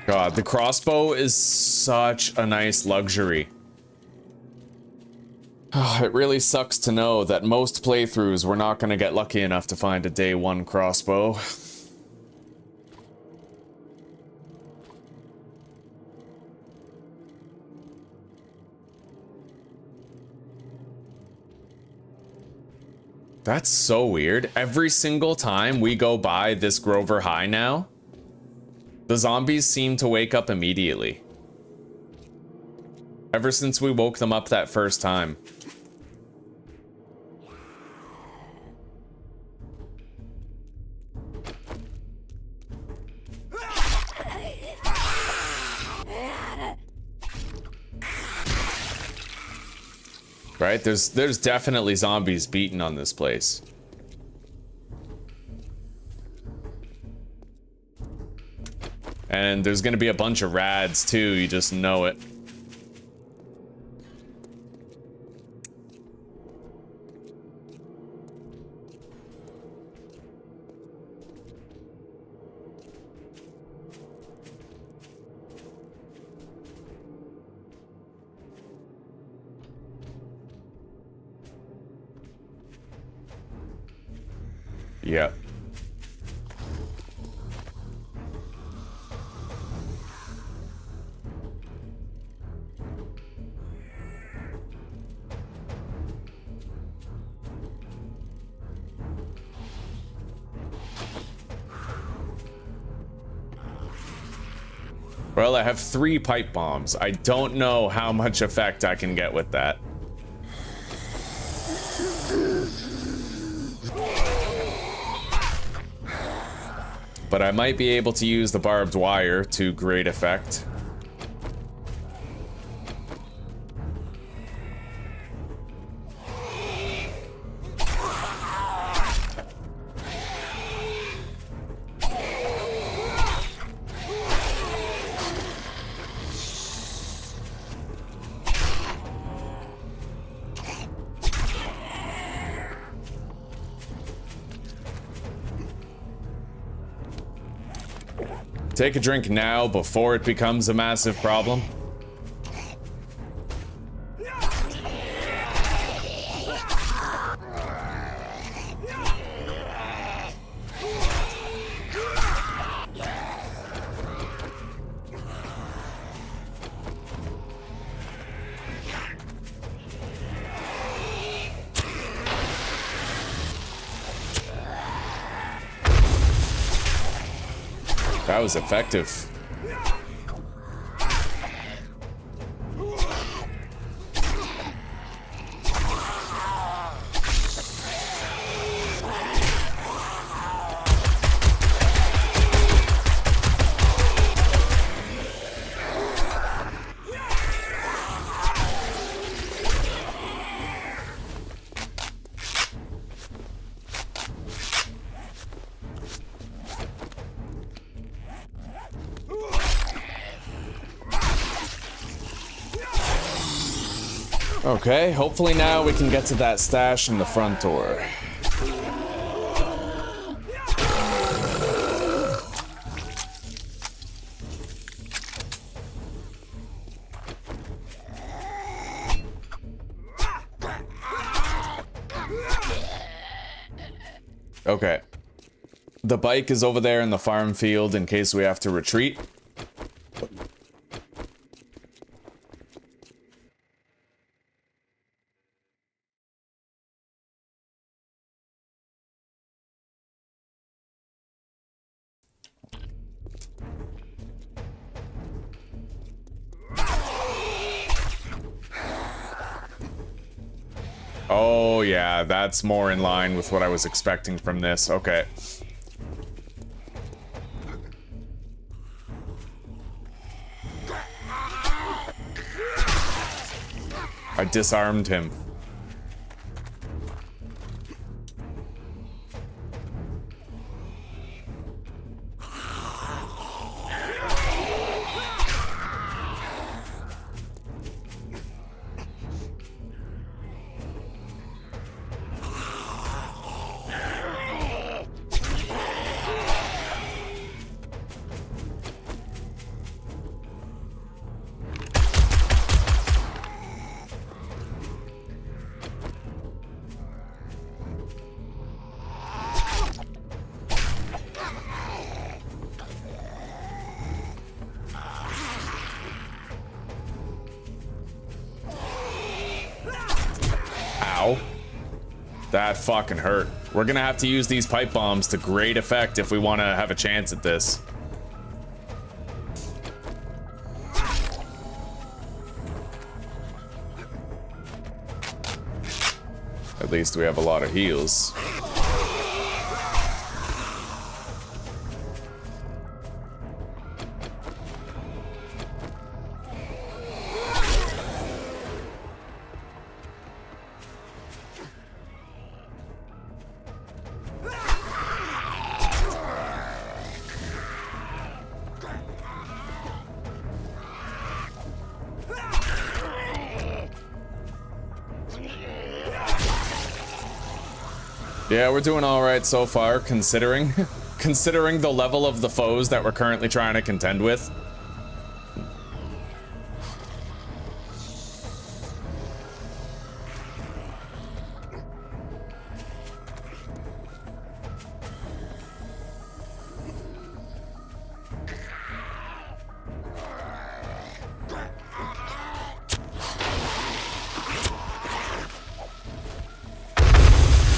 God, the crossbow is such a nice luxury. Oh, it really sucks to know that most playthroughs we're not going to get lucky enough to find a day 1 crossbow. That's so weird. Every single time we go by this Grover High now, the zombies seem to wake up immediately. Ever since we woke them up that first time. Right? There's definitely zombies beating on this place. And there's gonna be a bunch of rads too, you just know it. Yep. Well, I have 3 pipe bombs. I don't know how much effect I can get with that. But I might be able to use the barbed wire to great effect. Take a drink now before it becomes a massive problem. That was effective. Okay, hopefully now we can get to that stash in the front door. Okay. The bike is over there in the farm field in case we have to retreat. Oh yeah, that's more in line with what I was expecting from this. Okay. I disarmed him. That fucking hurt. We're gonna have to use these pipe bombs to great effect if we want to have a chance at this. At least we have a lot of heals. Yeah, we're doing all right so far, considering the level of the foes that we're currently trying to contend with.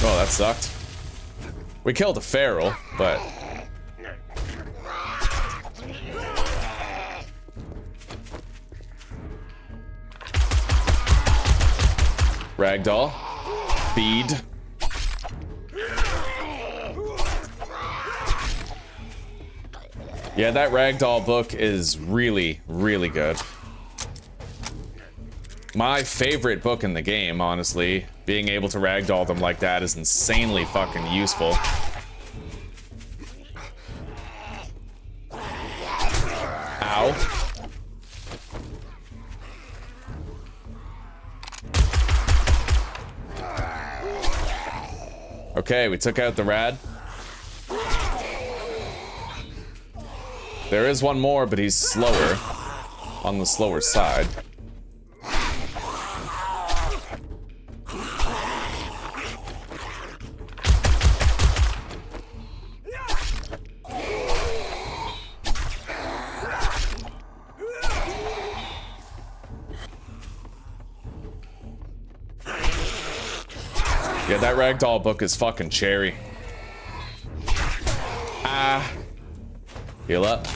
Oh, that sucked. We killed a feral, but... Ragdoll. Bead. Yeah, that Ragdoll book is really, really good. My favorite book in the game, honestly. Being able to ragdoll them like that is insanely fucking useful. Ow. Okay, we took out the rad. There is one more, but he's slower. On the slower side. Yeah, that ragdoll book is fucking cherry. Ah. Heal up.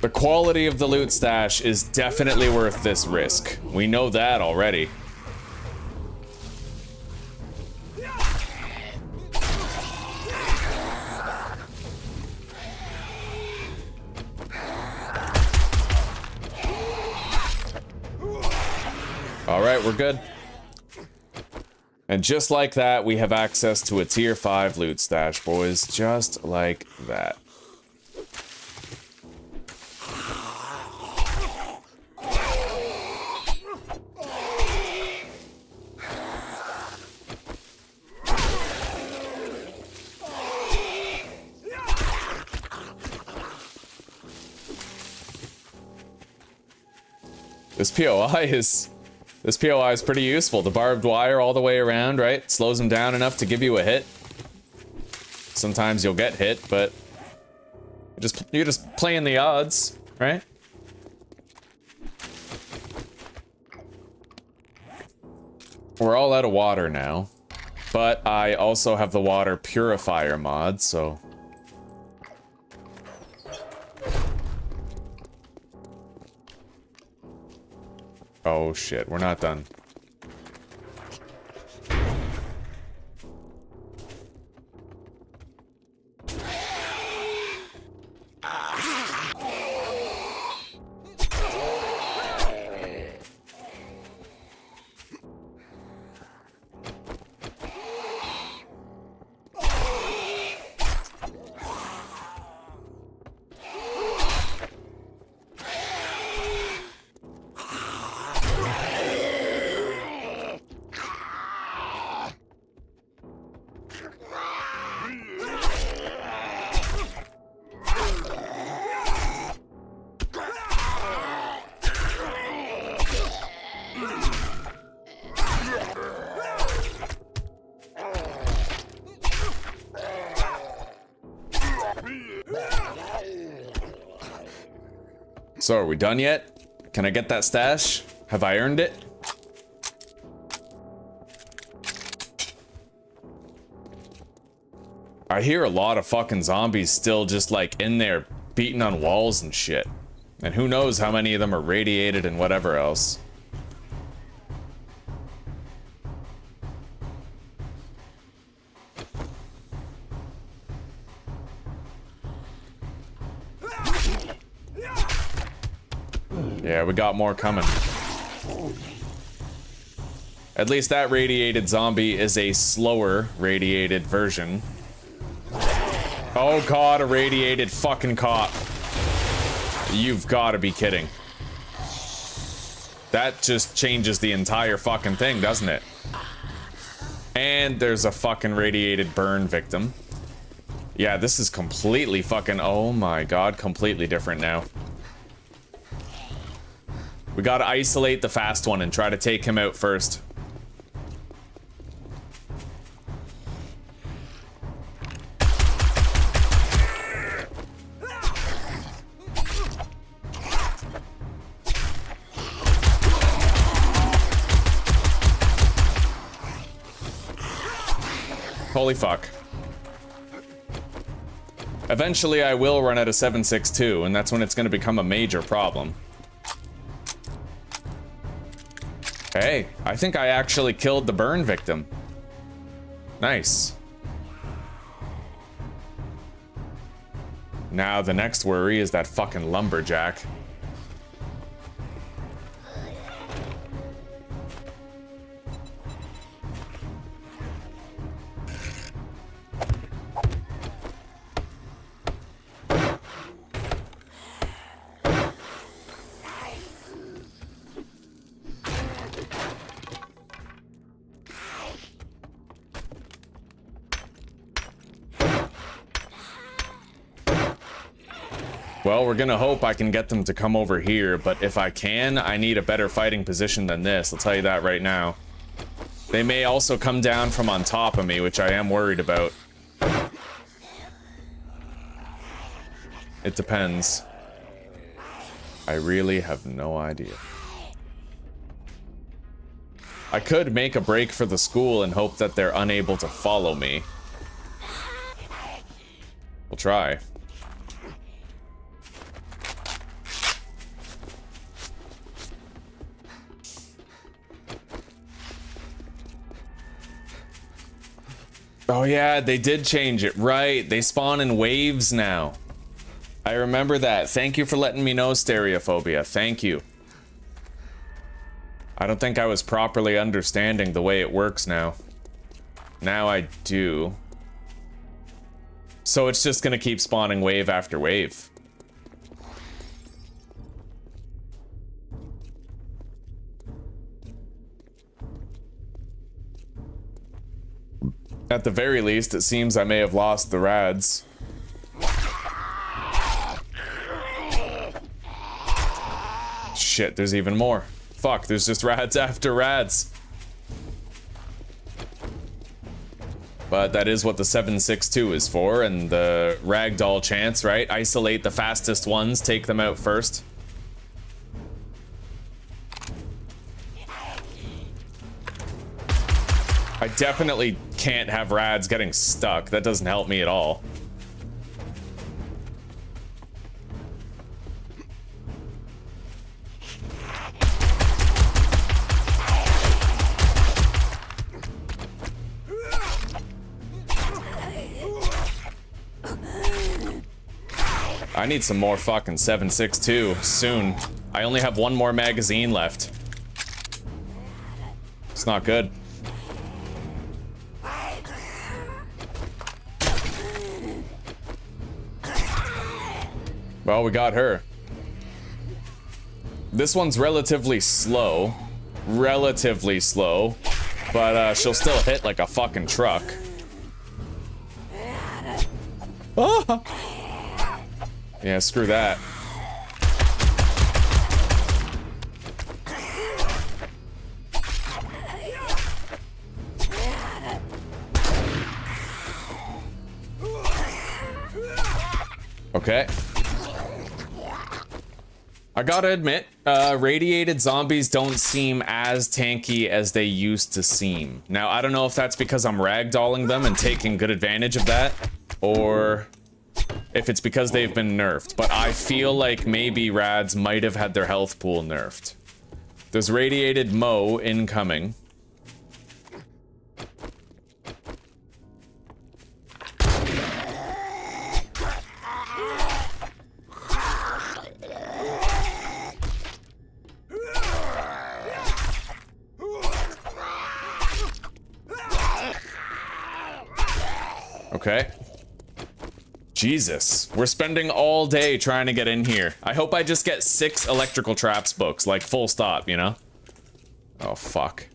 The quality of the loot stash is definitely worth this risk. We know that already. Alright, we're good. And just like that, we have access to a tier 5 loot stash, boys. Just like that. This POI is pretty useful. The barbed wire all the way around, right? Slows them down enough to give you a hit. Sometimes you'll get hit, but you're just playing the odds, right? We're all out of water now, but I also have the water purifier mod, so... Oh shit, we're not done. So are we done yet? Can I get that stash? Have I earned it? I hear a lot of fucking zombies still just like in there beating on walls and shit. And who knows how many of them are radiated and whatever else. Yeah, we got more coming. At least that radiated zombie is a slower radiated version. Oh god, a radiated fucking cop. You've got to be kidding. That just changes the entire fucking thing, doesn't it? And there's a fucking radiated burn victim. Yeah, this is completely fucking... Oh my god, completely different now. We gotta isolate the fast one and try to take him out first. Holy fuck. Eventually I will run out of 7.62, and that's when it's gonna become a major problem. Hey, I think I actually killed the burn victim. Nice. Now the next worry is that fucking lumberjack. Well, we're gonna hope I can get them to come over here, but if I can, I need a better fighting position than this. I'll tell you that right now. They may also come down from on top of me, which I am worried about. It depends. I really have no idea. I could make a break for the school and hope that they're unable to follow me. We'll try. Oh yeah, they did change it, right? They spawn in waves now. I remember that. Thank you for letting me know, Stereophobia. Thank you. I don't think I was properly understanding the way it works now. Now I do. So it's just gonna keep spawning wave after wave. At the very least, it seems I may have lost the rads. shit, there's even more. Fuck, there's just rads after rads. But that is what the 762 is for, and the ragdoll chance, right? Isolate the fastest ones, take them out first. I definitely can't have rads getting stuck. That doesn't help me at all. I need some more fucking 762 soon. I only have one more magazine left. It's not good. Well, we got her. This one's relatively slow. Relatively slow. But she'll still hit like a fucking truck. Oh! Yeah, screw that. Okay. I gotta admit, radiated zombies don't seem as tanky as they used to seem. Now, I don't know if that's because I'm ragdolling them and taking good advantage of that, or if it's because they've been nerfed, but I feel like maybe rads might have had their health pool nerfed. There's radiated Mo incoming. Okay. Jesus, we're spending all day trying to get in here. I hope I just get 6 electrical traps books, like full stop, you know? Oh, fuck.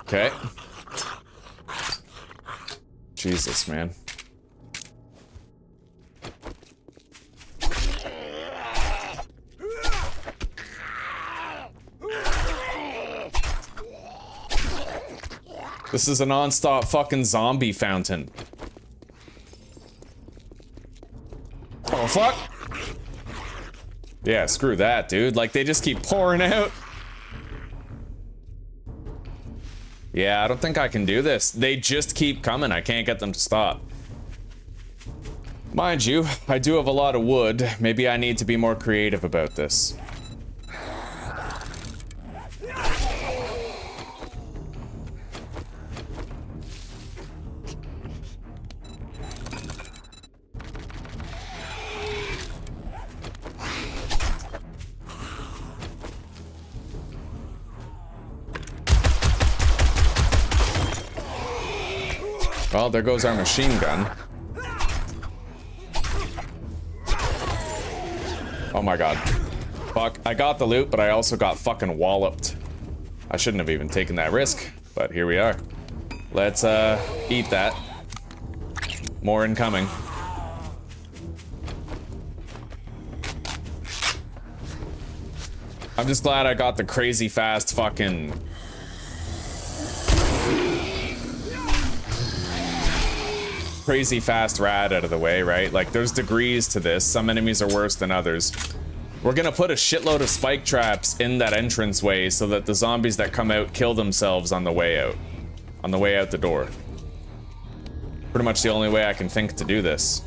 Okay. Jesus, man. This is a non-stop fucking zombie fountain. Oh, fuck. Yeah, screw that, dude. Like, they just keep pouring out. Yeah, I don't think I can do this. They just keep coming. I can't get them to stop. Mind you, I do have a lot of wood. Maybe I need to be more creative about this. Well, there goes our machine gun. Oh my god. Fuck, I got the loot, but I also got fucking walloped. I shouldn't have even taken that risk, but here we are. Let's, eat that. More incoming. I'm just glad I got the crazy fast fucking... crazy fast rad out of the way, right? Like, there's degrees to this. Some enemies are worse than others. We're gonna put a shitload of spike traps in that entranceway so that the zombies that come out kill themselves on the way out. On the way out the door. Pretty much the only way I can think to do this.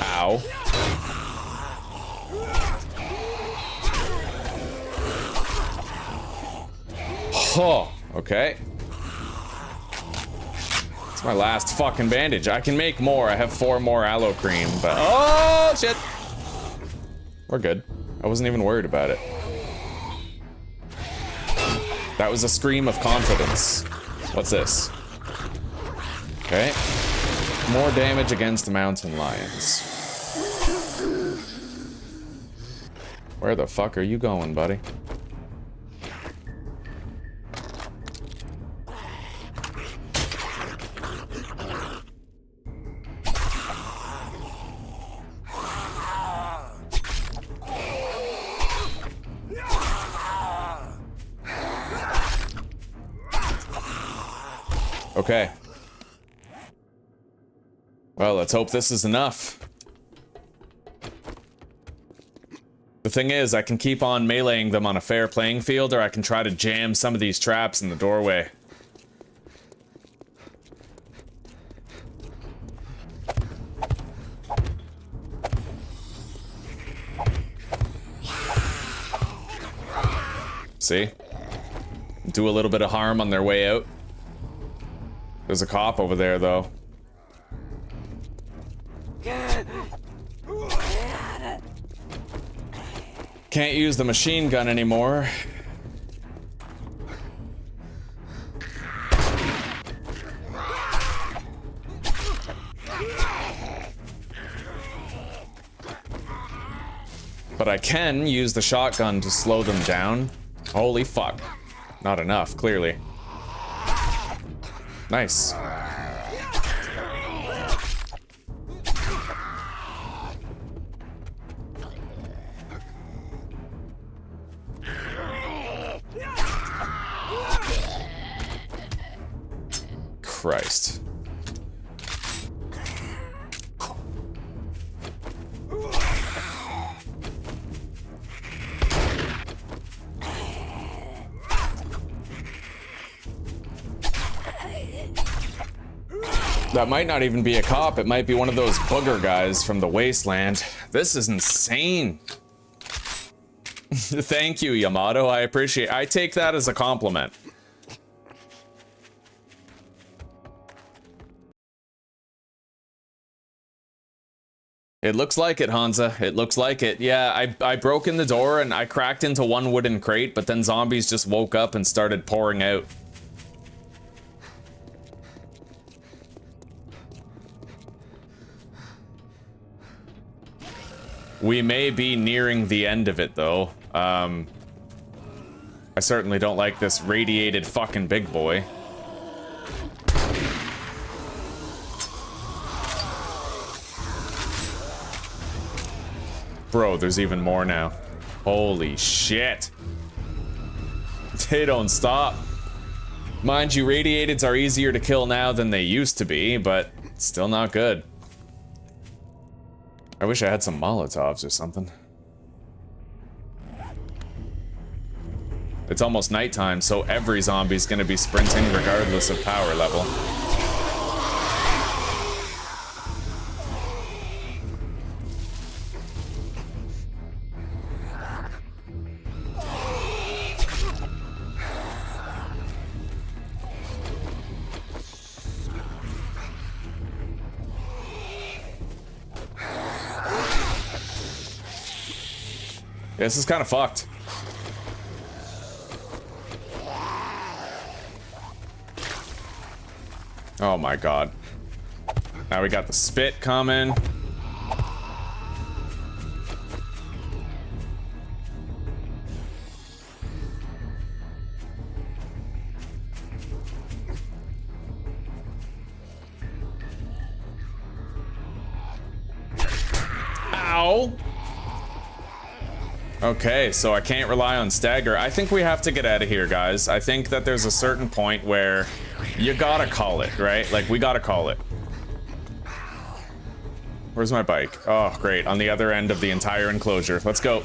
Ow. Oh, okay. It's my last fucking bandage. I can make more. I have 4 more aloe cream, but... Oh, shit! We're good. I wasn't even worried about it. That was a scream of confidence. What's this? Okay. More damage against mountain lions. Where the fuck are you going, buddy? Okay. Well, let's hope this is enough. The thing is, I can keep on meleeing them on a fair playing field, or I can try to jam some of these traps in the doorway. See? Do a little bit of harm on their way out. There's a cop over there, though. Can't use the machine gun anymore. But I can use the shotgun to slow them down. Holy fuck. Not enough, clearly. Nice. Christ. That might not even be a cop. It might be one of those booger guys from the wasteland. This is insane. Thank you, Yamato. I appreciate. I take that as a compliment. It looks like it, Hansa. It looks like it. Yeah, I broke in the door and I cracked into one wooden crate, but then zombies just woke up and started pouring out. We may be nearing the end of it, though. I certainly don't like this radiated fucking big boy. Bro, there's even more now. Holy shit. They don't stop. Mind you, radiateds are easier to kill now than they used to be, but still not good. I wish I had some Molotovs or something. It's almost nighttime, so every zombie's gonna be sprinting regardless of power level. This is kind of fucked. Oh my god. Now we got the spit coming. Ow! Okay, so I can't rely on stagger. I think we have to get out of here, guys. I think that there's a certain point where you gotta call it, right? Like, we gotta call it. Where's my bike? Oh, great. On the other end of the entire enclosure. Let's go.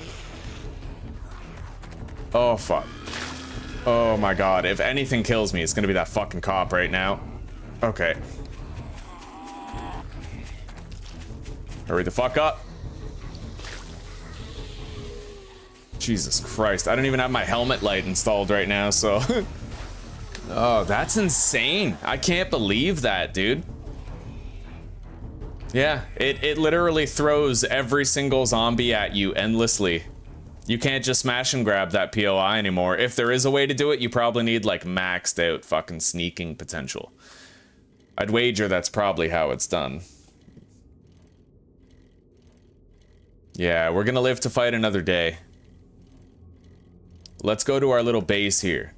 Oh, fuck. Oh, my God. If anything kills me, it's gonna be that fucking cop right now. Okay. Hurry the fuck up. Jesus Christ, I don't even have my helmet light installed right now, so... Oh, that's insane. I can't believe that, dude. Yeah, it literally throws every single zombie at you endlessly. You can't just smash and grab that POI anymore. If there is a way to do it, you probably need, like, maxed out fucking sneaking potential. I'd wager that's probably how it's done. Yeah, we're gonna live to fight another day. Let's go to our little base here.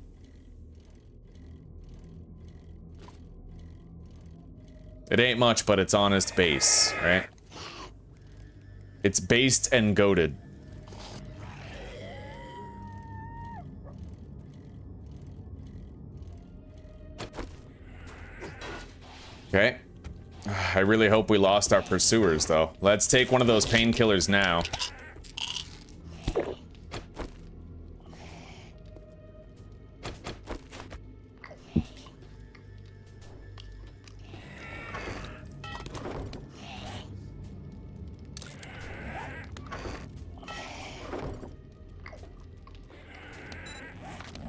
It ain't much, but it's honest base, right? It's based and goated. Okay. I really hope we lost our pursuers, though. Let's take one of those painkillers now.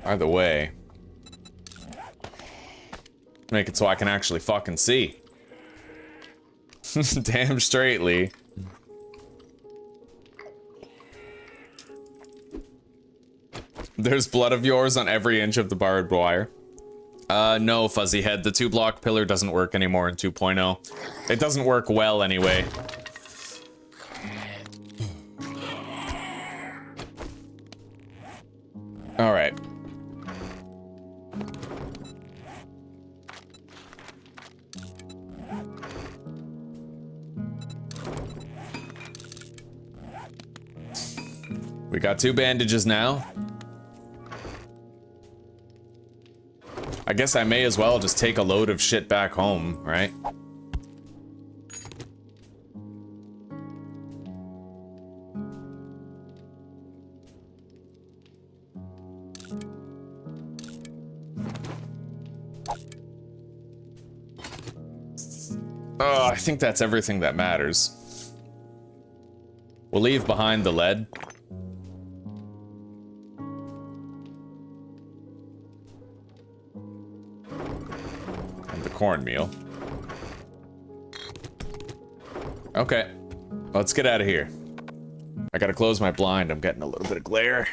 Either way. Make it so I can actually fucking see. Damn straightly. There's blood of yours on every inch of the barbed wire. No, Fuzzy Head. The 2-block pillar doesn't work anymore in 2.0. It doesn't work well anyway. Alright. We got 2 bandages now. I guess I may as well just take a load of shit back home, right? Oh, I think that's everything that matters. We'll leave behind the lead. Cornmeal. Okay, let's get out of here. I gotta close my blind. I'm getting a little bit of glare.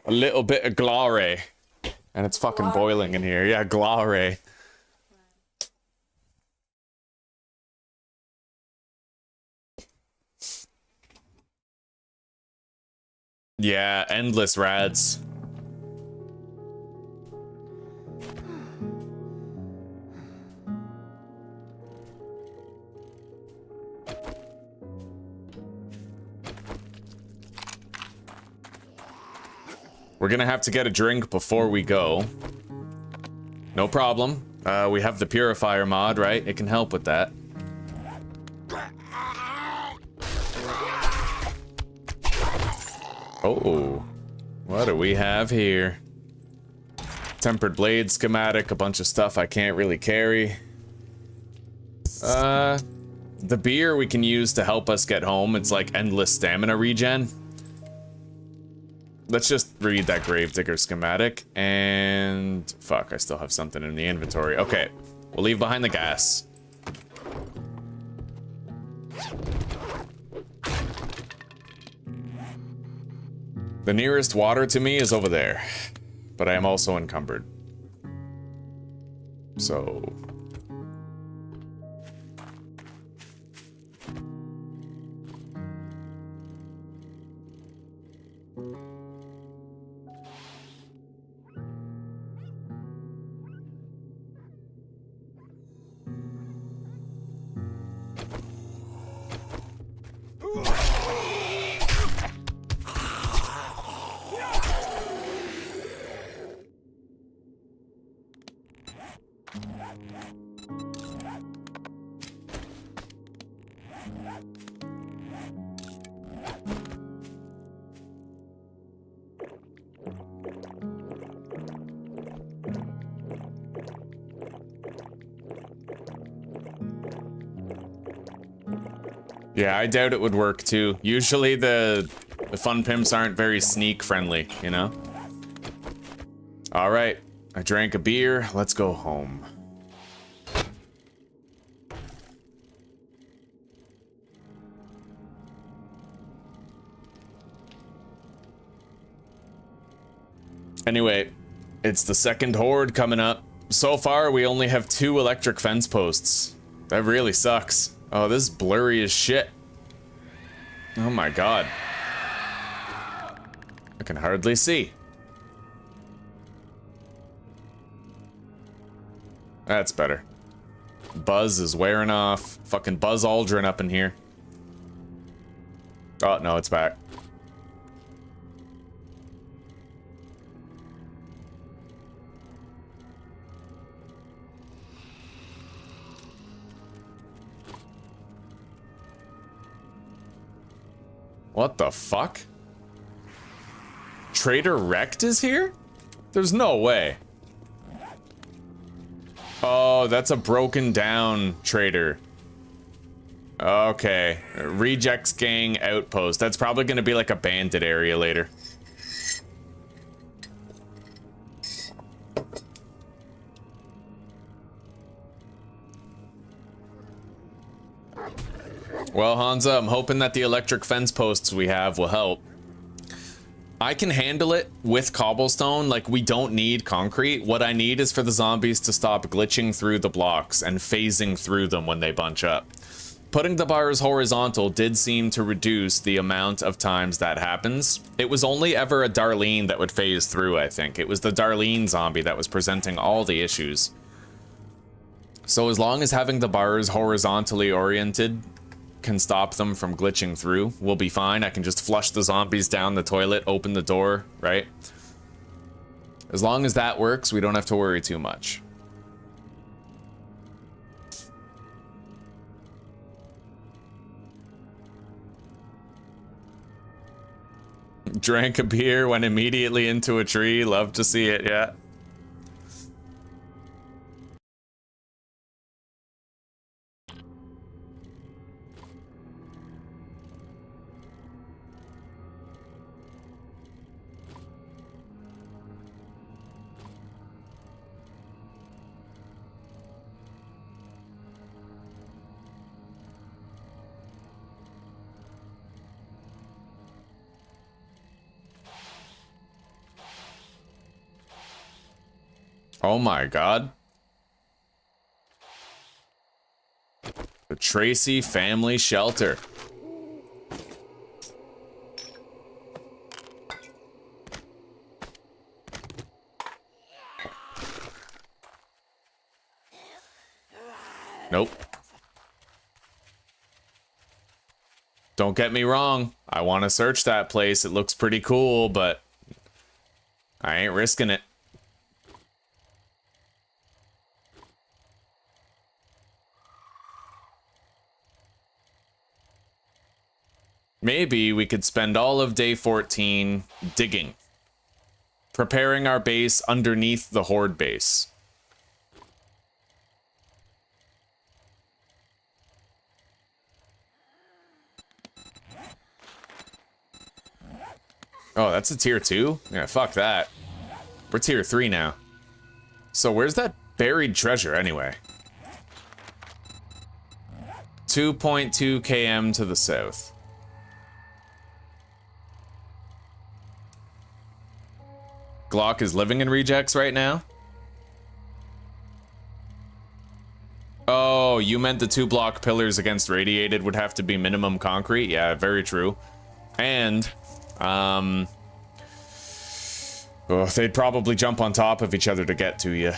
A little bit of glare. And it's fucking boiling in here. Yeah, glare. Yeah, endless rads. We're gonna have to get a drink before we go. No problem. We have the purifier mod, right? It can help with that. Oh, what do we have here? Tempered blade schematic, a bunch of stuff I can't really carry. The beer we can use to help us get home. It's like endless stamina regen. Let's just read that Gravedigger schematic, and... Fuck, I still have something in the inventory. Okay, we'll leave behind the gas. The nearest water to me is over there, but I am also encumbered. So... Yeah, I doubt it would work too. Usually the fun pimps aren't very sneak friendly, you know? Alright, I drank a beer, let's go home. Anyway, it's the second horde coming up. So far, we only have 2 electric fence posts. That really sucks. Oh, this is blurry as shit. Oh my god. I can hardly see. That's better. Buzz is wearing off. Fucking Buzz Aldrin up in here. Oh, no, it's back. What the fuck? Trader Wrecked is here? There's no way. Oh, that's a broken down trader. Okay. Rejects Gang Outpost. That's probably gonna be like a bandit area later. Well, Hansa, I'm hoping that the electric fence posts we have will help. I can handle it with cobblestone, like we don't need concrete. What I need is for the zombies to stop glitching through the blocks and phasing through them when they bunch up. Putting the bars horizontal did seem to reduce the amount of times that happens. It was only ever a Darlene that would phase through, I think. It was the Darlene zombie that was presenting all the issues. So as long as having the bars horizontally oriented can stop them from glitching through, we'll be fine. I can just flush the zombies down the toilet, open the door, right? As long as that works, we don't have to worry too much. Drank a beer, went immediately into a tree. Love to see it, yeah. Oh my god. The Tracy Family Shelter. Nope. Don't get me wrong. I want to search that place. It looks pretty cool, but I ain't risking it. Maybe we could spend all of day 14 digging, preparing our base underneath the horde base. Oh, that's a tier 2? Yeah, fuck that. We're tier 3 now. So where's that buried treasure anyway? 2.2 km to the south. Glock is living in rejects right now? Oh, you meant the 2-block pillars against radiated would have to be minimum concrete? Yeah, very true. And, oh, they'd probably jump on top of each other to get to you.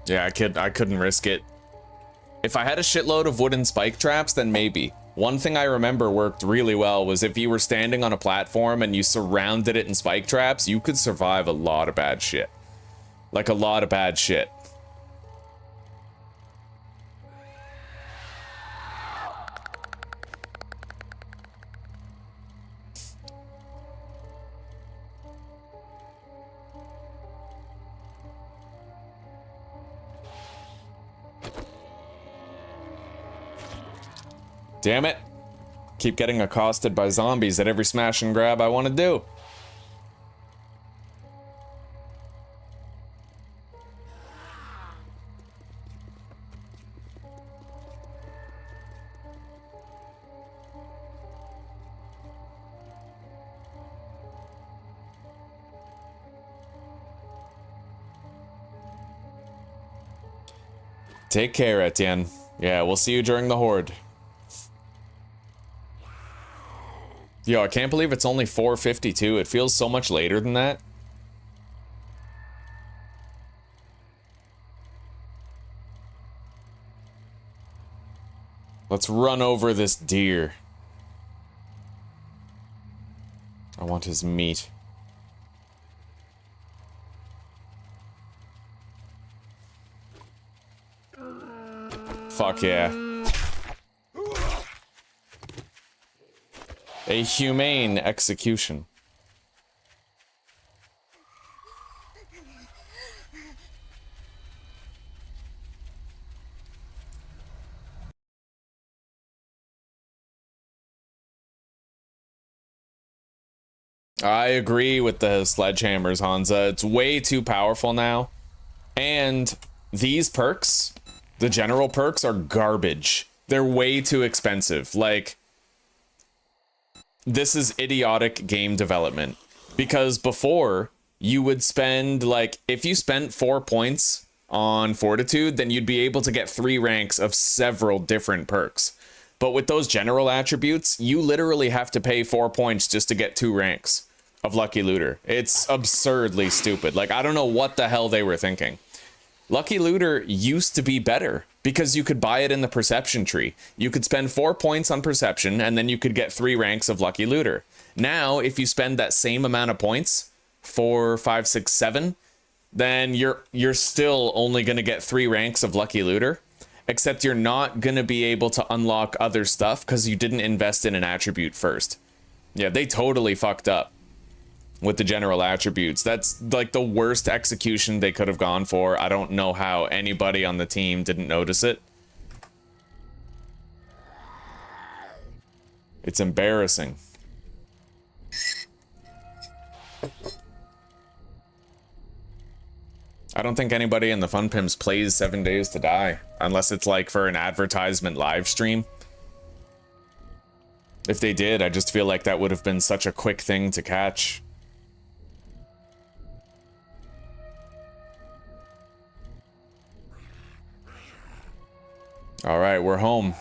Yeah, I couldn't risk it. If I had a shitload of wooden spike traps, then maybe. One thing I remember worked really well was if you were standing on a platform and you surrounded it in spike traps, you could survive a lot of bad shit. Like a lot of bad shit. Damn it. Keep getting accosted by zombies at every smash and grab I want to do. Take care, Etienne. Yeah, we'll see you during the horde. Yo, I can't believe it's only 4:52. It feels so much later than that. Let's run over this deer. I want his meat. Fuck yeah. A humane execution. I agree with the sledgehammers, Hansa. It's way too powerful now. And these perks, the general perks, are garbage. They're way too expensive. Like, this is idiotic game development. Because before, you would spend, like, if you spent 4 points on Fortitude, then you'd be able to get 3 ranks of several different perks. But with those general attributes, you literally have to pay 4 points just to get 2 ranks of Lucky Looter. It's absurdly stupid. Like, I don't know what the hell they were thinking. Lucky Looter used to be better because you could buy it in the perception tree. You could spend 4 points on perception and then you could get 3 ranks of Lucky Looter. Now, if you spend that same amount of points, 4, 5, 6, 7, then you're still only going to get 3 ranks of Lucky Looter, except you're not going to be able to unlock other stuff because you didn't invest in an attribute first. Yeah, they totally fucked up with the general attributes. That's like the worst execution they could have gone for. I don't know how anybody on the team didn't notice it. It's embarrassing. I don't think anybody in the Fun Pimps plays 7 Days to Die, unless it's like for an advertisement live stream. If they did, I just feel like that would have been such a quick thing to catch. All right, we're home.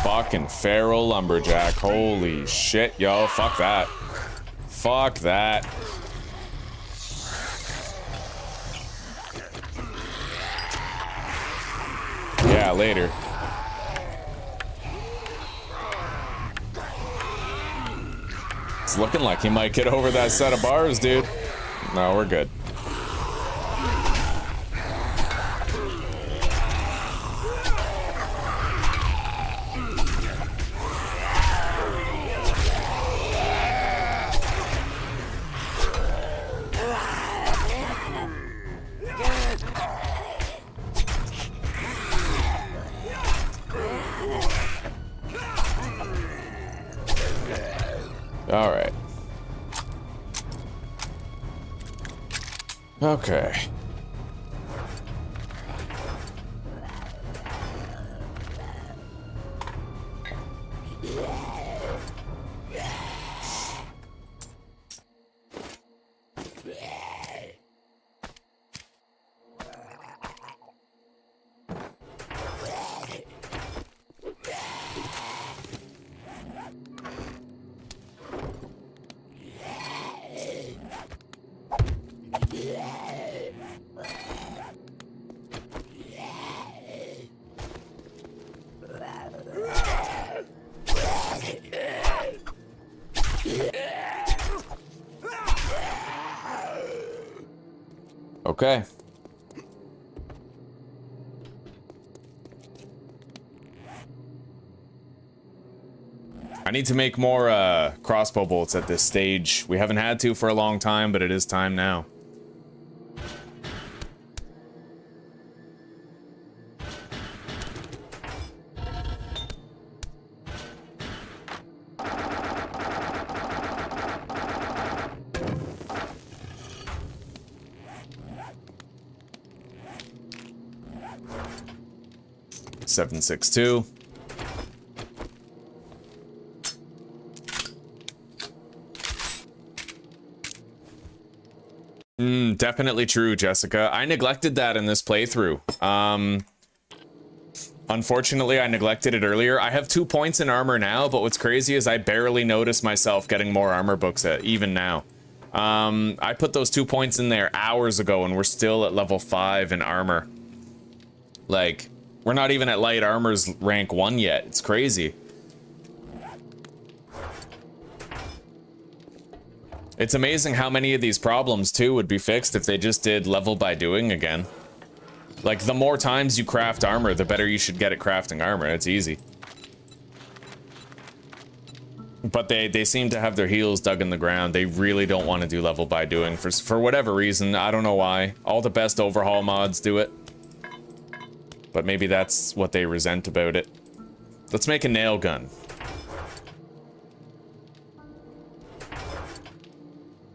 Fucking feral lumberjack. Holy shit, yo. Fuck that. Fuck that. Yeah, later. It's looking like he might get over that set of bars, dude. No, we're good. All right. Okay. Okay. I need to make more crossbow bolts at this stage. We haven't had to for a long time, but it is time now. 762. Definitely true, Jessica. I neglected that in this playthrough. Unfortunately, I neglected it earlier. I have 2 points in armor now, but what's crazy is I barely notice myself getting more armor books even now. I put those 2 points in there hours ago, and we're still at level 5 in armor. Like, we're not even at light armor's rank 1 yet. It's crazy. It's amazing how many of these problems, too, would be fixed if they just did level by doing again. Like, the more times you craft armor, the better you should get at crafting armor. It's easy. But they seem to have their heels dug in the ground. They really don't want to do level by doing for whatever reason. I don't know why. All the best overhaul mods do it. But maybe that's what they resent about it. Let's make a nail gun.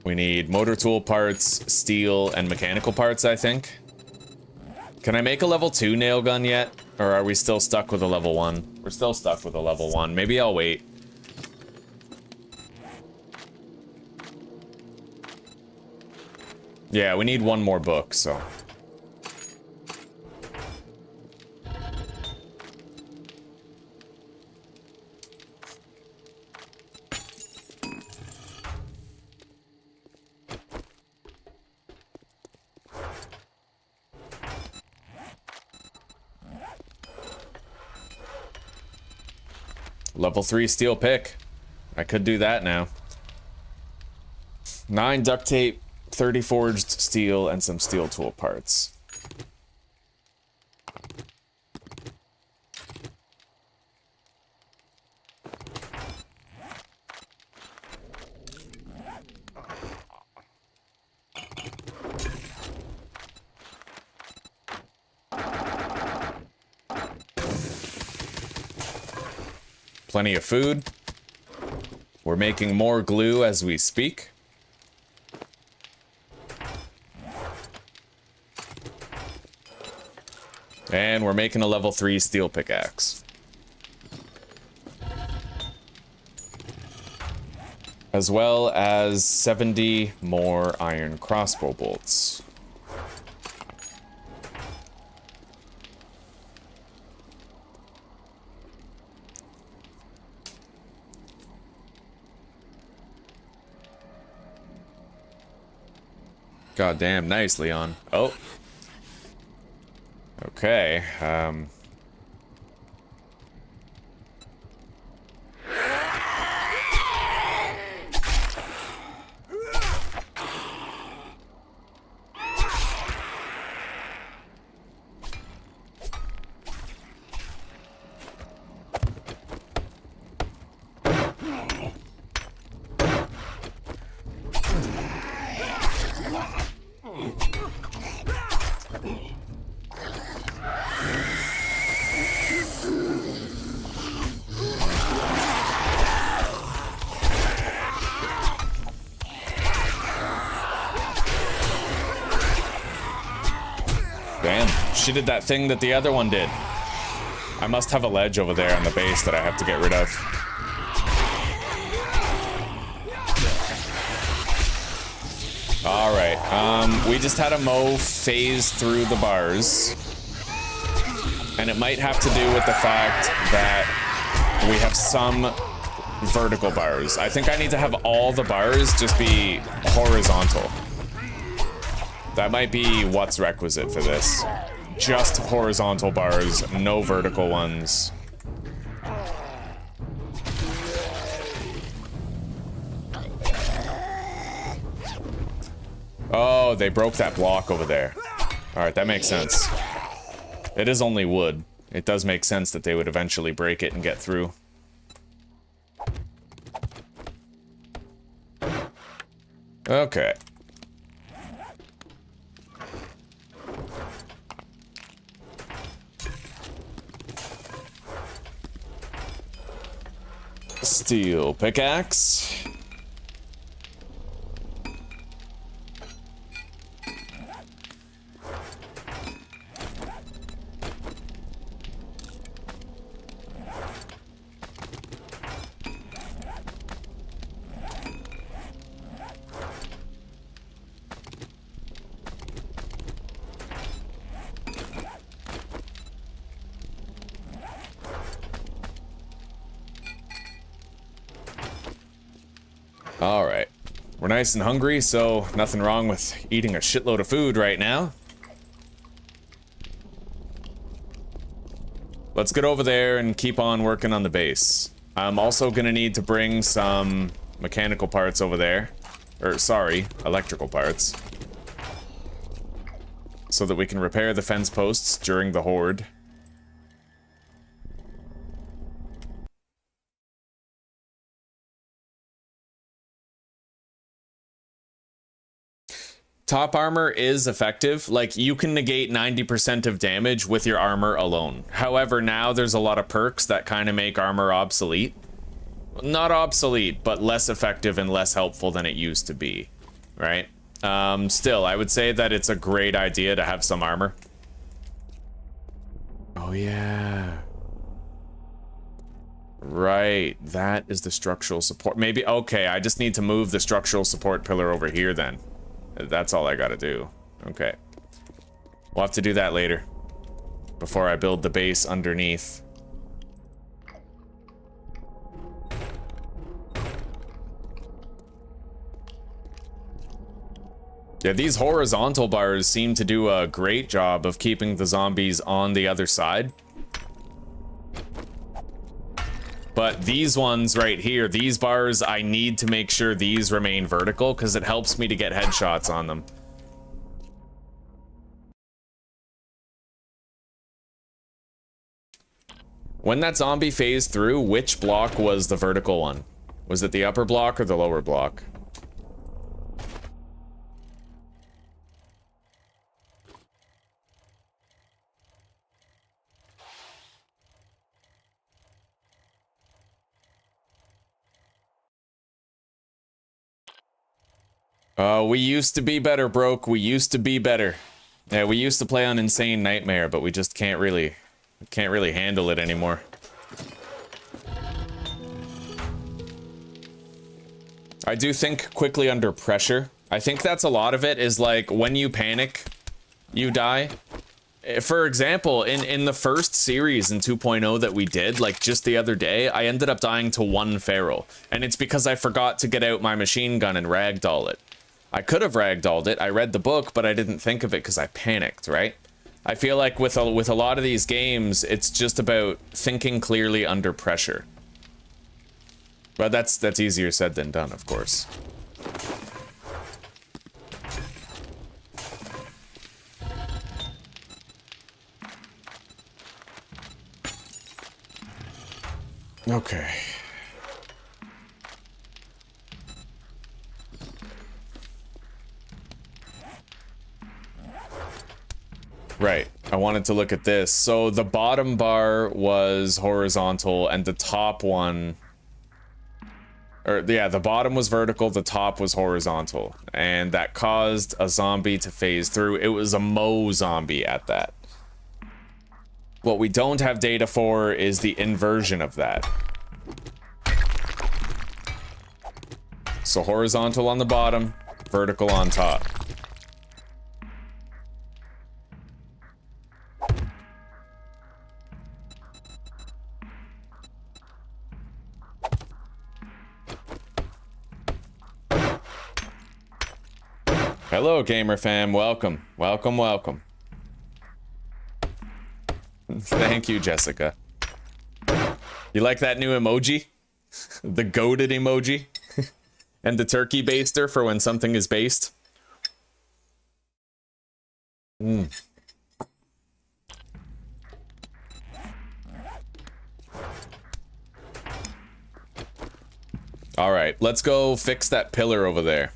We need motor tool parts, steel, and mechanical parts, I think. Can I make a level 2 nail gun yet? Or are we still stuck with a level 1? We're still stuck with a level 1. Maybe I'll wait. Yeah, we need 1 more book, so... Level 3 steel pick. I could do that now. 9 duct tape, 30 forged steel, and some steel tool parts. Plenty of food. We're making more glue as we speak. And we're making a level 3 steel pickaxe. As well as 70 more iron crossbow bolts. God damn, nice, Leon. Oh. Okay, she did that thing that the other one did. I must have a ledge over there on the base that I have to get rid of. Alright, we just had a mow phase through the bars. And it might have to do with the fact that we have some vertical bars. I think I need to have all the bars just be horizontal. That might be what's requisite for this. Just horizontal bars, no vertical ones. Oh, they broke that block over there. Alright, that makes sense. It is only wood. It does make sense that they would eventually break it and get through. Okay. Steel pickaxe. All right. We're nice and hungry, so nothing wrong with eating a shitload of food right now. Let's get over there and keep on working on the base. I'm also gonna need to bring some mechanical parts over there. Or, sorry, electrical parts. So that we can repair the fence posts during the horde. Top armor is effective. Like, you can negate 90% of damage with your armor alone. However, now there's a lot of perks that kind of make armor obsolete. Not obsolete, but less effective and less helpful than it used to be, right? Still, I would say that it's a great idea to have some armor. Oh, yeah. Right, that is the structural support. Maybe, okay, I just need to move the structural support pillar over here then. That's all I gotta do. Okay. We'll have to do that later. Before I build the base underneath. Yeah, these horizontal bars seem to do a great job of keeping the zombies on the other side. But these ones right here, these bars, I need to make sure these remain vertical because it helps me to get headshots on them. When that zombie phased through, which block was the vertical one? Was it the upper block or the lower block? We used to be better, broke. We used to be better. Yeah, we used to play on Insane Nightmare, but we just can't really handle it anymore. I do think quickly under pressure. I think that's a lot of it is like when you panic, you die. For example, in the first series in 2.0 that we did, like just the other day, I ended up dying to one feral. And it's because I forgot to get out my machine gun and ragdoll it. I could have ragdolled it. I read the book, but I didn't think of it because I panicked, right? I feel like with a lot of these games, it's just about thinking clearly under pressure. But that's easier said than done, of course. Okay. Right, I wanted to look at this. So the bottom bar was horizontal and the top one, or yeah, the bottom was vertical, the top was horizontal. And that caused a zombie to phase through. It was a Mo zombie at that. What we don't have data for is the inversion of that. So horizontal on the bottom, vertical on top. Hello, gamer fam. Welcome. Welcome, welcome. Thank you, Jessica. You like that new emoji? The goated emoji? And the turkey baster for when something is based? Alright, let's go fix that pillar over there.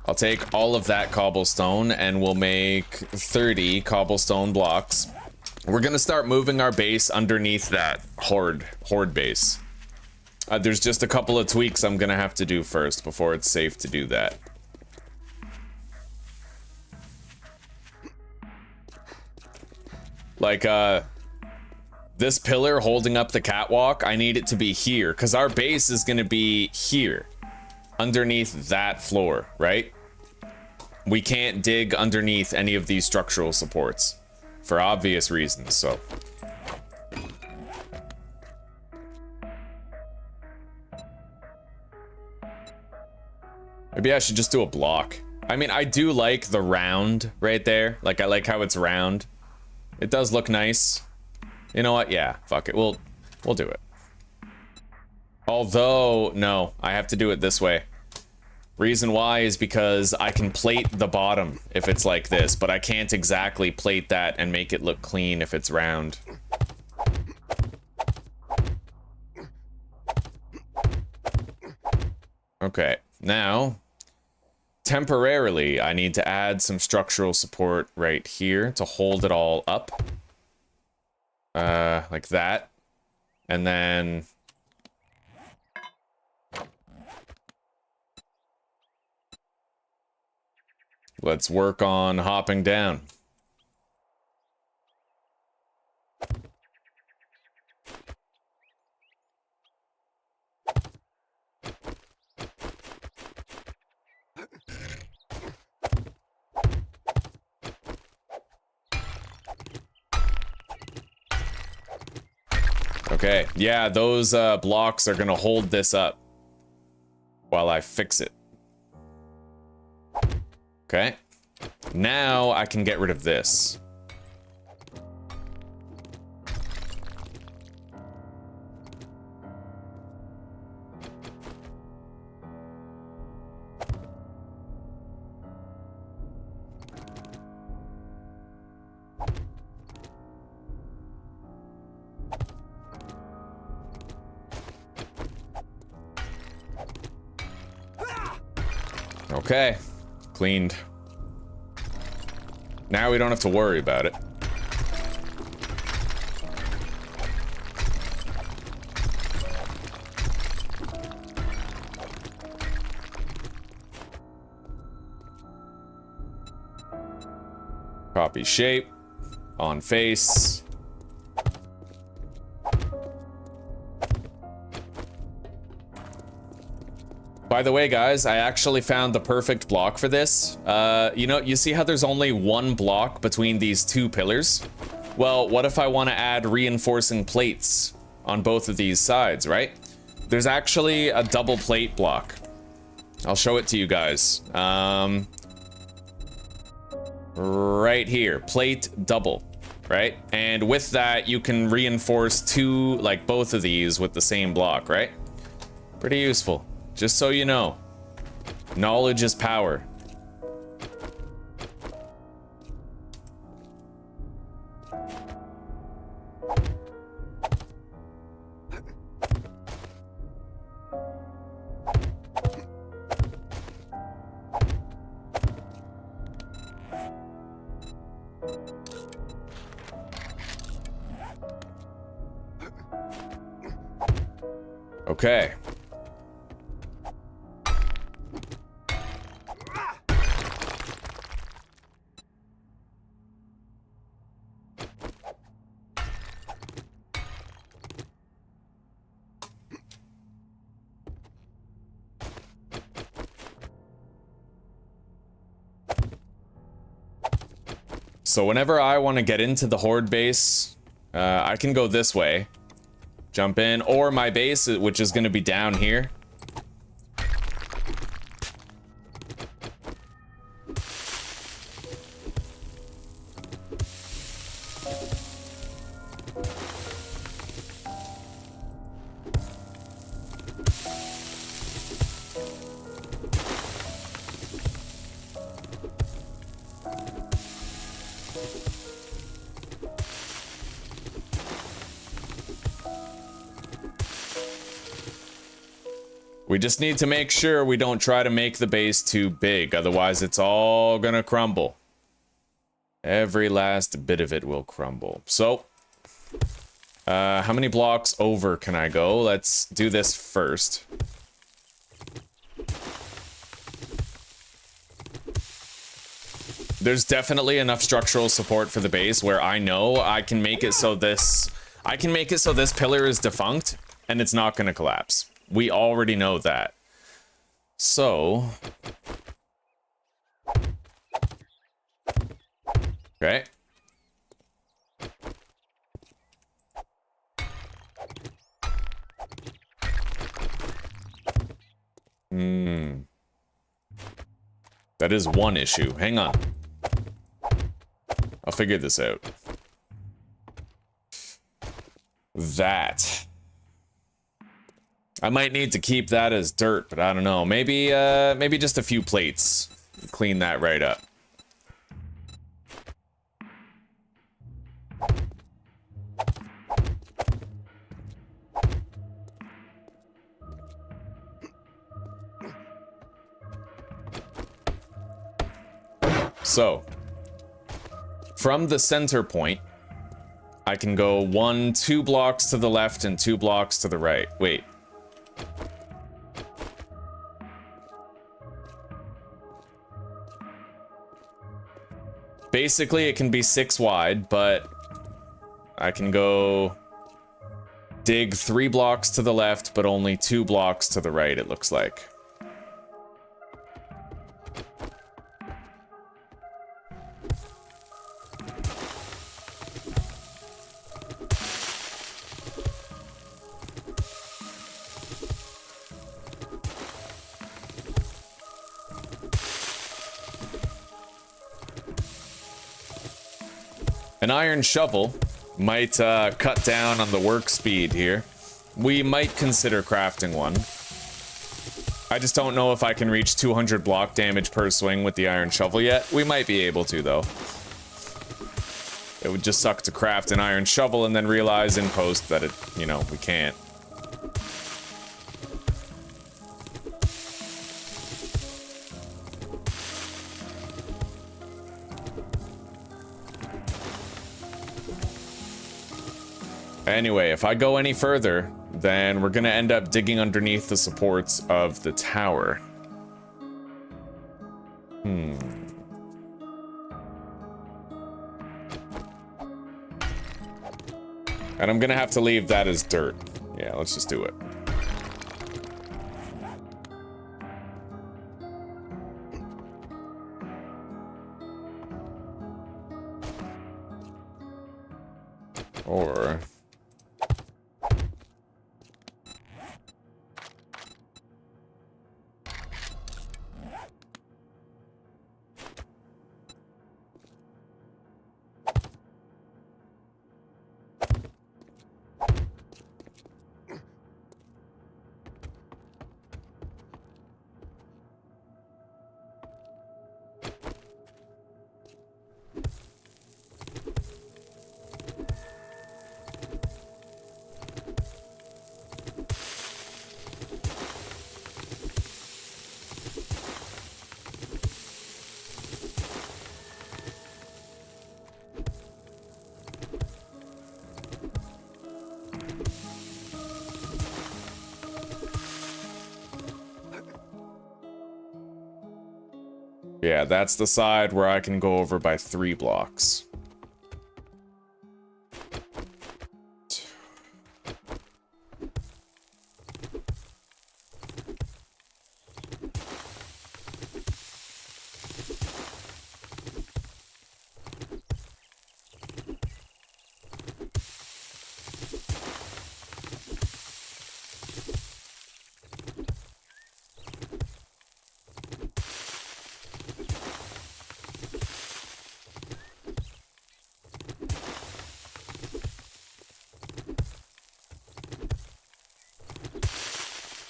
I'll take all of that cobblestone and we'll make 30 cobblestone blocks. We're gonna start moving our base underneath that horde base. There's just a couple of tweaks I'm gonna have to do first before it's safe to do that. Like, this pillar holding up the catwalk, I need it to be here, because our base is gonna be here, underneath that floor, right? We can't dig underneath any of these structural supports, for obvious reasons, so. Maybe I should just do a block. I mean, I do like the round right there. Like, I like how it's round. It does look nice. You know what? Yeah, fuck it. We'll do it. Although, no, I have to do it this way. Reason why is because I can plate the bottom if it's like this, but I can't exactly plate that and make it look clean if it's round. Okay, now, temporarily, I need to add some structural support right here to hold it all up. Like that. And then... let's work on hopping down. Okay, yeah, those blocks are gonna hold this up while I fix it. Okay, now I can get rid of this. Okay, cleaned. Now we don't have to worry about it. Copy shape, on face. By the way, guys, I actually found the perfect block for this. You know, you see how there's only one block between these two pillars? Well, what if I want to add reinforcing plates on both of these sides, right? There's actually a double plate block. I'll show it to you guys. Right here, plate double, right? And with that, you can reinforce two, like both of these with the same block, right? Pretty useful. Just so you know, knowledge is power. Okay. So whenever I want to get into the horde base, I can go this way, jump in, or my base, which is going to be down here. We just need to make sure we don't try to make the base too big, otherwise it's all gonna crumble. Every last bit of it will crumble. So, how many blocks over can I go? Let's do this first. There's definitely enough structural support for the base where I know I can make it so this pillar is defunct and it's not gonna collapse. We already know that. So... okay. That is one issue. Hang on. I'll figure this out. That. I might need to keep that as dirt, but I don't know. Maybe, maybe just a few plates. Clean that right up. So, from the center point, I can go 2 blocks to the left and 2 blocks to the right. Wait. Basically, it can be 6 wide, but I can go dig 3 blocks to the left, but only 2 blocks to the right, it looks like. An iron shovel might cut down on the work speed here. We might consider crafting one. I just don't know if I can reach 200 block damage per swing with the iron shovel yet. We might be able to, though. It would just suck to craft an iron shovel and then realize in post that it, you know, we can't. Anyway, if I go any further, then we're gonna end up digging underneath the supports of the tower. And I'm gonna have to leave that as dirt. Yeah, let's just do it. Or... yeah, that's the side where I can go over by 3 blocks.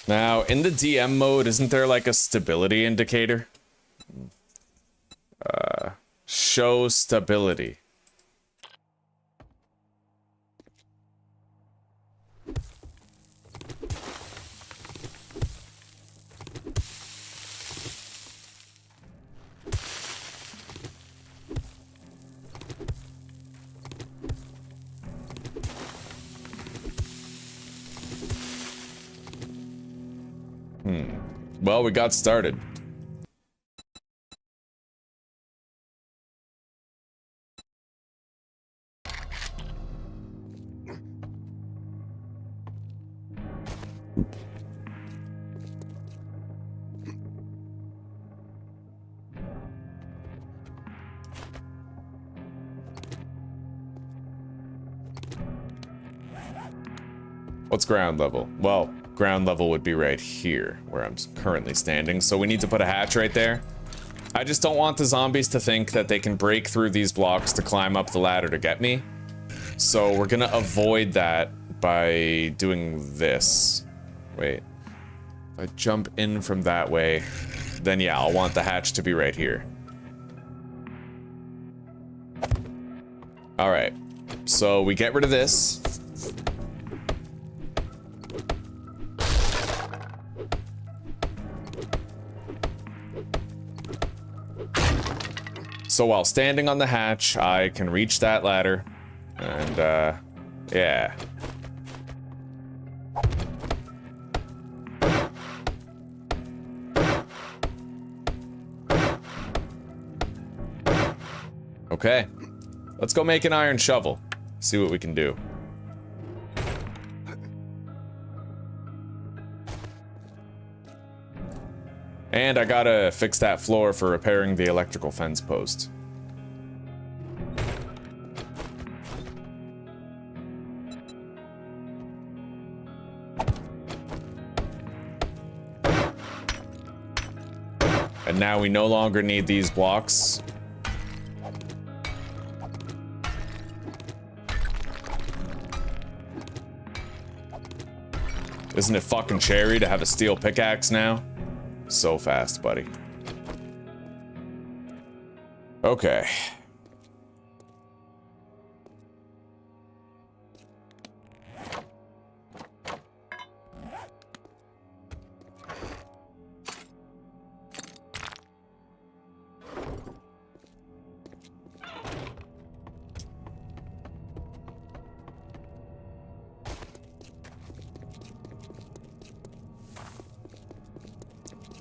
Now, in the DM mode, isn't there like a stability indicator? Show stability. Well, we got started. What's ground level? Well, ground level would be right here, where I'm currently standing. So we need to put a hatch right there I just don't want the zombies to think that they can break through these blocks to climb up the ladder to get me. So we're gonna avoid that by doing this. Wait. If I jump in from that way, then yeah, I'll want the hatch to be right here. Alright. So we get rid of this. So while standing on the hatch, I can reach that ladder. And, yeah. Okay. Let's go make an iron shovel. See what we can do. And I gotta fix that floor for repairing the electrical fence post. And now we no longer need these blocks. Isn't it fucking cherry to have a steel pickaxe now? So fast, buddy. Okay.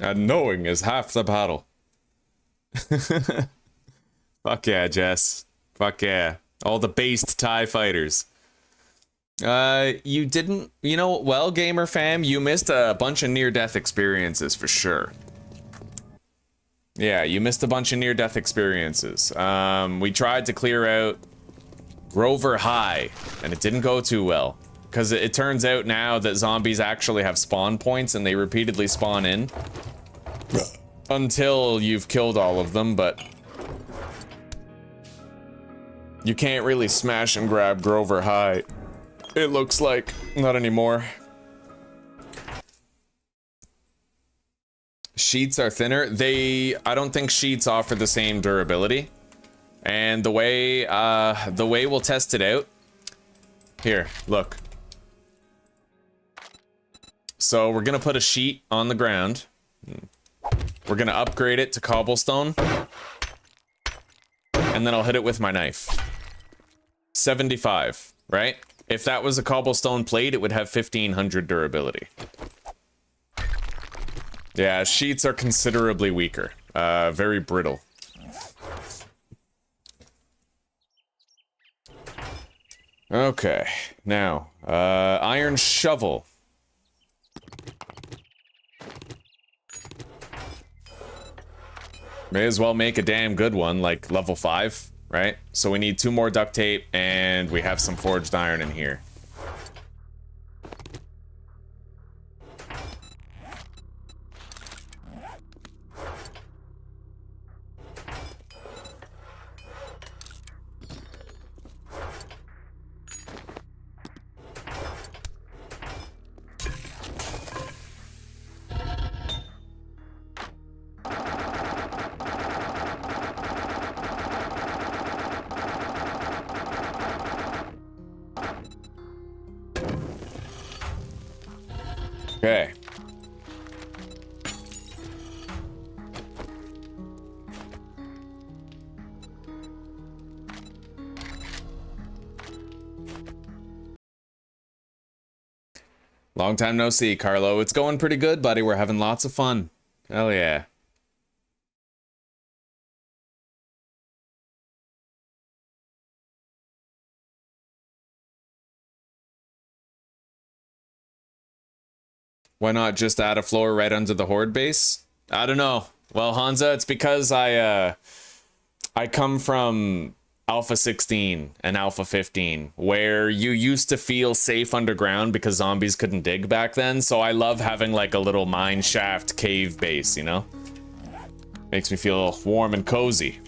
And knowing is half the battle. Fuck yeah, Jess. Fuck yeah. All the based TIE fighters. You didn't... You know, well, gamer fam, you missed a bunch of near-death experiences for sure. Yeah, you missed a bunch of near-death experiences. We tried to clear out Grover High, and it didn't go too well. Because it turns out now that zombies actually have spawn points, and they repeatedly spawn in. Until you've killed all of them, but... You can't really smash and grab Grover High. It looks like. Not anymore. Sheets are thinner. I don't think sheets offer the same durability. And the way we'll test it out... Here, look. So we're gonna put a sheet on the ground. We're gonna upgrade it to cobblestone. And then I'll hit it with my knife. 75, right? If that was a cobblestone plate, it would have 1500 durability. Yeah, sheets are considerably weaker. Very brittle. Okay, now, iron shovel. May as well make a damn good one, like level 5, right? So we need 2 more duct tape, and we have some forged iron in here. Okay. Long time no see, Carlo. It's going pretty good, buddy. We're having lots of fun. Hell yeah. Why not just add a floor right under the horde base? I don't know. Well, Hansa, it's because I come from Alpha 16 and Alpha 15, where you used to feel safe underground because zombies couldn't dig back then, so I love having like a little mine shaft cave base, you know? Makes me feel warm and cozy.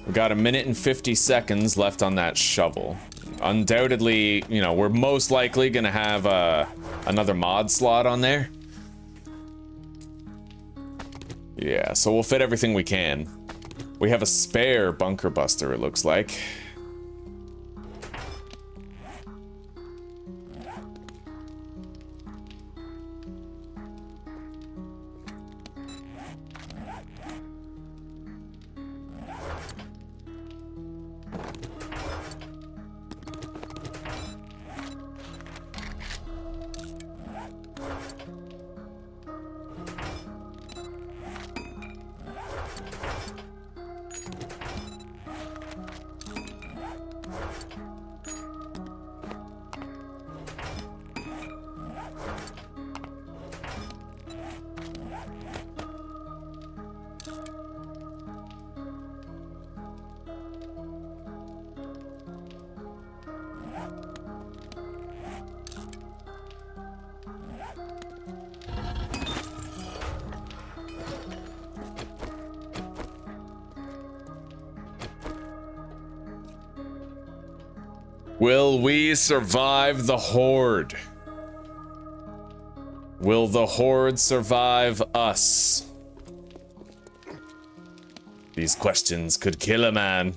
We got 1 minute and 50 seconds left on that shovel. Undoubtedly, you know, we're most likely gonna have another mod slot on there. Yeah, so we'll fit everything we can. We have a spare bunker buster, it looks like. Will we survive the horde? Will the horde survive us? These questions could kill a man.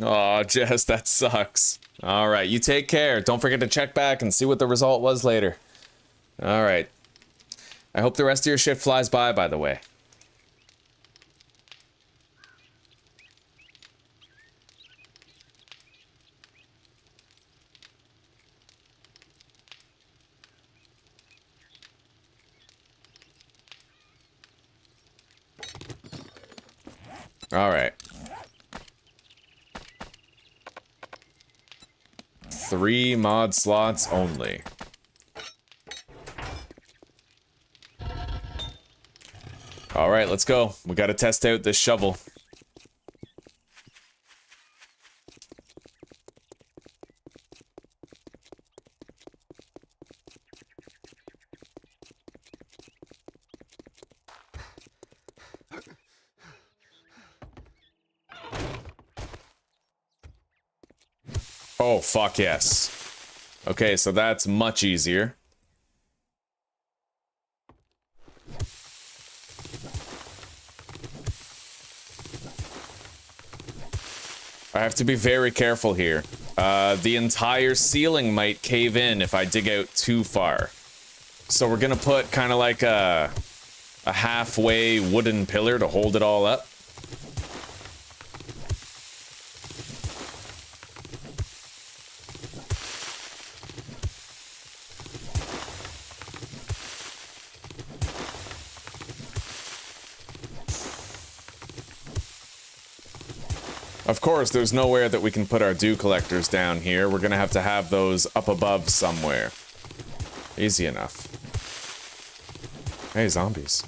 Aw, Jess, that sucks. Alright, you take care. Don't forget to check back and see what the result was later. Alright. I hope the rest of your shift flies by the way. Alright. 3 mod slots only. Alright, let's go. We gotta test out this shovel. Oh, fuck yes. Okay, so that's much easier. I have to be very careful here. The entire ceiling might cave in if I dig out too far. So we're gonna put kind of like a halfway wooden pillar to hold it all up. Of course, there's nowhere that we can put our dew collectors down here. We're gonna have to have those up above somewhere. Easy enough. Hey, zombies.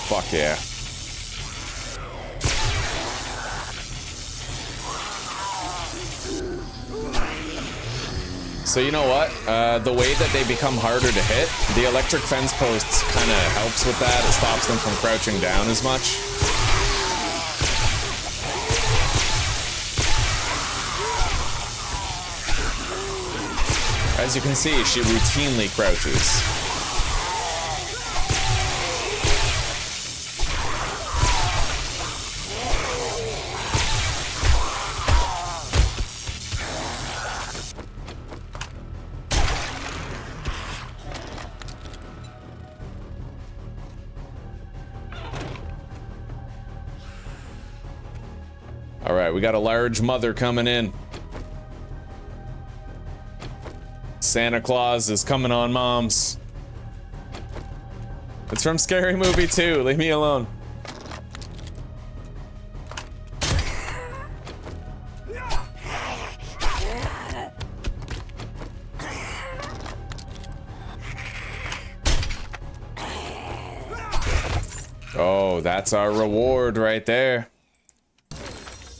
Fuck yeah. So you know what? The way that they become harder to hit, the electric fence posts kind of helps with that. It stops them from crouching down as much. As you can see, she routinely crouches. All right, we got a large mother coming in. Santa Claus is coming on moms. It's from Scary Movie 2. Leave me alone. Oh, that's our reward right there.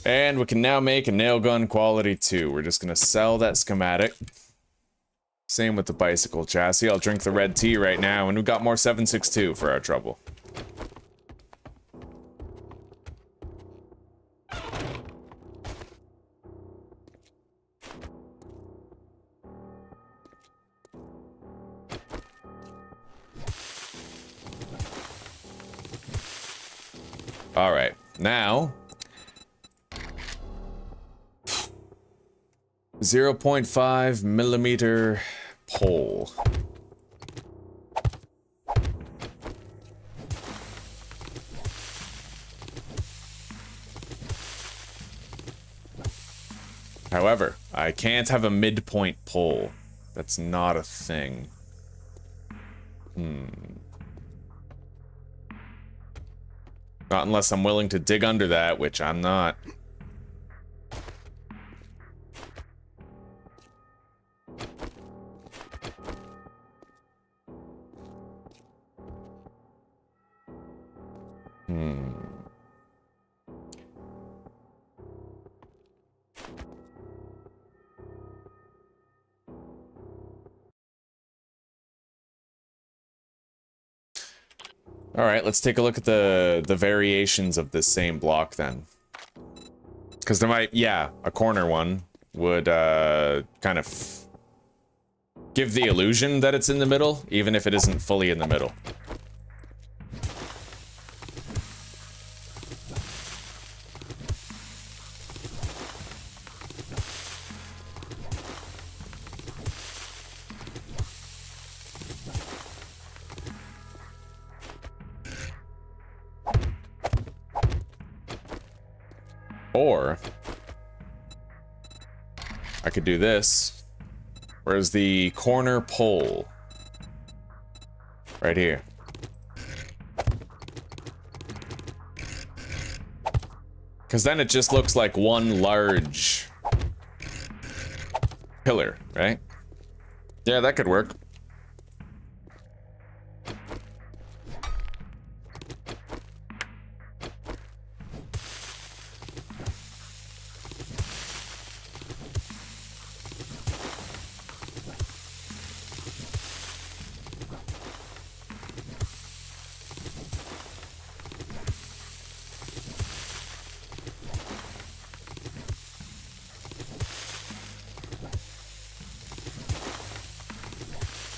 And we can now make a nail gun quality 2. We're just gonna sell that schematic. Same with the bicycle chassis. I'll drink the red tea right now, and we've got more 7.62 for our trouble. All right, now 0.5 millimeter pole. However, I can't have a midpoint pole. That's not a thing. Not unless I'm willing to dig under that, which I'm not. All right, let's take a look at the variations of this same block then. Because there might, yeah, a corner one would kind of give the illusion that it's in the middle, even if it isn't fully in the middle. Or I could do this. Where's the corner pole? Right here. Because then it just looks like one large pillar, right? Yeah, that could work.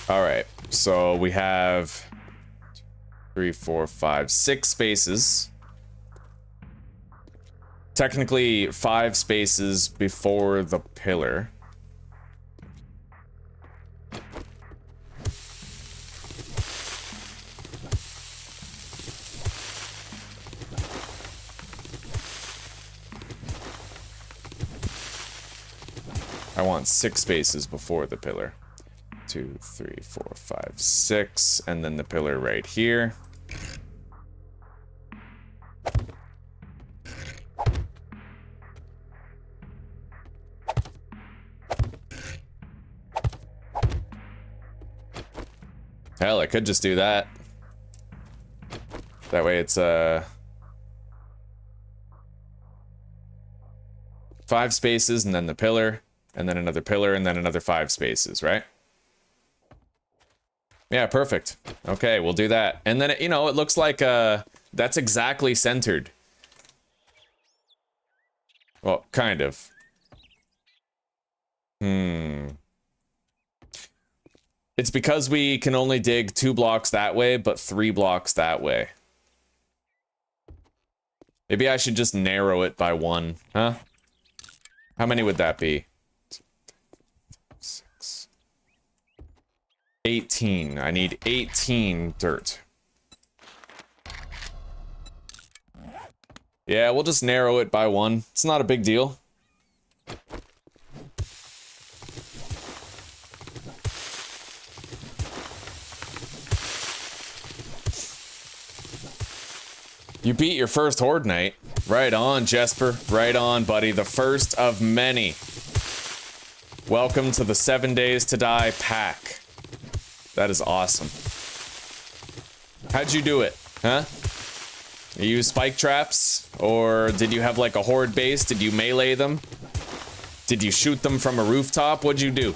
All right, so we have 3, 4, 5, 6 spaces. Technically 5 spaces before the pillar. I want 6 spaces before the pillar. 2, 3, 4, 5, 6, and then the pillar right here. Hell, I could just do that. That way it's 5 spaces and then the pillar, and then another pillar, and then another 5 spaces, right? Yeah, perfect. Okay, we'll do that. And then, you know, it looks like that's exactly centered. Well, kind of. It's because we can only dig 2 blocks that way, but 3 blocks that way. Maybe I should just narrow it by 1, huh? How many would that be? 18. I need 18 dirt. Yeah, we'll just narrow it by 1. It's not a big deal. You beat your first horde night. Right on, Jesper. Right on, buddy. The first of many. Welcome to the 7 Days to Die pack. That is awesome. How'd you do it, huh? You use spike traps? Or did you have like a horde base? Did you melee them? Did you shoot them from a rooftop? What'd you do?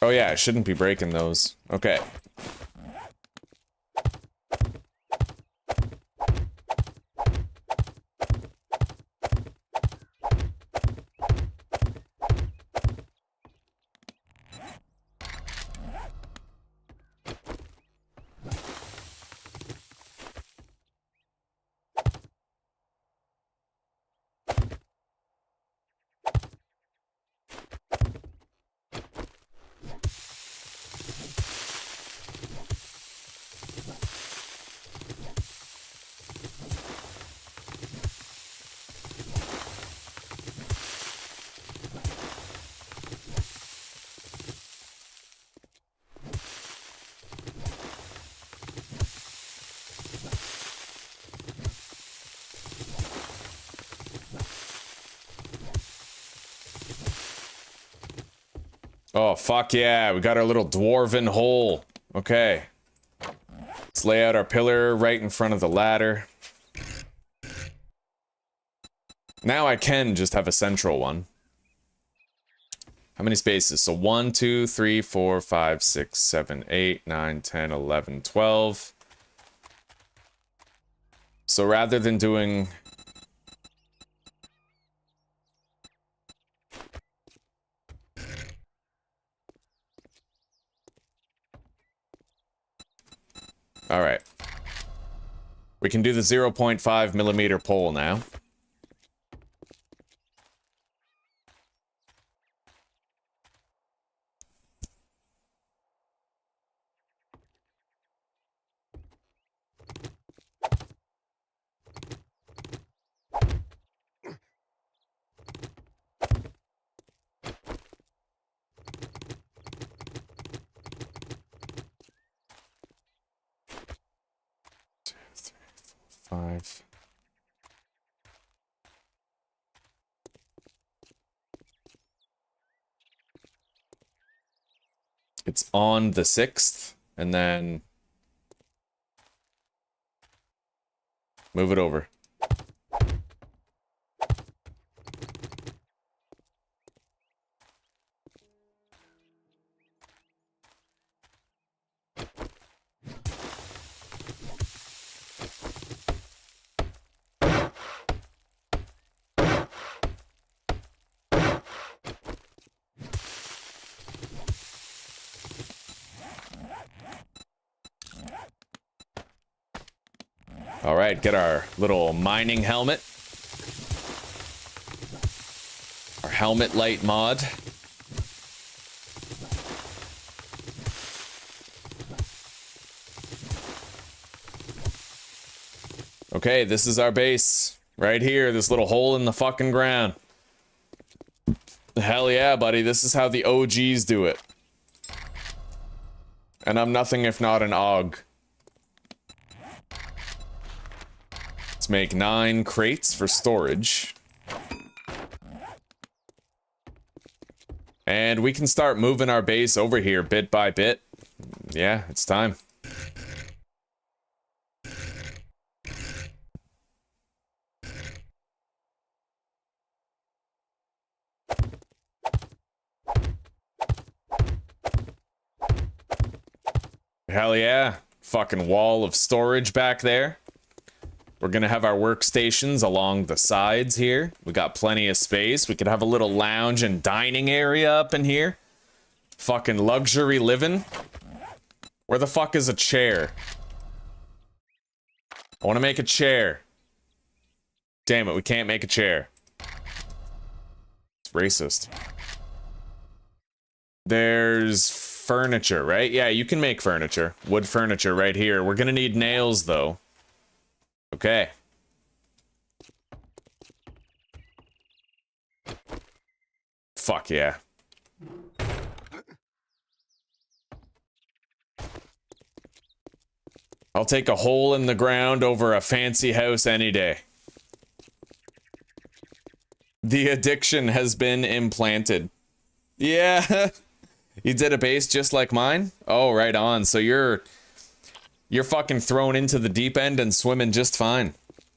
Oh yeah, I shouldn't be breaking those. Okay. Oh, fuck yeah. We got our little dwarven hole. Okay. Let's lay out our pillar right in front of the ladder. Now I can just have a central one. How many spaces? So 1, 2, 3, 4, 5, 6, 7, 8, 9, 10, 11, 12. So rather than doing... Alright. We can do the 0.5 millimeter pole now. Five. It's on the 6th, and then move it over. All right, get our little mining helmet. Our helmet light mod. Okay, this is our base. Right here, this little hole in the fucking ground. Hell yeah, buddy, this is how the OGs do it. And I'm nothing if not an Og. Let's make 9 crates for storage. And we can start moving our base over here bit by bit. Yeah, it's time. Hell yeah. Fucking wall of storage back there. We're gonna have our workstations along the sides here. We got plenty of space. We could have a little lounge and dining area up in here. Fucking luxury living. Where the fuck is a chair? I want to make a chair. Damn it, we can't make a chair. It's racist. There's furniture, right? Yeah, you can make furniture. Wood furniture right here. We're gonna need nails, though. Okay. Fuck yeah. I'll take a hole in the ground over a fancy house any day. The addiction has been implanted. Yeah. You did a base just like mine? Oh, right on. So you're fucking thrown into the deep end and swimming just fine.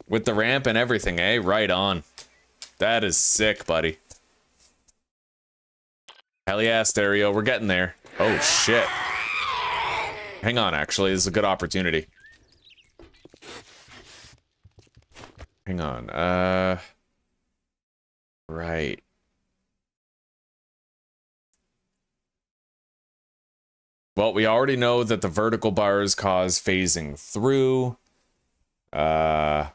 With the ramp and everything, eh? Right on. That is sick, buddy. Hell yeah, stereo. We're getting there. Oh, shit. Hang on, actually. This is a good opportunity. Hang on. Right. Well, we already know that the vertical bars cause phasing through. And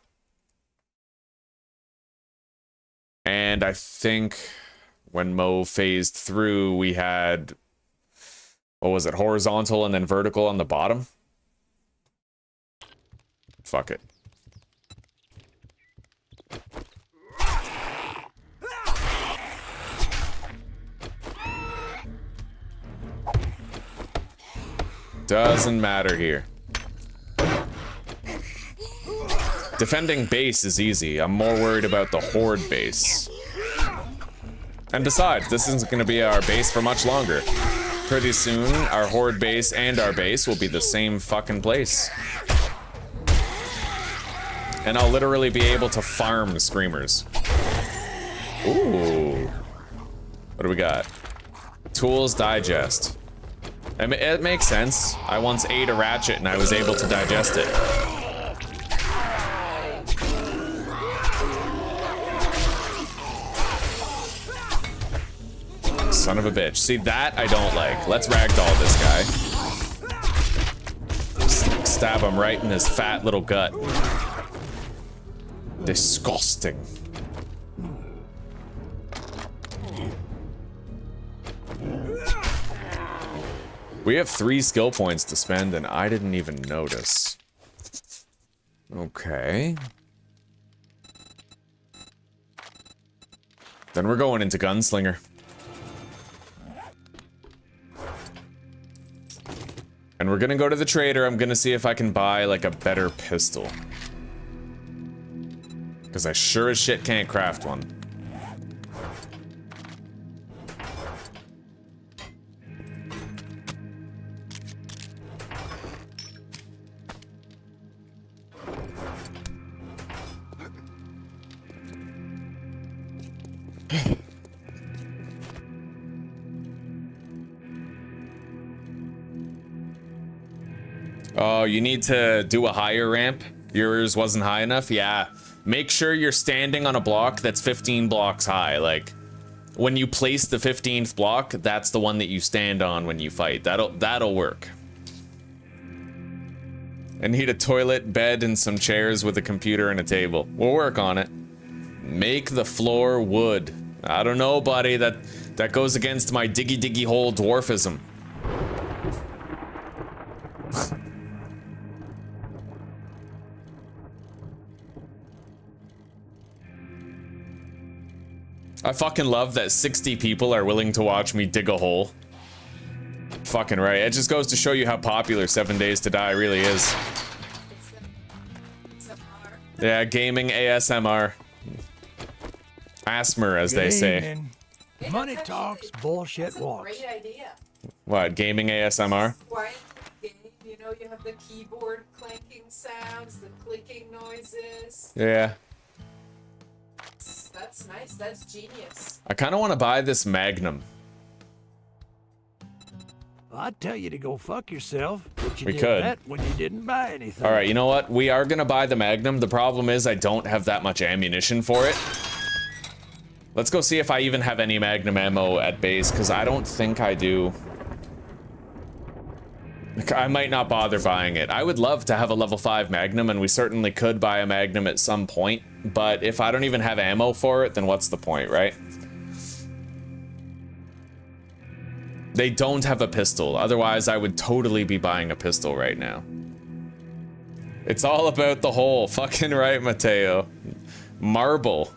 I think when Mo phased through, we had, what was it, horizontal and then vertical on the bottom? Fuck it. Doesn't matter here. Defending base is easy. I'm more worried about the horde base. And besides, this isn't going to be our base for much longer. Pretty soon, our horde base and our base will be the same fucking place. And I'll literally be able to farm screamers. Ooh. What do we got? Tools digest. I mean, it makes sense. I once ate a ratchet and I was able to digest it. Son of a bitch. See, that I don't like. Let's ragdoll this guy. Stab him right in his fat little gut. Disgusting. We have 3 skill points to spend and I didn't even notice. Okay. Then we're going into Gunslinger. And we're gonna go to the trader. I'm gonna see if I can buy like a better pistol. Because I sure as shit can't craft one. Oh, you need to do a higher ramp? Yours wasn't high enough? Yeah. Make sure you're standing on a block that's 15 blocks high. Like, when you place the 15th block, that's the one that you stand on when you fight. That'll work. I need a toilet, bed, and some chairs with a computer and a table. We'll work on it. Make the floor wood. I don't know, buddy. That goes against my diggy hole dwarfism. I fucking love that 60 people are willing to watch me dig a hole. Fucking right. It just goes to show you how popular 7 Days to Die really is. Yeah, gaming ASMR. ASMR, as they say. Gaming. Money talks, bullshit walks. Great idea. What, gaming ASMR? Quiet game, you know, you have the keyboard clanking sounds, the clicking noises. Yeah. That's nice, that's genius. I kind of want to buy this Magnum. I'd tell you to go fuck yourself, but you We did could. that when you didn't buy anything. All right, you know what? We are gonna buy the Magnum. The problem is I don't have that much ammunition for it. Let's go see if I even have any Magnum ammo at base, because I don't think I do. I might not bother buying it. I would love to have a level 5 Magnum, and we certainly could buy a Magnum at some point, but if I don't even have ammo for it, then what's the point, right? They don't have a pistol, otherwise I would totally be buying a pistol right now. It's all about the hole, fucking right, Mateo. Marble.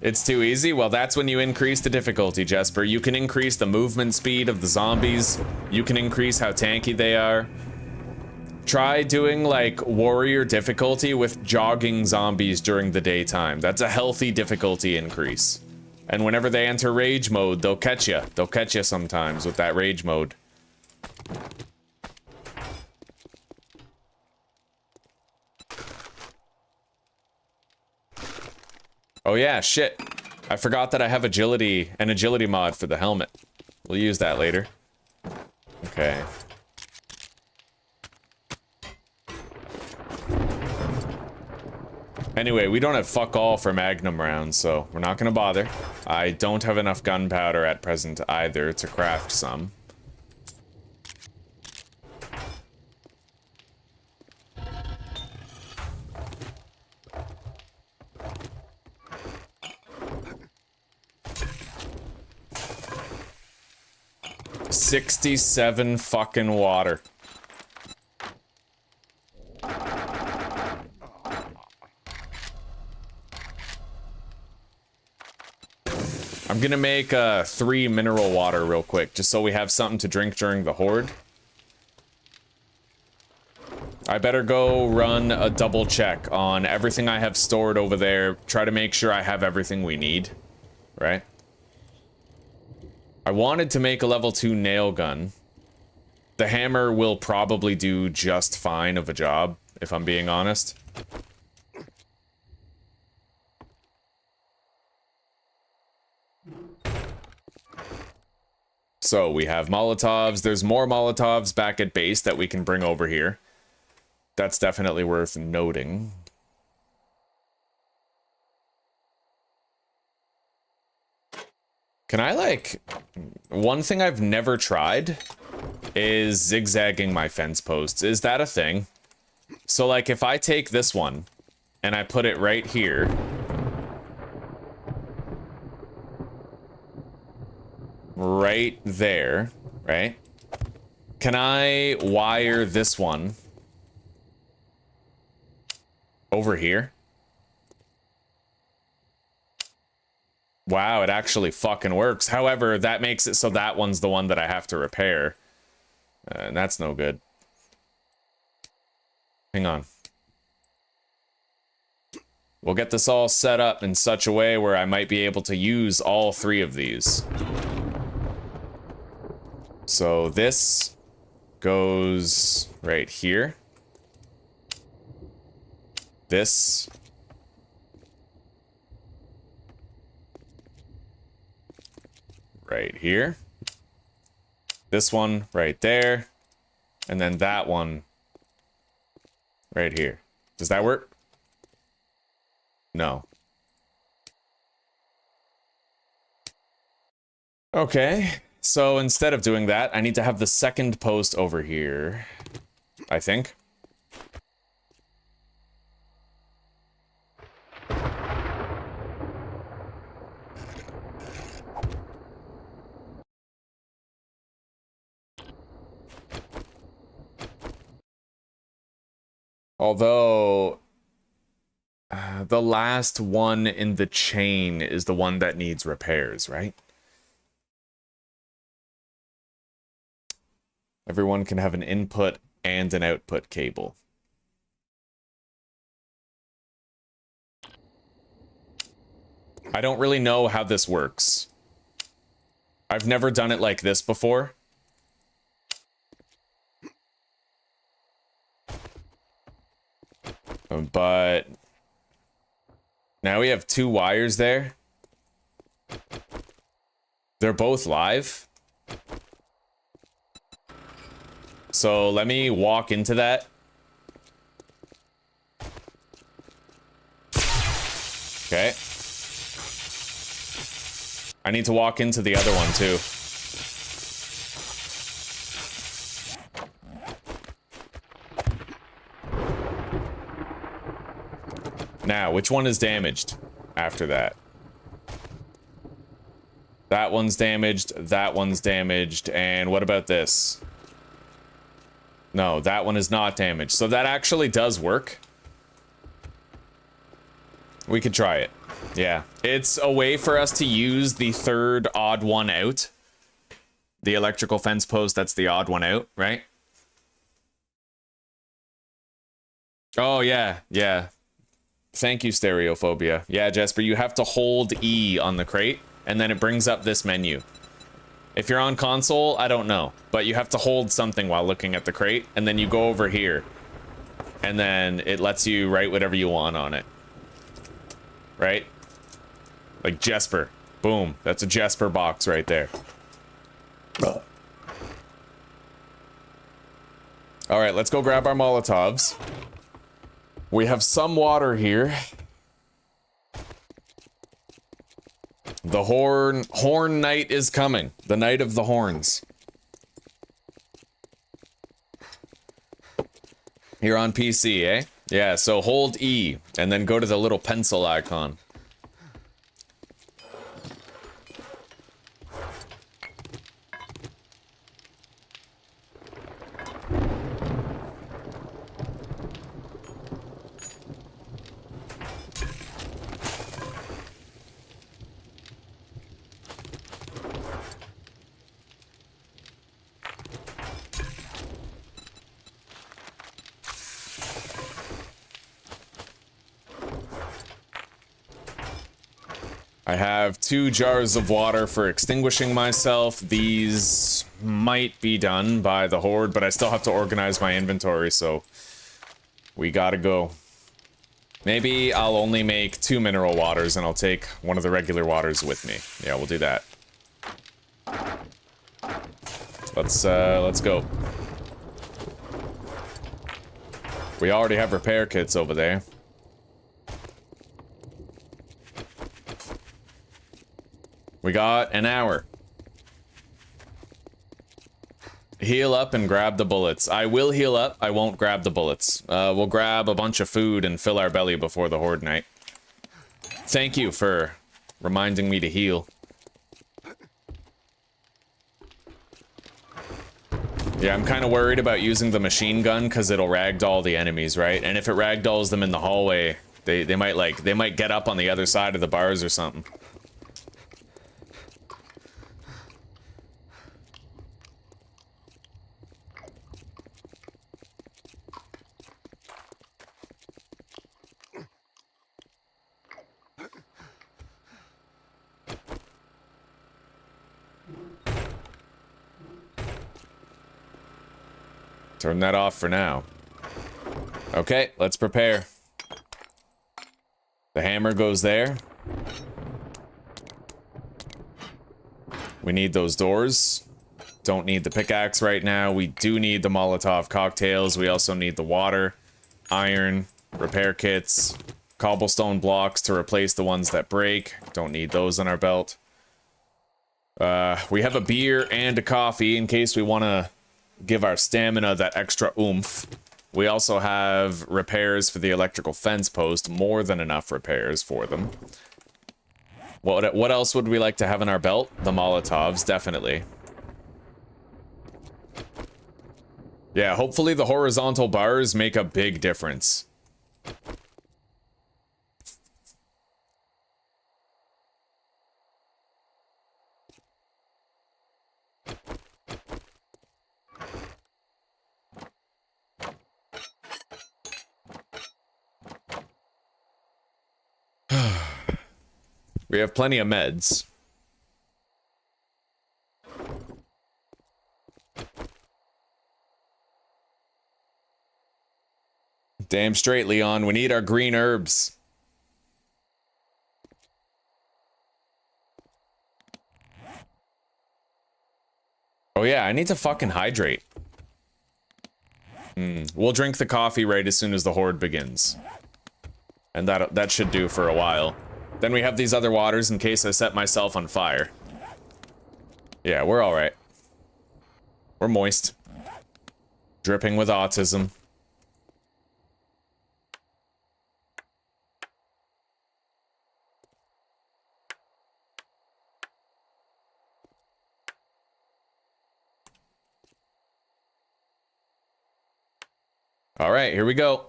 It's too easy? Well, that's when you increase the difficulty, Jesper. You can increase the movement speed of the zombies. You can increase how tanky they are. Try doing, like, warrior difficulty with jogging zombies during the daytime. That's a healthy difficulty increase. And whenever they enter rage mode, they'll catch you. They'll catch you sometimes with that rage mode. Oh yeah, shit. I forgot that I have an agility mod for the helmet. We'll use that later. Okay. Anyway, we don't have fuck all for Magnum rounds, so we're not gonna bother. I don't have enough gunpowder at present either to craft some. $67 fucking water. I'm gonna make 3 mineral water real quick, just so we have something to drink during the horde. I better go run a double check on everything I have stored over there, try to make sure I have everything we need, right? I wanted to make a level 2 nail gun. The hammer will probably do just fine of a job, if I'm being honest. So we have Molotovs. There's more Molotovs back at base that we can bring over here. That's definitely worth noting. Can I, like... One thing I've never tried is zigzagging my fence posts. Is that a thing? So, like, if I take this one and I put it right here... right there, right? Can I wire this one over here? Wow, it actually fucking works. However, that makes it so that one's the one that I have to repair. And that's no good. Hang on. We'll get this all set up in such a way where I might be able to use all 3 of these. So this goes right here. This. Right here. This one right there. And then that one right here. Does that work? No. Okay. So instead of doing that, I need to have the second post over here, I think. Although, the last one in the chain is the one that needs repairs, right? Everyone can have an input and an output cable. I don't really know how this works. I've never done it like this before. But now we have 2 wires there. They're both live. So let me walk into that. Okay. I need to walk into the other one too. Now, which one is damaged after that? That one's damaged, that one's damaged, and what about this? No, that one is not damaged. So that actually does work. We could try it. Yeah, it's a way for us to use the third odd one out. The electrical fence post, that's the odd one out, right? Oh, yeah, yeah. Thank you, Stereophobia. Yeah, Jesper, you have to hold E on the crate, and then it brings up this menu. If you're on console, I don't know, but you have to hold something while looking at the crate, and then you go over here, and then it lets you write whatever you want on it. Right? Like Jesper. Boom. That's a Jesper box right there. Alright, let's go grab our Molotovs. We have some water here. The horn night is coming. The night of the horns. You're on PC, eh? Yeah, so hold E, and then go to the little pencil icon. I have 2 jars of water for extinguishing myself. These might be done by the horde, but I still have to organize my inventory, so we gotta go. Maybe I'll only make 2 mineral waters and I'll take one of the regular waters with me. Yeah, we'll do that. Let's go. We already have repair kits over there. We got an hour. Heal up and grab the bullets. I will heal up. I won't grab the bullets. We'll grab a bunch of food and fill our belly before the horde night. Thank you for reminding me to heal. Yeah, I'm kind of worried about using the machine gun because it'll ragdoll the enemies, right? And if it ragdolls them in the hallway, they might get up on the other side of the bars or something. Turn that off for now. Okay, let's prepare. The hammer goes there. We need those doors. Don't need the pickaxe right now. We do need the Molotov cocktails. We also need the water, iron, repair kits, cobblestone blocks to replace the ones that break. Don't need those on our belt. We have a beer and a coffee in case we want to give our stamina that extra oomph. We also have repairs for the electrical fence post, more than enough repairs for them. What else would we like to have in our belt? The Molotovs, definitely. Yeah, hopefully the horizontal bars make a big difference. We have plenty of meds. Damn straight, Leon. We need our green herbs. Oh yeah, I need to fucking hydrate. We'll drink the coffee right as soon as the horde begins. And that should do for a while. Then we have these other waters in case I set myself on fire. Yeah, we're alright. We're moist. Dripping with autism. Alright, here we go.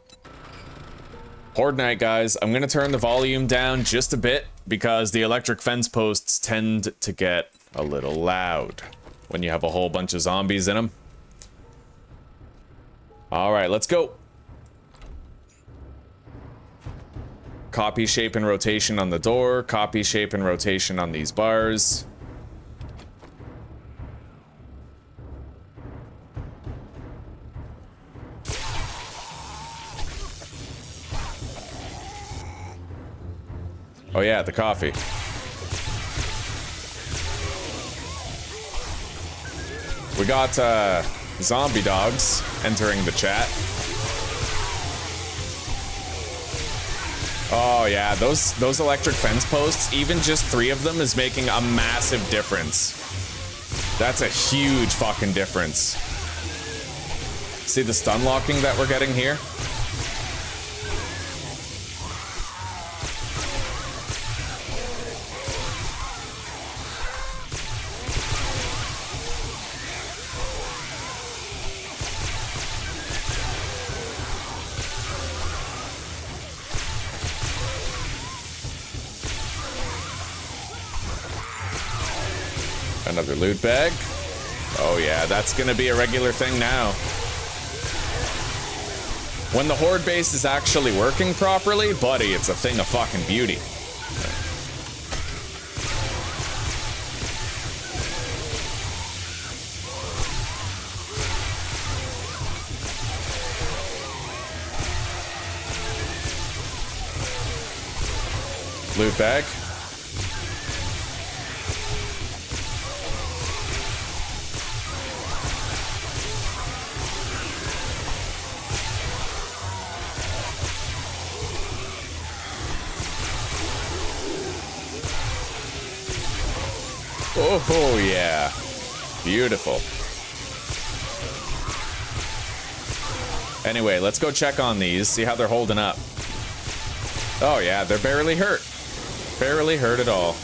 Horde night, guys. I'm gonna turn the volume down just a bit because the electric fence posts tend to get a little loud when you have a whole bunch of zombies in them. Alright, let's go. Copy, shape, and rotation on the door. Copy, shape, and rotation on these bars. Oh yeah, the coffee. We got zombie dogs entering the chat. Oh yeah, those electric fence posts, even just 3 of them is making a massive difference. That's a huge fucking difference. See the stun locking that we're getting here? Another loot bag. Oh yeah, that's gonna be a regular thing now. When the horde base is actually working properly, buddy, it's a thing of fucking beauty. Loot bag. Oh yeah, beautiful. Anyway, let's go check on these, see how they're holding up. Oh yeah, they're barely hurt. Barely hurt at all.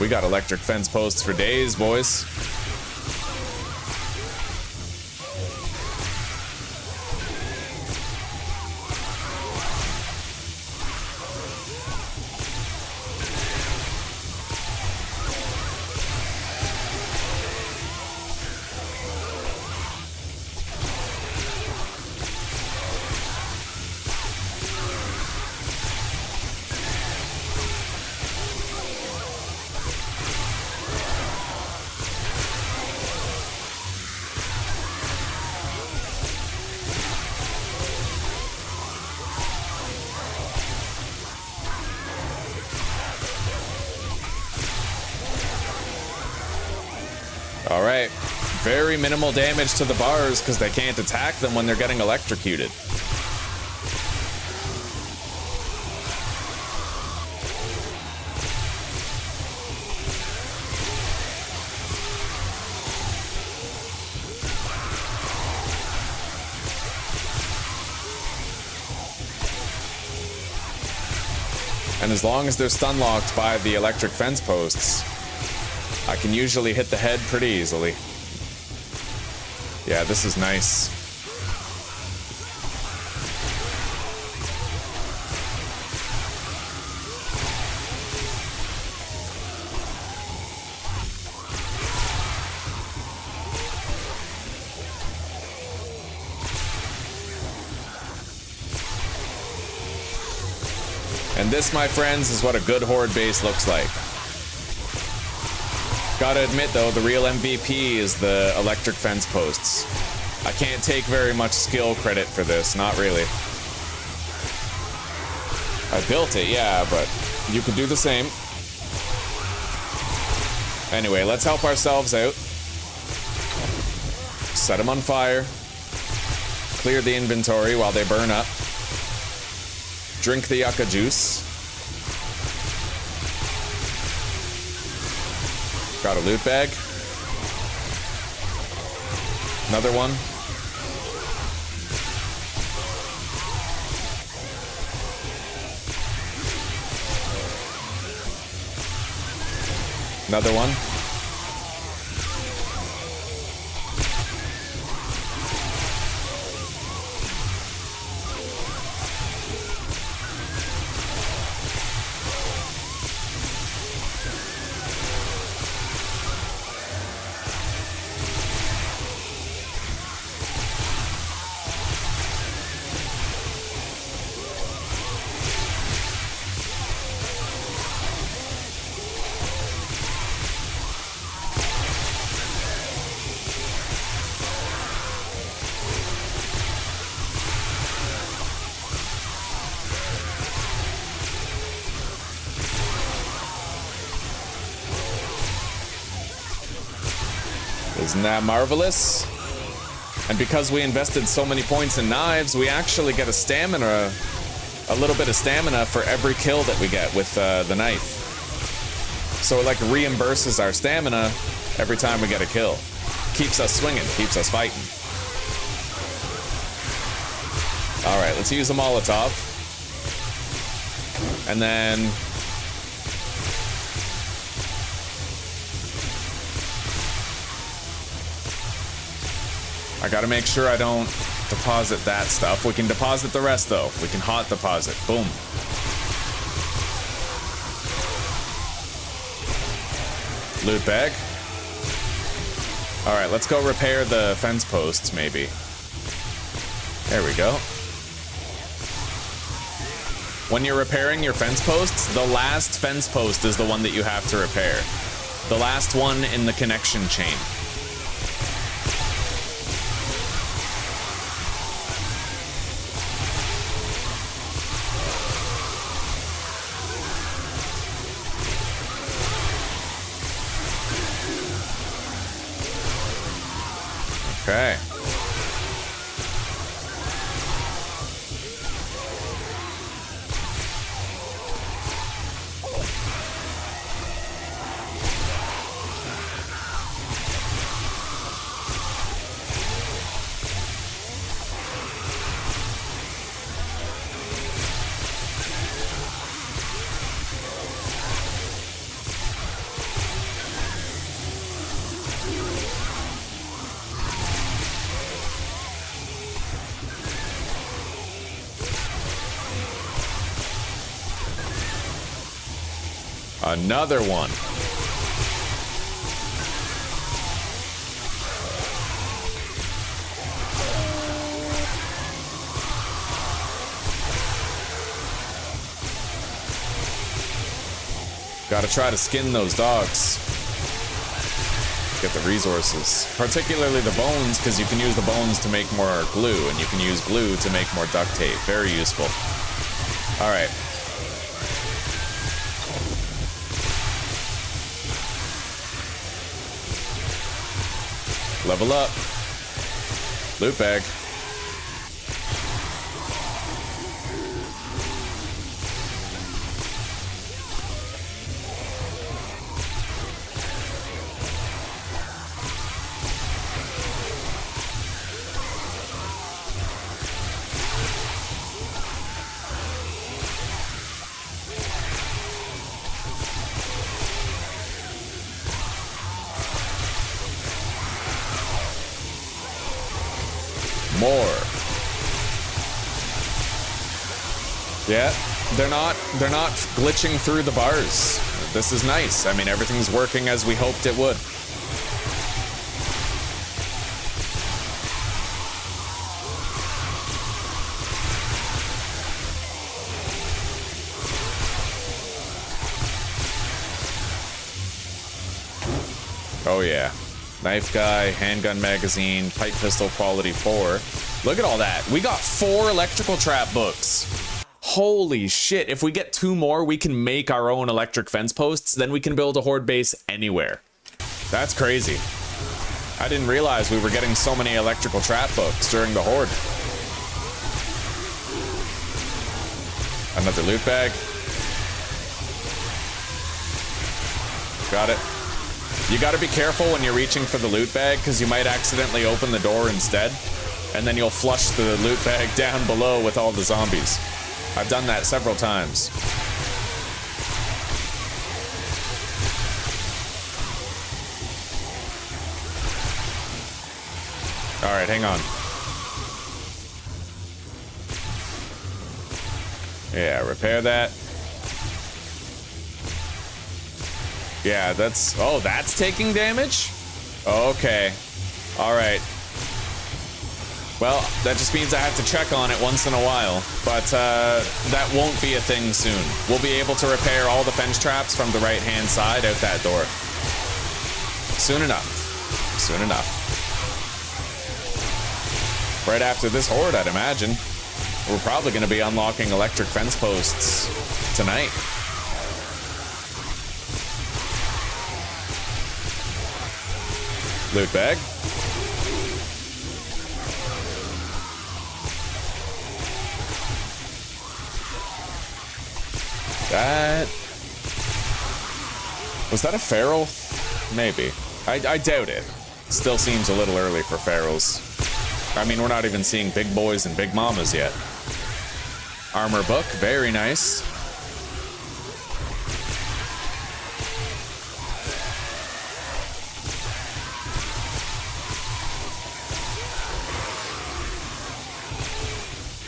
We got electric fence posts for days, boys. All right, very minimal damage to the bars because they can't attack them when they're getting electrocuted. And as long as they're stun locked by the electric fence posts, I can usually hit the head pretty easily. Yeah, this is nice. And this, my friends, is what a good horde base looks like. Gotta admit though, the real MVP is the electric fence posts. I can't take very much skill credit for this, not really. I built it, yeah, but you could do the same. Anyway, let's help ourselves out. Set them on fire. Clear the inventory while they burn up. Drink the yucca juice. Got a loot bag. Another one. Another one. Isn't that marvelous? And because we invested so many points in knives, we actually get a little bit of stamina for every kill that we get with the knife. So it like reimburses our stamina every time we get a kill. Keeps us swinging, keeps us fighting. All right, let's use a Molotov. And then I gotta make sure I don't deposit that stuff. We can deposit the rest though. We can hot deposit. Boom. Loot bag. All right, let's go repair the fence posts maybe. There we go. When you're repairing your fence posts, the last fence post is the one that you have to repair. The last one in the connection chain. Okay. Another one. Gotta try to skin those dogs. Get the resources. Particularly the bones, because you can use the bones to make more glue, and you can use glue to make more duct tape. Very useful. Alright. Level up. Loot bag. More. Yeah, they're not glitching through the bars. This is nice. I mean, everything's working as we hoped it would. Oh yeah. Knife guy, handgun magazine, pipe pistol quality 4. Look at all that. We got 4 electrical trap books. Holy shit. If we get 2 more, we can make our own electric fence posts. Then we can build a horde base anywhere. That's crazy. I didn't realize we were getting so many electrical trap books during the horde. Another loot bag. Got it. You gotta be careful when you're reaching for the loot bag, because you might accidentally open the door instead, and then you'll flush the loot bag down below with all the zombies. I've done that several times. All right, hang on. Yeah, repair that. Yeah, that's... Oh, that's taking damage? Okay. All right. Well, that just means I have to check on it once in a while. But that won't be a thing soon. We'll be able to repair all the fence traps from the right-hand side out that door. Soon enough. Soon enough. Right after this horde, I'd imagine. We're probably going to be unlocking electric fence posts tonight. Loot bag. That... Was that a feral? Maybe. I doubt it. Still seems a little early for ferals. I mean, we're not even seeing big boys and big mamas yet. Armor book, very nice.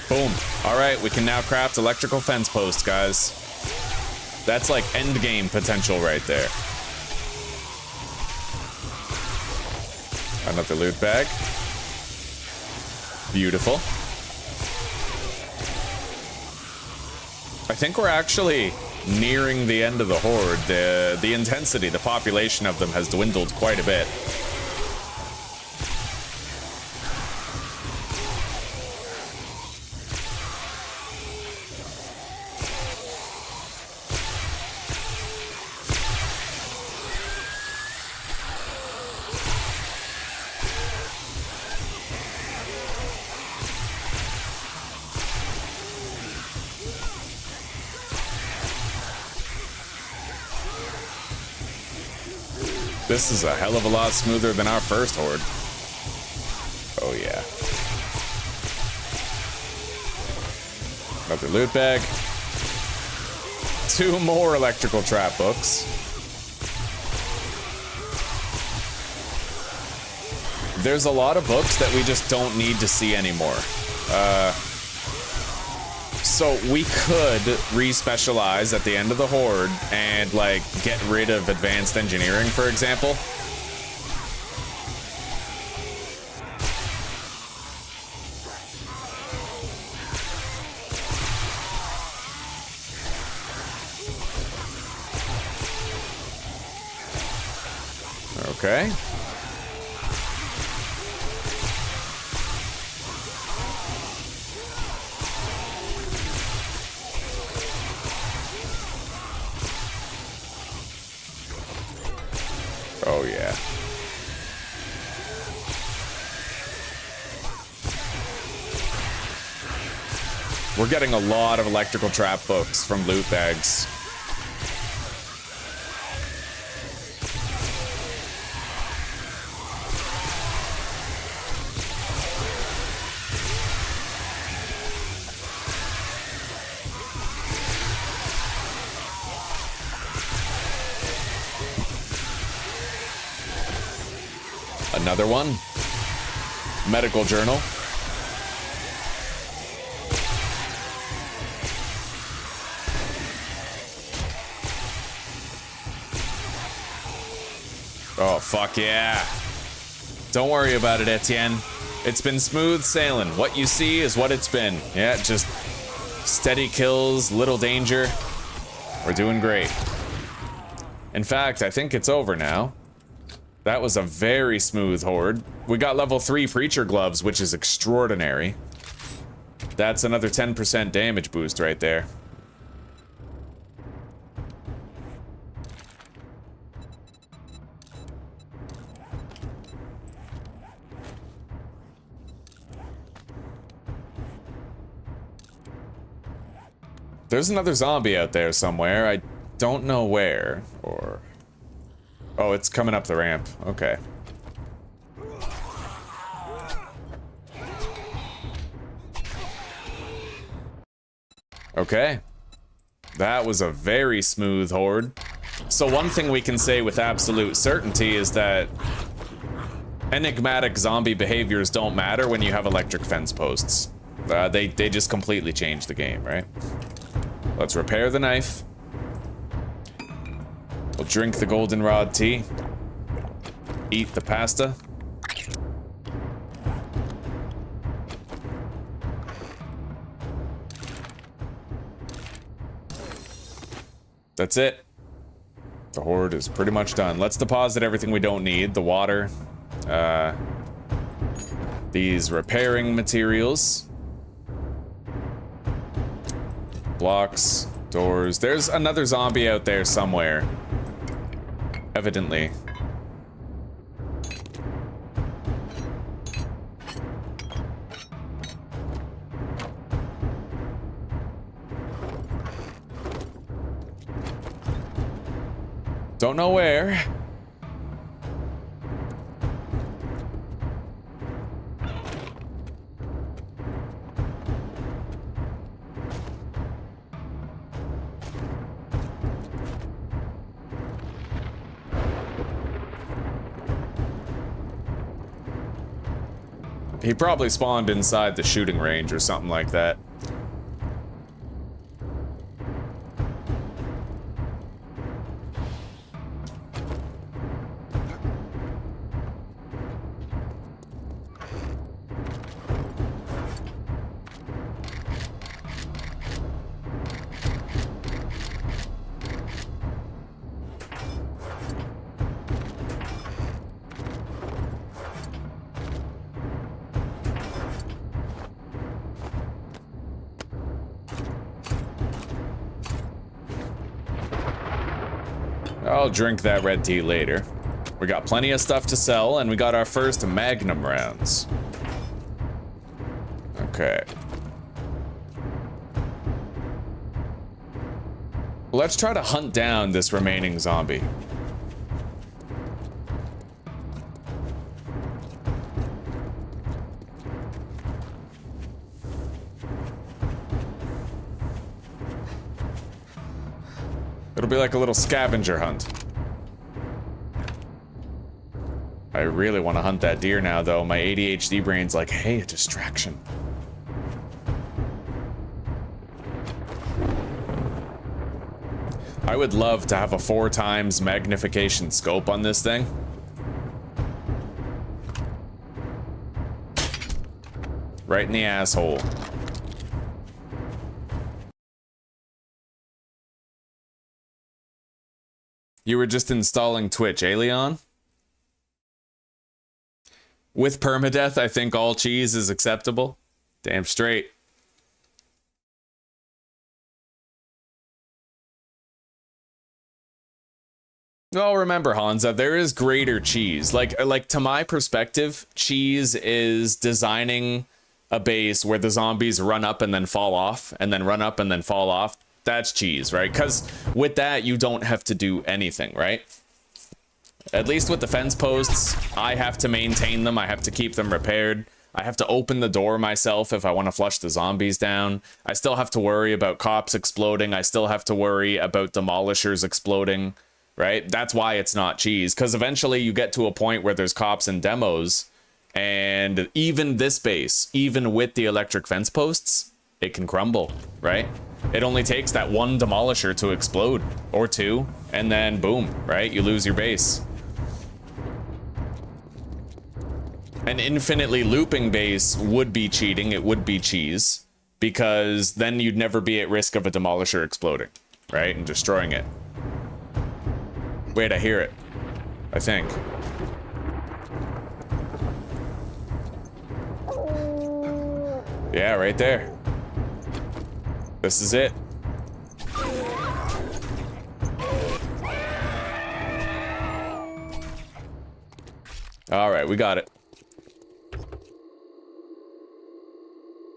Boom. All right, we can now craft electrical fence posts, guys. That's like end game potential right there. Another loot bag. Beautiful. I think we're actually nearing the end of the horde. The intensity, the population of them has dwindled quite a bit. This is a hell of a lot smoother than our first horde. Oh yeah. Another loot bag. 2 more electrical trap books. There's a lot of books that we just don't need to see anymore. So we could re-specialize at the end of the horde and like get rid of advanced engineering, for example. Okay. Oh, yeah. We're getting a lot of electrical trap books from loot bags. Another one. Medical journal. Oh, fuck yeah. Don't worry about it, Etienne. It's been smooth sailing. What you see is what it's been. Yeah, just steady kills, little danger. We're doing great. In fact, I think it's over now. That was a very smooth horde. We got level 3 preacher gloves, which is extraordinary. That's another 10% damage boost right there. There's another zombie out there somewhere. I don't know where, or... Oh, it's coming up the ramp. Okay. Okay. That was a very smooth horde. So one thing we can say with absolute certainty is that enigmatic zombie behaviors don't matter when you have electric fence posts. They just completely change the game, right? Let's repair the knife. We'll drink the goldenrod tea. Eat the pasta. That's it. The horde is pretty much done. Let's deposit everything we don't need. The water. These repairing materials. Blocks. Doors. There's another zombie out there somewhere. Evidently. Don't know where. He probably spawned inside the shooting range or something like that. I'll drink that red tea later. We got plenty of stuff to sell, and we got our first Magnum rounds. Okay. Let's try to hunt down this remaining zombie. It'll be like a little scavenger hunt. I really want to hunt that deer now, though. My ADHD brain's like, hey, a distraction. I would love to have a 4 times magnification scope on this thing. Right in the asshole. You were just installing Twitch, eh, Leon? With permadeath, I think all cheese is acceptable. Damn straight. Well, remember, Hansa, there is greater cheese. Like to my perspective, cheese is designing a base where the zombies run up and then fall off, and then run up and then fall off. That's cheese, right? Because with that, you don't have to do anything, right? At least with the fence posts, I have to maintain them. I have to keep them repaired. I have to open the door myself if I want to flush the zombies down. I still have to worry about cops exploding. I still have to worry about demolishers exploding, right? That's why it's not cheese, because eventually you get to a point where there's cops and demos, and even this base, even with the electric fence posts, it can crumble, right? It only takes that one demolisher to explode, or 2, and then boom, right? You lose your base. An infinitely looping base would be cheating, it would be cheese, because then you'd never be at risk of a demolisher exploding, right? And destroying it. Wait, I hear it. I think. Yeah, right there. This is it. All right, we got it.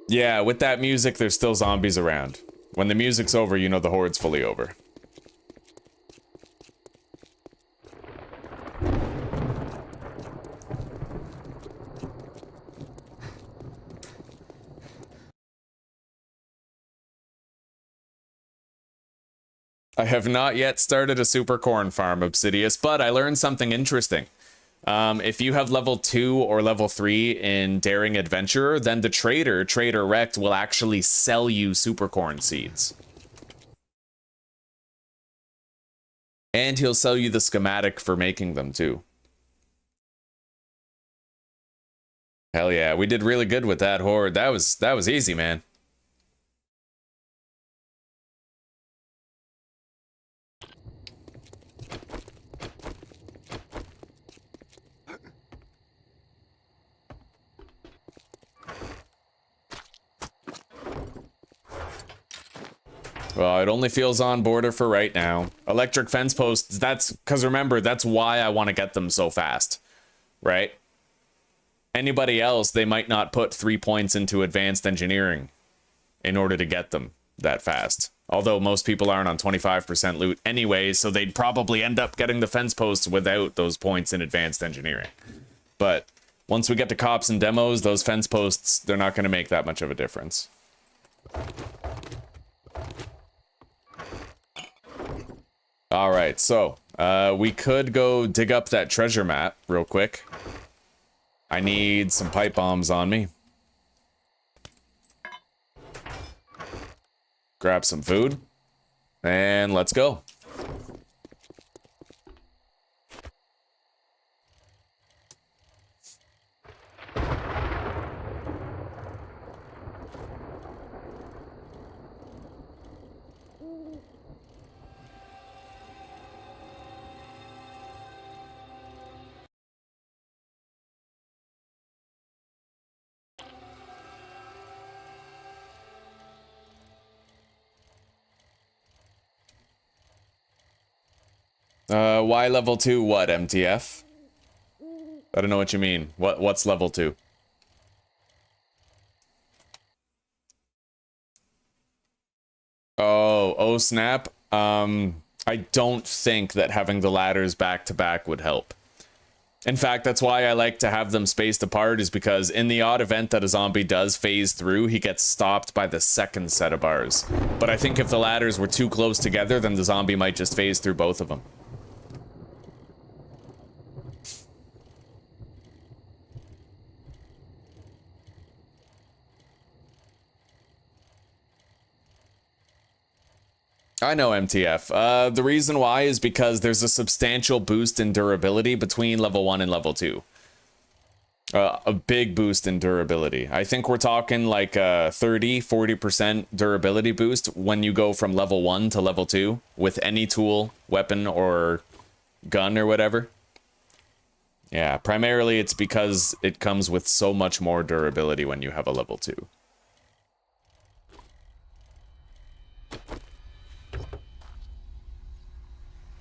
Yeah, with that music, there's still zombies around. When the music's over, you know the horde's fully over. I have not yet started a super corn farm, Obsidious, but I learned something interesting. If you have level 2 or level 3 in Daring Adventurer, then the Trader Rect, will actually sell you super corn seeds. And he'll sell you the schematic for making them too. Hell yeah, we did really good with that horde. That was easy, man. Well, it only feels on border for right now. Electric fence posts, that's because remember, that's why I want to get them so fast, right? Anybody else, they might not put 3 points into advanced engineering in order to get them that fast. Although most people aren't on 25% loot anyway, so they'd probably end up getting the fence posts without those points in advanced engineering. But once we get to cops and demos, those fence posts, they're not going to make that much of a difference. All right, so we could go dig up that treasure map real quick. I need some pipe bombs on me. Grab some food, and let's go. Why level 2 what, MTF? I don't know what you mean. What's level 2? Oh snap. I don't think that having the ladders back to back would help. In fact, that's why I like to have them spaced apart, is because in the odd event that a zombie does phase through, he gets stopped by the second set of bars. But I think if the ladders were too close together, then the zombie might just phase through both of them. I know, MTF. The reason why is because there's a substantial boost in durability between level 1 and level 2. A big boost in durability. I think we're talking like a 30-40% durability boost when you go from level 1 to level 2 with any tool, weapon, or gun or whatever. Yeah, primarily it's because it comes with so much more durability when you have a level 2.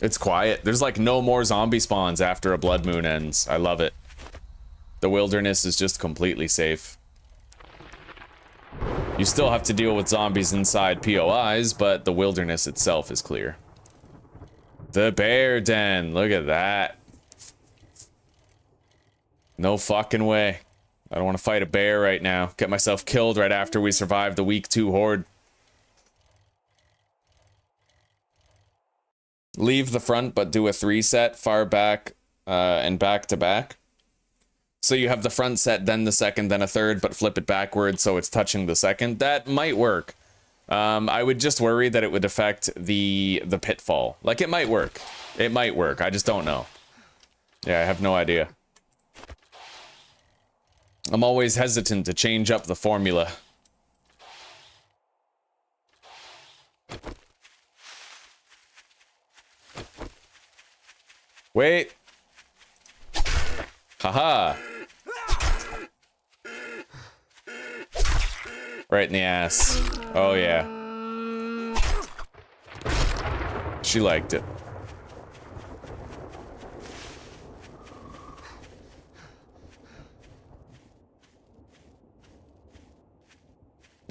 It's quiet. There's like no more zombie spawns after a blood moon ends. I love it. The wilderness is just completely safe. You still have to deal with zombies inside POIs, but the wilderness itself is clear. The bear den. Look at that. No fucking way. I don't want to fight a bear right now. Get myself killed right after we survive the week 2 horde. Leave the front, but do a 3 set, far back, and back to back. So you have the front set, then the second, then a third, but flip it backwards so it's touching the second. That might work. I would just worry that it would affect the pitfall. Like, it might work. It might work. I just don't know. Yeah, I have no idea. I'm always hesitant to change up the formula. Wait. Haha. Right in the ass. Oh yeah. She liked it.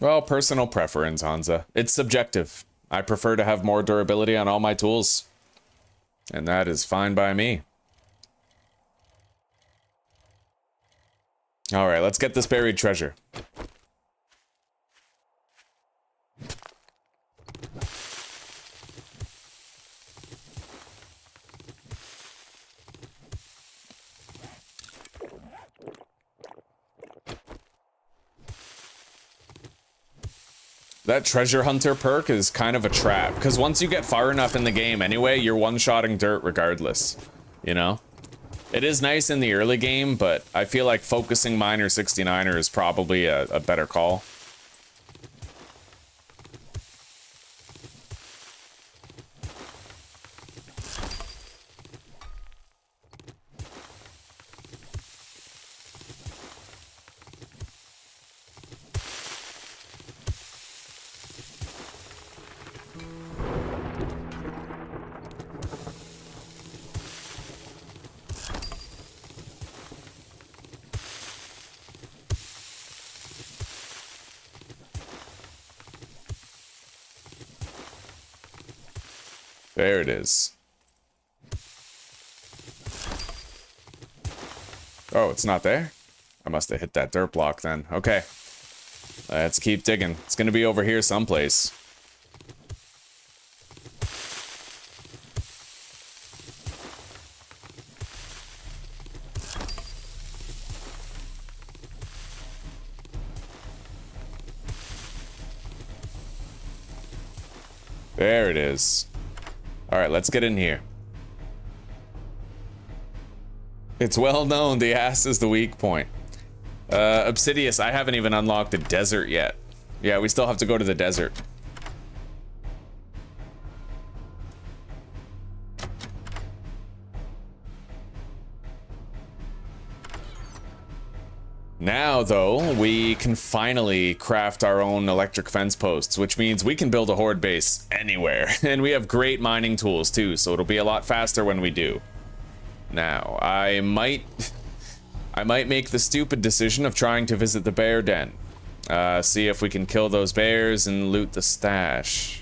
Well, personal preference, Hansa. It's subjective. I prefer to have more durability on all my tools. And that is fine by me. Alright, let's get this buried treasure. That treasure hunter perk is kind of a trap, because once you get far enough in the game anyway, you're one-shotting dirt regardless, you know? It is nice in the early game, but I feel like focusing Miner 69er is probably a better call. There it is. Oh, it's not there? I must have hit that dirt block then. Okay. Let's keep digging. It's gonna be over here someplace. There it is. Alright, let's get in here. It's well known the ass is the weak point. Obsidious, I haven't even unlocked the desert yet. Yeah, we still have to go to the desert. Now, though, we can finally craft our own electric fence posts, which means we can build a horde base anywhere. And we have great mining tools, too, so it'll be a lot faster when we do. Now, I might make the stupid decision of trying to visit the bear den. See if we can kill those bears and loot the stash.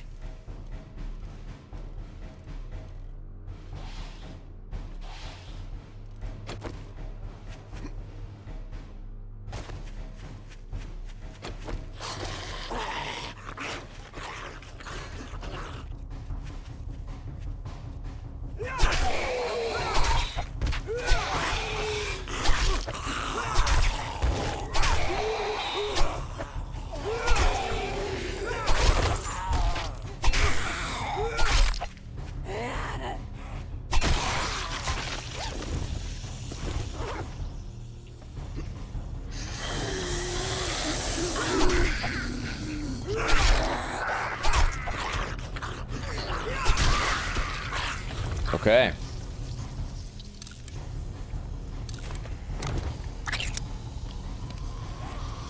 Okay.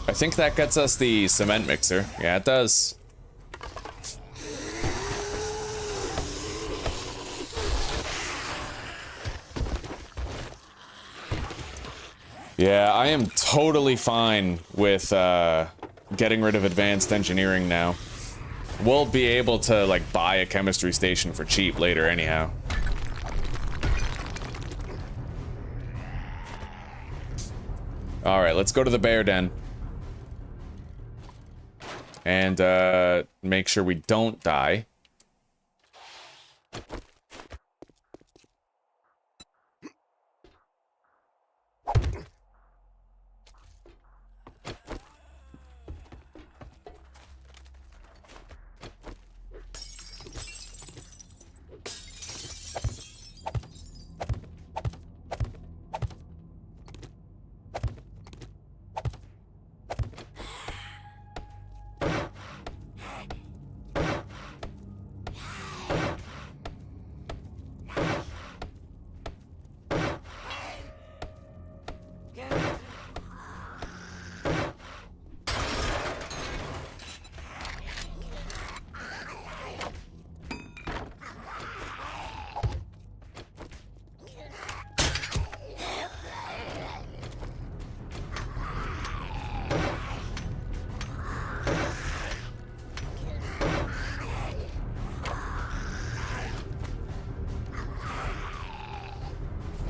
I think that gets us the cement mixer. Yeah, it does. Yeah, I am totally fine with getting rid of advanced engineering now. We'll be able to, like, buy a chemistry station for cheap later anyhow. Alright, let's go to the bear den. And, make sure we don't die.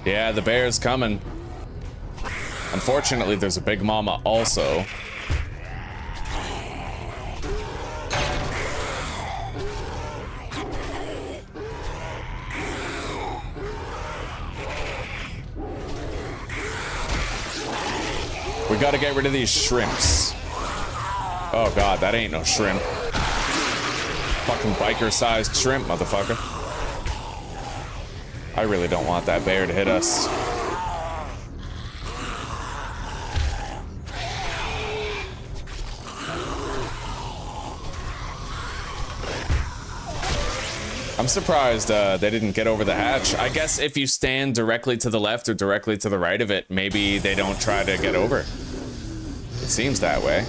Yeah, the bear's coming. Unfortunately, there's a big mama also. We gotta get rid of these shrimps. Oh god, that ain't no shrimp. Fucking biker-sized shrimp, motherfucker. I really don't want that bear to hit us. I'm surprised they didn't get over the hatch. I guess if you stand directly to the left or directly to the right of it, maybe they don't try to get over. It seems that way.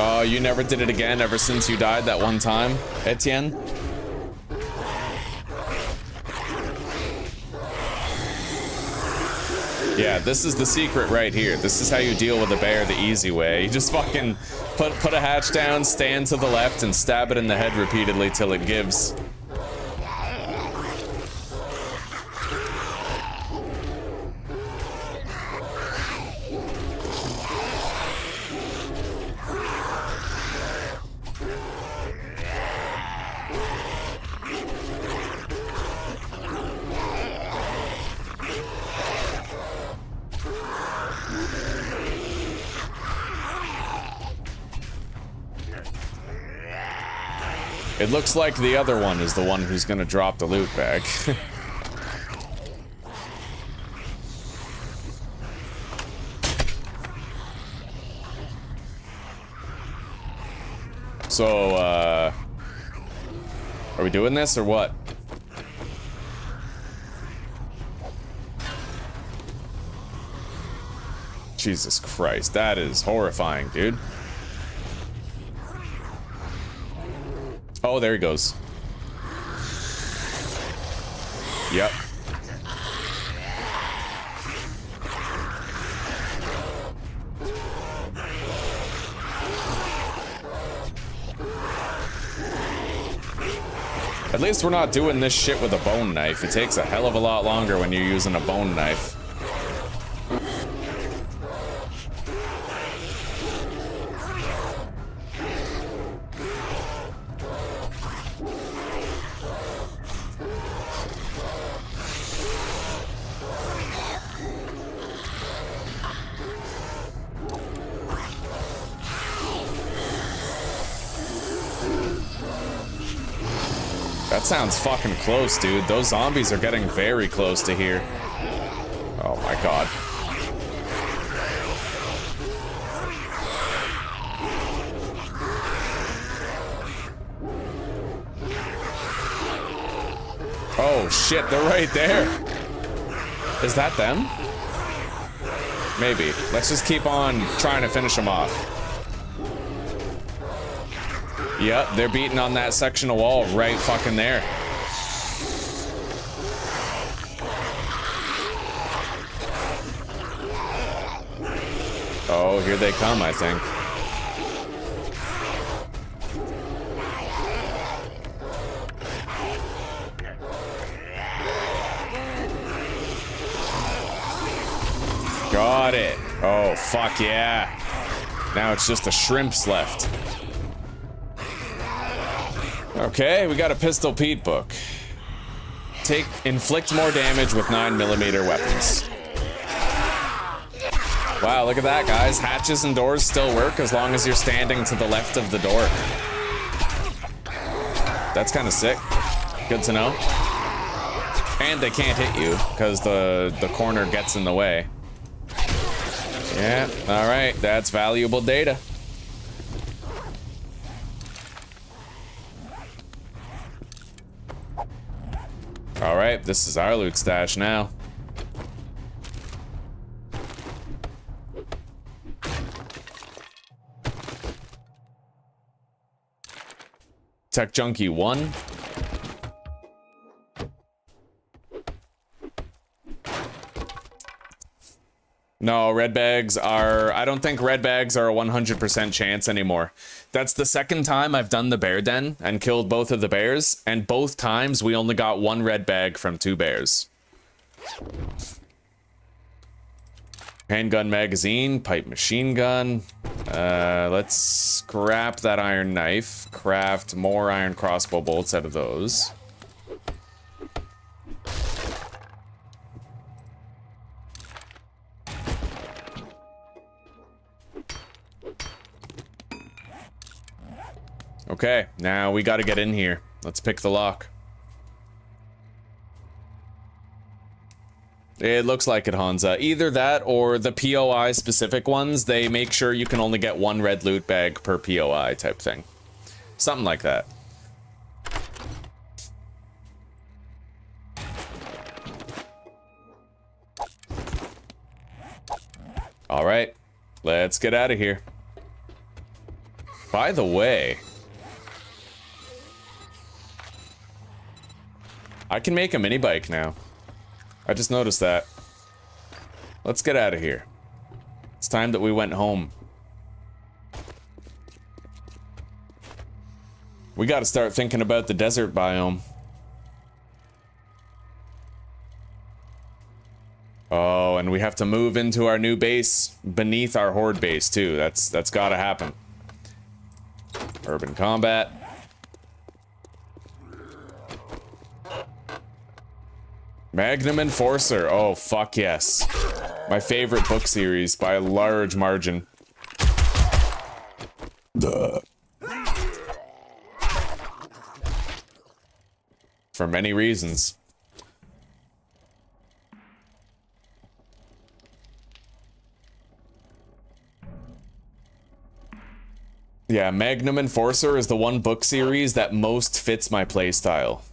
Oh, you never did it again ever since you died that one time, Etienne? Yeah, this is the secret right here. This is how you deal with a bear the easy way. You just fucking put a hatch down, stand to the left, and stab it in the head repeatedly till it gives. It looks like the other one is the one who's gonna drop the loot bag. So, are we doing this or what? Jesus Christ, that is horrifying, dude. Oh, there he goes. Yep. At least we're not doing this shit with a bone knife. It takes a hell of a lot longer when you're using a bone knife. That sounds fucking close, dude. Those zombies are getting very close to here. Oh my god. Oh shit, they're right there. Is that them? Maybe. Let's just keep on trying to finish them off. Yep, they're beating on that section of wall right fucking there. Oh, here they come, I think. Got it. Oh, fuck yeah. Now it's just the shrimps left. Okay, we got a Pistol Pete book. Inflict more damage with 9mm weapons. Wow, look at that, guys. Hatches and doors still work as long as you're standing to the left of the door. That's kind of sick. Good to know. And they can't hit you because the corner gets in the way. Yeah, all right, that's valuable data. All right, this is our loot stash now. Tech Junkie 1. No, red bags are... I don't think red bags are a 100% chance anymore. That's the second time I've done the bear den and killed both of the bears, and both times we only got 1 red bag from 2 bears. Handgun magazine, pipe machine gun. Let's scrap that iron knife. Craft more iron crossbow bolts out of those. Okay, now we gotta get in here. Let's pick the lock. It looks like it, Hansa. Either that or the POI specific ones, they make sure you can only get 1 red loot bag per POI type thing. Something like that. Alright, let's get out of here. By the way, I can make a mini bike now. I just noticed that. Let's get out of here. It's time that we went home. We gotta start thinking about the desert biome. Oh, and we have to move into our new base beneath our horde base too. That's gotta happen. Urban combat. Magnum Enforcer. Oh, fuck yes. My favorite book series by a large margin. Duh. For many reasons. Yeah, Magnum Enforcer is the one book series that most fits my playstyle.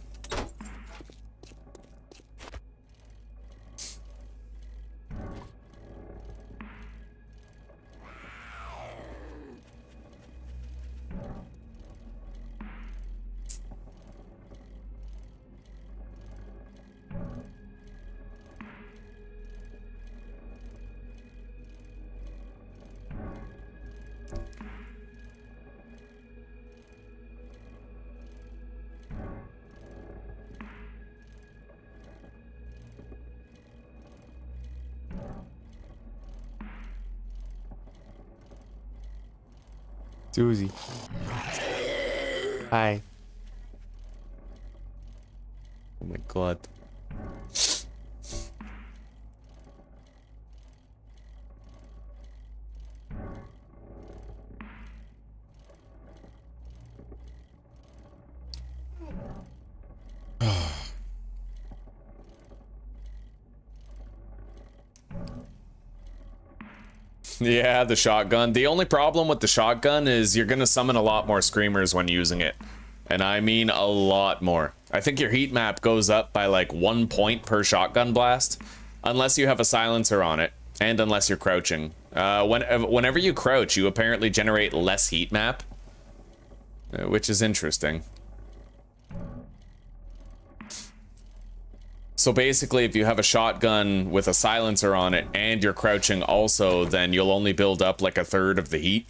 Susie. Hi. Oh my god. Yeah, the shotgun. The only problem with the shotgun is you're gonna summon a lot more screamers when using it. And I mean a lot more. I think your heat map goes up by like 1 point per shotgun blast. Unless you have a silencer on it. And unless you're crouching. Whenever you crouch, you apparently generate less heat map. Which is interesting. So basically, if you have a shotgun with a silencer on it and you're crouching also, then you'll only build up like 1/3 of the heat.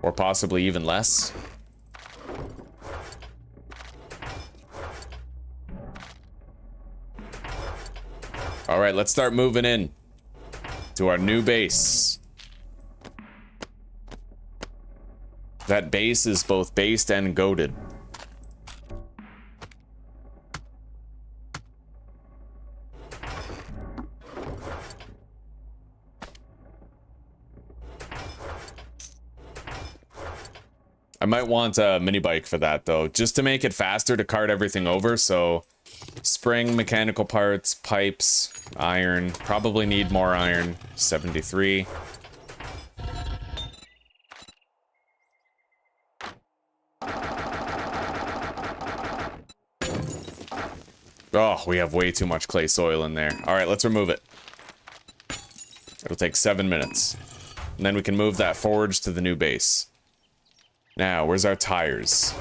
Or possibly even less. Alright, let's start moving in to our new base. That base is both based and goated. I might want a mini bike for that though, just to make it faster to cart everything over. So spring, mechanical parts, pipes, iron, probably need more iron. 73. Oh, we have way too much clay soil in there. All right, let's remove it. It'll take 7 minutes. And then we can move that forge to the new base. Now, where's our tires?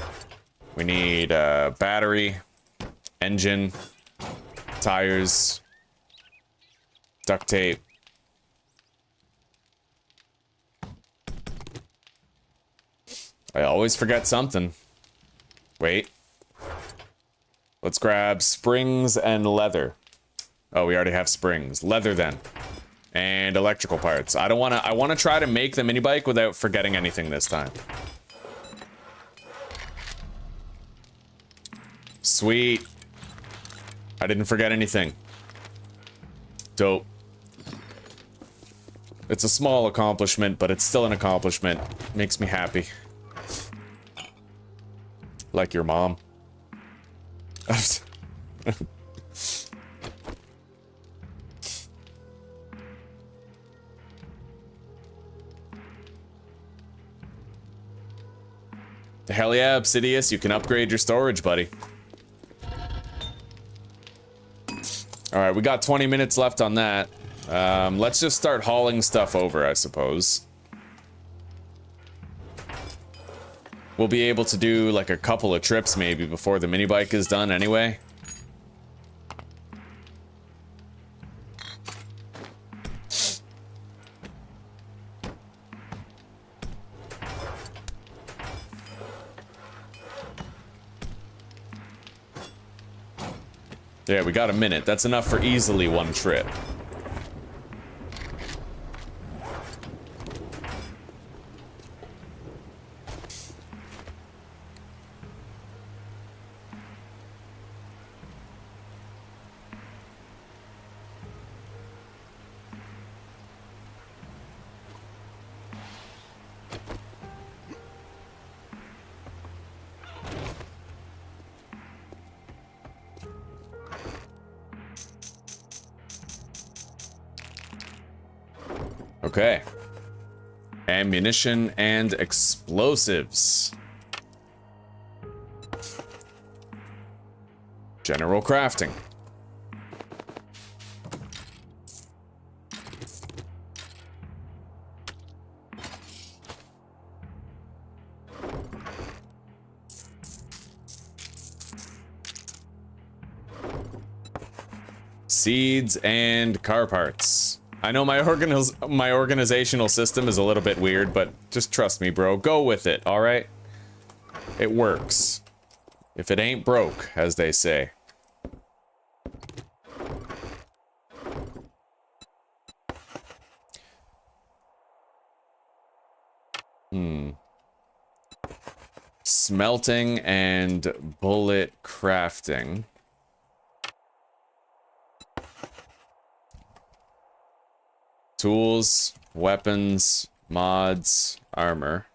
We need battery, engine, tires, duct tape. I always forget something. Wait. Let's grab springs and leather. Oh, we already have springs. Leather then. And electrical parts. I want to try to make the mini bike without forgetting anything this time. Sweet. I didn't forget anything. Dope. It's a small accomplishment, but it's still an accomplishment. Makes me happy. Like your mom. Hell yeah, Obsidious, you can upgrade your storage, buddy. Alright, we got 20 minutes left on that. Let's just start hauling stuff over, I suppose. We'll be able to do like a couple of trips maybe before the mini bike is done anyway. Yeah, we got a minute. That's enough for easily one trip. Okay. Ammunition and explosives. General crafting. Seeds and car parts. I know my organizational system is a little bit weird, but just trust me, bro. Go with it, all right? It works. If it ain't broke, as they say. Smelting and bullet crafting. Tools, weapons, mods, armor.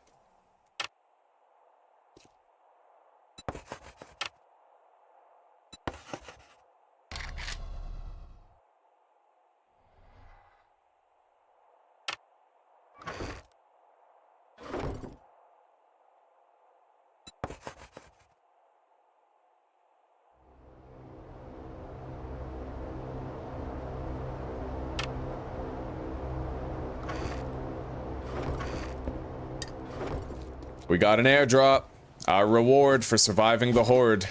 We got an airdrop. Our reward for surviving the horde.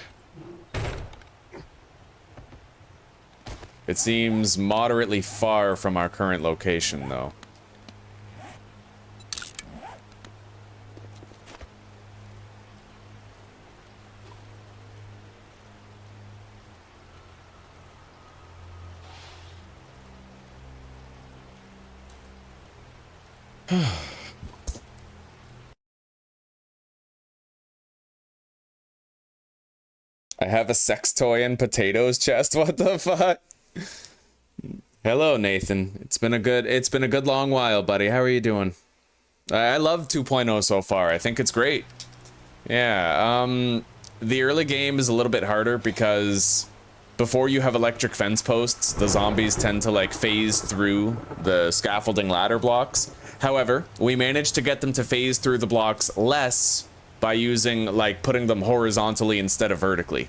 It seems moderately far from our current location, though. I have a sex toy and potatoes chest. What the fuck? Hello, Nathan. It's been a good long while, buddy. How are you doing? I love 2.0 so far. I think it's great. Yeah, the early game is a little bit harder because before you have electric fence posts, the zombies tend to like phase through the scaffolding ladder blocks. However, we managed to get them to phase through the blocks less by using, like, putting them horizontally instead of vertically.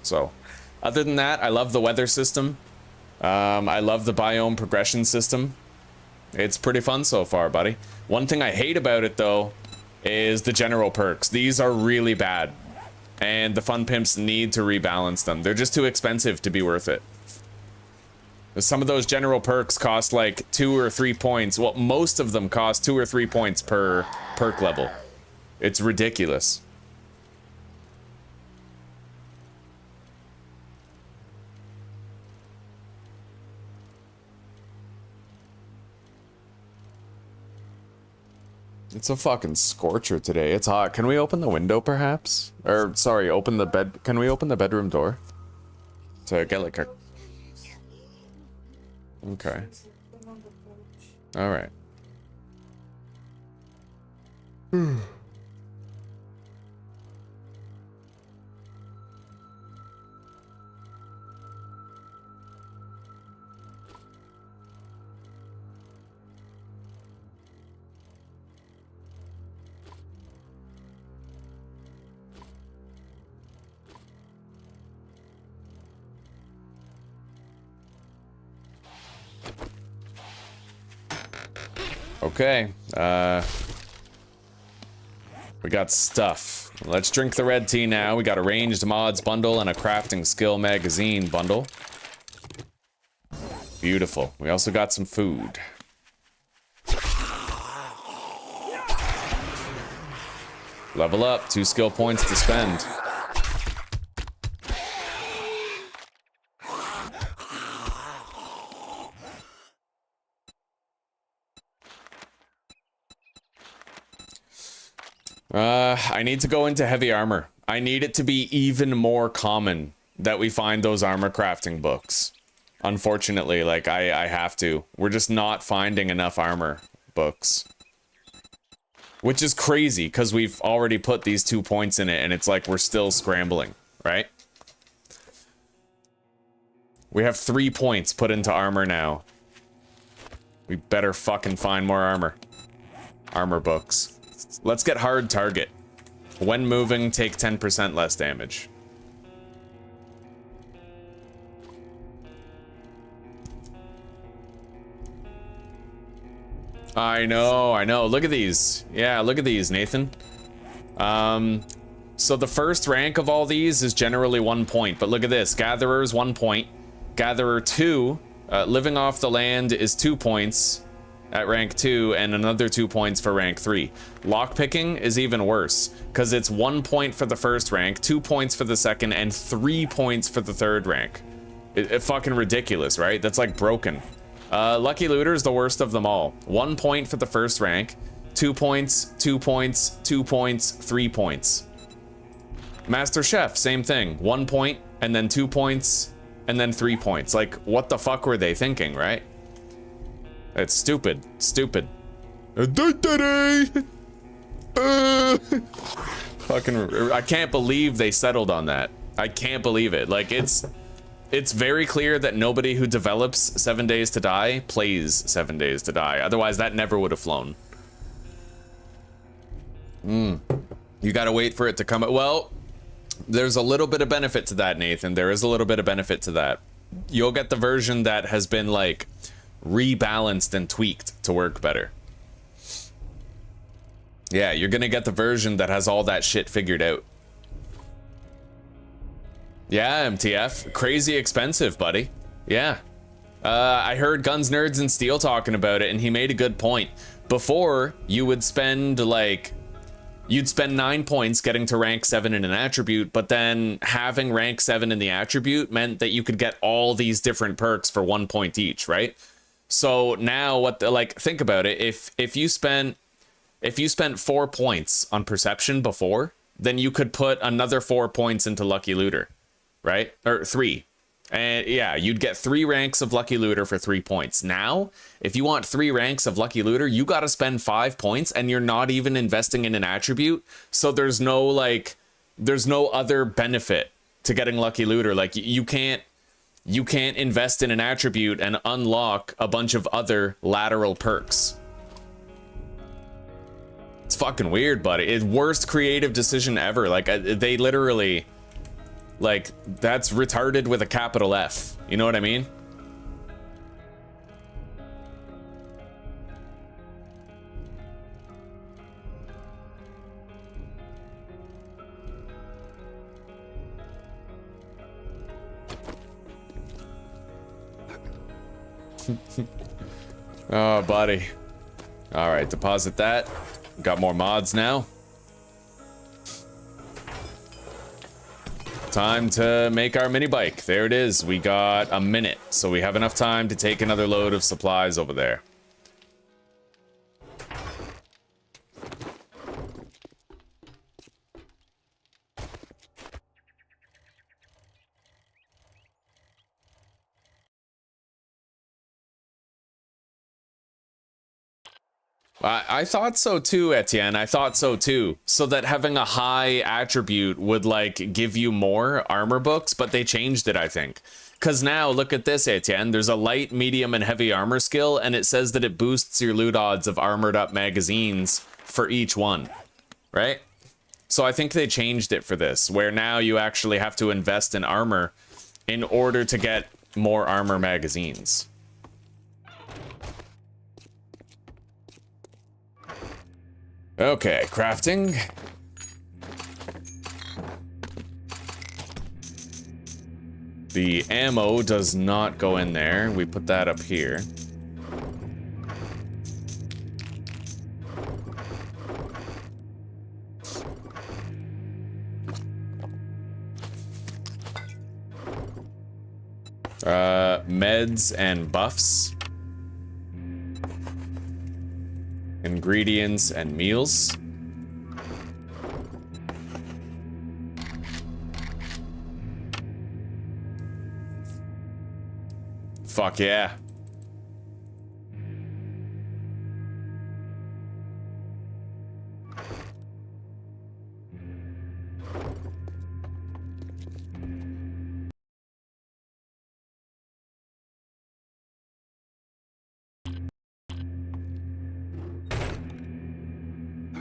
So, other than that, I love the weather system. I love the biome progression system. It's pretty fun so far, buddy. One thing I hate about it, though, is the general perks. These are really bad, and the fun pimps need to rebalance them. They're just too expensive to be worth it. Some of those general perks cost like 2 or 3 points. Well, most of them cost 2 or 3 points per perk level. It's ridiculous. It's a fucking scorcher today. It's hot. Can we open the window, perhaps? Or, sorry, open the bed... Can we open the bedroom door? To get, like, a... Okay. Alright. Okay, we got stuff. Let's drink the red tea now. We got a ranged mods bundle and a crafting skill magazine bundle. Beautiful. We also got some food. Level up, 2 skill points to spend. I need to go into heavy armor. I need it to be even more common that we find those armor crafting books. Unfortunately, like, I have to. We're just not finding enough armor books. Which is crazy, because we've already put these 2 points in it, and it's like we're still scrambling, right? We have 3 points put into armor now. We better fucking find more armor. Armor books. Let's get hard target. When moving, take 10% less damage. I know. Look at these. Yeah, look at these, Nathan. So the first rank of all these is generally 1 point, but look at this. Gatherer's 1 point. Gatherer 2, living off the land is 2 points at rank 2, and another 2 points for rank 3. Lockpicking is even worse, because it's 1 point for the first rank, 2 points for the second, and 3 points for the third rank. It's fucking ridiculous, right? That's like broken. Lucky Looter is the worst of them all. 1 point for the first rank, 2 points, 2 points, 2 points, 3 points. Master Chef, same thing. 1 point, and then 2 points, and then 3 points. Like, what the fuck were they thinking, right? It's stupid. Stupid. Fucking, I can't believe they settled on that. I can't believe it. Like, it's very clear that nobody who develops 7 Days to Die plays 7 Days to Die. Otherwise, that never would have flown. You gotta wait for it to come. Well, there's a little bit of benefit to that, Nathan. There is a little bit of benefit to that. You'll get the version that has been, like, rebalanced and tweaked to work better. Yeah, you're gonna get the version that has all that shit figured out. Yeah, MTF. Crazy expensive, buddy. Yeah. I heard Guns, Nerds, and Steel talking about it, and he made a good point. Before, you would spend, like... You'd spend 9 points getting to rank 7 in an attribute, but then having rank 7 in the attribute meant that you could get all these different perks for 1 point each, right? So now, think about it. If you spent 4 points on perception before, then you could put another 4 points into Lucky Looter, right? Or 3. And yeah, you'd get 3 ranks of Lucky Looter for 3 points. Now, if you want 3 ranks of Lucky Looter, you got to spend 5 points, and you're not even investing in an attribute. So there's no other benefit to getting Lucky Looter. Like, you can't invest in an attribute and unlock a bunch of other lateral perks. It's fucking weird, buddy. It's worst creative decision ever. Like, they literally... Like, that's retarded with a capital F. You know what I mean? Oh, buddy. All right, deposit that. Got more mods now. Time to make our mini bike. There it is. We got a minute, so we have enough time to take another load of supplies over there. I thought so too, Etienne. I thought so too. So that having a high attribute would like give you more armor books, but they changed it, I think. Because now, look at this, Etienne. There's a light, medium, and heavy armor skill, and it says that it boosts your loot odds of armored up magazines for each one, right? So I think they changed it for this, where now you actually have to invest in armor in order to get more armor magazines. Okay, crafting. The ammo does not go in there. We put that up here. Meds and buffs. Ingredients and meals. Fuck yeah.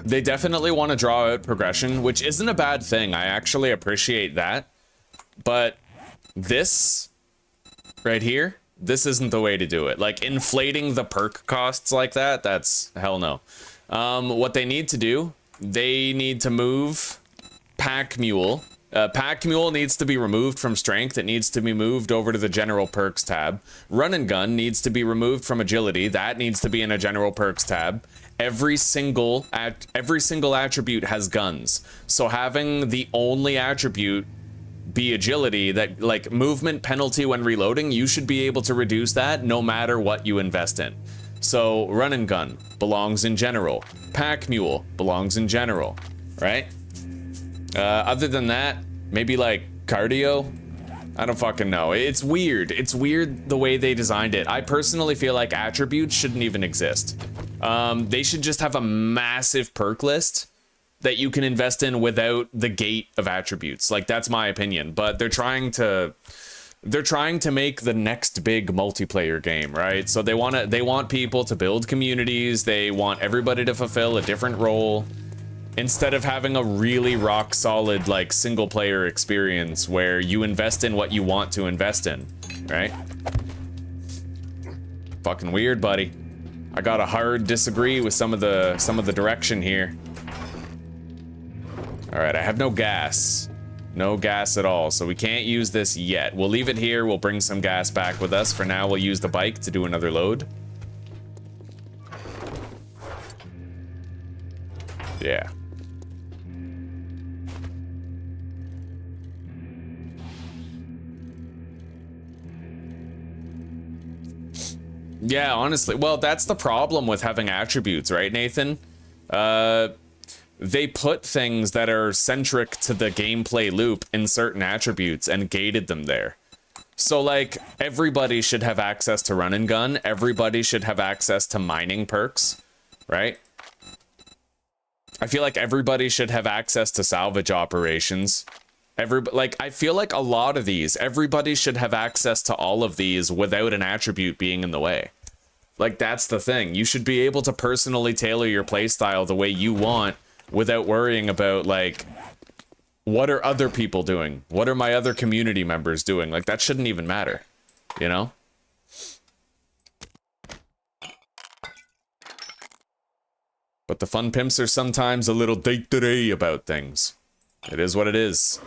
They definitely want to draw out progression, which isn't a bad thing. I actually appreciate that. But this right here, this isn't the way to do it. Like inflating the perk costs like that, that's hell no. What they need to do, they need to move Pack Mule. Pack Mule needs to be removed from strength. It needs to be moved over to the general perks tab. Run and gun needs to be removed from agility. That needs to be in a general perks tab. Every single attribute has guns. So having the only attribute be agility, that like movement penalty when reloading, you should be able to reduce that no matter what you invest in. So run and gun belongs in general. Pack Mule belongs in general, right? Other than that, maybe like cardio. I don't fucking know. It's weird. It's weird the way they designed it. I personally feel like attributes shouldn't even exist. They should just have a massive perk list that you can invest in without the gate of attributes. Like, that's my opinion. But they're trying to make the next big multiplayer game, right? So they want people to build communities. They want everybody to fulfill a different role, instead of having a really rock solid like single player experience where you invest in what you want to invest in, right? Fucking weird, buddy. I got a hard disagree with some of the direction here. All right, I have no gas. No gas at all, so we can't use this yet. We'll leave it here. We'll bring some gas back with us. For now, we'll use the bike to do another load. Yeah. Yeah, honestly. Well, that's the problem with having attributes, right, Nathan? They put things that are centric to the gameplay loop in certain attributes and gated them there. So, like, everybody should have access to run and gun. Everybody should have access to mining perks, right? I feel like everybody should have access to salvage operations. I feel like a lot of these, everybody should have access to all of these without an attribute being in the way. Like, that's the thing. You should be able to personally tailor your playstyle the way you want without worrying about, like, what are other people doing? What are my other community members doing? Like, that shouldn't even matter, you know? But the fun pimps are sometimes a little day-to-day about things. It is what it is.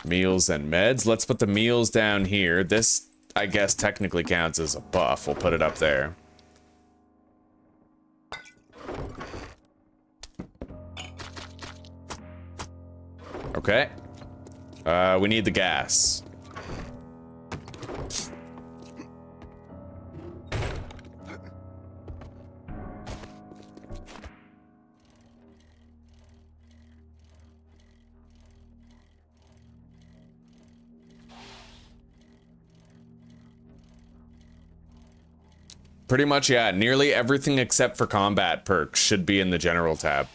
Meals and meds. Let's put the meals down here. This, I guess technically counts as a buff. We'll put it up there. Okay. We need the gas. Pretty much, yeah. Nearly everything except for combat perks should be in the general tab.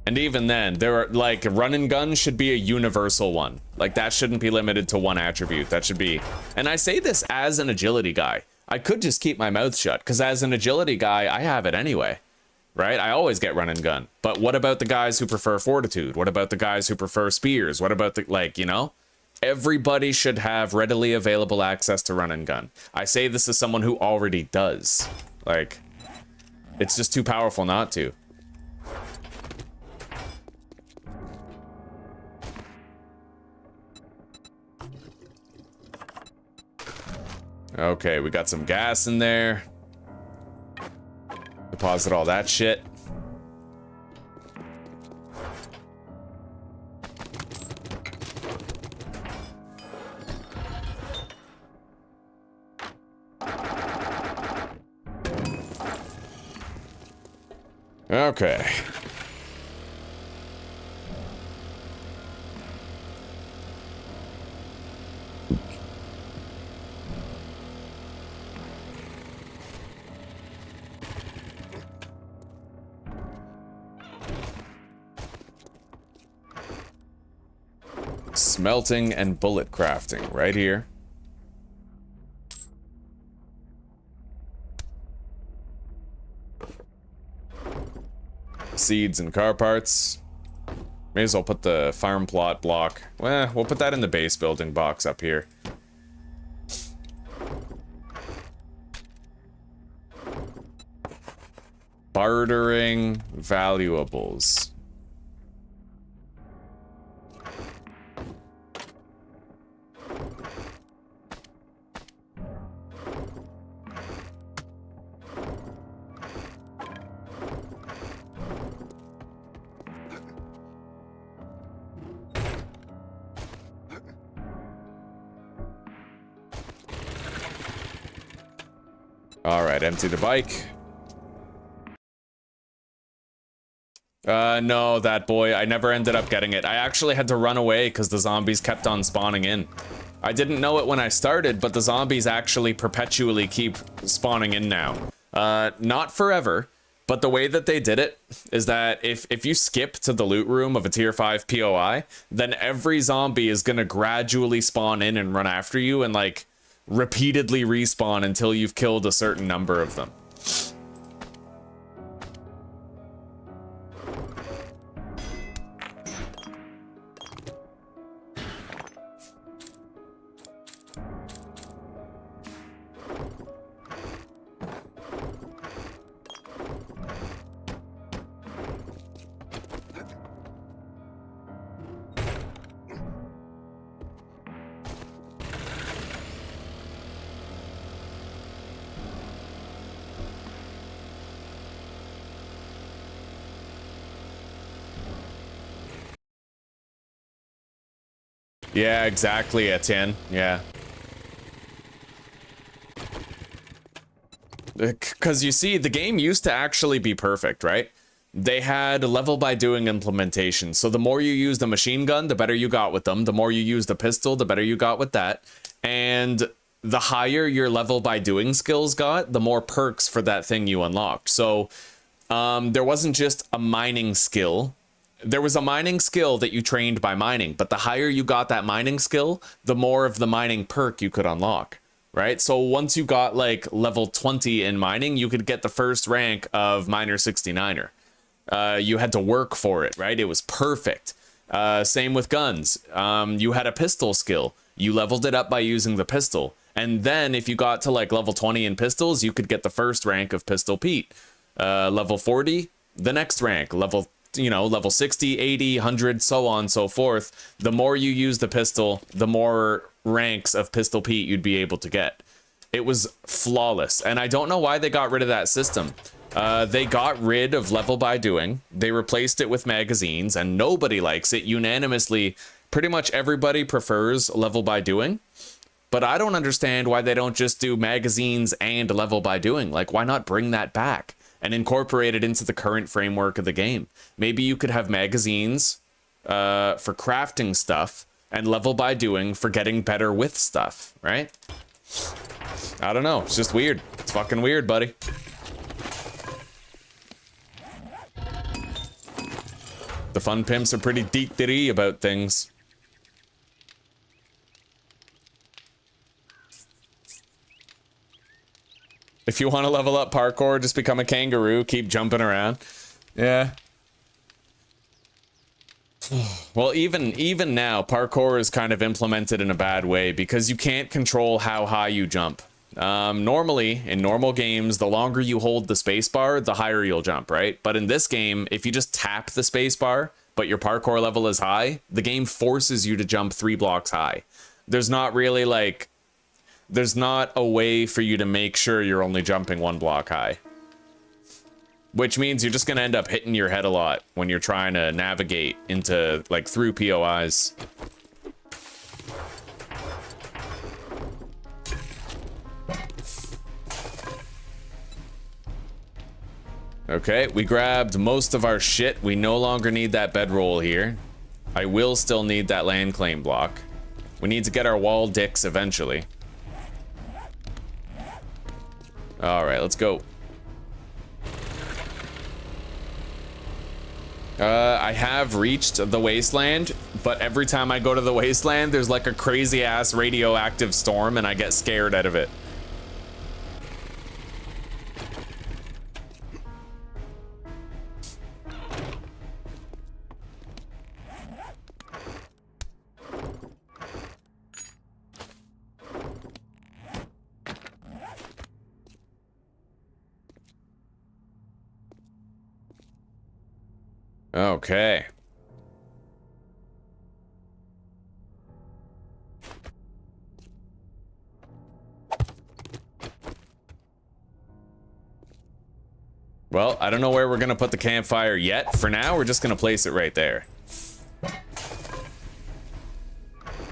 And even then, there are, like, run and gun should be a universal one. Like, that shouldn't be limited to one attribute. That should be... And I say this as an agility guy. I could just keep my mouth shut, because as an agility guy, I have it anyway. Right? I always get run and gun. But what about the guys who prefer fortitude? What about the guys who prefer spears? What about the, like, you know? Everybody should have readily available access to run and gun. I say this as someone who already does. Like, it's just too powerful not to. Okay, we got some gas in there. Deposit all that shit. Okay. Smelting and bullet crafting right here. Seeds and car parts. May as well put the farm plot block. Well, we'll put that in the base building box up here. Bartering valuables. Alright, empty the bike. No, that boy. I never ended up getting it. I actually had to run away because the zombies kept on spawning in. I didn't know it when I started, but the zombies actually perpetually keep spawning in now. Not forever, but the way that they did it is that if you skip to the loot room of a tier 5 POI, then every zombie is gonna gradually spawn in and run after you and, like, repeatedly respawn until you've killed a certain number of them. Yeah, exactly, Etienne. Yeah. Because you see, the game used to actually be perfect, right? They had level by doing implementation. So the more you used a machine gun, the better you got with them. The more you used a pistol, the better you got with that. And the higher your level by doing skills got, the more perks for that thing you unlocked. So there wasn't just a mining skill. There was a mining skill that you trained by mining, but the higher you got that mining skill, the more of the mining perk you could unlock, right? So once you got like level 20 in mining, you could get the first rank of Miner 69er. You had to work for it, right? It was perfect. Same with guns. You had a pistol skill. You leveled it up by using the pistol. And then if you got to like level 20 in pistols, you could get the first rank of Pistol Pete. Level 40, the next rank. Level 60, 80, 100, so on and so forth. The more you use the pistol, the more ranks of Pistol Pete you'd be able to get. It was flawless, and I don't know why they got rid of that system. They got rid of level by doing. They replaced it with magazines, and nobody likes it. Unanimously, pretty much everybody prefers level by doing. But I don't understand why they don't just do magazines and level by doing. Like, why not bring that back and incorporate it into the current framework of the game? Maybe you could have magazines for crafting stuff and level by doing for getting better with stuff, right? I don't know. It's just weird. It's fucking weird, buddy. The fun pimps are pretty deep-ditty about things. If you want to level up parkour, just become a kangaroo, keep jumping around. Yeah. Well, even now, parkour is kind of implemented in a bad way because you can't control how high you jump. Normally, in normal games, the longer you hold the spacebar, the higher you'll jump, right? But in this game, if you just tap the spacebar, but your parkour level is high, the game forces you to jump 3 blocks high. There's not really like... There's not a way for you to make sure you're only jumping 1 block high. Which means you're just gonna end up hitting your head a lot when you're trying to navigate into, like, through POIs. Okay, we grabbed most of our shit. We no longer need that bedroll here. I will still need that land claim block. We need to get our wall dicks eventually. All right, let's go. I have reached the wasteland, but every time I go to the wasteland, there's like a crazy ass radioactive storm and I get scared out of it. Okay. Well, I don't know where we're gonna put the campfire yet. For now, we're just gonna place it right there.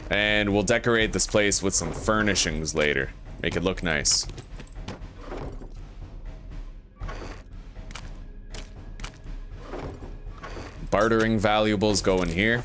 And we'll decorate this place with some furnishings later. Make it look nice. Bartering valuables go in here.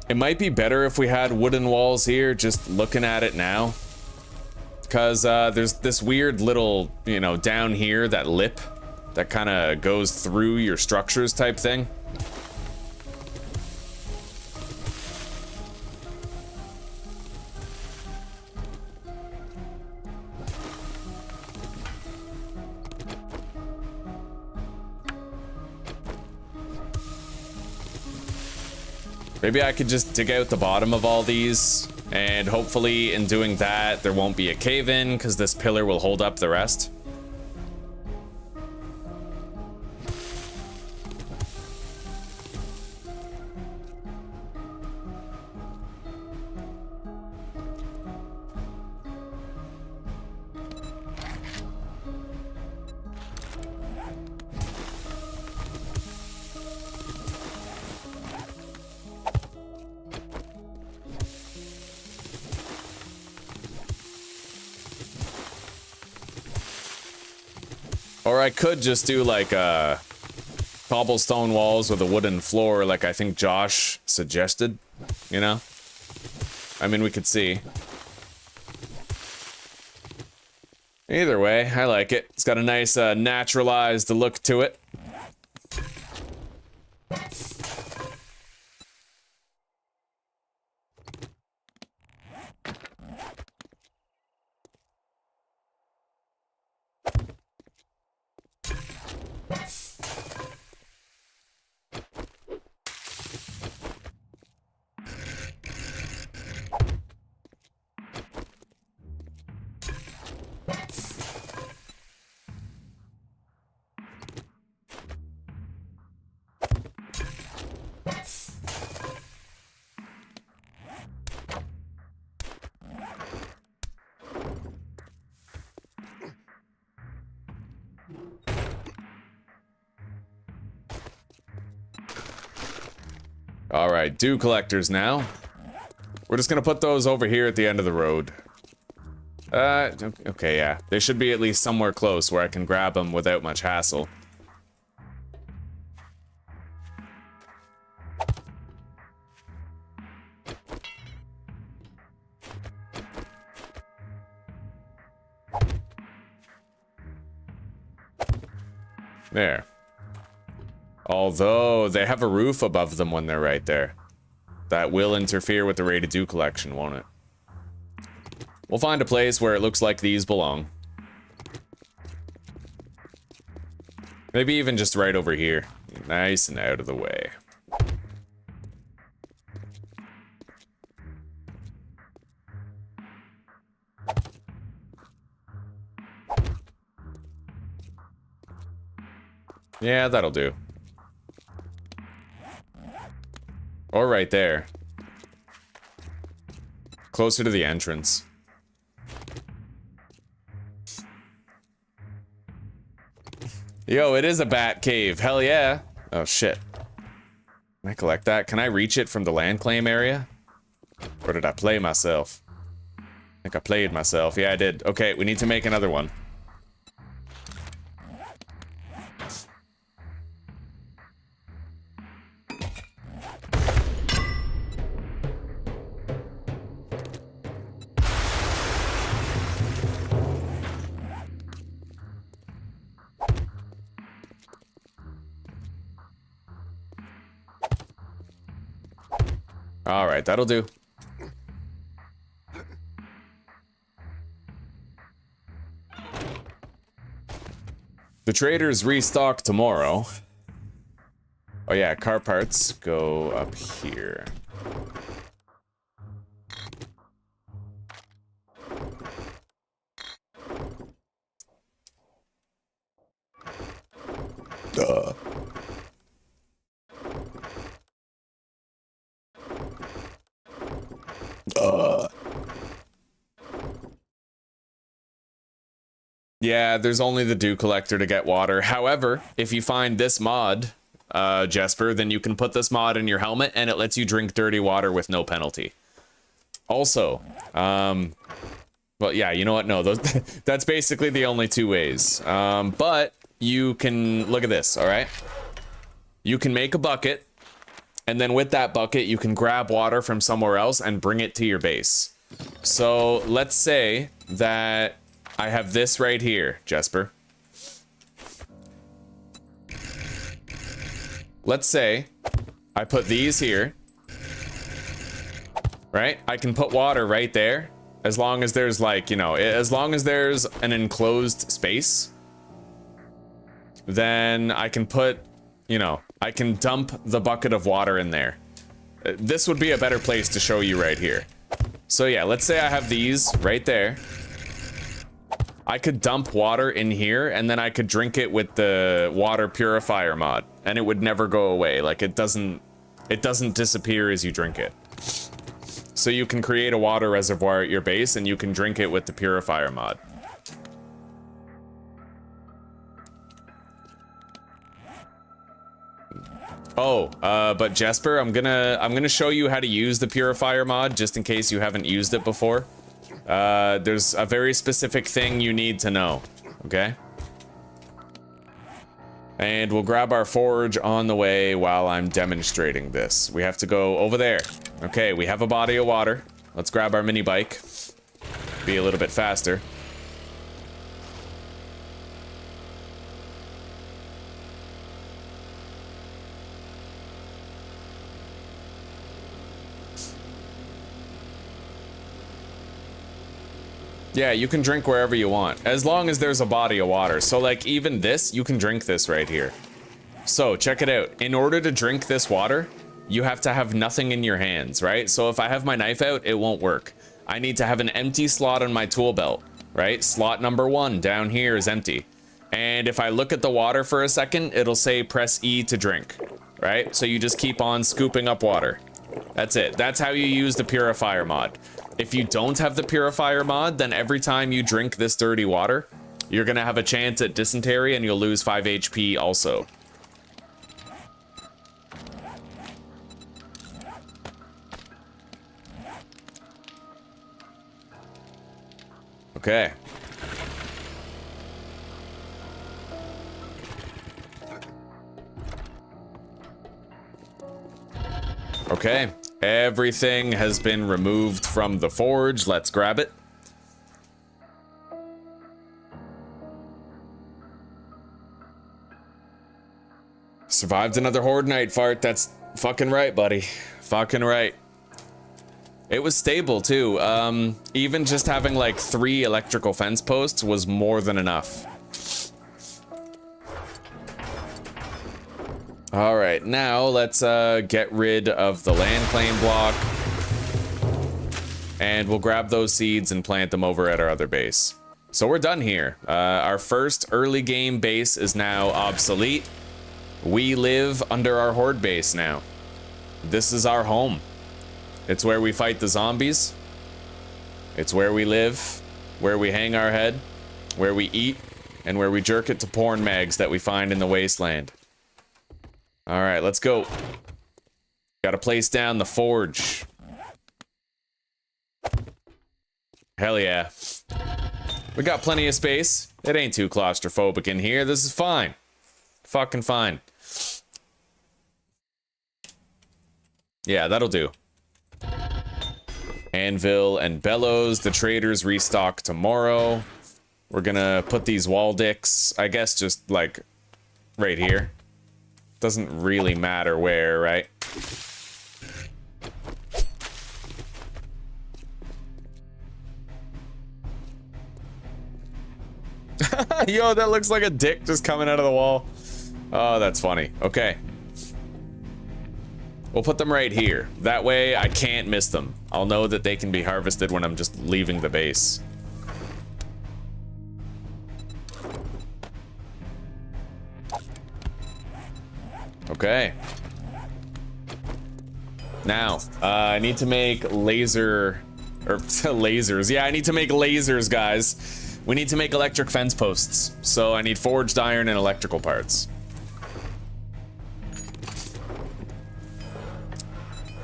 It might be better if we had wooden walls here, just looking at it now. Because there's this weird little, you know, down here, that lip that kind of goes through your structures type thing. Maybe I could just dig out the bottom of all these, and hopefully in doing that, there won't be a cave-in, because this pillar will hold up the rest. Or I could just do like cobblestone walls with a wooden floor like I think Josh suggested, you know? I mean, we could see. Either way, I like it. It's got a nice naturalized look to it. All right, dew collectors now. We're just gonna put those over here at the end of the road. Okay, yeah. They should be at least somewhere close where I can grab them without much hassle. There. Although, they have a roof above them when they're right there. That will interfere with the rate of dew collection, won't it? We'll find a place where it looks like these belong. Maybe even just right over here. Nice and out of the way. Yeah, that'll do. Or right there. Closer to the entrance. Yo, it is a bat cave. Hell yeah. Oh, shit. Can I collect that? Can I reach it from the land claim area? Or did I play myself? I think I played myself. Yeah, I did. Okay, we need to make another one. All right, that'll do. The traders restock tomorrow. Oh yeah, car parts go up here. Duh. Yeah, there's only the dew collector to get water. However, if you find this mod, Jesper, then you can put this mod in your helmet and it lets you drink dirty water with no penalty. Also, well, yeah, you know what? No, that's basically the only two ways. But you can, look at this, all right? You can make a bucket, and then with that bucket, you can grab water from somewhere else and bring it to your base. So let's say that I have this right here, Jesper. Let's say I put these here, right? I can put water right there as long as there's like, you know, as long as there's an enclosed space, then I can put, you know, I can dump the bucket of water in there. This would be a better place to show you right here. So yeah, let's say I have these right there. I could dump water in here and then I could drink it with the water purifier mod and it would never go away. Like it doesn't disappear as you drink it. So you can create a water reservoir at your base and you can drink it with the purifier mod. Oh, but Jesper, I'm gonna show you how to use the purifier mod just in case you haven't used it before. There's a very specific thing you need to know, okay? And we'll grab our forge on the way while I'm demonstrating this. We have to go over there. Okay, we have a body of water. Let's grab our mini bike. Be a little bit faster. Yeah, you can drink wherever you want, as long as there's a body of water. So like even this, you can drink this right here. So check it out. In order to drink this water, you have to have nothing in your hands, right? So if I have my knife out, it won't work. I need to have an empty slot on my tool belt, right? Slot number 1 down here is empty. And if I look at the water for a second, it'll say press E to drink, right? So you just keep on scooping up water. That's it. That's how you use the purifier mod. If you don't have the purifier mod, then every time you drink this dirty water, you're gonna have a chance at dysentery and you'll lose 5 HP also. Okay. Okay. Everything has been removed from the forge. Let's grab it. Survived another horde night, Fart. That's fucking right, buddy. Fucking right. It was stable too. Even just having like 3 electrical fence posts was more than enough. All right, now let's get rid of the land claim block. And we'll grab those seeds and plant them over at our other base. So we're done here. Our first early game base is now obsolete. We live under our horde base now. This is our home. It's where we fight the zombies. It's where we live, where we hang our head, where we eat, and where we jerk it to porn mags that we find in the wasteland. All right, let's go. Gotta place down the forge. Hell yeah. We got plenty of space. It ain't too claustrophobic in here. This is fine. Fucking fine. Yeah, that'll do. Anvil and bellows. The traders restock tomorrow. We're gonna put these wall dicks, I guess, just like right here. Doesn't really matter where, right? Yo, that looks like a dick just coming out of the wall. Oh, that's funny. Okay. We'll put them right here. That way I can't miss them. I'll know that they can be harvested when I'm just leaving the base. Okay. Now, I need to make laser... or lasers. Yeah, I need to make lasers, guys. We need to make electric fence posts. So I need forged iron and electrical parts.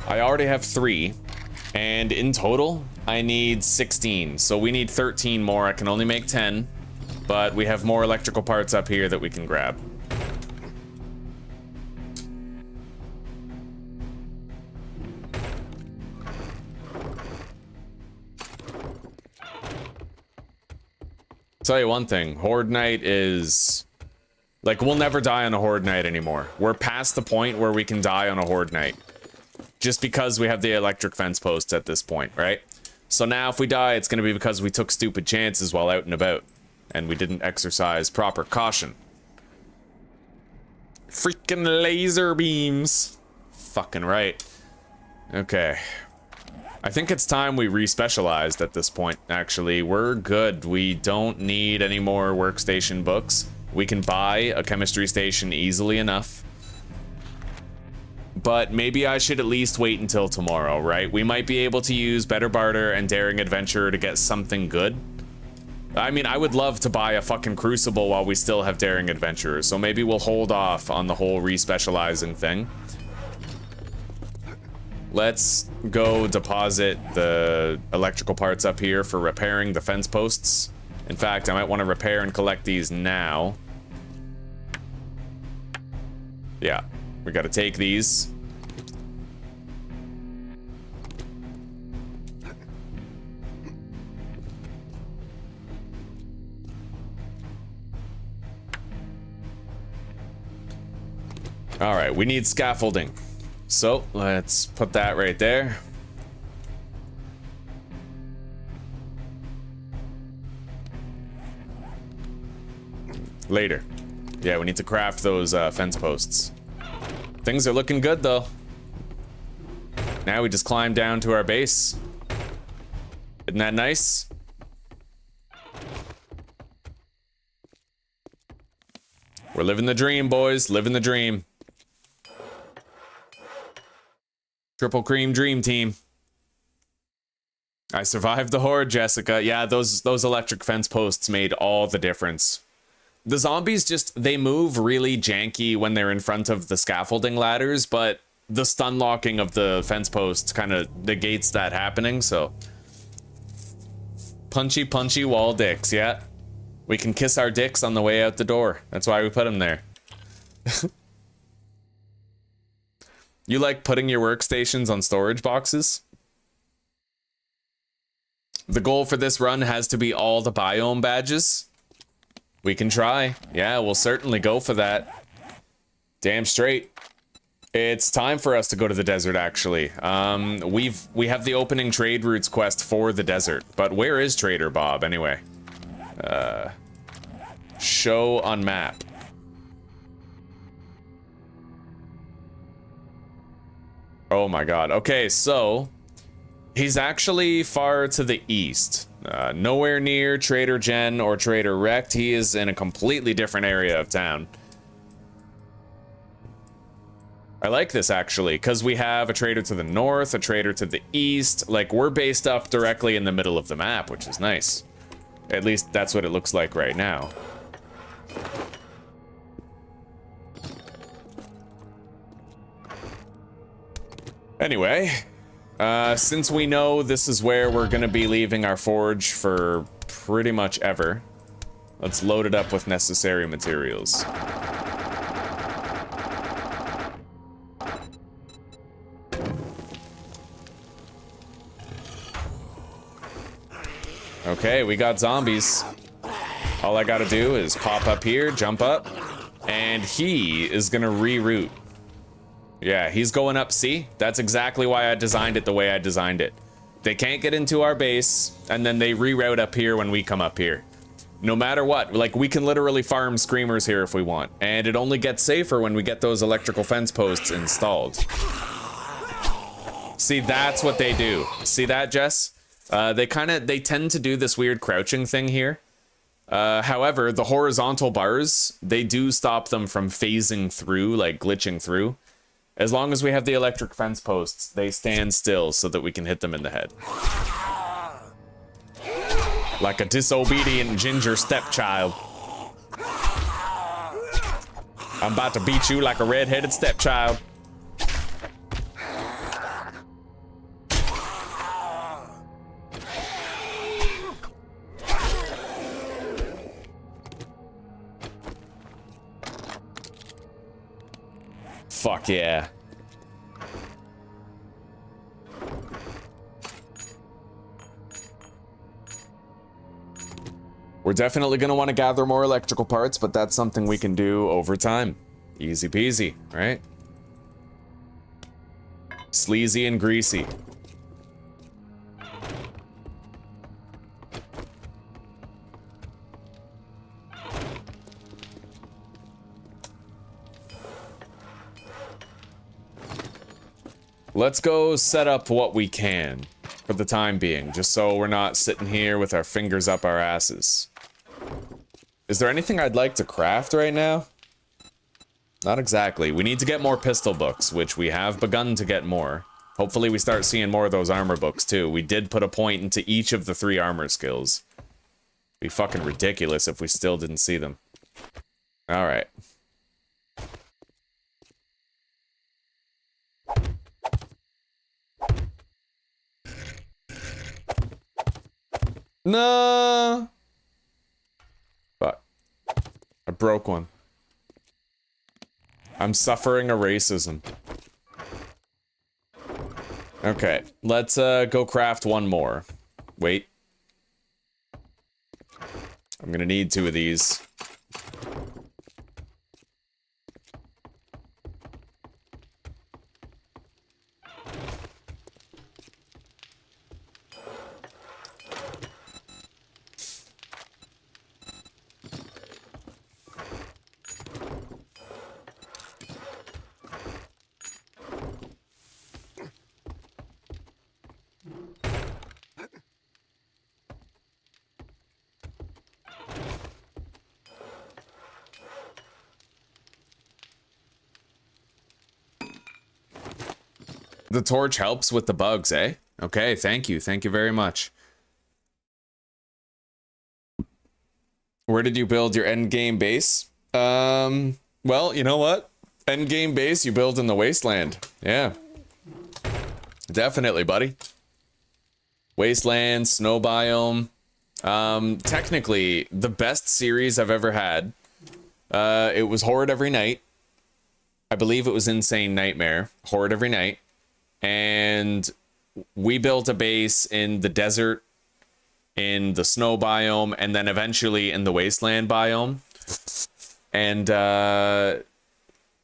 I already have 3, and in total, I need 16. So we need 13 more. I can only make 10, but we have more electrical parts up here that we can grab. Tell you one thing, Horde Night is... like, we'll never die on a Horde Night anymore. We're past the point where we can die on a Horde Night. Just because we have the electric fence posts at this point, right? So now if we die, it's gonna be because we took stupid chances while out and about. And we didn't exercise proper caution. Freaking laser beams. Fucking right. Okay. I think it's time we respecialized at this point, actually. We're good. We don't need any more workstation books. We can buy a chemistry station easily enough. But maybe I should at least wait until tomorrow, right? We might be able to use Better Barter and Daring Adventurer to get something good. I mean, I would love to buy a fucking Crucible while we still have Daring Adventurer, so maybe we'll hold off on the whole respecializing thing. Let's go deposit the electrical parts up here for repairing the fence posts. In fact, I might want to repair and collect these now. Yeah. We gotta take these. All right, we need scaffolding. So let's put that right there. Later. Yeah, we need to craft those fence posts. Things are looking good, though. Now we just climb down to our base. Isn't that nice? We're living the dream, boys. Living the dream. Triple cream dream team. I survived the horde, Jessica. Yeah, those electric fence posts made all the difference. The zombies just, they move really janky when they're in front of the scaffolding ladders, but the stun locking of the fence posts kind of negates that happening, so. Punchy, punchy wall dicks, yeah. We can kiss our dicks on the way out the door. That's why we put them there. You like putting your workstations on storage boxes? The goal for this run has to be all the biome badges. We can try. Yeah, we'll certainly go for that. Damn straight. It's time for us to go to the desert, actually. We have the opening trade routes quest for the desert, but where is Trader Bob anyway? Show on map. Oh my god. Okay, so he's actually far to the east. Nowhere near Trader Jen or Trader Wrecked. He is in a completely different area of town. I like this actually, because we have a trader to the north, a trader to the east. Like, we're based up directly in the middle of the map, which is nice. At least that's what it looks like right now. Anyway, since we know this is where we're gonna be leaving our forge for pretty much ever, let's load it up with necessary materials. Okay, we got zombies. All I gotta do is pop up here, jump up, and he is gonna reroute. Yeah, he's going up, see? That's exactly why I designed it the way I designed it. They can't get into our base, and then they reroute up here when we come up here. No matter what, like, we can literally farm screamers here if we want, and it only gets safer when we get those electrical fence posts installed. See, that's what they do. See that, Jess? They tend to do this weird crouching thing here. However, the horizontal bars, they do stop them from phasing through, like glitching through. As long as we have the electric fence posts, they stand still so that we can hit them in the head. Like a disobedient ginger stepchild. I'm about to beat you like a red-headed stepchild. Fuck yeah. We're definitely gonna want to gather more electrical parts, but that's something we can do over time. Easy peasy, right? Sleazy and greasy. Let's go set up what we can for the time being, just so we're not sitting here with our fingers up our asses. Is there anything I'd like to craft right now? Not exactly. We need to get more pistol books, which we have begun to get more. Hopefully we start seeing more of those armor books too. We did put a point into each of the 3 armor skills. It'd be fucking ridiculous if we still didn't see them. Alright. No. Fuck. I broke one. I'm suffering a racism. Okay, let's go craft one more. Wait. I'm gonna need 2 of these. The torch helps with the bugs, eh? Okay, thank you. Thank you very much. Where did you build your end game base? Well, you know what? End game base you build in the wasteland. Yeah. Definitely, buddy. Wasteland, snow biome. Technically, the best series I've ever had. It was Horde every night. I believe it was Insane Nightmare. Horde every night. And we built a base in the desert, in the snow biome, and then eventually in the wasteland biome. And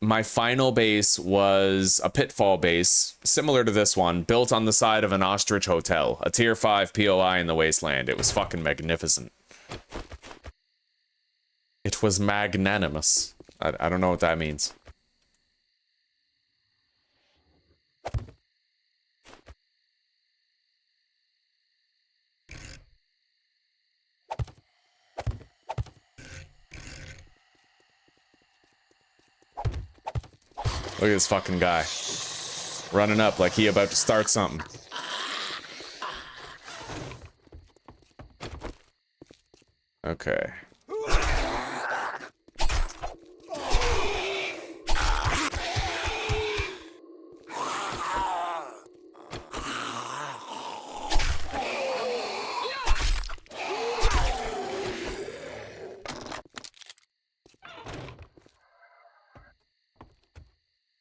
my final base was a pitfall base, similar to this one, built on the side of an ostrich hotel, a tier 5 POI in the wasteland. It was fucking magnificent. It was magnanimous. I don't know what that means. Look at this fucking guy. Running up like he about to start something. Okay.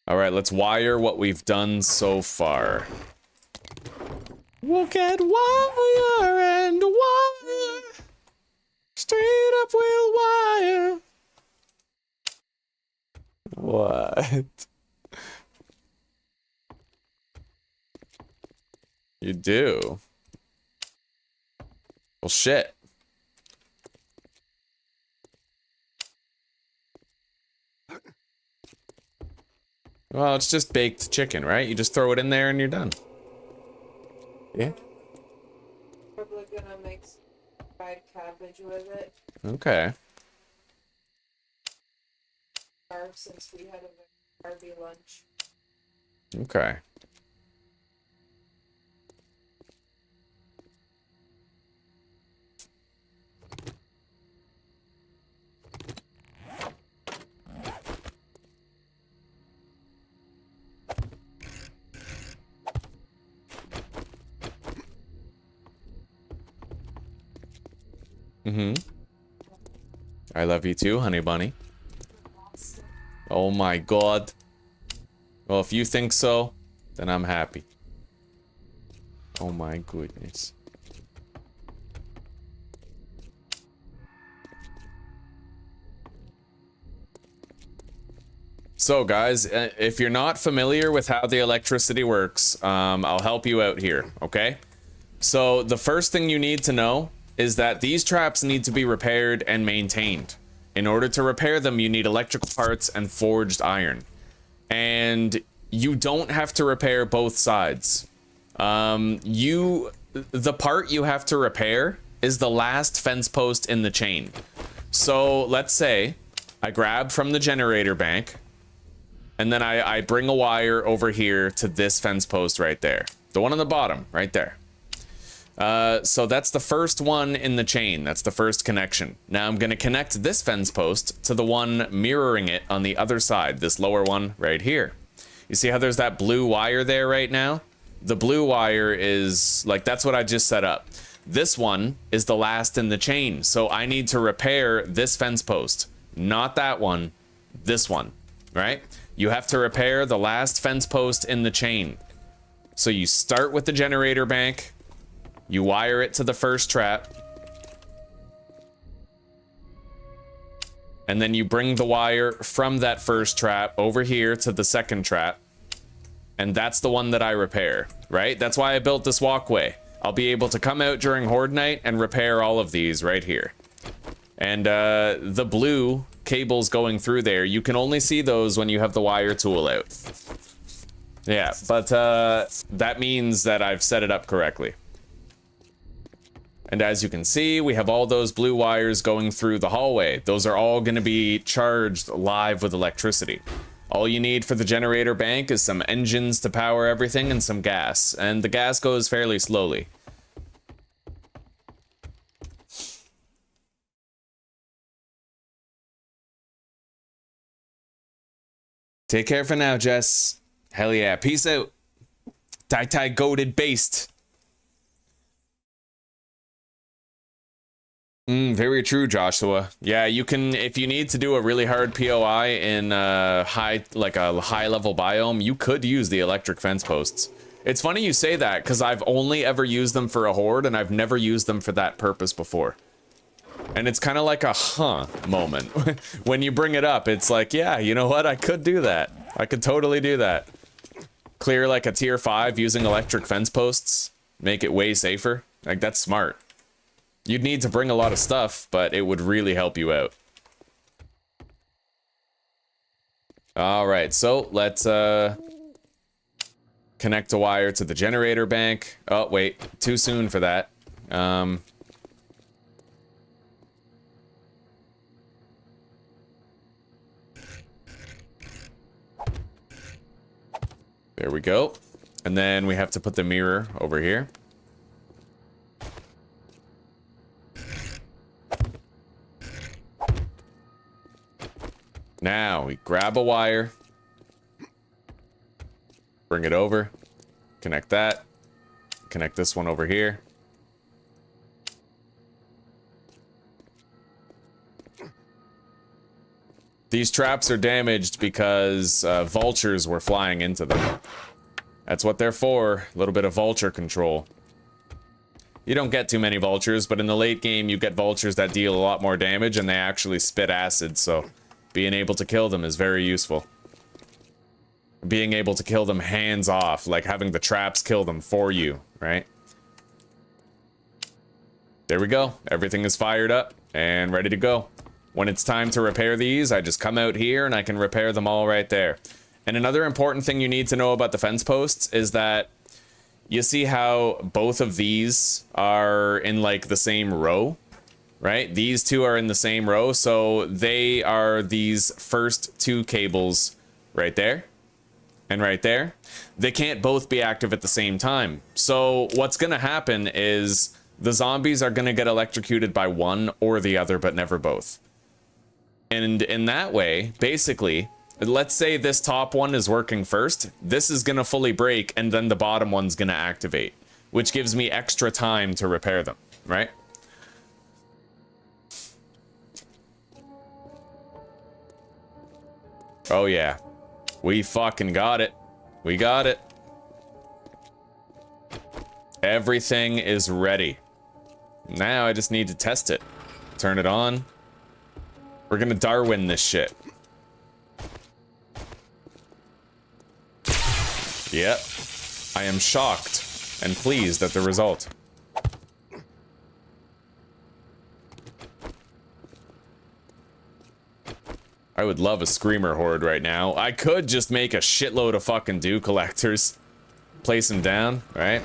All right, let's wire what we've done so far. We'll get wire and wire. Straight up we'll wire. What? You do? Well, shit. Well, it's just baked chicken, right? You just throw it in there and you're done. Yeah? Probably gonna make some fried cabbage with it. Okay. Since we had a very carby lunch. Okay. Mm-hmm. I love you too, honey bunny. Oh my god. Well, if you think so, then I'm happy. Oh my goodness. So guys, if you're not familiar with how the electricity works, I'll help you out here, okay? So the first thing you need to know is that these traps need to be repaired and maintained. In order to repair them, you need electrical parts and forged iron. And you don't have to repair both sides. The part you have to repair is the last fence post in the chain. So let's say I grab from the generator bank, and then I bring a wire over here to this fence post right there. The one on the bottom, right there. So that's the first one in the chain. That's the first connection. Now I'm going to connect this fence post to the one mirroring it on the other side, this lower one right here. You see how there's that blue wire there right now? The blue wire is like, that's what I just set up. This one is the last in the chain. So I need to repair this fence post, not that one, this one, right? You have to repair the last fence post in the chain. So you start with the generator bank. You wire it to the first trap. And then you bring the wire from that first trap over here to the second trap. And that's the one that I repair, right? That's why I built this walkway. I'll be able to come out during Horde night and repair all of these right here. And the blue cables going through there, you can only see those when you have the wire tool out. Yeah, but that means that I've set it up correctly. And as you can see, we have all those blue wires going through the hallway. Those are all going to be charged live with electricity. All you need for the generator bank is some engines to power everything and some gas. And the gas goes fairly slowly. Take care for now, Jess. Hell yeah. Peace out. Tai goated based. Very true, Joshua. Yeah, you can, if you need to do a really hard POI in a high level biome, you could use the electric fence posts. It's funny you say that, because I've only ever used them for a horde, and I've never used them for that purpose before. And it's kind of like a huh moment. When you bring it up, it's like, yeah, you know what? I could do that. I could totally do that. Clear like a tier 5 using electric fence posts. Make it way safer. Like, that's smart. You'd need to bring a lot of stuff, but it would really help you out. Alright, so let's connect a wire to the generator bank. Oh, wait. Too soon for that. There we go. And then we have to put the mirror over here. Now we grab a wire, bring it over, connect that, connect this one over here. These traps are damaged because vultures were flying into them. That's what they're for, a little bit of vulture control. You don't get too many vultures, but in the late game you get vultures that deal a lot more damage and they actually spit acid, so being able to kill them is very useful. Being able to kill them hands off, like having the traps kill them for you, right? There we go. Everything is fired up and ready to go. When it's time to repair these, I just come out here and I can repair them all right there. And another important thing you need to know about the fence posts is that you see how both of these are in like the same row? Right? These two are in the same row, so they are these first two cables right there and right there. They can't both be active at the same time. So what's gonna happen is the zombies are gonna get electrocuted by one or the other, but never both. And in that way, basically, let's say this top one is working first, this is gonna fully break, and then the bottom one's gonna activate, which gives me extra time to repair them, right? Oh yeah, we fucking got it. We got it. Everything is ready. Now I just need to test it. Turn it on. We're gonna Darwin this shit. Yep. I am shocked and pleased at the result. I would love a screamer horde right now. I could just make a shitload of fucking dew collectors. Place them down, right?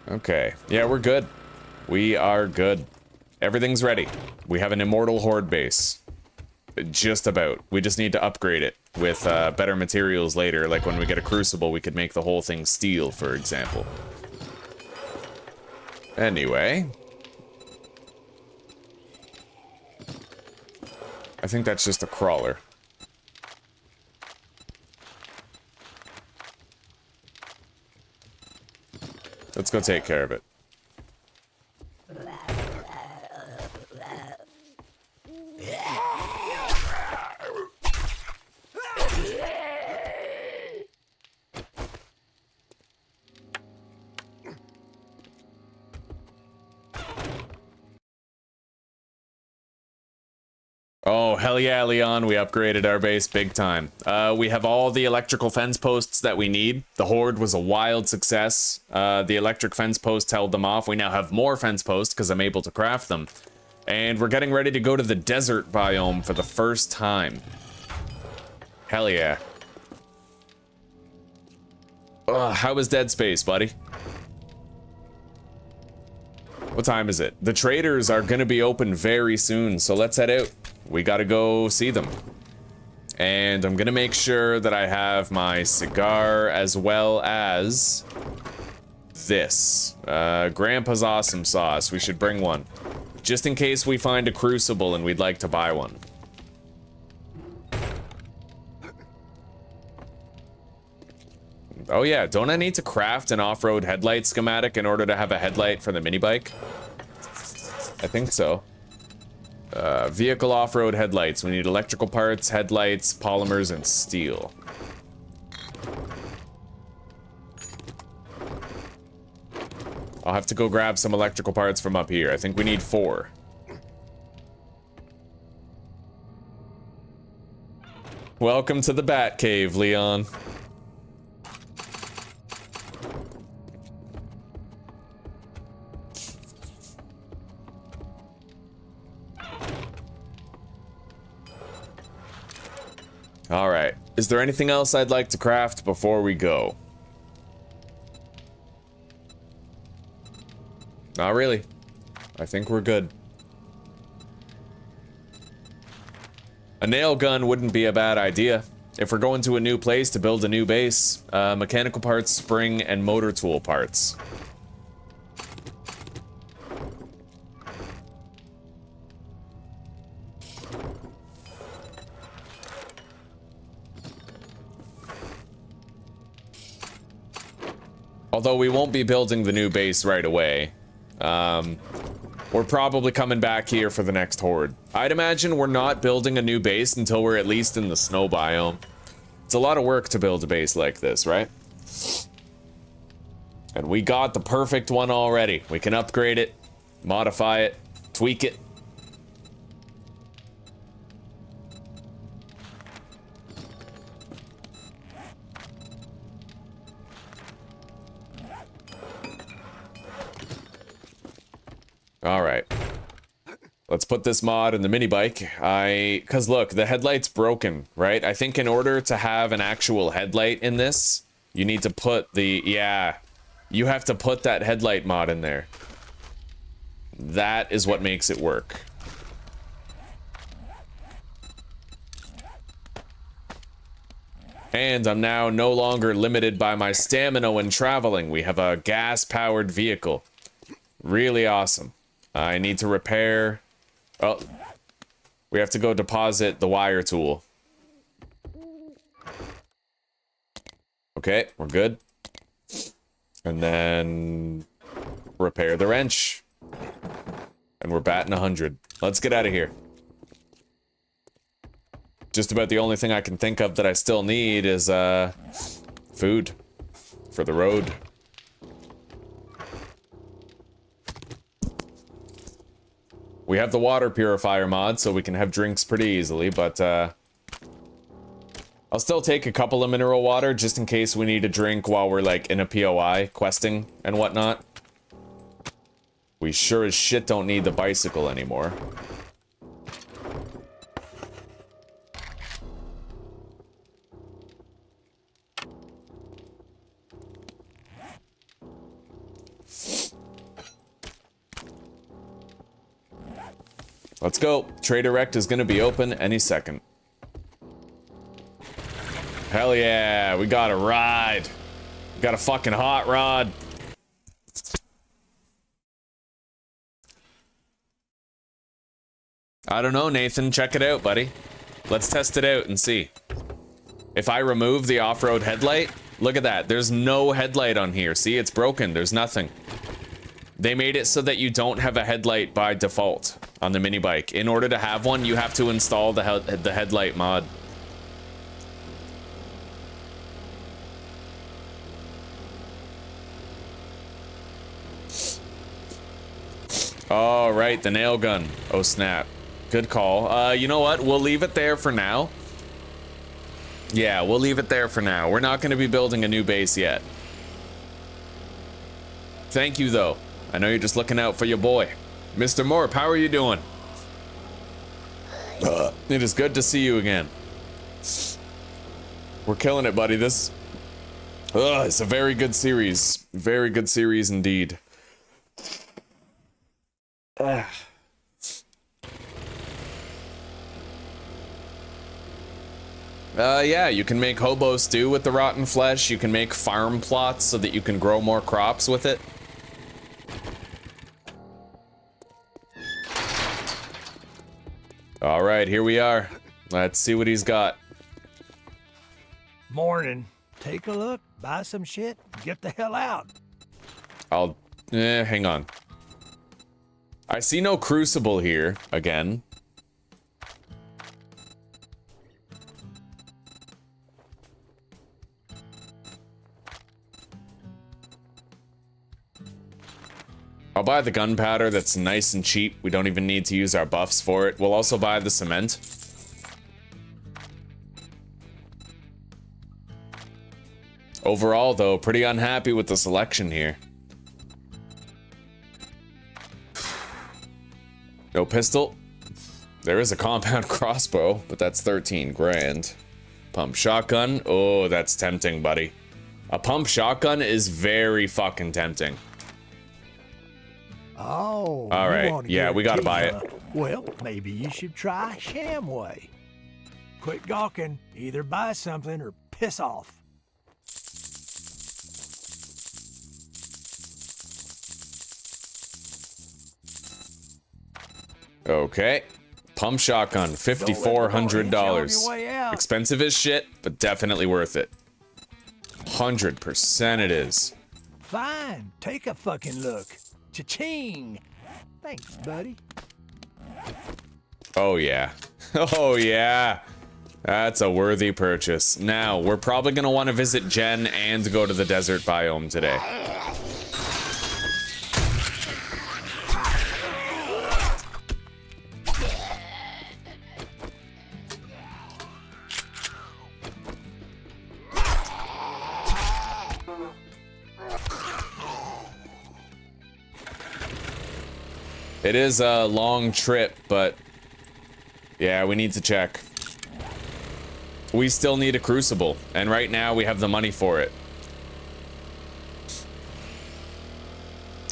Okay. Yeah, we're good. We are good. Everything's ready. We have an immortal horde base. Just about. We just need to upgrade it with better materials later. Like when we get a crucible, we could make the whole thing steel, for example. Anyway. I think that's just a crawler. Let's go take care of it. Oh, hell yeah, Leon, we upgraded our base big time. We have all the electrical fence posts that we need. The horde was a wild success. The electric fence posts held them off. We now have more fence posts because I'm able to craft them. And we're getting ready to go to the desert biome for the first time. Hell yeah. How was Dead Space, buddy? What time is it? The traders are gonna be open very soon, so let's head out. We gotta go see them. And I'm gonna make sure that I have my cigar as well as this. Grandpa's Awesome Sauce. We should bring one. Just in case we find a crucible and we'd like to buy one. Oh yeah, don't I need to craft an off-road headlight schematic in order to have a headlight for the mini bike? I think so. Vehicle off-road headlights. We need electrical parts, headlights, polymers, and steel. I'll have to go grab some electrical parts from up here. I think we need 4. Welcome to the Bat Cave, Leon. Alright. Is there anything else I'd like to craft before we go? Not really. I think we're good. A nail gun wouldn't be a bad idea. If we're going to a new place to build a new base, mechanical parts, spring, and motor tool parts. Although we won't be building the new base right away. We're probably coming back here for the next horde. I'd imagine we're not building a new base until we're at least in the snow biome. It's a lot of work to build a base like this, right? And we got the perfect one already. We can upgrade it, modify it, tweak it. Alright. Let's put this mod in the mini bike. Cause look, the headlight's broken, right? I think in order to have an actual headlight in this, you need to put the, yeah, you have to put that headlight mod in there. That is what makes it work. And I'm now no longer limited by my stamina when traveling. We have a gas-powered vehicle. Really awesome. I need to repair... Oh, we have to go deposit the wire tool. Okay, we're good. And then repair the wrench. And we're batting 100. Let's get out of here. Just about the only thing I can think of that I still need is food for the road. We have the water purifier mod, so we can have drinks pretty easily, but I'll still take a couple of mineral water just in case we need a drink while we're like in a POI questing and whatnot. We sure as shit don't need the bicycle anymore. Let's go. Trader Rect is gonna be open any second. Hell yeah, we got a ride. We got a fucking hot rod. I don't know, Nathan. Check it out, buddy. Let's test it out and see. If I remove the off-road headlight, look at that. There's no headlight on here. See, it's broken. There's nothing. They made it so that you don't have a headlight by default on the mini bike. In order to have one, you have to install the headlight mod. Oh, right, the nail gun. Oh, snap. Good call. You know what? We'll leave it there for now. Yeah, we'll leave it there for now. We're not going to be building a new base yet. Thank you, though. I know you're just looking out for your boy. Mr. Morp, how are you doing? It is good to see you again. We're killing it, buddy. This... it's a very good series. Very good series indeed. Ah. Yeah, you can make hobo stew with the rotten flesh. You can make farm plots so that you can grow more crops with it. All right, here we are. Let's see what he's got. Morning. Take a look, buy some shit, get the hell out. Hang on. I see no crucible here, again. I'll buy the gunpowder, that's nice and cheap. We don't even need to use our buffs for it. We'll also buy the cement. Overall, though, pretty unhappy with the selection here. No pistol. There is a compound crossbow, but that's 13 grand. Pump shotgun. Oh, that's tempting, buddy. A pump shotgun is very fucking tempting. Oh. All right. Yeah, we gotta buy it. Well, maybe you should try Shamway. Quit gawking. Either buy something or piss off. Okay. Pump shotgun, $5,400. Expensive as shit, but definitely worth it. 100% it is. Fine. Take a fucking look. Cha-ching. Thanks, buddy. Oh, yeah. Oh, yeah. That's a worthy purchase. Now, we're probably going to want to visit Jen and go to the desert biome today. It is a long trip, but yeah, we need to check. We still need a crucible, and right now we have the money for it.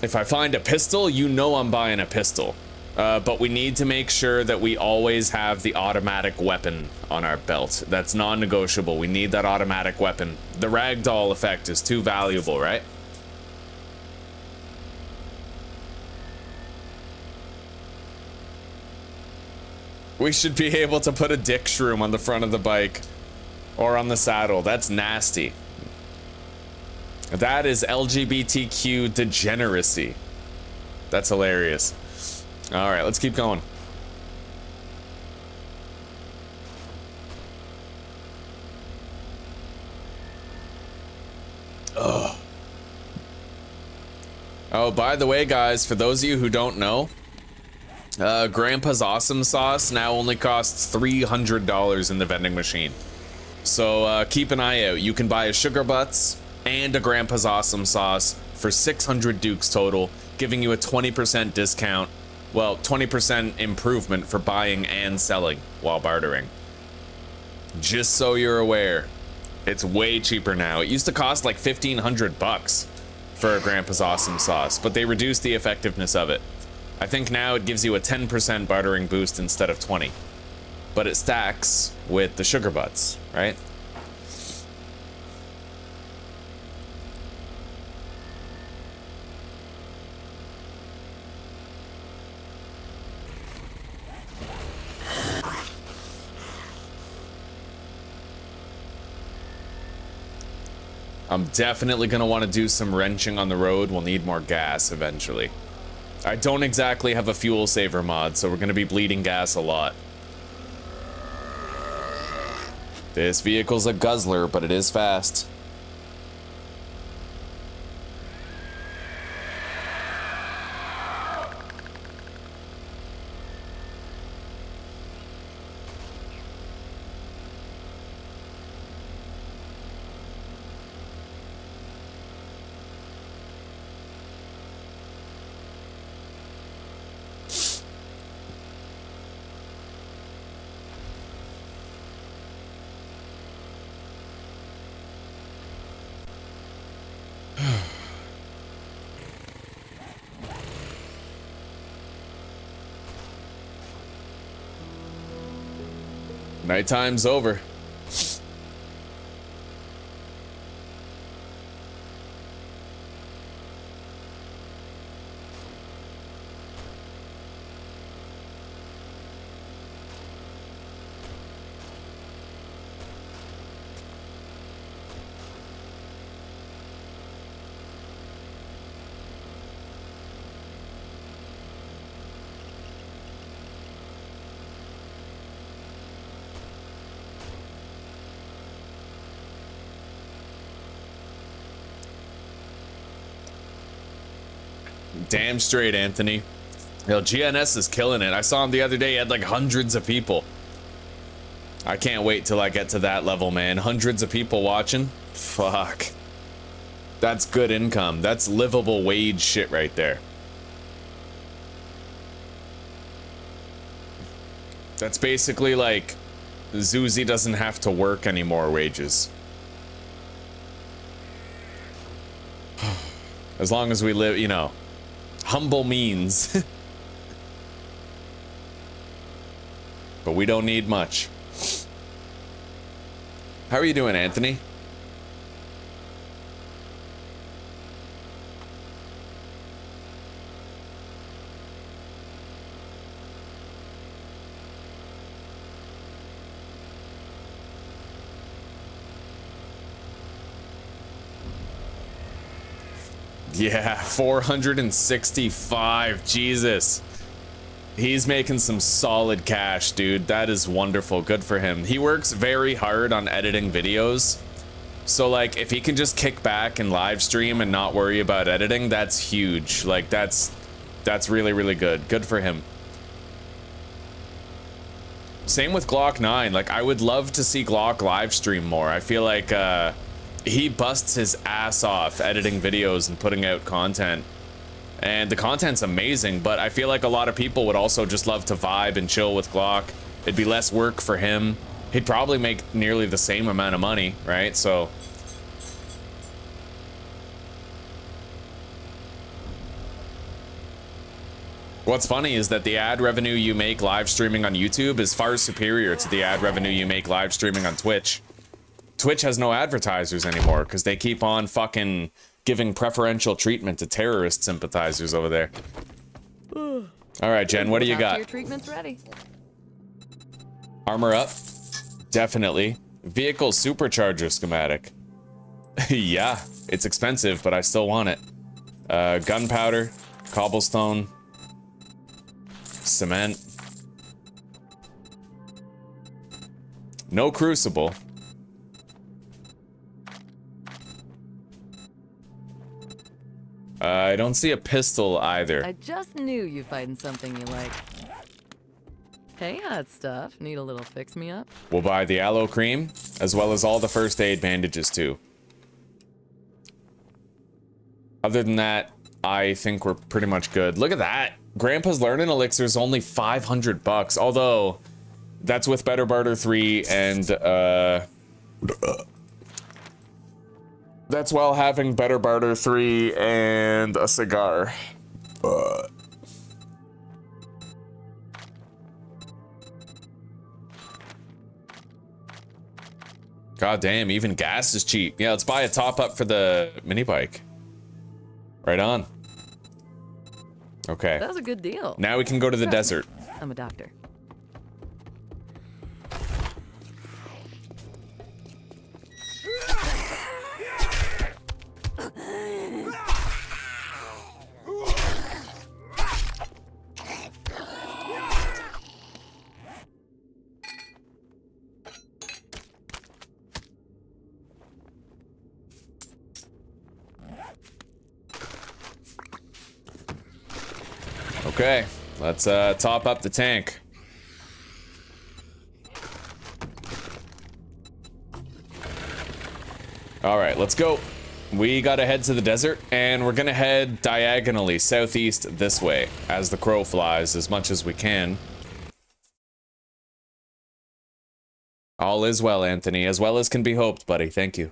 If I find a pistol, you know I'm buying a pistol. But we need to make sure that we always have the automatic weapon on our belt. That's non-negotiable. We need that automatic weapon. The ragdoll effect is too valuable, right? We should be able to put a dick shroom on the front of the bike or on the saddle. That's nasty. That is LGBTQ degeneracy. That's hilarious. All right, let's keep going. Ugh. Oh, by the way, guys, for those of you who don't know, Grandpa's Awesome Sauce now only costs $300 in the vending machine. So keep an eye out. You can buy a Sugar Butts and a Grandpa's Awesome Sauce for 600 Dukes total, giving you a 20% discount. Well, 20% improvement for buying and selling while bartering. Just so you're aware, it's way cheaper now. It used to cost like 1,500 bucks for a Grandpa's Awesome Sauce, but they reduced the effectiveness of it. I think now it gives you a 10% bartering boost instead of 20. But it stacks with the Sugar Butts, right? I'm definitely gonna want to do some wrenching on the road. We'll need more gas eventually. I don't exactly have a fuel saver mod, so we're gonna be bleeding gas a lot. This vehicle's a guzzler, but it is fast. Nighttime's over. Damn straight, Anthony. Yo, GNS is killing it. I saw him the other day. He had like hundreds of people. I can't wait till I get to that level, man. Hundreds of people watching. Fuck. That's good income. That's livable wage shit right there. That's basically like Zuzi doesn't have to work anymore wages. As long as we live, you know, humble means. But we don't need much. How are you doing, Anthony? Yeah, 465. Jesus. He's making some solid cash, dude. That is wonderful. Good for him. He works very hard on editing videos. So, like, if he can just kick back and live stream and not worry about editing, that's huge. Like, that's really, really good. Good for him. Same with Glock 9. Like, I would love to see Glock live stream more. I feel like, he busts his ass off editing videos and putting out content. And the content's amazing, but I feel like a lot of people would also just love to vibe and chill with Glock. It'd be less work for him. He'd probably make nearly the same amount of money, right? So... What's funny is that the ad revenue you make live streaming on YouTube is far superior to the ad revenue you make live streaming on Twitch. Twitch has no advertisers anymore because they keep on fucking giving preferential treatment to terrorist sympathizers over there. All right, Jen, what do you got? Your treatment's ready. Armor up? Definitely. Vehicle supercharger schematic. Yeah, it's expensive, but I still want it. Gunpowder, cobblestone, cement. No crucible. I don't see a pistol either. I just knew you'd find something you like. Hey, hot stuff. Need a little fix-me-up? We'll buy the aloe cream, as well as all the first aid bandages too. Other than that, I think we're pretty much good. Look at that! Grandpa's Learning Elixir is only 500 bucks, although that's with Better Barter 3 and, that's while having Better Barter 3 and a cigar. God damn, even gas is cheap. Yeah, let's buy a top up for the mini bike. Right on. Okay. That was a good deal. Now we can go to the desert. I'm a doctor. Okay, let's top up the tank. All right, let's go. We gotta head to the desert, and we're gonna head diagonally southeast this way as the crow flies as much as we can. All is well, Anthony, as well as can be hoped, buddy. Thank you.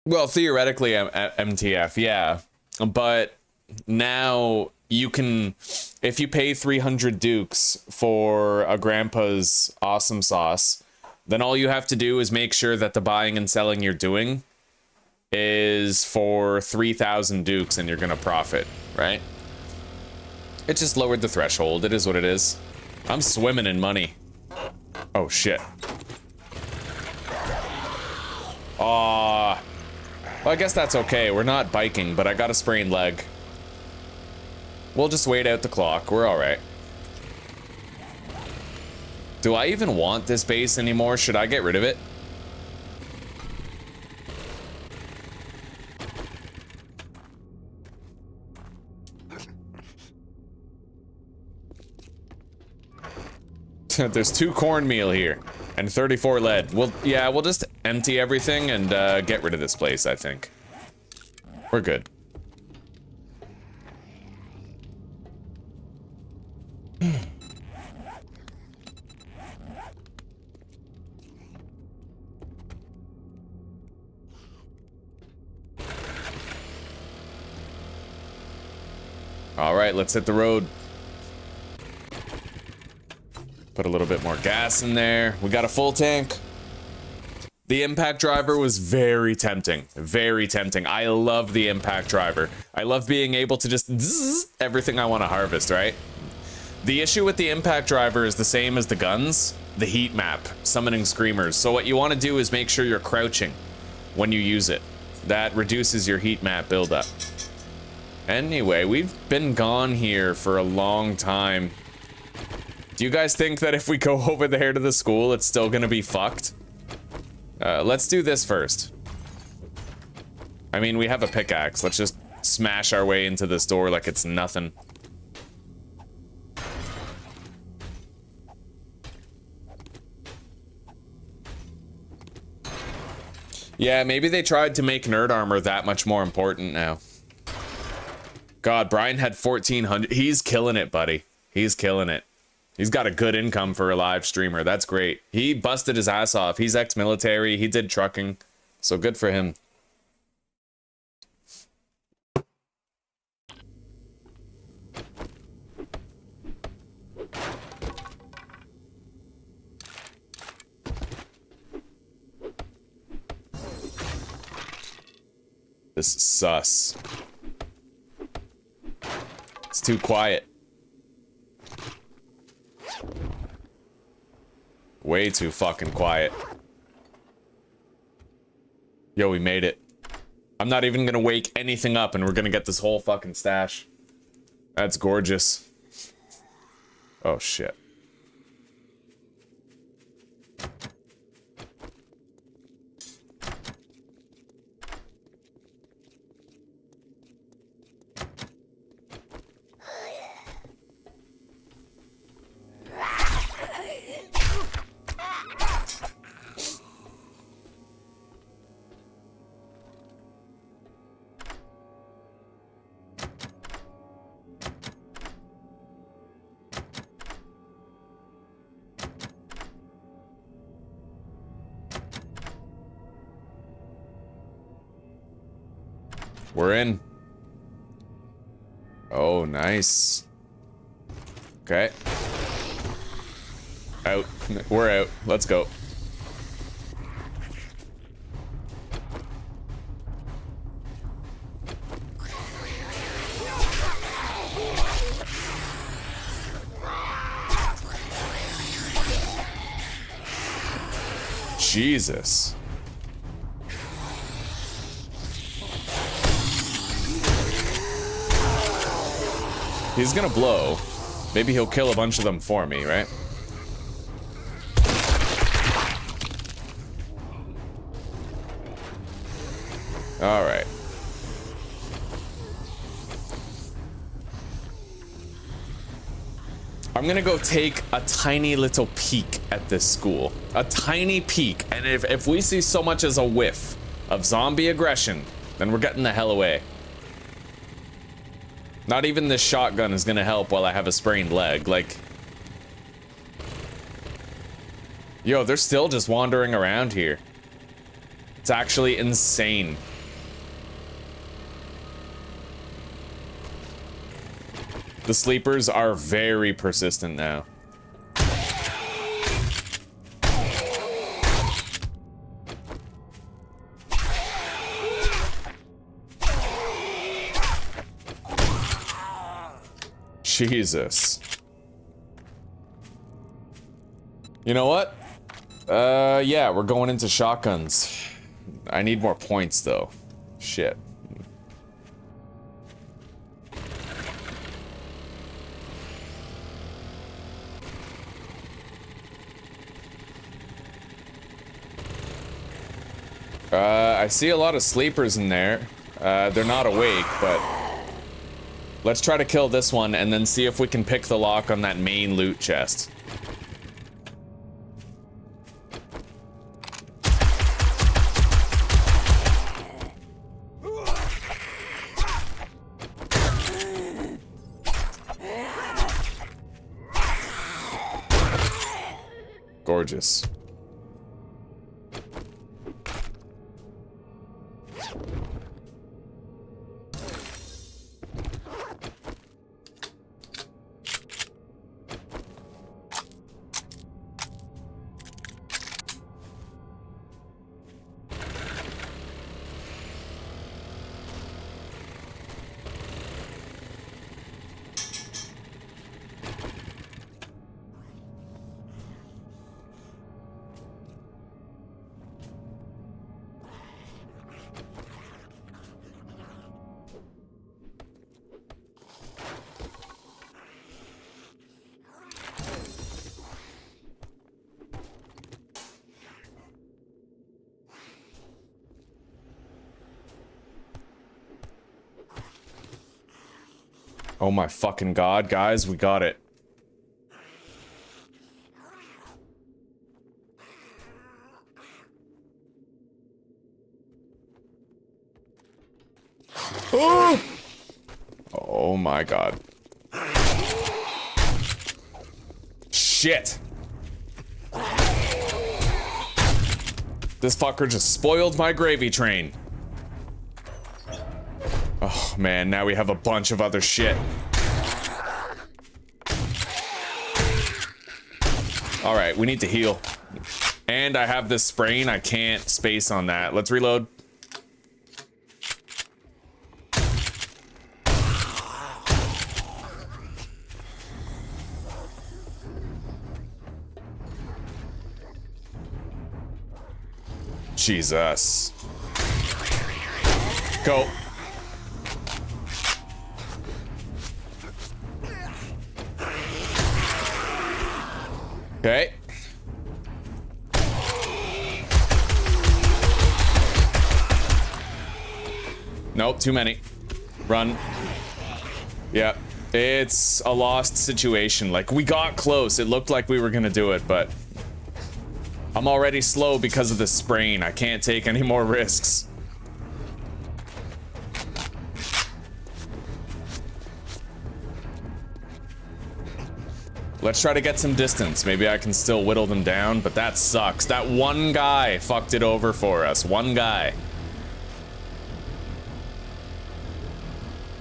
Well, theoretically, MTF, yeah. But now you can, if you pay 300 dukes for a grandpa's awesome sauce, then all you have to do is make sure that the buying and selling you're doing is for 3,000 dukes and you're going to profit, right? It just lowered the threshold. It is what it is. I'm swimming in money. Oh, shit. Well, I guess that's okay. We're not biking, but I got a sprained leg. We'll just wait out the clock. We're alright. Do I even want this base anymore? Should I get rid of it? There's 2 cornmeal here and 34 lead. We'll just empty everything and get rid of this place, I think. We're good. All right, let's hit the road. Put a little bit more gas in there. We got a full tank. The impact driver was very tempting. Very tempting. I love the impact driver. I love being able to just zzz everything I want to harvest, right? The issue with the impact driver is the same as the guns. The heat map, summoning screamers. So what you want to do is make sure you're crouching when you use it. That reduces your heat map buildup. Anyway, we've been gone here for a long time. Do you guys think that if we go over there to the school, it's still gonna be fucked? Let's do this first. I mean, we have a pickaxe. Let's just smash our way into this door like it's nothing. Yeah, maybe they tried to make nerd armor that much more important now. God, Brian had 1,400. He's killing it, buddy. He's killing it. He's got a good income for a live streamer. That's great. He busted his ass off. He's ex-military. He did trucking. So good for him. This is sus. It's too quiet. Way too fucking quiet. Yo, we made it. I'm not even gonna wake anything up and we're gonna get this whole fucking stash. That's gorgeous. Oh shit. We're in. Oh, nice. Okay. Out. We're out. Let's go. Jesus. He's gonna blow. Maybe he'll kill a bunch of them for me, right? All right. I'm gonna go take a tiny little peek at this school. A tiny peek. And if we see so much as a whiff of zombie aggression, then we're getting the hell away. Not even this shotgun is gonna help while I have a sprained leg, like... Yo, they're still just wandering around here. It's actually insane. The sleepers are very persistent now. Jesus. You know what? Yeah, we're going into shotguns. I need more points, though. Shit. I see a lot of sleepers in there. They're not awake, but let's try to kill this one and then see if we can pick the lock on that main loot chest. Gorgeous. Oh my fucking god, guys, we got it. Oh! Oh my god. Shit! This fucker just spoiled my gravy train. Oh man, now we have a bunch of other shit. Alright, we need to heal. And I have this sprain, I can't space on that. Let's reload. Jesus. Go. Okay. Nope, too many. Run. Yep. It's a lost situation. Like, we got close. It looked like we were gonna do it, but I'm already slow because of the sprain. I can't take any more risks. Let's try to get some distance. Maybe I can still whittle them down, but that sucks. That one guy fucked it over for us. One guy.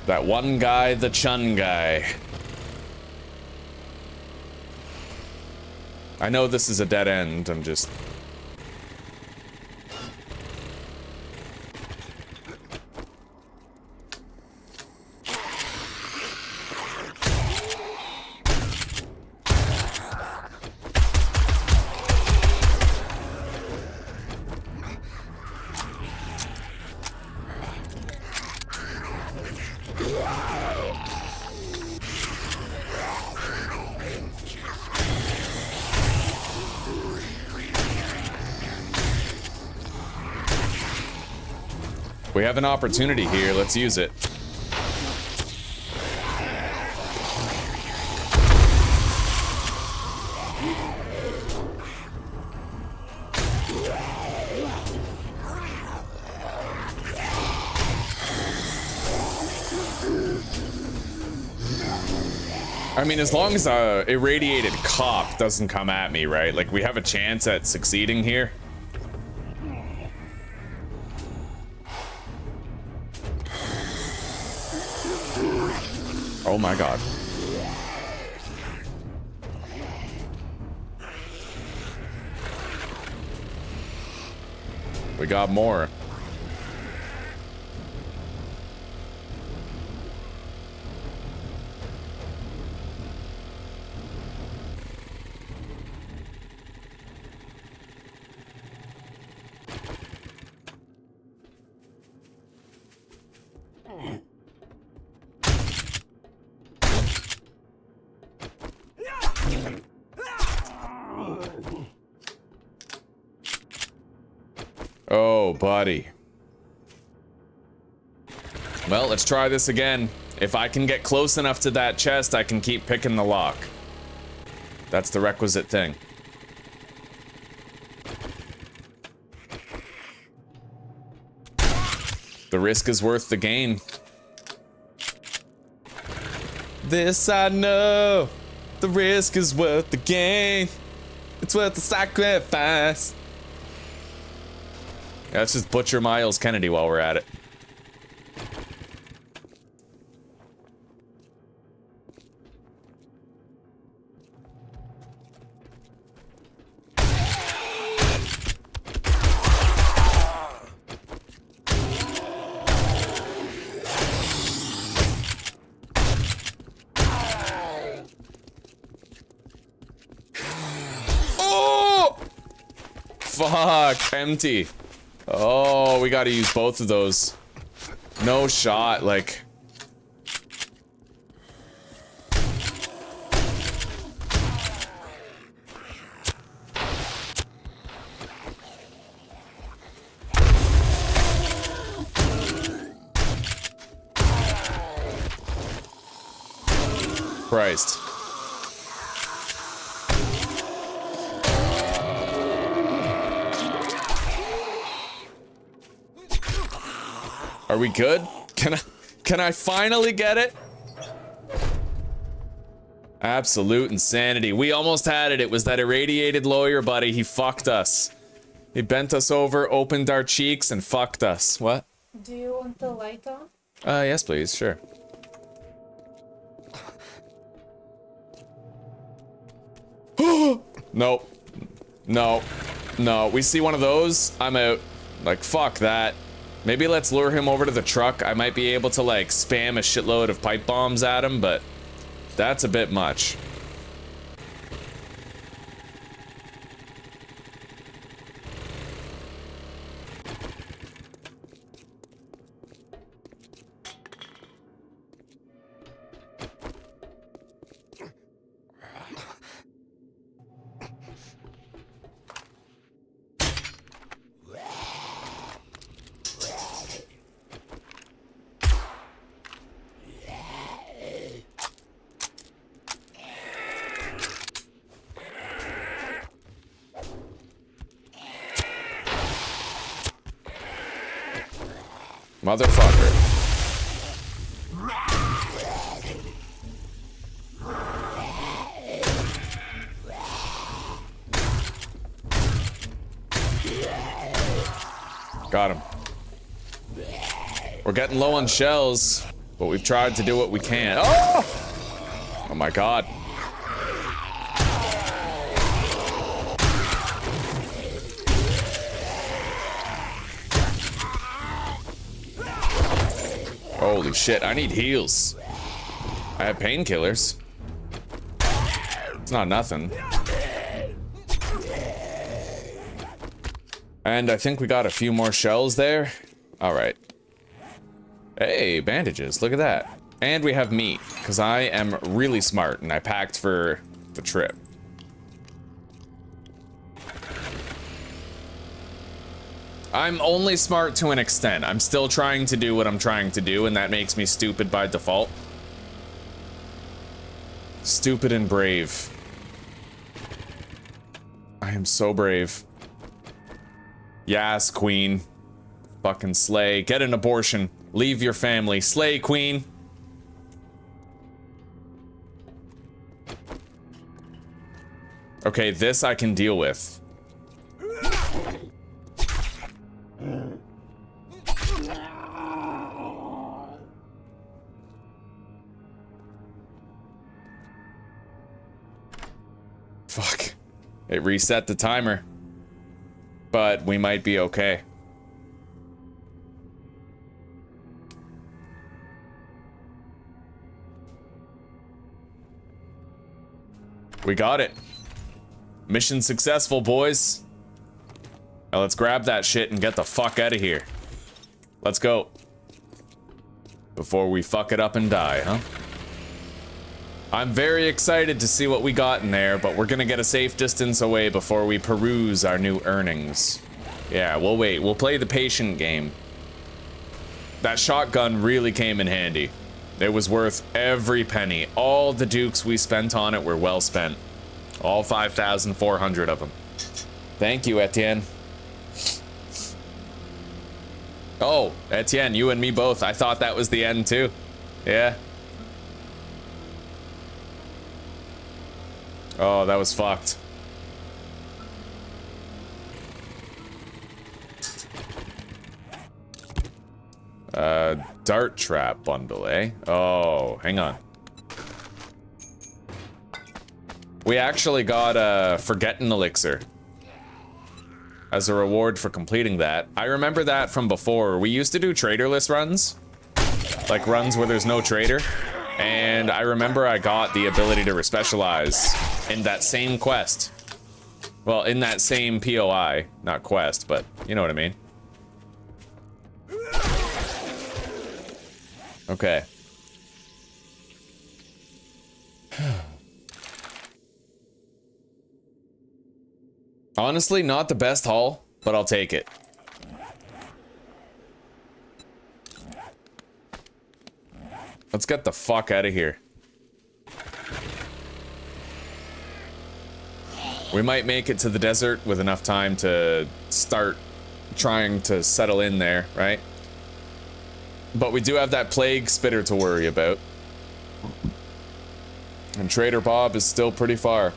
That one guy, the Chun guy. I know this is a dead end, I'm just... We have an opportunity here, let's use it. I mean, as long as a irradiated cop doesn't come at me, right? Like, we have a chance at succeeding here. Oh my god. We got more. Oh, buddy. Well, let's try this again. If I can get close enough to that chest, I can keep picking the lock. That's the requisite thing. The risk is worth the gain. This I know. The risk is worth the gain. It's worth the sacrifice. Yeah, let's just butcher Miles Kennedy while we're at it. Fuck, empty. Oh, we gotta use both of those. No shot, like. Christ. Are we good? Can I finally get it? Absolute insanity. We almost had it. It was that irradiated lawyer buddy. He fucked us. He bent us over, opened our cheeks, and fucked us. What? Do you want the light on? Yes, please. Sure. Nope. No. No. We see one of those, I'm out. Like, fuck that. Maybe let's lure him over to the truck. I might be able to, like, spam a shitload of pipe bombs at him, but that's a bit much. Motherfucker. Got him. We're getting low on shells, but we've tried to do what we can. Oh! Oh my god. Holy shit, I need heals. I have painkillers. It's not nothing. And I think we got a few more shells there. Alright. Hey, bandages, look at that. And we have meat, because I am really smart and I packed for the trip. I'm only smart to an extent. I'm still trying to do what I'm trying to do, and that makes me stupid by default. Stupid and brave. I am so brave. Yes, queen. Fucking slay. Get an abortion. Leave your family. Slay, queen. Okay, this I can deal with. Fuck. It reset the timer. But we might be okay. We got it. Mission successful, boys. Now let's grab that shit and get the fuck out of here. Let's go. Before we fuck it up and die, huh? I'm very excited to see what we got in there, but we're gonna get a safe distance away before we peruse our new earnings. Yeah, we'll wait. We'll play the patient game. That shotgun really came in handy. It was worth every penny. All the dukes we spent on it were well spent. All 5,400 of them. Thank you, Etienne. Oh, Etienne, you and me both. I thought that was the end too. Yeah. Oh, that was fucked. Dart trap bundle, eh? Oh, hang on. We actually got a Forgetting Elixir as a reward for completing that. I remember that from before. We used to do traderless runs, like runs where there's no trader. And I remember I got the ability to respecialize in that same quest. Well, in that same POI, not quest, but you know what I mean. Okay. Honestly, not the best haul, but I'll take it. Let's get the fuck out of here. We might make it to the desert with enough time to start trying to settle in there, right? But we do have that plague spitter to worry about. And Trader Bob is still pretty far.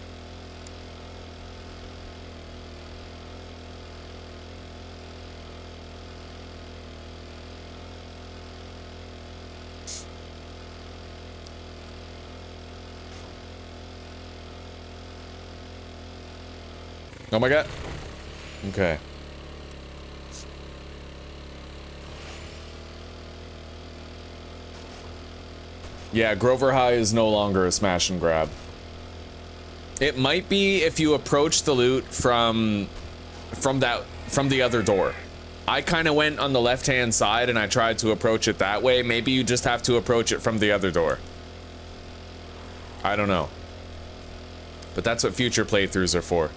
Oh my god. Okay. Yeah, Grover High is no longer a smash and grab. It might be if you approach the loot from the other door. I kind of went on the left-hand side and I tried to approach it that way. Maybe you just have to approach it from the other door. I don't know. But that's what future playthroughs are for.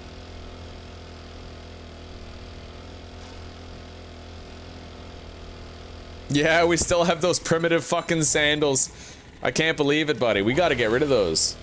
Yeah, we still have those primitive fucking sandals. I can't believe it, buddy. We gotta get rid of those.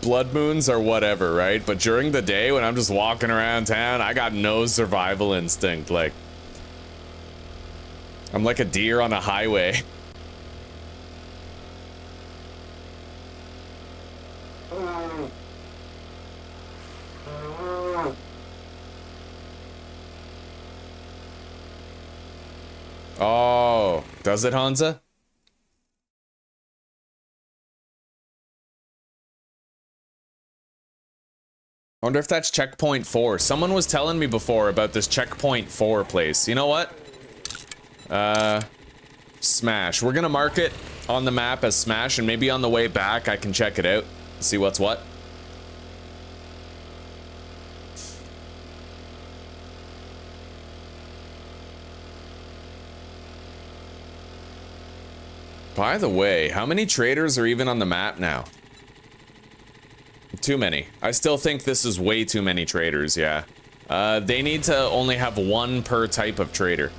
Blood moons are whatever, right? But during the day when I'm just walking around town, I got no survival instinct. Like, I'm like a deer on a highway. Oh, does it, Hansa? I wonder if that's checkpoint 4. Someone was telling me before about this checkpoint 4 place. You know what? Smash. We're gonna mark it on the map as Smash, and maybe on the way back I can check it out, see what's what. By the way, how many traders are even on the map now? Too many. I still think this is way too many traders, yeah. They need to only have one per type of trader.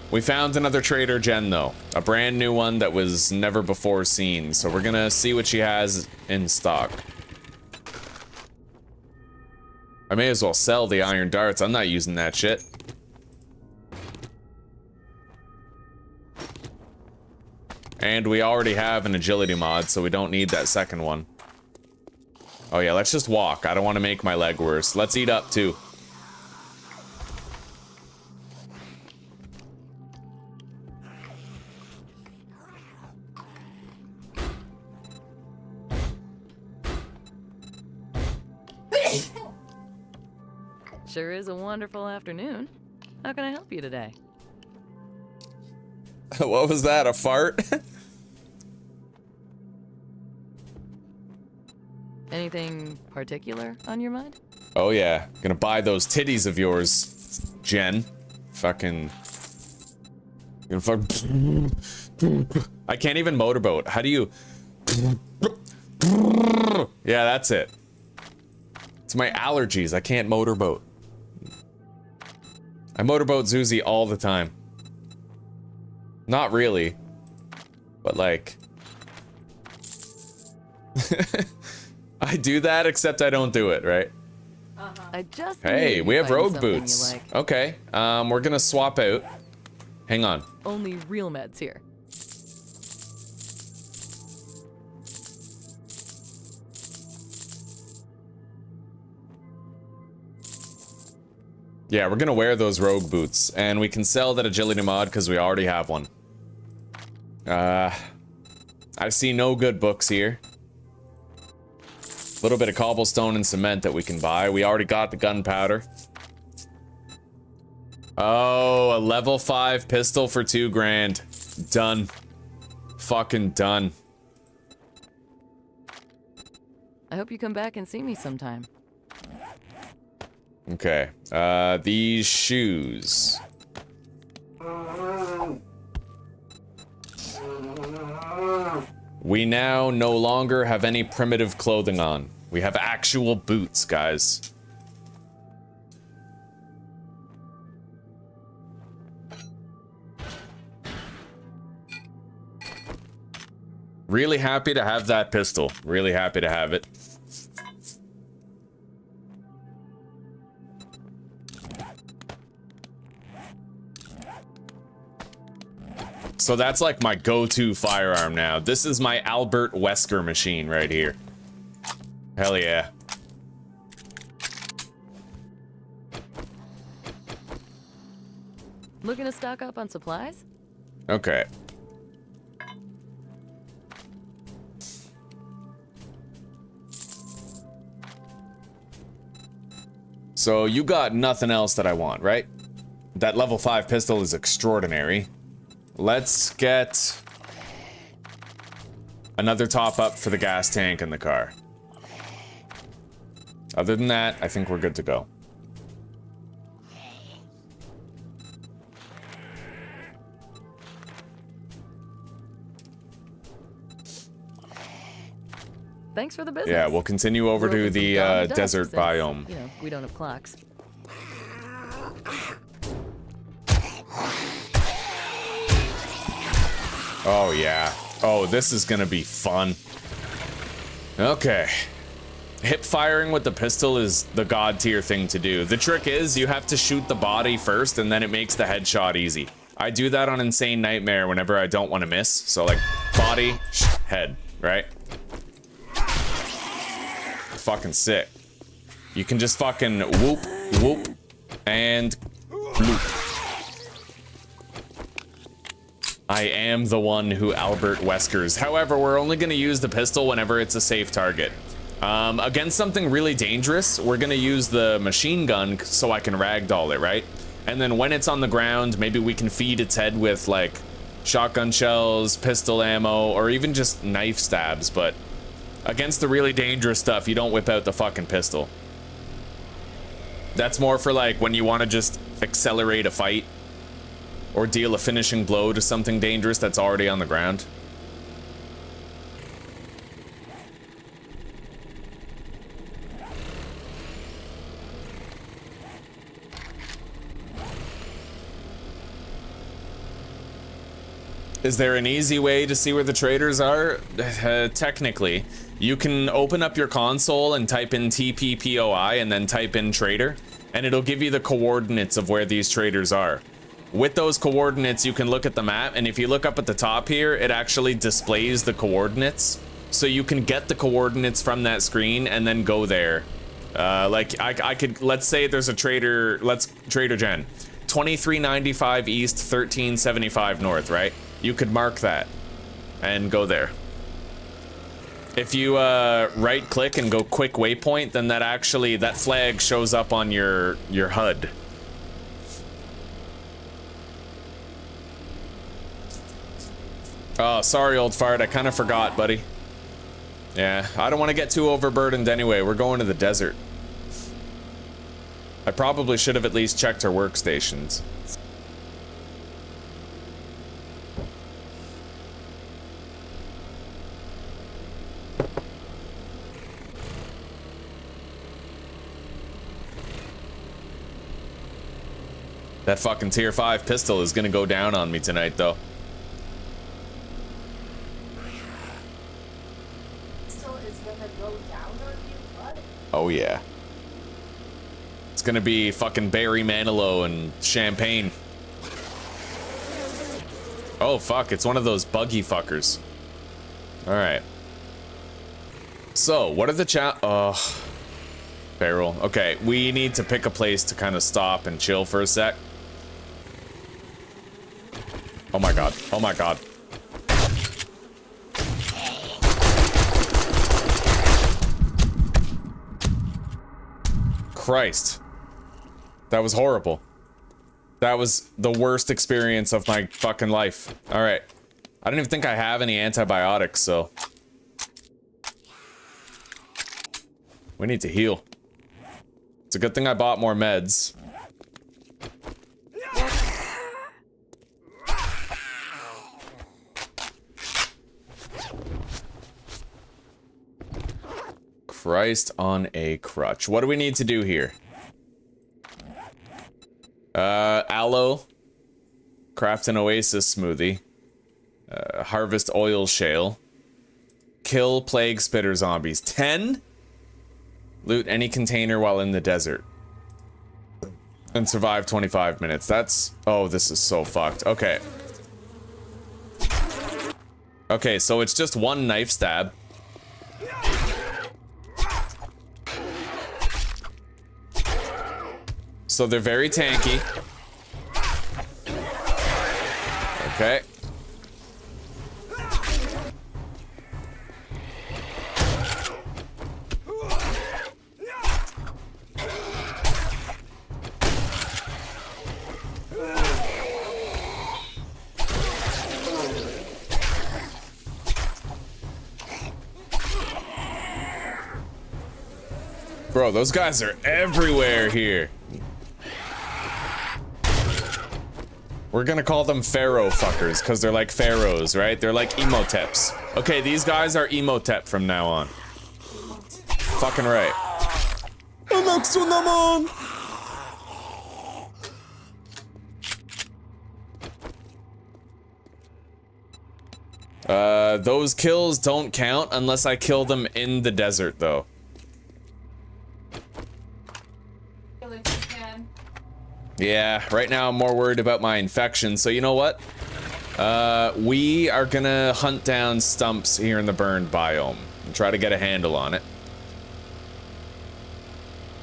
We found another trader Jen, though. A brand new one that was never before seen. So we're gonna see what she has in stock. I may as well sell the iron darts. I'm not using that shit. And we already have an agility mod, so we don't need that second one. Oh yeah, let's just walk. I don't want to make my leg worse. Let's eat up, too. Sure is a wonderful afternoon. How can I help you today? What was that, a fart? Anything particular on your mind? Oh yeah, gonna buy those titties of yours, Jen. Fucking... Gonna fuck... I can't even motorboat. How do you... Yeah, that's it. It's my allergies. I can't motorboat. I motorboat Zuzi all the time. Not really. But like... I do that, except I don't do it, right? I just Hey, we have find rogue something you boots. like. Okay, we're gonna swap out. Hang on. Only real meds here. Yeah, we're gonna wear those rogue boots, and we can sell that agility mod because we already have one. I see no good books here. A little bit of cobblestone and cement that we can buy. We already got the gunpowder. Oh, a level 5 pistol for 2 grand. Done. Fucking done. I hope you come back and see me sometime. Okay. These shoes. We now no longer have any primitive clothing on. We have actual boots, guys. Really happy to have that pistol. Really happy to have it. So that's like my go-to firearm now. This is my Albert Wesker machine right here. Hell yeah. Looking to stock up on supplies? Okay. So you got nothing else that I want, right? That level 5 pistol is extraordinary. Let's get another top up for the gas tank in the car. Other than that, I think we're good to go. Thanks for the business. Yeah, we'll continue over We're to looking the from dawn to dusk desert since, biome. You know, we don't have clocks. Oh, yeah. Oh, this is gonna be fun. Okay. Hip firing with the pistol is the god tier thing to do. The trick is you have to shoot the body first and then it makes the headshot easy. I do that on Insane Nightmare whenever I don't want to miss. So like body, head, right? Fucking sick. You can just fucking whoop, whoop, and bloop. I am the one who Albert Weskers. However, we're only going to use the pistol whenever it's a safe target. Against something really dangerous, we're going to use the machine gun so I can ragdoll it, right? And then when it's on the ground, maybe we can feed its head with, like, shotgun shells, pistol ammo, or even just knife stabs. But against the really dangerous stuff, you don't whip out the fucking pistol. That's more for, like, when you want to just accelerate a fight. or deal a finishing blow to something dangerous that's already on the ground. Is there an easy way to see where the traders are? Technically, you can open up your console and type in TPPOI and then type in trader, and it'll give you the coordinates of where these traders are. With those coordinates, you can look at the map, and if you look up at the top here, it actually displays the coordinates. So you can get the coordinates from that screen and then go there. Like I could, let's say there's a trader, Trader Gen, 2395 east, 1375 north, right? You could mark that and go there. If you right click and go quick waypoint, then that flag shows up on your HUD. Oh, sorry, old fart. I kind of forgot, buddy. Yeah, I don't want to get too overburdened anyway. We're going to the desert. I probably should have at least checked our workstations. That fucking tier 5 pistol is gonna go down on me tonight, though. Pistol is gonna go down on you? What? Oh yeah. It's gonna be fucking Barry Manilow and champagne. Oh fuck, it's one of those buggy fuckers. Alright. So, what are the barrel. Okay, we need to pick a place to kind of stop and chill for a sec. Oh my god. Oh my god. Christ. That was horrible. That was the worst experience of my fucking life. Alright. I don't even think I have any antibiotics, so... we need to heal. It's a good thing I bought more meds. Christ on a crutch. What do we need to do here? Aloe. Craft an oasis smoothie. Harvest oil shale. Kill plague spitter zombies. 10? Loot any container while in the desert. And survive 25 minutes. That's... oh, this is so fucked. Okay. Okay, so it's just one knife stab. So they're very tanky. Okay. Bro, those guys are everywhere here. We're gonna call them pharaoh fuckers, because they're like pharaohs, right? They're like emoteps. Okay, these guys are emotep from now on. Fucking right. Those kills don't count unless I kill them in the desert, though. Yeah, right now I'm more worried about my infection, so you know what? We are gonna hunt down stumps here in the burned biome and try to get a handle on it.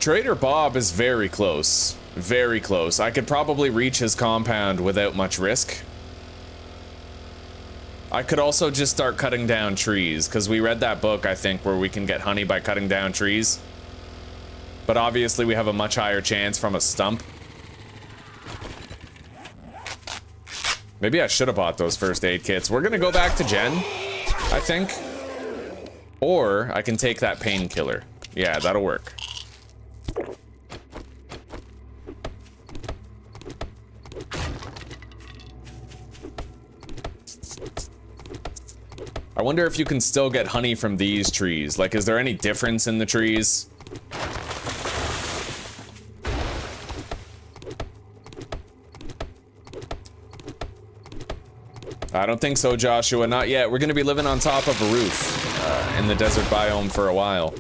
Trader Bob is very close. Very close. I could probably reach his compound without much risk. I could also just start cutting down trees, because we read that book, I think, where we can get honey by cutting down trees. But obviously we have a much higher chance from a stump. Maybe I should have bought those first aid kits. We're gonna go back to Jen, I think. Or I can take that painkiller. Yeah, that'll work. wonder if you can still get honey from these trees. Like, is there any difference in the trees? I don't think so, Joshua. Not yet. We're going to be living on top of a roof in the desert biome for a while.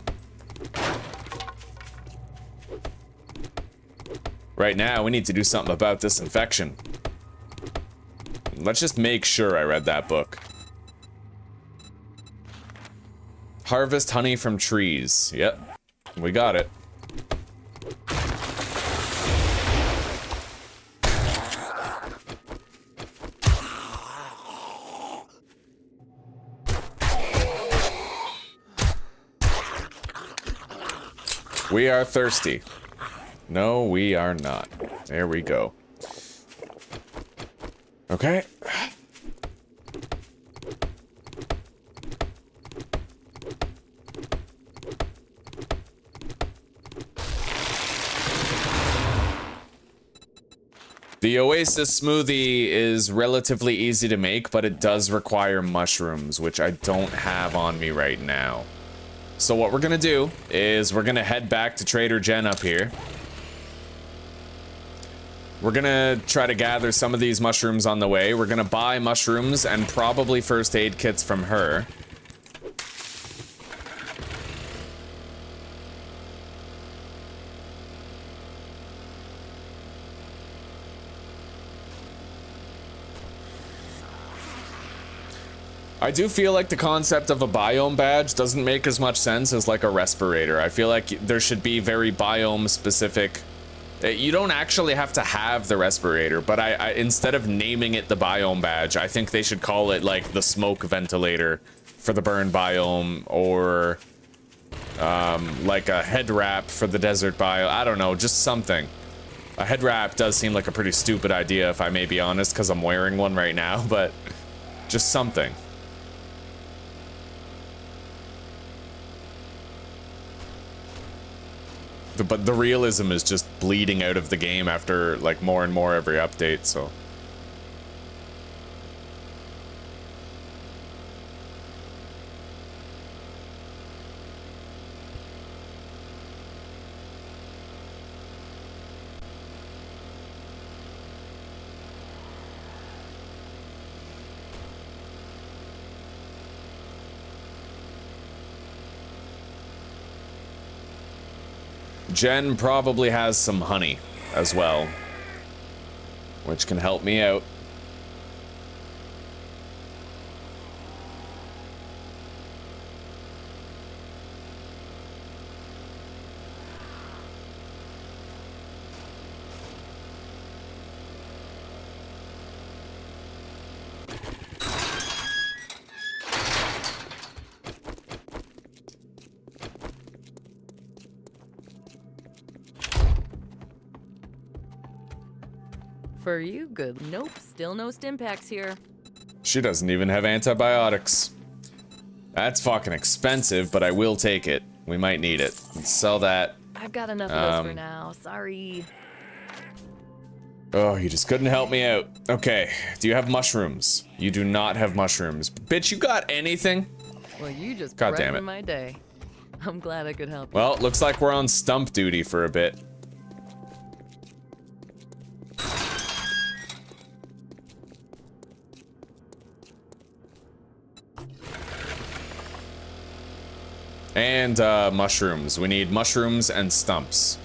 Right now, we need to do something about this infection. Let's just make sure I read that book. Harvest honey from trees. Yep, we got it. We are thirsty. No, we are not. There we go. Okay. The Oasis smoothie is relatively easy to make, but it does require mushrooms, which I don't have on me right now. So what we're gonna do is we're gonna head back to Trader Jen up here. We're gonna try to gather some of these mushrooms on the way. We're gonna buy mushrooms and probably first aid kits from her. I do feel like the concept of a biome badge doesn't make as much sense as like a respirator. I feel like there should be very biome specific. You don't actually have to have the respirator, but I instead of naming it the biome badge, I think they should call it like the smoke ventilator for the burn biome, or like a head wrap for the desert biome. I don't know, just something. A head wrap does seem like a pretty stupid idea, if I may be honest, because I'm wearing one right now, but just something. But the realism is just bleeding out of the game after like more and more every update, so. Jen probably has some honey as well, which can help me out. For you, good. Nope, still no stim packs here. She doesn't even have antibiotics. That's fucking expensive, but I will take it. We might need it. Let's sell that. I've got enough of those for now. Sorry. Oh, you just couldn't help me out. Okay, do you have mushrooms? You do not have mushrooms. Bitch, you got anything? Well, you just God damn it. brightened my day. I'm glad I could help you. Well, looks like we're on stump duty for a bit. And mushrooms. We need mushrooms and stumps.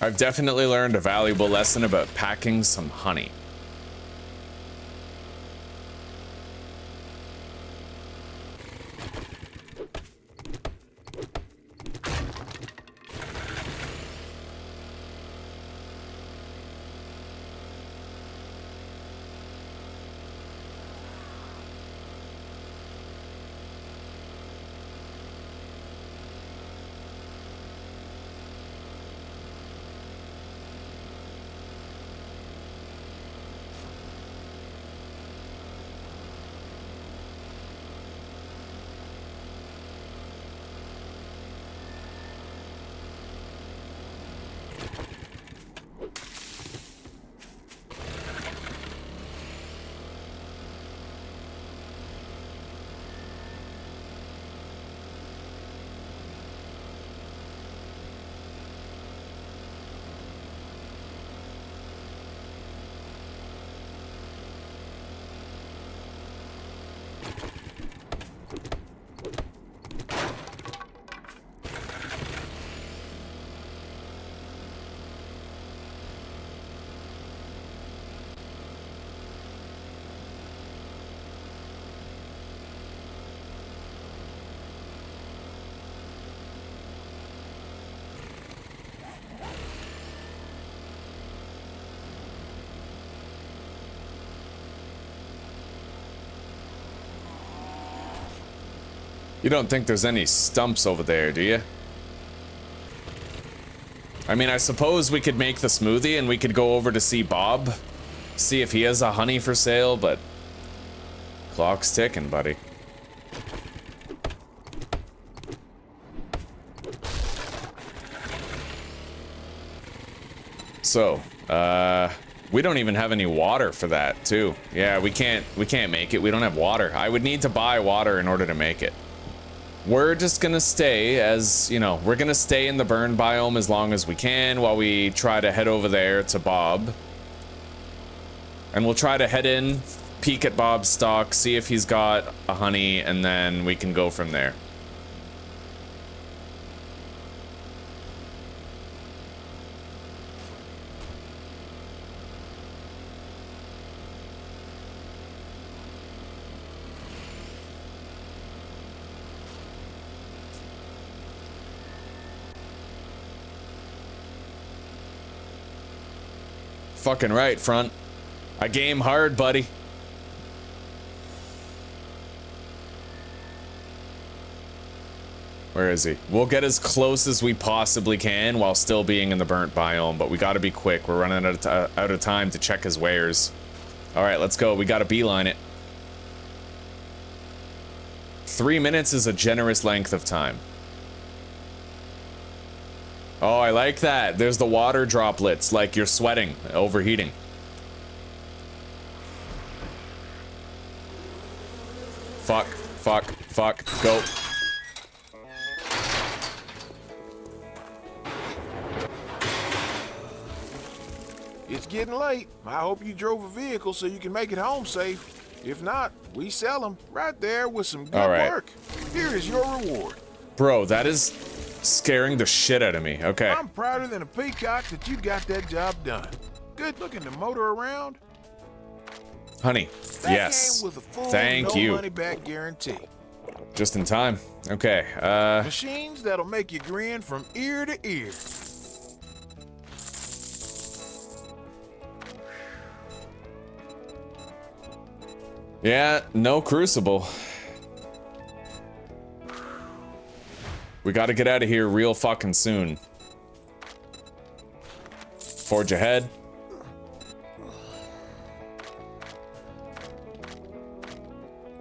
I've definitely learned a valuable lesson about packing some honey. You don't think there's any stumps over there, do you? I mean, I suppose we could make the smoothie and we could go over to see Bob, see if he has a honey for sale, but clock's ticking, buddy. So, we don't even have any water for that, too. Yeah, we can't make it. We don't have water. I would need to buy water in order to make it. We're just gonna stay as, you know, we're gonna stay in the burn biome as long as we can while we try to head over there to Bob. And we'll try to head in, peek at Bob's stock, see if he's got a honey, and then we can go from there. Fucking right, front. I game hard, buddy. Where is he? We'll get as close as we possibly can while still being in the burnt biome, but we gotta be quick. We're running out of time to check his wares. Alright, let's go. We gotta beeline it. 3 minutes is a generous length of time. Oh, I like that. There's the water droplets, like you're sweating, overheating. Fuck, fuck, fuck, go. It's getting late. I hope you drove a vehicle so you can make it home safe. If not, we sell them right there with some good work. Here is your reward. Bro, that is scaring the shit out of me. Okay. I'm prouder than a peacock that you got that job done. Good looking to motor around. Honey, That yes. came with a full Thank no you. money back guarantee. Just in time. Okay, Machines that'll make you grin from ear to ear. yeah, no crucible. We gotta get out of here real fucking soon. Forge ahead.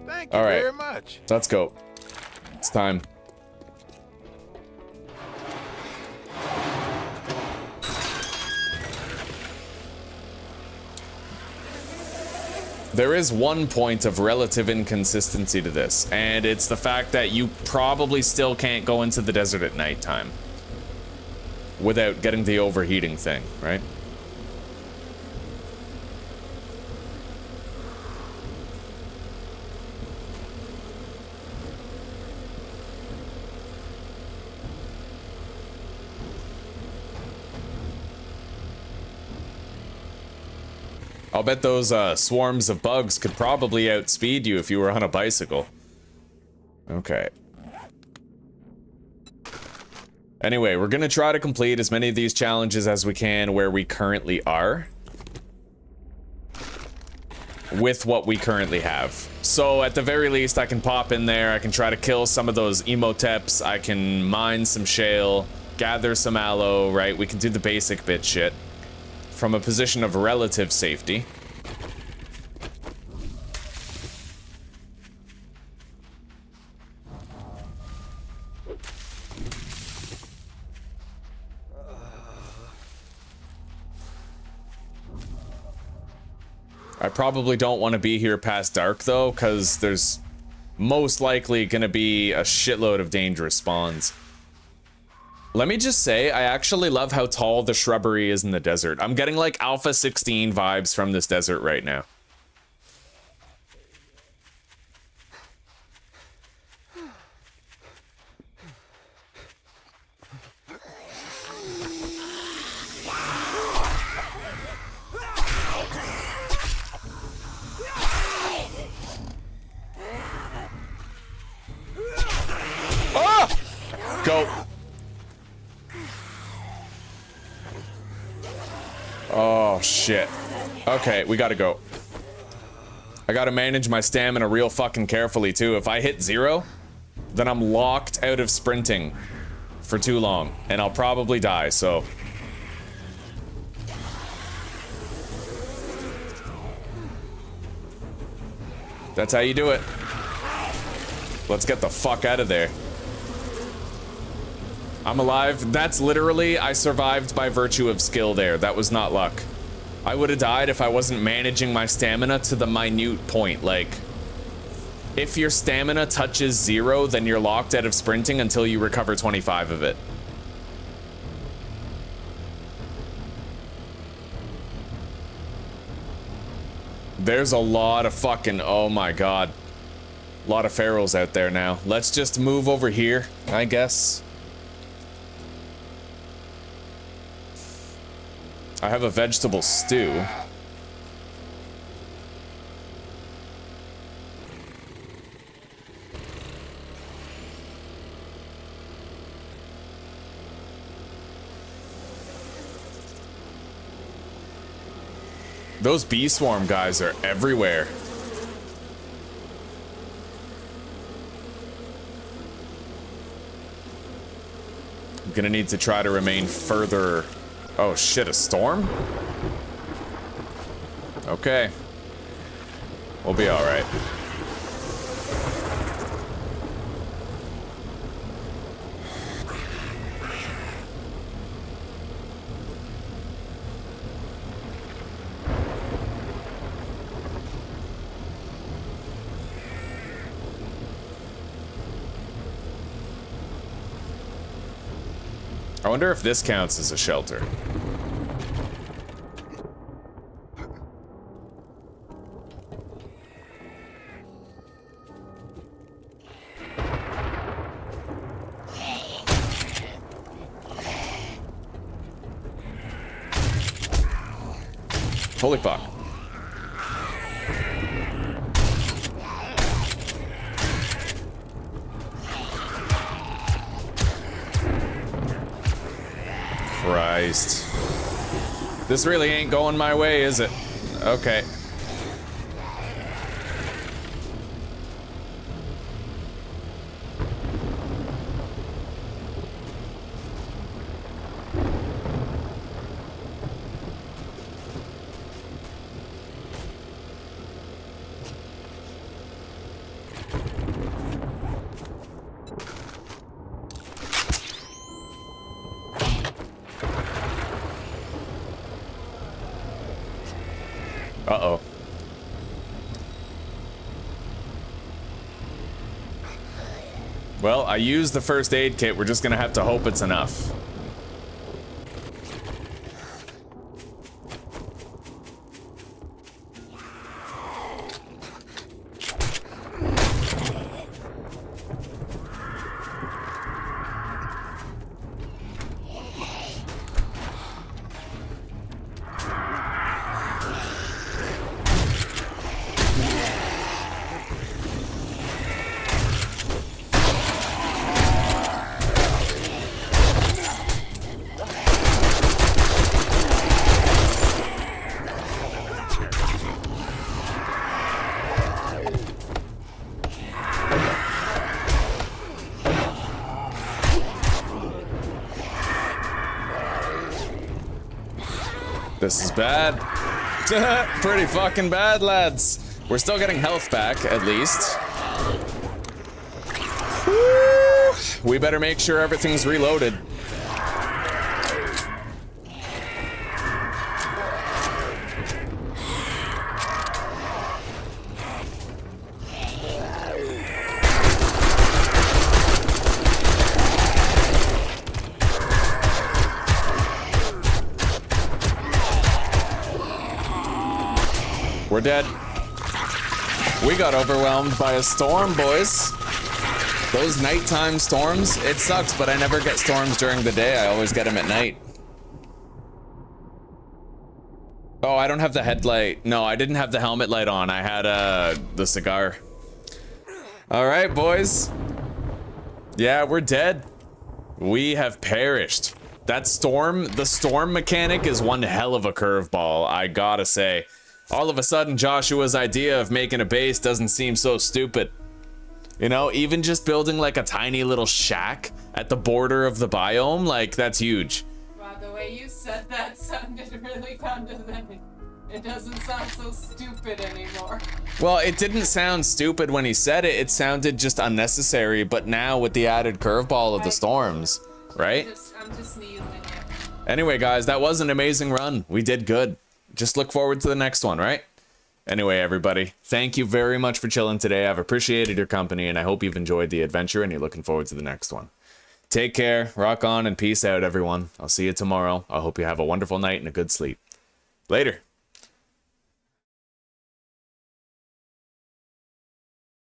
Thank you All right. very much. Let's go. It's time. There is one point of relative inconsistency to this, and it's the fact that you probably still can't go into the desert at nighttime without getting the overheating thing, right? I'll bet those swarms of bugs could probably outspeed you if you were on a bicycle. Okay. Anyway, we're gonna try to complete as many of these challenges as we can where we currently are. With what we currently have. So at the very least, I can pop in there, I can try to kill some of those emoteps, I can mine some shale, gather some aloe, right? We can do the basic bit shit from a position of relative safety. I probably don't want to be here past dark though, because there's most likely gonna be a shitload of dangerous spawns. Let me just say, I actually love how tall the shrubbery is in the desert. I'm getting like Alpha 16 vibes from this desert right now. Go. Oh, shit. Okay, we gotta go. I gotta manage my stamina real fucking carefully, too. If I hit 0, then I'm locked out of sprinting for too long, and I'll probably die, so... That's how you do it. Let's get the fuck out of there. I'm alive. That's literally, I survived by virtue of skill there. That was not luck. I would have died if I wasn't managing my stamina to the minute point. Like, if your stamina touches 0, then you're locked out of sprinting until you recover 25 of it. There's a lot of fucking, oh my god. A lot of ferals out there now. Let's just move over here, I guess. I have a vegetable stew. Those bee swarm guys are everywhere. I'm gonna need to try to remain further. Oh shit, a storm? Okay. We'll be alright. I wonder if this counts as a shelter. Holy fuck. Christ. This really ain't going my way, is it? Okay. Uh-oh. Well, I used the first aid kit. We're just gonna have to hope it's enough. This is bad. Pretty fucking bad, lads. We're still getting health back, at least. Woo! We better make sure everything's reloaded. We're dead. We got overwhelmed by a storm, boys. Those nighttime storms, it sucks, but I never get storms during the day. I always get them at night. Oh, I don't have the headlight. No, I didn't have the helmet light on. I had the cigar. All right, boys. Yeah, we're dead. We have perished. That storm, the storm mechanic is one hell of a curveball, I gotta say. All of a sudden, Joshua's idea of making a base doesn't seem so stupid. You know, even just building like a tiny little shack at the border of the biome, like, that's huge. Wow, the way you said that sounded really condescending. It doesn't sound so stupid anymore. Well, it didn't sound stupid when he said it. It sounded just unnecessary, but now with the added curveball of the storms, right? I'm just kneeling here. Anyway, guys, that was an amazing run. We did good. Just look forward to the next one, right? Anyway, everybody, thank you very much for chilling today. I've appreciated your company, and I hope you've enjoyed the adventure, and you're looking forward to the next one. Take care, rock on, and peace out, everyone. I'll see you tomorrow. I hope you have a wonderful night and a good sleep. Later.